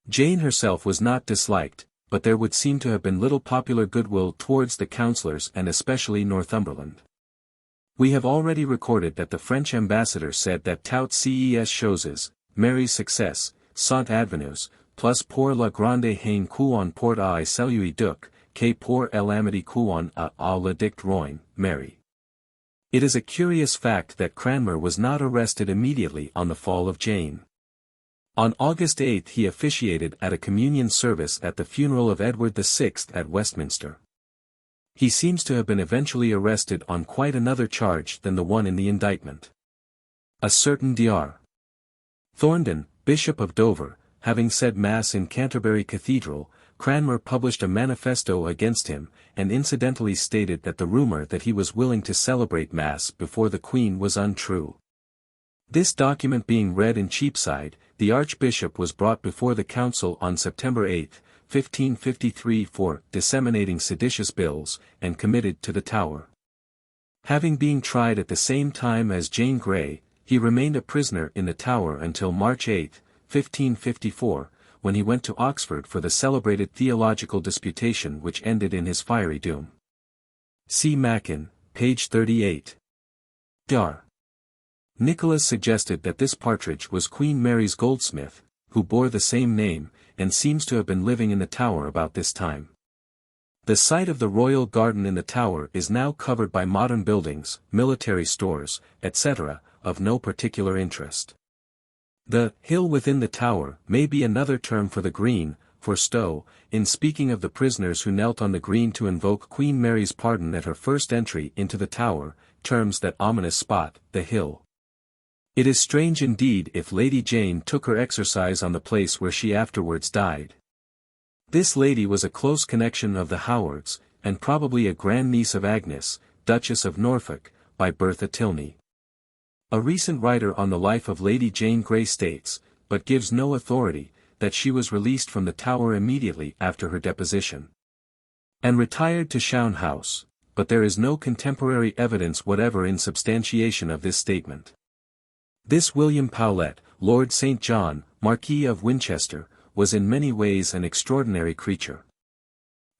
Jane herself was not disliked, but there would seem to have been little popular goodwill towards the councillors and especially Northumberland. We have already recorded that the French ambassador said that tout ces choses, Mary's success, sont advenus, plus pour la grande haine qu'on porte à celui duc, que pour l'amity qu'on a le dict roin, Mary. It is a curious fact that Cranmer was not arrested immediately on the fall of Jane. On August 8 he officiated at a communion service at the funeral of Edward VI at Westminster. He seems to have been eventually arrested on quite another charge than the one in the indictment. A certain Dr. Thorndon, Bishop of Dover, having said Mass in Canterbury Cathedral, Cranmer published a manifesto against him, and incidentally stated that the rumour that he was willing to celebrate Mass before the Queen was untrue. This document being read in Cheapside, the Archbishop was brought before the Council on September 8, 1553 for disseminating seditious bills, and committed to the Tower. Having been tried at the same time as Jane Grey, he remained a prisoner in the Tower until March 8, 1554, when he went to Oxford for the celebrated theological disputation which ended in his fiery doom. See Mackin, page 38. Dr. Nicholas suggested that this Partridge was Queen Mary's goldsmith, who bore the same name, and seems to have been living in the Tower about this time. The site of the royal garden in the Tower is now covered by modern buildings, military stores, etc., of no particular interest. The hill within the Tower may be another term for the green, for Stowe, in speaking of the prisoners who knelt on the green to invoke Queen Mary's pardon at her first entry into the Tower, terms that ominous spot, the hill. It is strange indeed if Lady Jane took her exercise on the place where she afterwards died. This lady was a close connection of the Howards, and probably a grandniece of Agnes, Duchess of Norfolk, by Bertha Tilney. A recent writer on the life of Lady Jane Grey states, but gives no authority, that she was released from the Tower immediately after her deposition, and retired to Shown House, but there is no contemporary evidence whatever in substantiation of this statement. This William Powlett, Lord St. John, Marquis of Winchester, was in many ways an extraordinary creature.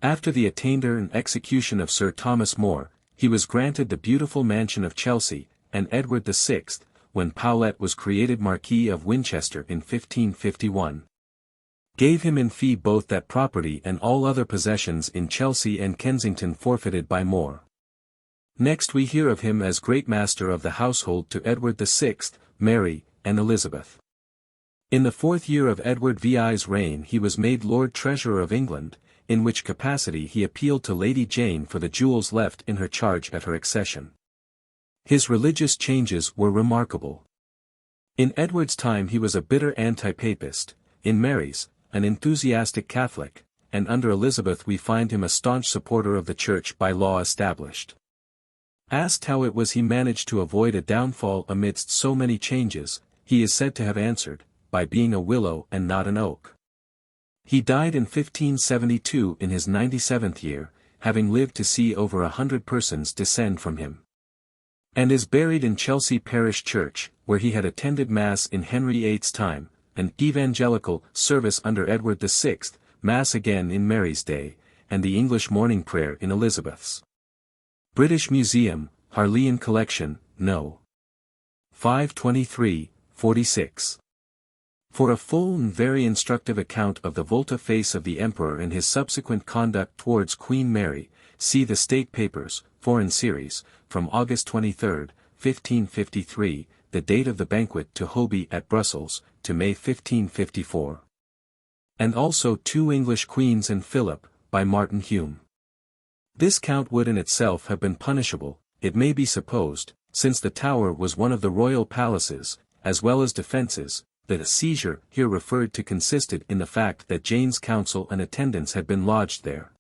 After the attainder and execution of Sir Thomas More, he was granted the beautiful mansion of Chelsea, and Edward VI, when Powlett was created Marquis of Winchester in 1551. Gave him in fee both that property and all other possessions in Chelsea and Kensington forfeited by More. Next we hear of him as Great Master of the household to Edward VI, Mary, and Elizabeth. In the 4th year of Edward VI's reign he was made Lord Treasurer of England, in which capacity he appealed to Lady Jane for the jewels left in her charge at her accession. His religious changes were remarkable. In Edward's time he was a bitter anti-papist, in Mary's, an enthusiastic Catholic, and under Elizabeth we find him a staunch supporter of the Church by law established. Asked how it was he managed to avoid a downfall amidst so many changes, he is said to have answered, by being a willow and not an oak. He died in 1572 in his 97th year, having lived to see over 100 persons descend from him. And is buried in Chelsea Parish Church, where he had attended Mass in Henry VIII's time, an evangelical service under Edward VI, Mass again in Mary's day, and the English morning prayer in Elizabeth's. British Museum, Harleian Collection, No. 523, 46. For a full and very instructive account of the volte-face of the Emperor and his subsequent conduct towards Queen Mary, see the State Papers, Foreign Series, from August 23, 1553, the date of the banquet to Hobey at Brussels, to May 1554. And also Two English Queens and Philip, by Martin Hume. This count would in itself have been punishable, it may be supposed, since the Tower was one of the royal palaces, as well as defences. The seizure here referred to consisted in the fact that Jane's council and attendants had been lodged there.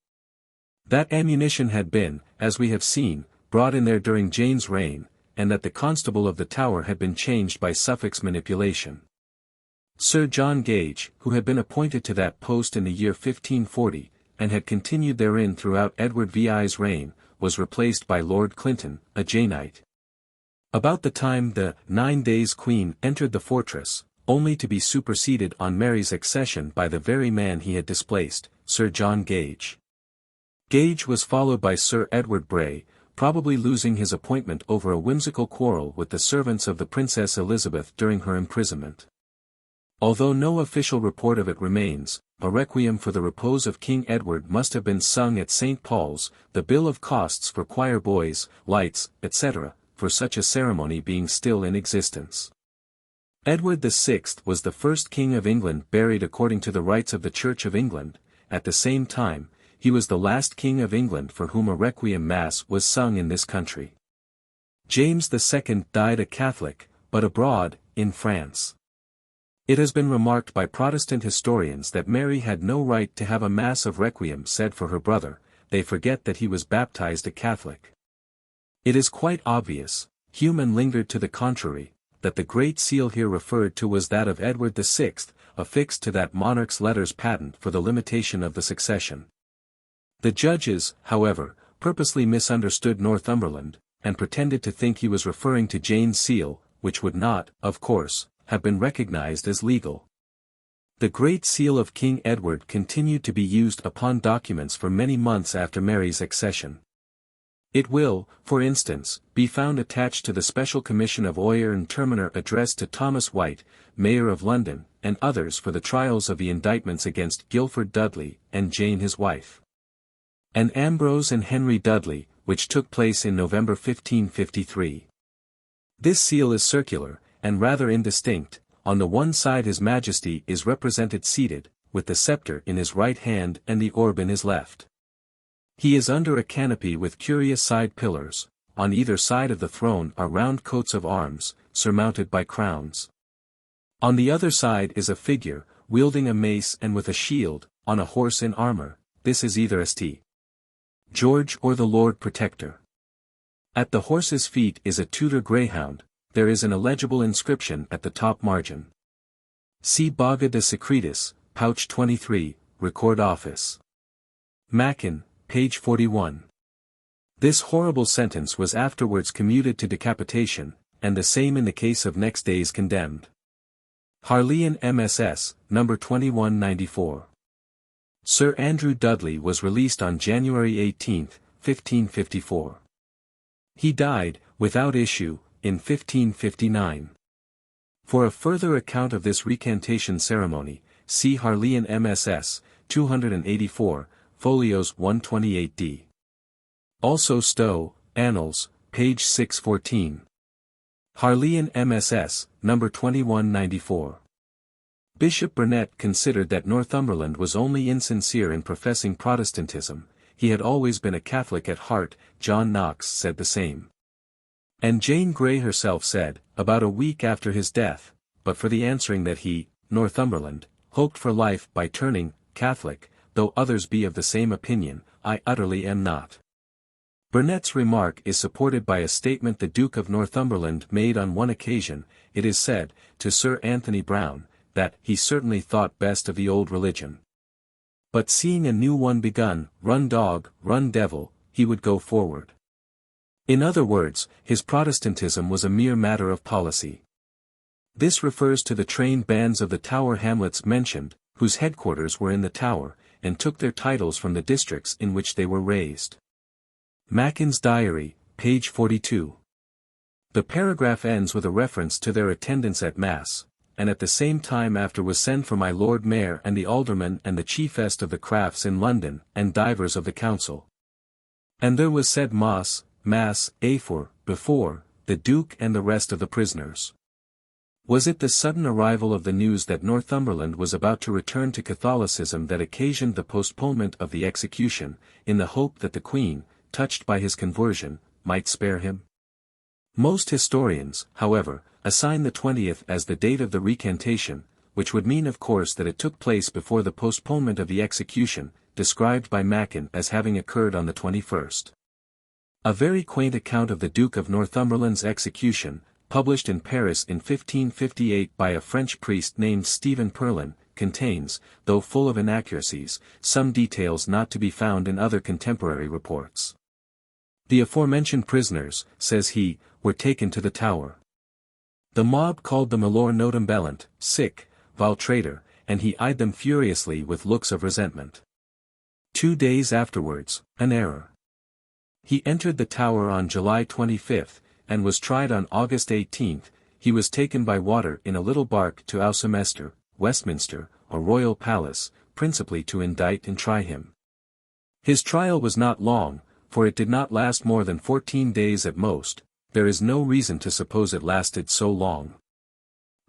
That ammunition had been, as we have seen, brought in there during Jane's reign, and that the constable of the Tower had been changed by Suffolk's manipulation. Sir John Gage, who had been appointed to that post in the year 1540, and had continued therein throughout Edward VI's reign, was replaced by Lord Clinton, a Janeite. About the time the 9 Days Queen entered the fortress, only to be superseded on Mary's accession by the very man he had displaced, Sir John Gage. Gage was followed by Sir Edward Bray, probably losing his appointment over a whimsical quarrel with the servants of the Princess Elizabeth during her imprisonment. Although no official report of it remains, a requiem for the repose of King Edward must have been sung at St. Paul's, the bill of costs for choir boys, lights, etc., for such a ceremony being still in existence. Edward VI was the first King of England buried according to the rites of the Church of England. At the same time, he was the last King of England for whom a requiem mass was sung in this country. James II died a Catholic, but abroad, in France. It has been remarked by Protestant historians that Mary had no right to have a mass of requiem said for her brother, they forget that he was baptized a Catholic. It is quite obvious, Hume lingered to the contrary, that the Great Seal here referred to was that of Edward VI, affixed to that monarch's letters patent for the limitation of the succession. The judges, however, purposely misunderstood Northumberland, and pretended to think he was referring to Jane's seal, which would not, of course, have been recognized as legal. The Great Seal of King Edward continued to be used upon documents for many months after Mary's accession. It will, for instance, be found attached to the Special Commission of Oyer and Terminer addressed to Thomas White, Mayor of London, and others for the trials of the indictments against Guilford Dudley and Jane his wife. And Ambrose and Henry Dudley, which took place in November 1553. This seal is circular, and rather indistinct. On the one side His Majesty is represented seated, with the scepter in his right hand and the orb in his left. He is under a canopy with curious side pillars, on either side of the throne are round coats of arms, surmounted by crowns. On the other side is a figure, wielding a mace and with a shield, on a horse in armor. This is either St. George or the Lord Protector. At the horse's feet is a Tudor greyhound. There is an illegible inscription at the top margin. See Baga de Secretis, pouch 23, Record Office. Mackin, page 41. This horrible sentence was afterwards commuted to decapitation, and the same in the case of next day's condemned. Harleian MSS, No. 2194. Sir Andrew Dudley was released on January 18, 1554. He died, without issue, in 1559. For a further account of this recantation ceremony, see Harleian MSS, 284, folios 128d. Also Stowe, Annals, page 614. Harleian MSS, number 2194. Bishop Burnet considered that Northumberland was only insincere in professing Protestantism, he had always been a Catholic at heart. John Knox said the same. And Jane Grey herself said, about a week after his death, but for the answering that he, Northumberland, hoped for life by turning Catholic, though others be of the same opinion, I utterly am not. Burnet's remark is supported by a statement the Duke of Northumberland made on one occasion, it is said, to Sir Anthony Browne, that he certainly thought best of the old religion. But seeing a new one begun, run dog, run devil, he would go forward. In other words, his Protestantism was a mere matter of policy. This refers to the trained bands of the Tower Hamlets mentioned, whose headquarters were in the Tower, and took their titles from the districts in which they were raised. Mackin's Diary, page 42. The paragraph ends with a reference to their attendance at Mass, and at the same time after was sent for my Lord Mayor and the Aldermen and the chiefest of the crafts in London, and divers of the Council. And there was said Mass, afore, before, the Duke and the rest of the prisoners. Was it the sudden arrival of the news that Northumberland was about to return to Catholicism that occasioned the postponement of the execution, in the hope that the Queen, touched by his conversion, might spare him? Most historians, however, assign the 20th as the date of the recantation, which would mean of course that it took place before the postponement of the execution, described by Mackin as having occurred on the 21st. A very quaint account of the Duke of Northumberland's execution, published in Paris in 1558 by a French priest named Stephen Perlin, contains, though full of inaccuracies, some details not to be found in other contemporary reports. The aforementioned prisoners, says he, were taken to the Tower. The mob called the milor notambellant, vile traitor, and he eyed them furiously with looks of resentment. 2 days afterwards, an error. He entered the Tower on July 25, and was tried on August 18. He was taken by water in a little bark to Westminster, or Royal Palace, principally to indict and try him. His trial was not long, for it did not last more than 14 days at most. There is no reason to suppose it lasted so long.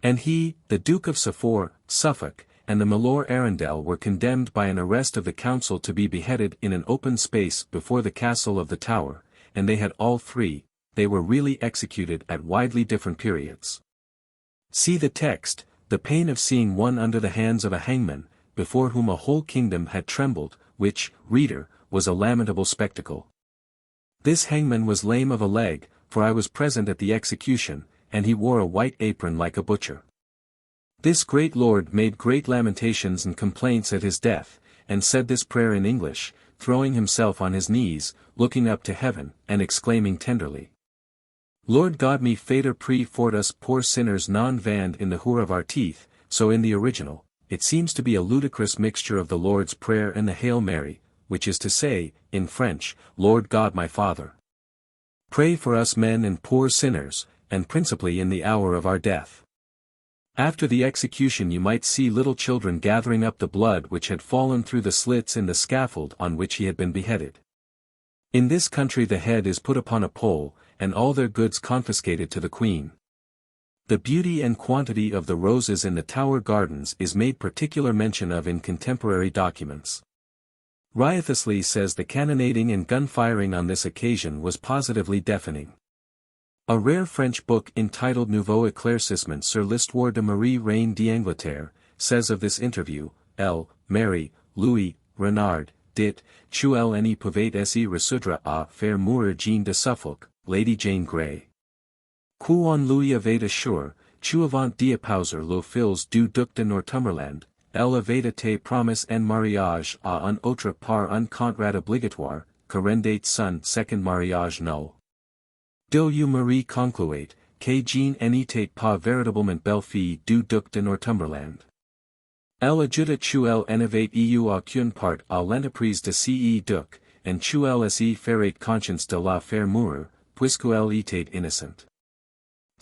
And he, the Duke of Suffolk, and the milor Arundel were condemned by an arrest of the Council to be beheaded in an open space before the castle of the Tower, and they had all three, they were really executed at widely different periods. See the text, the pain of seeing one under the hands of a hangman, before whom a whole kingdom had trembled, which, reader, was a lamentable spectacle. This hangman was lame of a leg, for I was present at the execution, and he wore a white apron like a butcher. This great lord made great lamentations and complaints at his death, and said this prayer in English, throwing himself on his knees, looking up to heaven, and exclaiming tenderly, Lord God me fader pre fortus poor sinners non vand in the hoor of our teeth. So in the original, it seems to be a ludicrous mixture of the Lord's Prayer and the Hail Mary, which is to say, in French, Lord God my Father, pray for us men and poor sinners, and principally in the hour of our death. After the execution you might see little children gathering up the blood which had fallen through the slits in the scaffold on which he had been beheaded. In this country the head is put upon a pole, and all their goods confiscated to the Queen. The beauty and quantity of the roses in the Tower Gardens is made particular mention of in contemporary documents. Wriothesley says the cannonading and gun-firing on this occasion was positively deafening. A rare French book entitled Nouveau éclaircissement sur l'histoire de Marie Reine d'Angleterre, says of this interview, Mary, Louis, Renard, dit, tu elle pouvait essayer résoudre à faire mourir Jeanne de Suffolk, Lady Jane Grey. Qui on lui avait assuré, tu avant d'épouser le fils du Duc de Northumberland, elle avait été promise en mariage à un autre par un contrat obligatoire, que rendait son second mariage nul. Dieu Marie concluait, que Jeanne n'était pas véritablement belle-fille du Duc de Northumberland. Elle ajouta tu elle n'avait eu aucune part à l'entreprise de ce duc, and tu elle se ferait conscience de la faire mourir, puisque elle était innocente.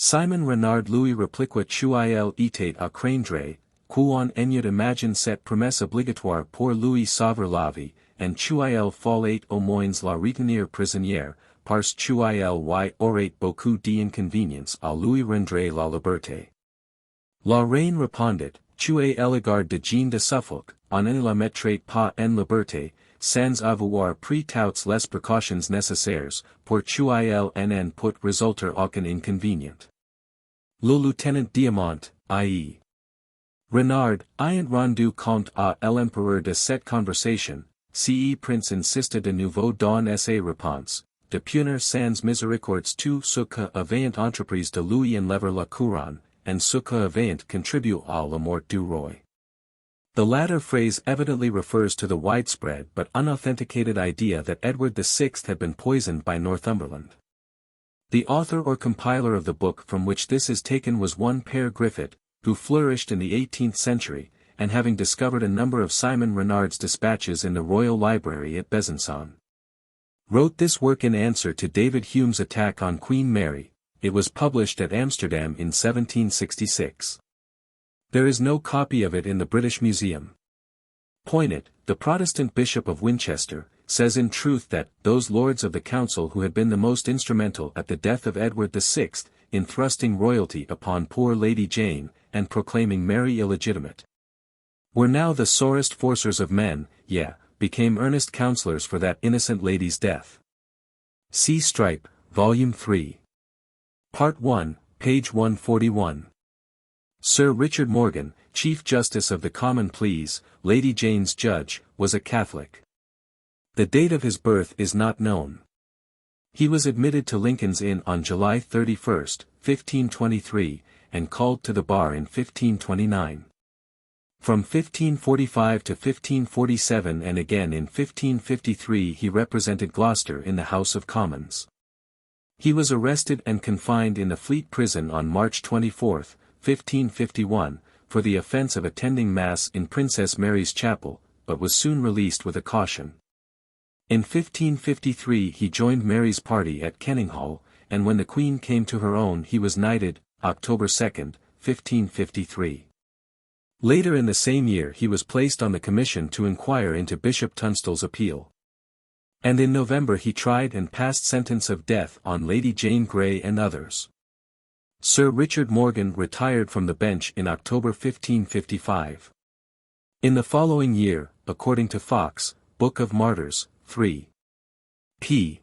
Simon Renard Louis repliqua tu il etate à craindre, qu'on enyot imagine cette promesse obligatoire pour Louis sauver la vie, and tu il fallait au moins la retenir prisonnière, parce tu il y aurait beaucoup d'inconvénients à lui rendre la liberté. La reine répondit, tu es l'égard de Jean de Suffolk, on ne la mettrait pas en liberté, sans avoir pris toutes les précautions nécessaires, pour tu il en put résulter aucun inconvénient. Le lieutenant Diamant, i.e. Renard, ayant rendu compte à l'empereur de cette conversation, ce prince insista de nouveau dans ses réponses, de punir sans miséricordes tout ce que avait entreprise de lui enlever la couronne, and ce que avait contribué à la mort du roi. The latter phrase evidently refers to the widespread but unauthenticated idea that Edward VI had been poisoned by Northumberland. The author or compiler of the book from which this is taken was one Père Griffith, who flourished in the 18th century, and having discovered a number of Simon Renard's dispatches in the Royal Library at Besançon, wrote this work in answer to David Hume's attack on Queen Mary. It was published at Amsterdam in 1766. There is no copy of it in the British Museum. Poinet, the Protestant Bishop of Winchester, says in truth that those lords of the council who had been the most instrumental at the death of Edward VI, in thrusting royalty upon poor Lady Jane, and proclaiming Mary illegitimate, were now the sorest forcers of men, yea, became earnest counsellors for that innocent lady's death. See Strype, Volume 3. Part 1, page 141. Sir Richard Morgan, Chief Justice of the Common Pleas, Lady Jane's judge, was a Catholic. The date of his birth is not known. He was admitted to Lincoln's Inn on July 31, 1523, and called to the bar in 1529. From 1545 to 1547 and again in 1553 he represented Gloucester in the House of Commons. He was arrested and confined in the Fleet Prison on March 24, 1551, for the offence of attending Mass in Princess Mary's Chapel, but was soon released with a caution. In 1553 he joined Mary's party at Kenninghall, and when the Queen came to her own he was knighted, October 2, 1553. Later in the same year he was placed on the commission to inquire into Bishop Tunstall's appeal. And in November he tried and passed sentence of death on Lady Jane Grey and others. Sir Richard Morgan retired from the bench in October 1555. In the following year, according to Fox, Book of Martyrs, 3. p.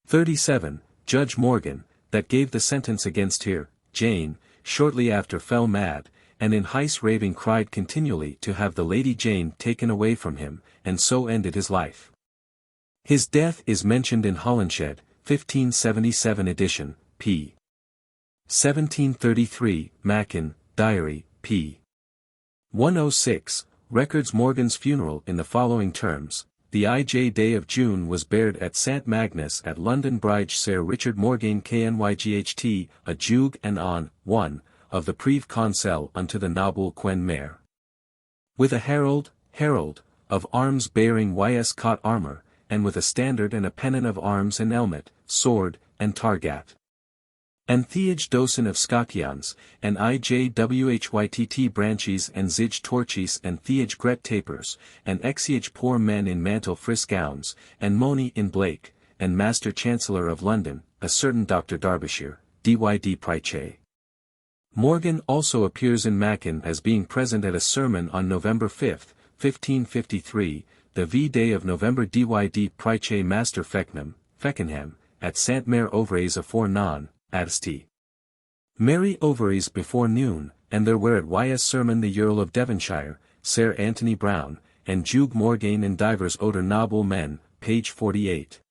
37, Judge Morgan, that gave the sentence against her, Jane, shortly after fell mad, and in heis raving cried continually to have the Lady Jane taken away from him, and so ended his life. His death is mentioned in Holinshed, 1577 edition, p. 1733, Mackin, Diary, p. 106, records Morgan's funeral in the following terms. The IJ day of June was bared at St. Magnus at London Bridge Sir Richard Morgan Knyght, a Jug and on, 1, of the Privy Council unto the noble Quen Mare. With a herald, of arms bearing ys cot armour, and with a standard and a pennon of arms and helmet, sword, and targat. And theage docen of Scotians, and IJWHYTT branches and zij torches and theage gret tapers, and exiage poor men in mantle frisk gowns, and moni in Blake, and Master Chancellor of London, a certain Dr. Derbyshire, dyd Pryche. Morgan also appears in Mackin as being present at a sermon on November 5, 1553, the V-day of November dyd Pryche Master Feckenham, at St. Mare Overies afore non, Adst. Mary Overies before noon, and there were at ys sermon the Earl of Devonshire, Sir Anthony Browne, and Jug Morgaine and divers oder noble men, page 48.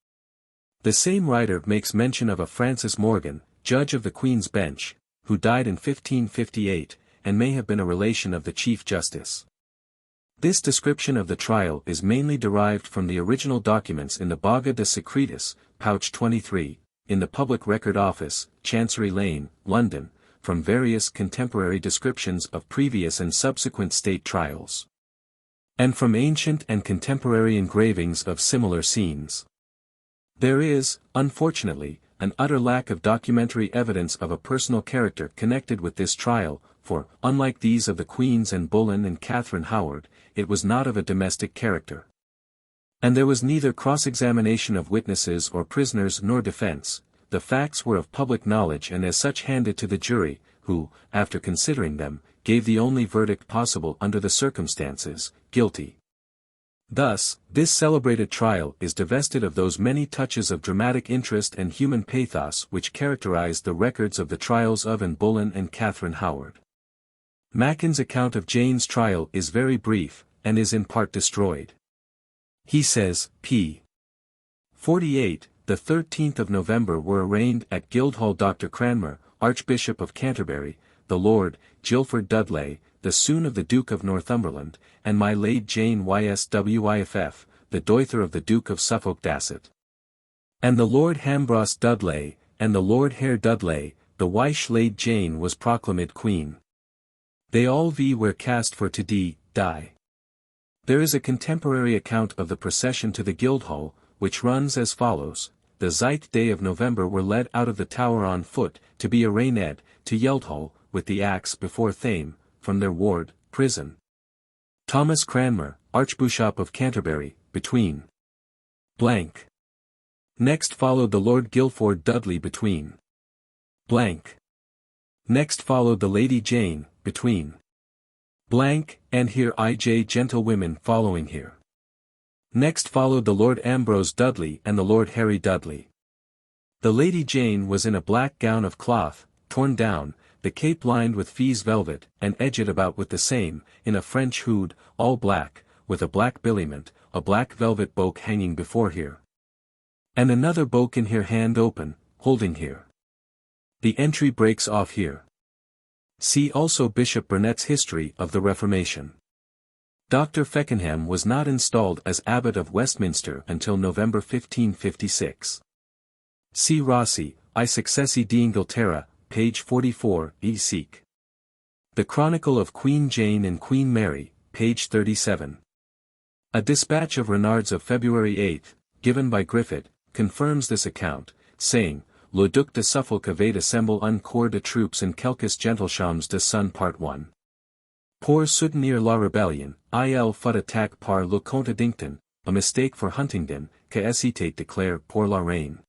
The same writer makes mention of a Francis Morgan, Judge of the Queen's Bench, who died in 1558, and may have been a relation of the Chief Justice. This description of the trial is mainly derived from the original documents in the Baga de Secretis, pouch 23, in the Public Record Office, Chancery Lane, London, from various contemporary descriptions of previous and subsequent state trials, and from ancient and contemporary engravings of similar scenes. There is, unfortunately, an utter lack of documentary evidence of a personal character connected with this trial, for, unlike these of the Queens and Boleyn and Catherine Howard, it was not of a domestic character. And there was neither cross-examination of witnesses or prisoners nor defense. The facts were of public knowledge and as such handed to the jury, who, after considering them, gave the only verdict possible under the circumstances, guilty. Thus, this celebrated trial is divested of those many touches of dramatic interest and human pathos which characterized the records of the trials of Anne Boleyn and Catherine Howard. Macon's account of Jane's trial is very brief, and is in part destroyed. He says, p. 48, the 13th of November were arraigned at Guildhall Dr. Cranmer, Archbishop of Canterbury, the Lord, Guilford Dudley, the son of the Duke of Northumberland, and my Lady Jane Yswyff, the daughter of the Duke of Suffolk Dasset. And the Lord Hambros Dudley, and the Lord Hare Dudley, the wife Lady Jane was proclaimed Queen. They all were cast for to die. There is a contemporary account of the procession to the Guildhall, which runs as follows: the 9th day of November were led out of the Tower on foot, to be arraigned, to Guildhall, with the axe before Thame, from their ward, prison. Thomas Cranmer, Archbishop of Canterbury, between. Blank. Next followed the Lord Guilford Dudley between. Blank. Next followed the Lady Jane, between. Blank, and here gentlewomen following here. Next followed the Lord Ambrose Dudley and the Lord Harry Dudley. The Lady Jane was in a black gown of cloth, torn down, the cape lined with fees velvet, and edged about with the same, in a French hood, all black, with a black billiment, a black velvet boke hanging before here. And another boke in here hand open, holding here. The entry breaks off here. See also Bishop Burnet's History of the Reformation. Dr. Feckenham was not installed as Abbot of Westminster until November 1556. See Rossi, I Successi d'Inghilterra, page 44, seq. The Chronicle of Queen Jane and Queen Mary, page 37. A dispatch of Renard's of February 8, given by Griffith, confirms this account, saying, Le Duc de Suffolk avait assemblé un corps de troupes en quelques gentilshommes de son part 1. Pour soutenir la rébellion, il fut attaqué par le comte d'Ington, a mistake for Huntingdon, que hesitate declare pour la reine.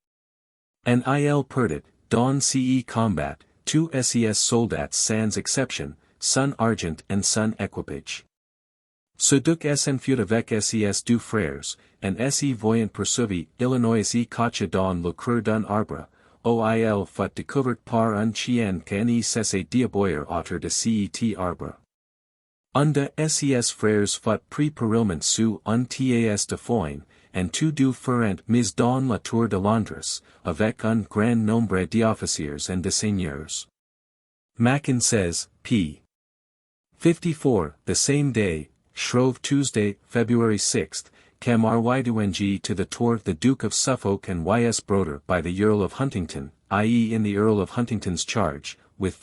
And il perdit, dans ce combat, 2 ses soldats sans exception, son argent and son equipage. Ce duc s'enfuit avec ses deux frères, and se voyant poursuivi, Illinois cacha dans le creux d'un arbre, il fut découvert par un chien que ne cessait d'aboyer autour de cet arbre. Un de ses frères fut pris perillement sous un tas de foin, and tous deux furent mis dans la tour de Londres, avec un grand nombre d'officiers and de seigneurs. Macon says, p. 54, the same day, Shrove Tuesday, February 6, came Rydung to the tour the Duke of Suffolk and Ys Broder by the Earl of Huntingdon, i.e. in the Earl of Huntingdon's charge, with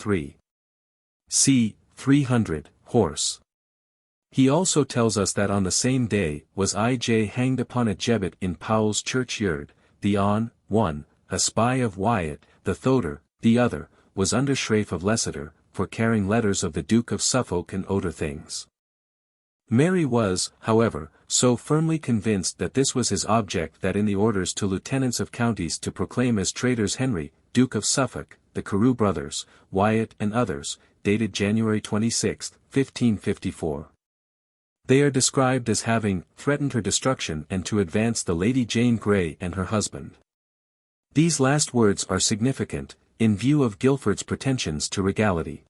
300 horse. He also tells us that on the same day was I.J. hanged upon a gibbet in Powell's churchyard, the one, a spy of Wyatt, the Thoder, the other, was under Shrafe of Leicester, for carrying letters of the Duke of Suffolk and other things. Mary was, however, so firmly convinced that this was his object that in the orders to lieutenants of counties to proclaim as traitors Henry, Duke of Suffolk, the Carew brothers, Wyatt and others, dated January 26, 1554. They are described as having threatened her destruction and to advance the Lady Jane Grey and her husband. These last words are significant, in view of Guilford's pretensions to regality.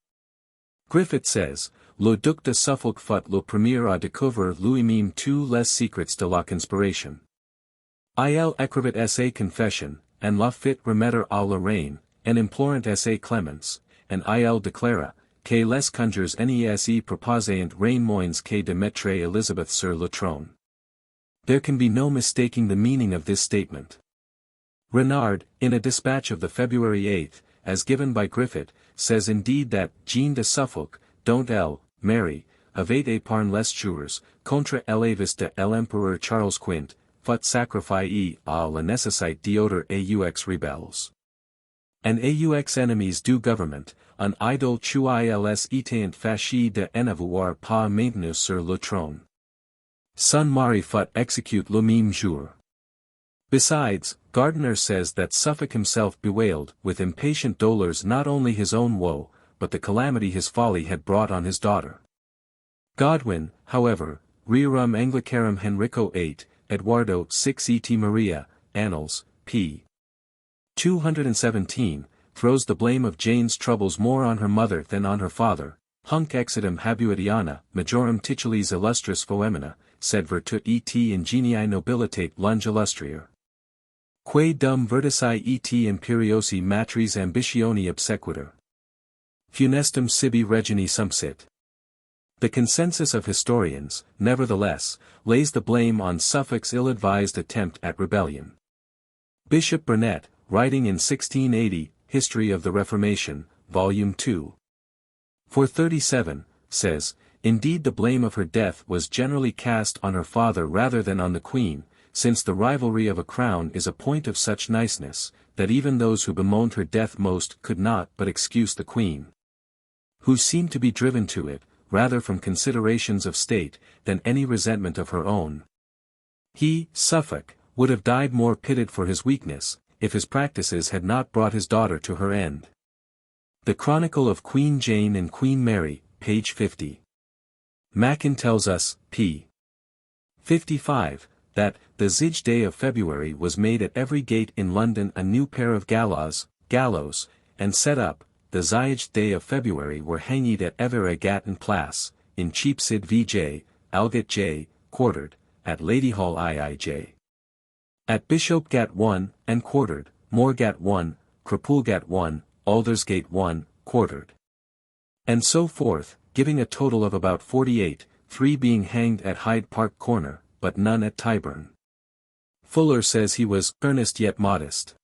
Griffith says, Le Duc de Suffolk fut le premier à découvrir lui-même tous les secrets de la conspiration. Il écrivit sa confession, and la fit remettre à la reine, and implorant sa clémence, and il déclara, que les conjures ne proposent rien moins que de mettre Elizabeth sur le trône. There can be no mistaking the meaning of this statement. Renard, in a dispatch of the February 8, as given by Griffith, says indeed that Jean de Suffolk, dont elle, Mary, avait épargné les jours, contre l'avis de l'empereur Charles V, fut sacrifié à la nécessité d'autres aux rebelles. An aux enemies du gouvernement, un idole ils étaient fâchés de n'avoir pas maintenu sur le trône. Son mari fut exécuté le même jour. Besides, Gardiner says that Suffolk himself bewailed with impatient dolors not only his own woe, but the calamity his folly had brought on his daughter. Godwin, however, Rerum Anglicarum Henrico VIII, Eduardo 6 et Maria, Annals, p. 217, throws the blame of Jane's troubles more on her mother than on her father. Hunc exitum habuitiana, majorum titulis illustris foemina, sed virtut et ingenii nobilitate lunge illustrier. Quae dum vertici et imperiosi matris ambitioni obsequitur. Funestum sibi regini sumpsit. The consensus of historians, nevertheless, lays the blame on Suffolk's ill-advised attempt at rebellion. Bishop Burnet, writing in 1680, History of the Reformation, Volume 2. 437, says, "Indeed the blame of her death was generally cast on her father rather than on the Queen, since the rivalry of a crown is a point of such niceness, that even those who bemoaned her death most could not but excuse the Queen, who seemed to be driven to it, rather from considerations of state, than any resentment of her own. He, Suffolk, would have died more pitied for his weakness, if his practices had not brought his daughter to her end." The Chronicle of Queen Jane and Queen Mary, page 50. Mackin tells us, p. 55, that, the zige day of February was made at every gate in London a new pair of gallows, and set up, the zige day of February were hanged at every gatten place, in Cheapside v.j., Aldgate j., quartered, at Ladyhall iij. At Bishopgate 1, and quartered, Moorgate 1, Crapulgate 1, Aldersgate 1, quartered. And so forth, giving a total of about 48, 3 being hanged at Hyde Park Corner, but none at Tyburn. Fuller says he was earnest yet modest.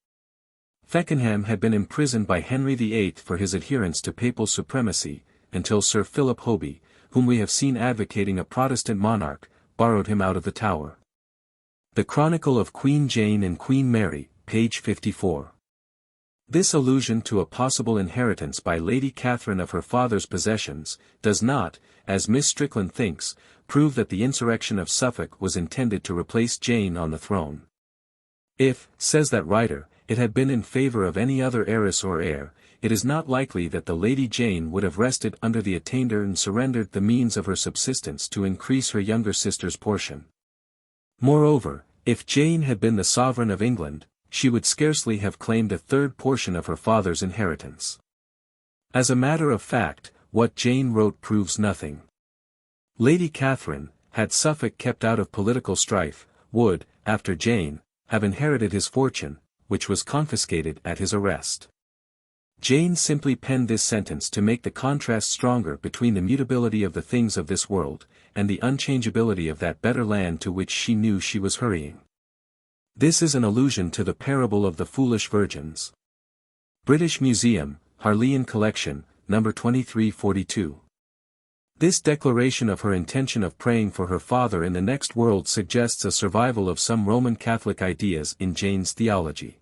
Feckenham had been imprisoned by Henry VIII for his adherence to papal supremacy, until Sir Philip Hoby, whom we have seen advocating a Protestant monarch, borrowed him out of the Tower. The Chronicle of Queen Jane and Queen Mary, page 54. This allusion to a possible inheritance by Lady Catherine of her father's possessions, does not, as Miss Strickland thinks, prove that the insurrection of Suffolk was intended to replace Jane on the throne. If, says that writer, it had been in favor of any other heiress or heir, it is not likely that the Lady Jane would have rested under the attainder and surrendered the means of her subsistence to increase her younger sister's portion. Moreover, if Jane had been the sovereign of England, she would scarcely have claimed a third portion of her father's inheritance. As a matter of fact, what Jane wrote proves nothing. Lady Catherine, had Suffolk kept out of political strife, would, after Jane, have inherited his fortune, which was confiscated at his arrest. Jane simply penned this sentence to make the contrast stronger between the mutability of the things of this world, and the unchangeability of that better land to which she knew she was hurrying. This is an allusion to the parable of the foolish virgins. British Museum, Harleian Collection, No. 2342. This declaration of her intention of praying for her father in the next world suggests a survival of some Roman Catholic ideas in Jane's theology.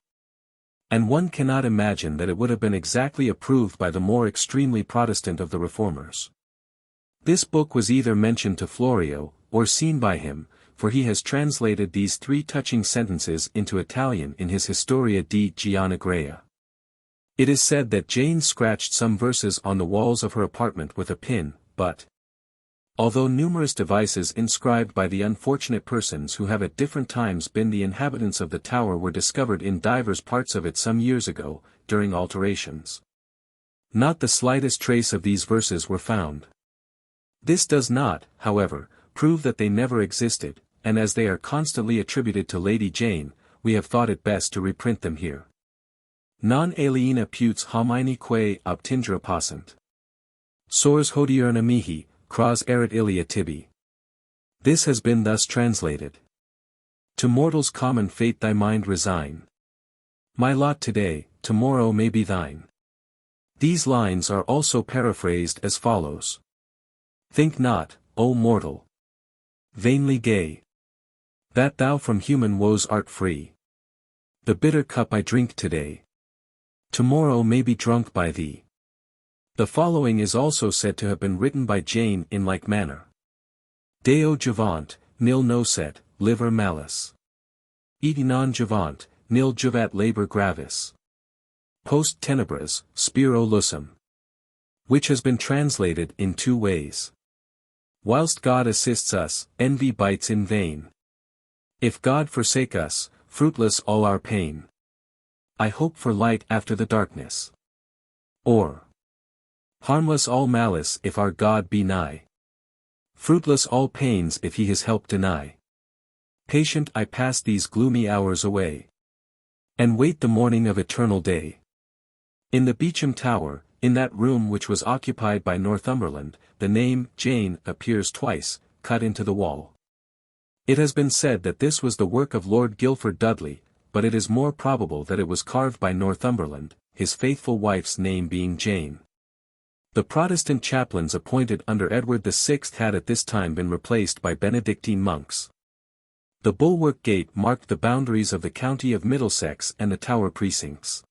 And one cannot imagine that it would have been exactly approved by the more extremely Protestant of the Reformers. This book was either mentioned to Florio, or seen by him, for he has translated these 3 touching sentences into Italian in his Historia di Gianna Grea. It is said that Jane scratched some verses on the walls of her apartment with a pin, but, although numerous devices inscribed by the unfortunate persons who have at different times been the inhabitants of the tower were discovered in divers parts of it some years ago, during alterations, not the slightest trace of these verses were found. This does not, however, prove that they never existed, and as they are constantly attributed to Lady Jane, we have thought it best to reprint them here. Non aliena putes homini quae obtindra passant. Sors hodierna mihi, cras erit ilia tibi. This has been thus translated. To mortals common fate thy mind resign. My lot today, tomorrow may be thine. These lines are also paraphrased as follows. Think not, O mortal, vainly gay, that thou from human woes art free. The bitter cup I drink today, Tomorrow may be drunk by thee. The following is also said to have been written by Jane in like manner. Deo juvant, nil nocet, liver malice. Iti non juvant, nil juvat labor gravis. Post tenebras, spiro lucem. Which has been translated in two ways. Whilst God assists us, envy bites in vain. If God forsake us, fruitless all our pain. I hope for light after the darkness. Or, harmless all malice if our God be nigh. Fruitless all pains if he his help deny. Patient I pass these gloomy hours away. And wait the morning of eternal day. In the Beauchamp Tower, in that room which was occupied by Northumberland, the name Jane appears twice, cut into the wall. It has been said that this was the work of Lord Guilford Dudley, but it is more probable that it was carved by Northumberland, his faithful wife's name being Jane. The Protestant chaplains appointed under Edward VI had at this time been replaced by Benedictine monks. The bulwark gate marked the boundaries of the county of Middlesex and the Tower precincts.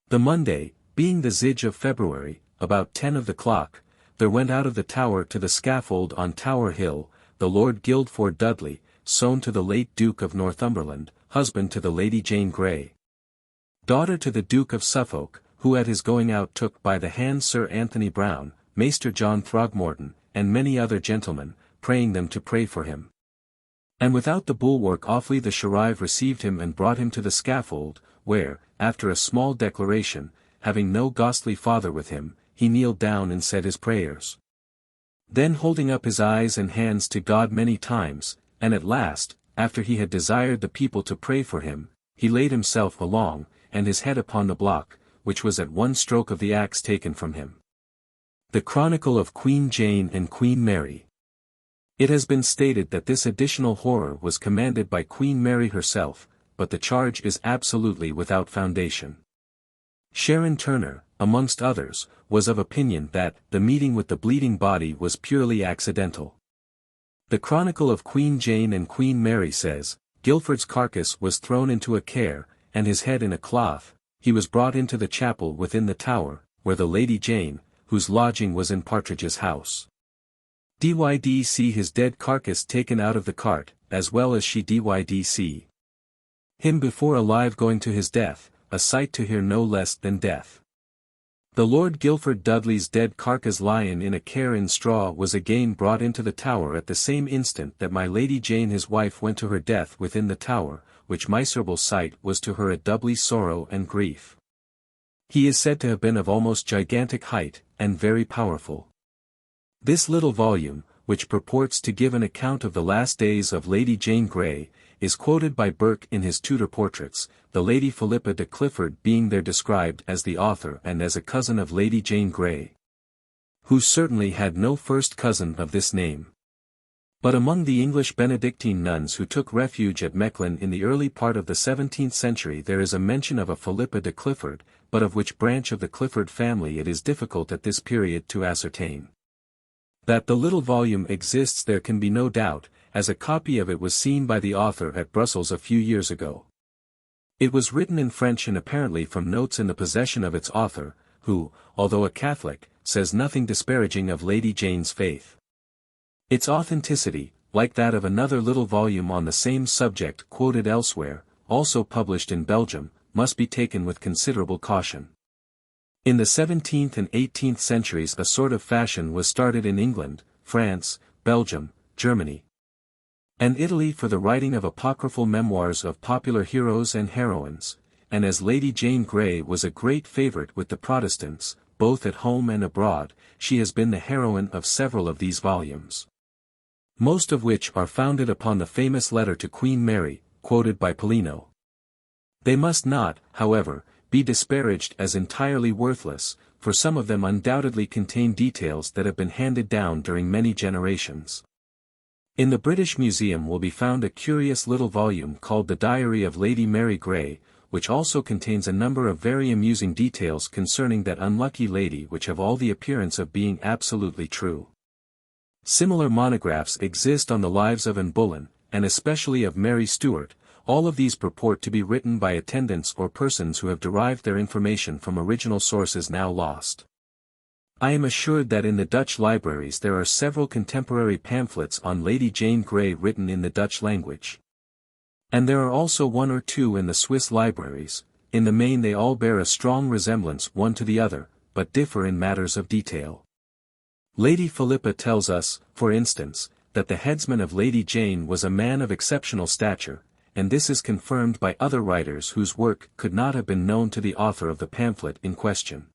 The Monday, being the Zidge of February, about 10 of the clock, there went out of the Tower to the scaffold on Tower Hill, the Lord Guildford Dudley, son to the late Duke of Northumberland, husband to the Lady Jane Grey, daughter to the Duke of Suffolk, who at his going out took by the hand Sir Anthony Browne, Maester John Throgmorton, and many other gentlemen, praying them to pray for him. And without the bulwark awfully the Sherive received him and brought him to the scaffold, where, after a small declaration, having no ghostly father with him, he kneeled down and said his prayers. Then holding up his eyes and hands to God many times, and at last, after he had desired the people to pray for him, he laid himself along, and his head upon the block, which was at one stroke of the axe taken from him. The Chronicle of Queen Jane and Queen Mary. It has been stated that this additional horror was commanded by Queen Mary herself, but the charge is absolutely without foundation. Sharon Turner, amongst others, was of opinion that the meeting with the bleeding body was purely accidental. The Chronicle of Queen Jane and Queen Mary says, Guilford's carcass was thrown into a care, and his head in a cloth, he was brought into the chapel within the Tower, where the Lady Jane, whose lodging was in Partridge's house, did see his dead carcass taken out of the cart, as well as she did see him before alive going to his death, a sight to hear no less than death. The Lord Guilford Dudley's dead carcass lying in a care in straw was again brought into the Tower at the same instant that my Lady Jane his wife went to her death within the Tower, which miserable sight was to her a doubly sorrow and grief. He is said to have been of almost gigantic height, and very powerful. This little volume, which purports to give an account of the last days of Lady Jane Grey, is quoted by Burke in his Tudor portraits, the Lady Philippa de Clifford being there described as the author and as a cousin of Lady Jane Grey, who certainly had no first cousin of this name. But among the English Benedictine nuns who took refuge at Mechlin in the early part of the 17th century there is a mention of a Philippa de Clifford, but of which branch of the Clifford family it is difficult at this period to ascertain. That the little volume exists there can be no doubt, as a copy of it was seen by the author at Brussels a few years ago. It was written in French and apparently from notes in the possession of its author, who, although a Catholic, says nothing disparaging of Lady Jane's faith. Its authenticity, like that of another little volume on the same subject quoted elsewhere, also published in Belgium, must be taken with considerable caution. In the 17th and 18th centuries a sort of fashion was started in England, France, Belgium, Germany, and Italy for the writing of apocryphal memoirs of popular heroes and heroines, and as Lady Jane Grey was a great favourite with the Protestants, both at home and abroad, she has been the heroine of several of these volumes, most of which are founded upon the famous letter to Queen Mary, quoted by Pollino. They must not, however, be disparaged as entirely worthless, for some of them undoubtedly contain details that have been handed down during many generations. In the British Museum will be found a curious little volume called The Diary of Lady Mary Grey, which also contains a number of very amusing details concerning that unlucky lady which have all the appearance of being absolutely true. Similar monographs exist on the lives of Anne Boleyn, and especially of Mary Stuart, all of these purport to be written by attendants or persons who have derived their information from original sources now lost. I am assured that in the Dutch libraries there are several contemporary pamphlets on Lady Jane Grey written in the Dutch language. And there are also one or two in the Swiss libraries. In the main they all bear a strong resemblance one to the other, but differ in matters of detail. Lady Philippa tells us, for instance, that the headsman of Lady Jane was a man of exceptional stature, and this is confirmed by other writers whose work could not have been known to the author of the pamphlet in question.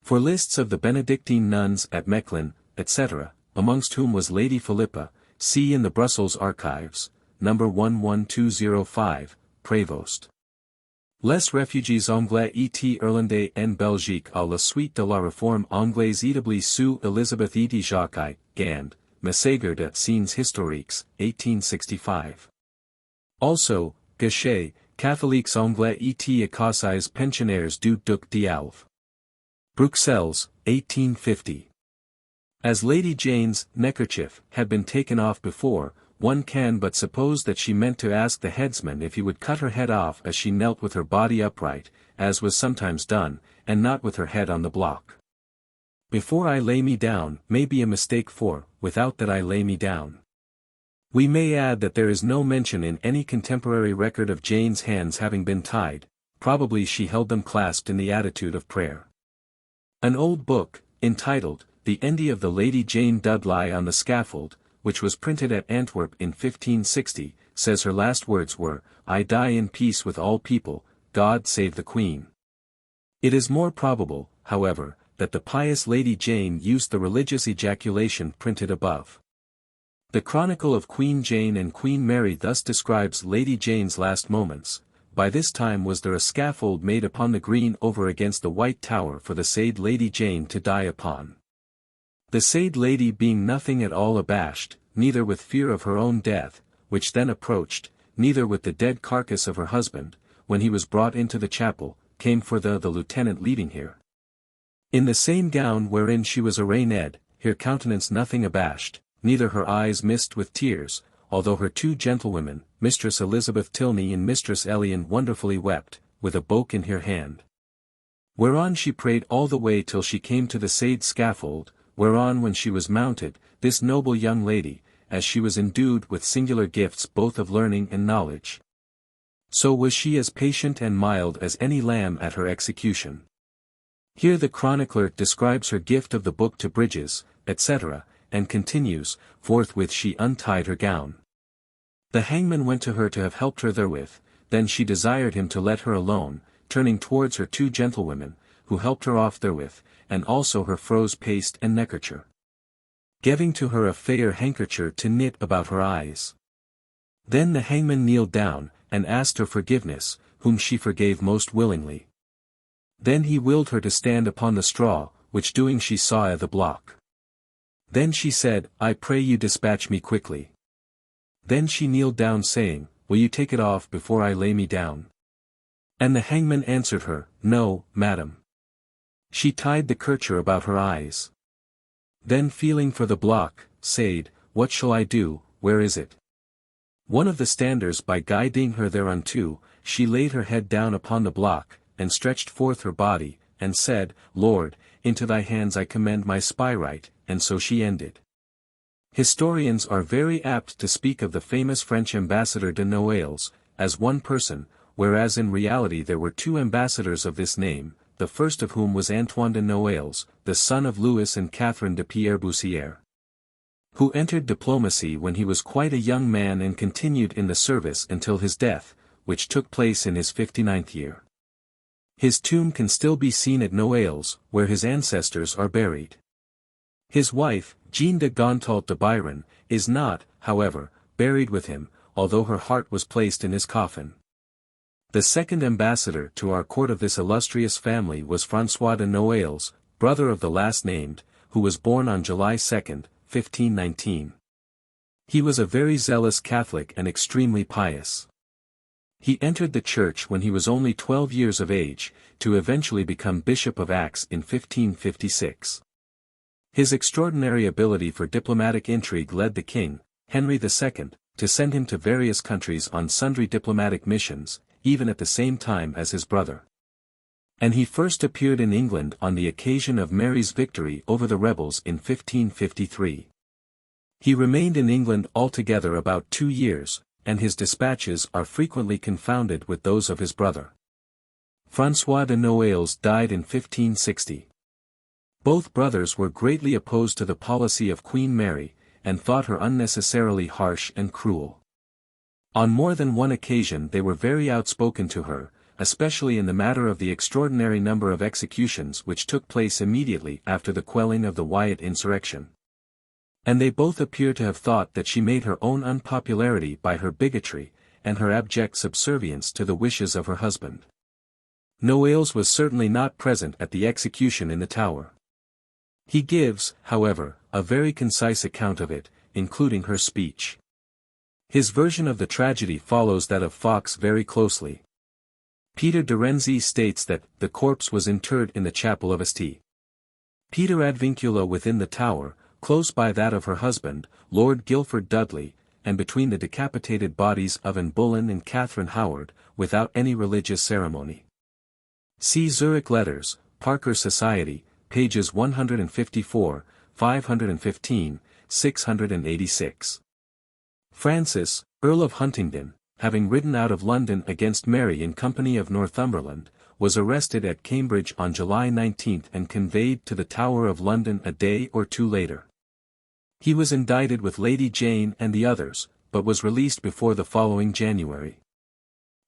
For lists of the Benedictine nuns at Mechlin, etc., amongst whom was Lady Philippa, see in the Brussels Archives, No. 11205, Prévost. Les réfugiés anglais et irlandais en Belgique à la suite de la réforme anglaise établie sous Elizabeth et Jacques, Gand, Messager de Scenes Historiques, 1865. Also, Gachet, Catholiques anglais et écossais pensionnaires du Duc d'Alva. Bruxelles, 1850. As Lady Jane's neckerchief had been taken off before, one can but suppose that she meant to ask the headsman if he would cut her head off as she knelt with her body upright, as was sometimes done, and not with her head on the block. Before I lay me down may be a mistake for, without that I lay me down. We may add that there is no mention in any contemporary record of Jane's hands having been tied, probably she held them clasped in the attitude of prayer. An old book, entitled, The Endy of the Lady Jane Dudley on the Scaffold, which was printed at Antwerp in 1560, says her last words were, I die in peace with all people, God save the Queen. It is more probable, however, that the pious Lady Jane used the religious ejaculation printed above. The Chronicle of Queen Jane and Queen Mary thus describes Lady Jane's last moments. By this time was there a scaffold made upon the green over against the White Tower for the said Lady Jane to die upon. The said lady being nothing at all abashed, neither with fear of her own death, which then approached, neither with the dead carcass of her husband, when he was brought into the chapel, came for the lieutenant leaving here. In the same gown wherein she was arrayed, her countenance nothing abashed, neither her eyes mist with tears, although her two gentlewomen, Mistress Elizabeth Tilney and Mistress Elian wonderfully wept, with a boke in her hand. Whereon she prayed all the way till she came to the said scaffold, whereon when she was mounted, this noble young lady, as she was endued with singular gifts both of learning and knowledge. So was she as patient and mild as any lamb at her execution. Here the chronicler describes her gift of the book to Bridges, etc., and continues, forthwith she untied her gown. The hangman went to her to have helped her therewith, then she desired him to let her alone, turning towards her two gentlewomen, who helped her off therewith, and also her froze paste and neckerchief. Giving to her a fair handkerchief to knit about her eyes. Then the hangman kneeled down, and asked her forgiveness, whom she forgave most willingly. Then he willed her to stand upon the straw, which doing she saw the block. Then she said, I pray you dispatch me quickly. Then she kneeled down saying, Will you take it off before I lay me down? And the hangman answered her, No, madam. She tied the kerchief about her eyes. Then feeling for the block, said, What shall I do, where is it? One of the standers by guiding her thereunto, she laid her head down upon the block, and stretched forth her body, and said, Lord, into thy hands I commend my spyrite, and so she ended. Historians are very apt to speak of the famous French ambassador de Noailles, as one person, whereas in reality there were two ambassadors of this name, the first of whom was Antoine de Noailles, the son of Louis and Catherine de Pierre-Boussière, who entered diplomacy when he was quite a young man and continued in the service until his death, which took place in his 59th year. His tomb can still be seen at Noailles, where his ancestors are buried. His wife, Jeanne de Gontault de Byron, is not, however, buried with him, although her heart was placed in his coffin. The second ambassador to our court of this illustrious family was François de Noailles, brother of the last named, who was born on July 2, 1519. He was a very zealous Catholic and extremely pious. He entered the church when he was only 12 years of age, to eventually become Bishop of Aix in 1556. His extraordinary ability for diplomatic intrigue led the king, Henry II, to send him to various countries on sundry diplomatic missions, even at the same time as his brother. And he first appeared in England on the occasion of Mary's victory over the rebels in 1553. He remained in England altogether about 2 years, and his dispatches are frequently confounded with those of his brother. François de Noailles died in 1560. Both brothers were greatly opposed to the policy of Queen Mary, and thought her unnecessarily harsh and cruel. On more than one occasion they were very outspoken to her, especially in the matter of the extraordinary number of executions which took place immediately after the quelling of the Wyatt insurrection. And they both appear to have thought that she made her own unpopularity by her bigotry, and her abject subservience to the wishes of her husband. Noailles was certainly not present at the execution in the Tower. He gives, however, a very concise account of it, including her speech. His version of the tragedy follows that of Fox very closely. Peter de Renzi states that the corpse was interred in the chapel of St. Peter ad Vincula within the Tower, close by that of her husband, Lord Guilford Dudley, and between the decapitated bodies of Anne Boleyn and Catherine Howard, without any religious ceremony. See Zurich Letters, Parker Society, pages 154, 515, 686. Francis, Earl of Huntingdon, having ridden out of London against Mary in company of Northumberland, was arrested at Cambridge on July 19 and conveyed to the Tower of London a day or two later. He was indicted with Lady Jane and the others, but was released before the following January.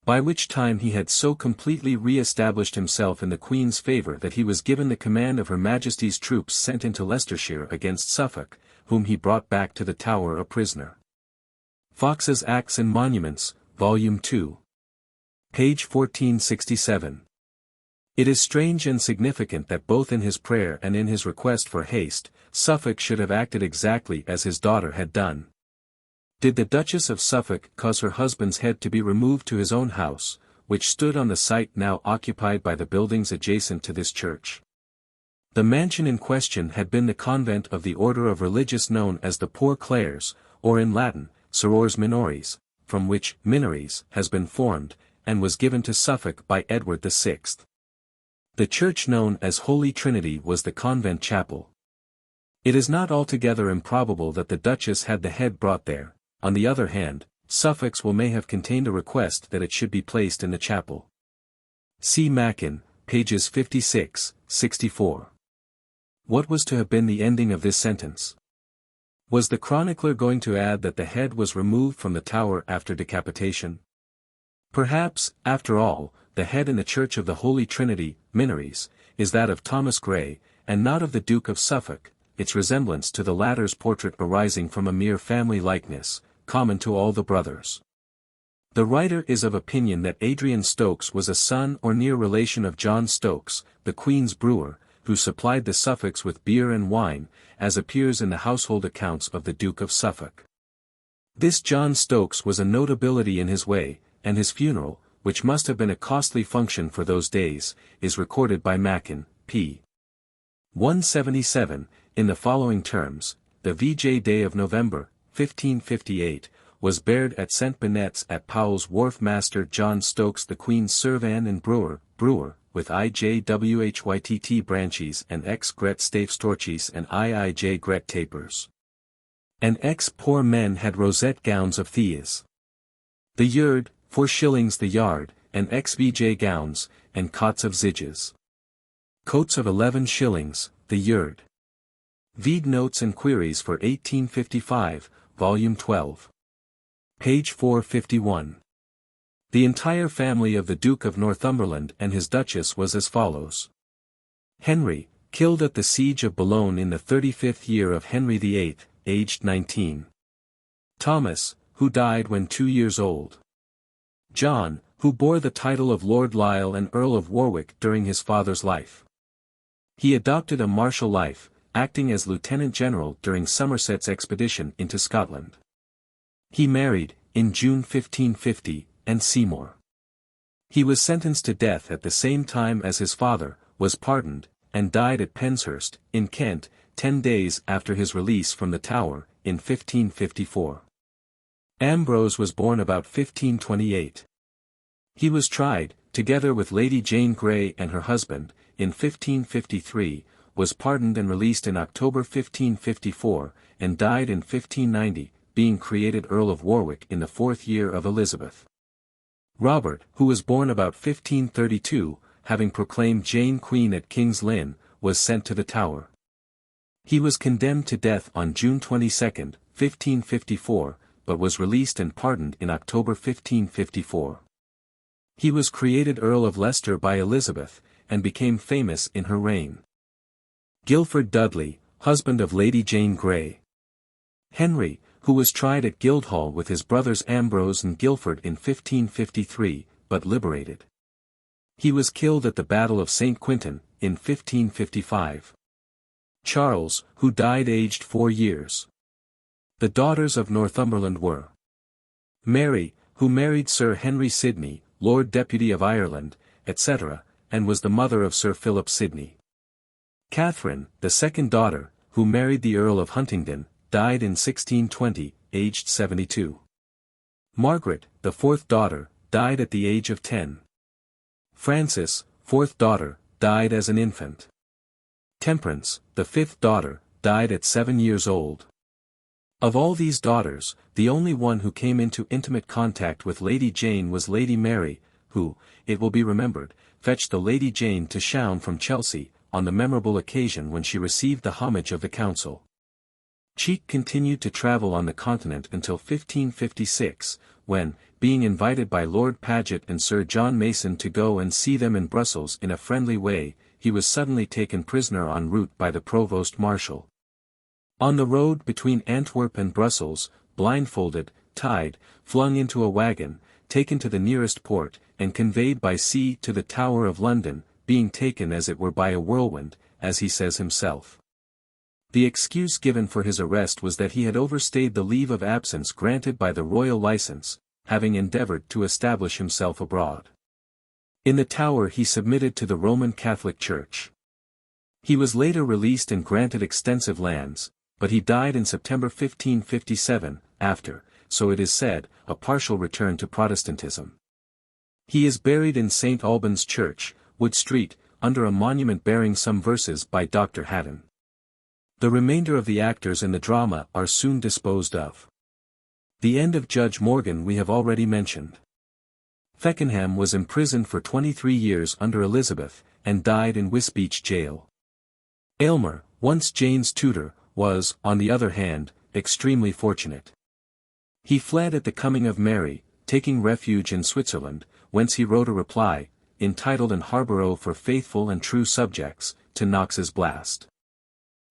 By which time he had so completely re-established himself in the Queen's favour that he was given the command of Her Majesty's troops sent into Leicestershire against Suffolk, whom he brought back to the Tower a prisoner. Fox's Acts and Monuments, Volume 2. Page 1467. It is strange and significant that both in his prayer and in his request for haste, Suffolk should have acted exactly as his daughter had done. Did the Duchess of Suffolk cause her husband's head to be removed to his own house, which stood on the site now occupied by the buildings adjacent to this church? The mansion in question had been the convent of the order of religious known as the Poor Clares, or in Latin, Sorores Minores, from which Minories has been formed, and was given to Suffolk by Edward VI. The church known as Holy Trinity was the convent chapel. It is not altogether improbable that the Duchess had the head brought there. On the other hand, Suffolk's will may have contained a request that it should be placed in the chapel. See Mackin, pages 56, 64. What was to have been the ending of this sentence? Was the chronicler going to add that the head was removed from the Tower after decapitation? Perhaps, after all, the head in the Church of the Holy Trinity, Minories, is that of Thomas Grey, and not of the Duke of Suffolk, its resemblance to the latter's portrait arising from a mere family likeness, common to all the brothers. The writer is of opinion that Adrian Stokes was a son or near relation of John Stokes, the Queen's brewer, who supplied the Suffolks with beer and wine, as appears in the household accounts of the Duke of Suffolk. This John Stokes was a notability in his way, and his funeral, which must have been a costly function for those days, is recorded by Mackin, p. 177, in the following terms: the VJ Day of November, 1558, was buried at St. Benet's at Powell's Wharf. Master John Stokes the Queen's servan and brewer, with IJWHYTT branchies and X Gret Stafes torches and IIJ Gret tapers. And X poor men had rosette gowns of Thias. The yard, 4 shillings the yard, and XVJ gowns, and cots of ziges. Coats of 11 shillings, the yard. Vide Notes and Queries for 1855, Volume 12. Page 451. The entire family of the Duke of Northumberland and his Duchess was as follows. Henry, killed at the siege of Boulogne in the 35th year of Henry VIII, aged 19. Thomas, who died when 2 years old. John, who bore the title of Lord Lisle and Earl of Warwick during his father's life. He adopted a martial life, acting as Lieutenant General during Somerset's expedition into Scotland. He married, in June 1550, Anne Seymour. He was sentenced to death at the same time as his father, was pardoned, and died at Penshurst, in Kent, 10 days after his release from the Tower, in 1554. Ambrose was born about 1528. He was tried, together with Lady Jane Grey and her husband, in 1553, was pardoned and released in October 1554, and died in 1590, being created Earl of Warwick in the 4th year of Elizabeth. Robert, who was born about 1532, having proclaimed Jane Queen at King's Lynn, was sent to the Tower. He was condemned to death on June 22, 1554, but was released and pardoned in October 1554. He was created Earl of Leicester by Elizabeth, and became famous in her reign. Guilford Dudley, husband of Lady Jane Grey. Henry, who was tried at Guildhall with his brothers Ambrose and Guilford in 1553, but liberated. He was killed at the Battle of St. Quintin, in 1555. Charles, who died aged 4 years. The daughters of Northumberland were Mary, who married Sir Henry Sidney, Lord Deputy of Ireland, etc., and was the mother of Sir Philip Sidney. Catherine, the second daughter, who married the Earl of Huntingdon, died in 1620, aged 72. Margaret, the fourth daughter, died at the age of 10. Frances, fourth daughter, died as an infant. Temperance, the fifth daughter, died at 7 years old. Of all these daughters, the only one who came into intimate contact with Lady Jane was Lady Mary, who, it will be remembered, fetched the Lady Jane to Shown from Chelsea, on the memorable occasion when she received the homage of the council. Cheek continued to travel on the continent until 1556, when, being invited by Lord Paget and Sir John Mason to go and see them in Brussels in a friendly way, he was suddenly taken prisoner en route by the Provost Marshal. On the road between Antwerp and Brussels, blindfolded, tied, flung into a wagon, taken to the nearest port, and conveyed by sea to the Tower of London, being taken as it were by a whirlwind, as he says himself. The excuse given for his arrest was that he had overstayed the leave of absence granted by the royal license, having endeavored to establish himself abroad. In the Tower he submitted to the Roman Catholic Church. He was later released and granted extensive lands, but he died in September 1557, after, so it is said, a partial return to Protestantism. He is buried in St. Albans Church, Wood Street, under a monument bearing some verses by Dr. Haddon. The remainder of the actors in the drama are soon disposed of. The end of Judge Morgan we have already mentioned. Feckenham was imprisoned for 23 years under Elizabeth, and died in Wisbeach jail. Aylmer, once Jane's tutor, was, on the other hand, extremely fortunate. He fled at the coming of Mary, taking refuge in Switzerland, whence he wrote a reply, entitled An Harborough for Faithful and True Subjects, to Knox's blast.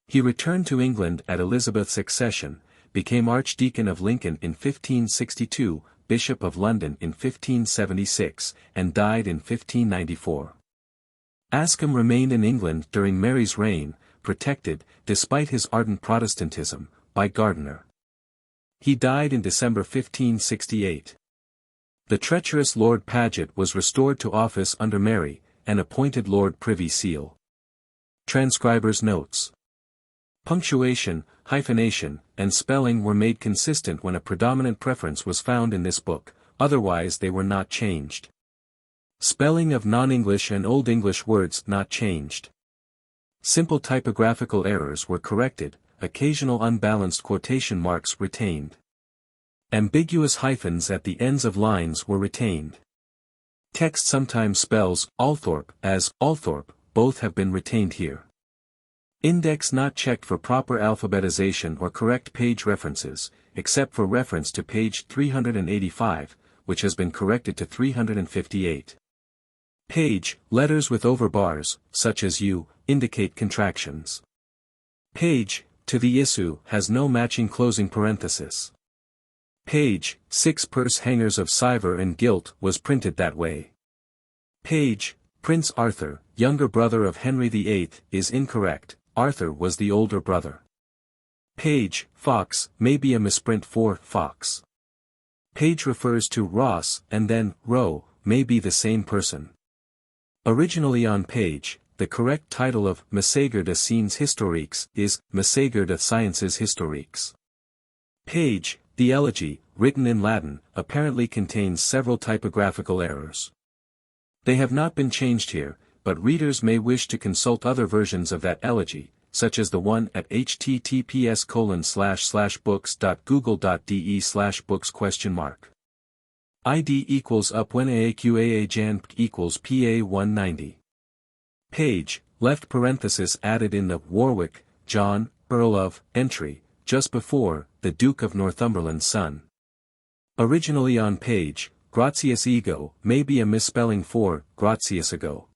He returned to England at Elizabeth's accession, became Archdeacon of Lincoln in 1562, Bishop of London in 1576, and died in 1594. Askham remained in England during Mary's reign, protected, despite his ardent Protestantism, by Gardiner. He died in December 1568. The treacherous Lord Paget was restored to office under Mary, and appointed Lord Privy Seal. Transcriber's notes. Punctuation, hyphenation, and spelling were made consistent when a predominant preference was found in this book, otherwise they were not changed. Spelling of non-English and Old English words not changed. Simple typographical errors were corrected, occasional unbalanced quotation marks retained. Ambiguous hyphens at the ends of lines were retained. Text sometimes spells Althorpe as Althorpe, both have been retained here. Index not checked for proper alphabetization or correct page references, except for reference to page 385, which has been corrected to 358. Page, letters with overbars, such as U, indicate contractions. Page, to the issue, has no matching closing parenthesis. Page, 6 purse hangers of silver and gilt was printed that way. Page, Prince Arthur, younger brother of Henry VIII, is incorrect, Arthur was the older brother. Page, Fox, may be a misprint for Fox. Page refers to Ross, and then, Rowe, may be the same person. Originally on page, the correct title of Messager de Sciences Historiques is Messager de Sciences Historiques. Page, The elegy, written in Latin, apparently contains several typographical errors. They have not been changed here, but readers may wish to consult other versions of that elegy, such as the one at https://books.google.de/books?. ID equals up when AAQAA Jan equals PA 190. Page, left parenthesis added in the Warwick, John, Earl of, entry, just before, the Duke of Northumberland's son. Originally on page, Gratias ego, may be a misspelling for, Gratias ago.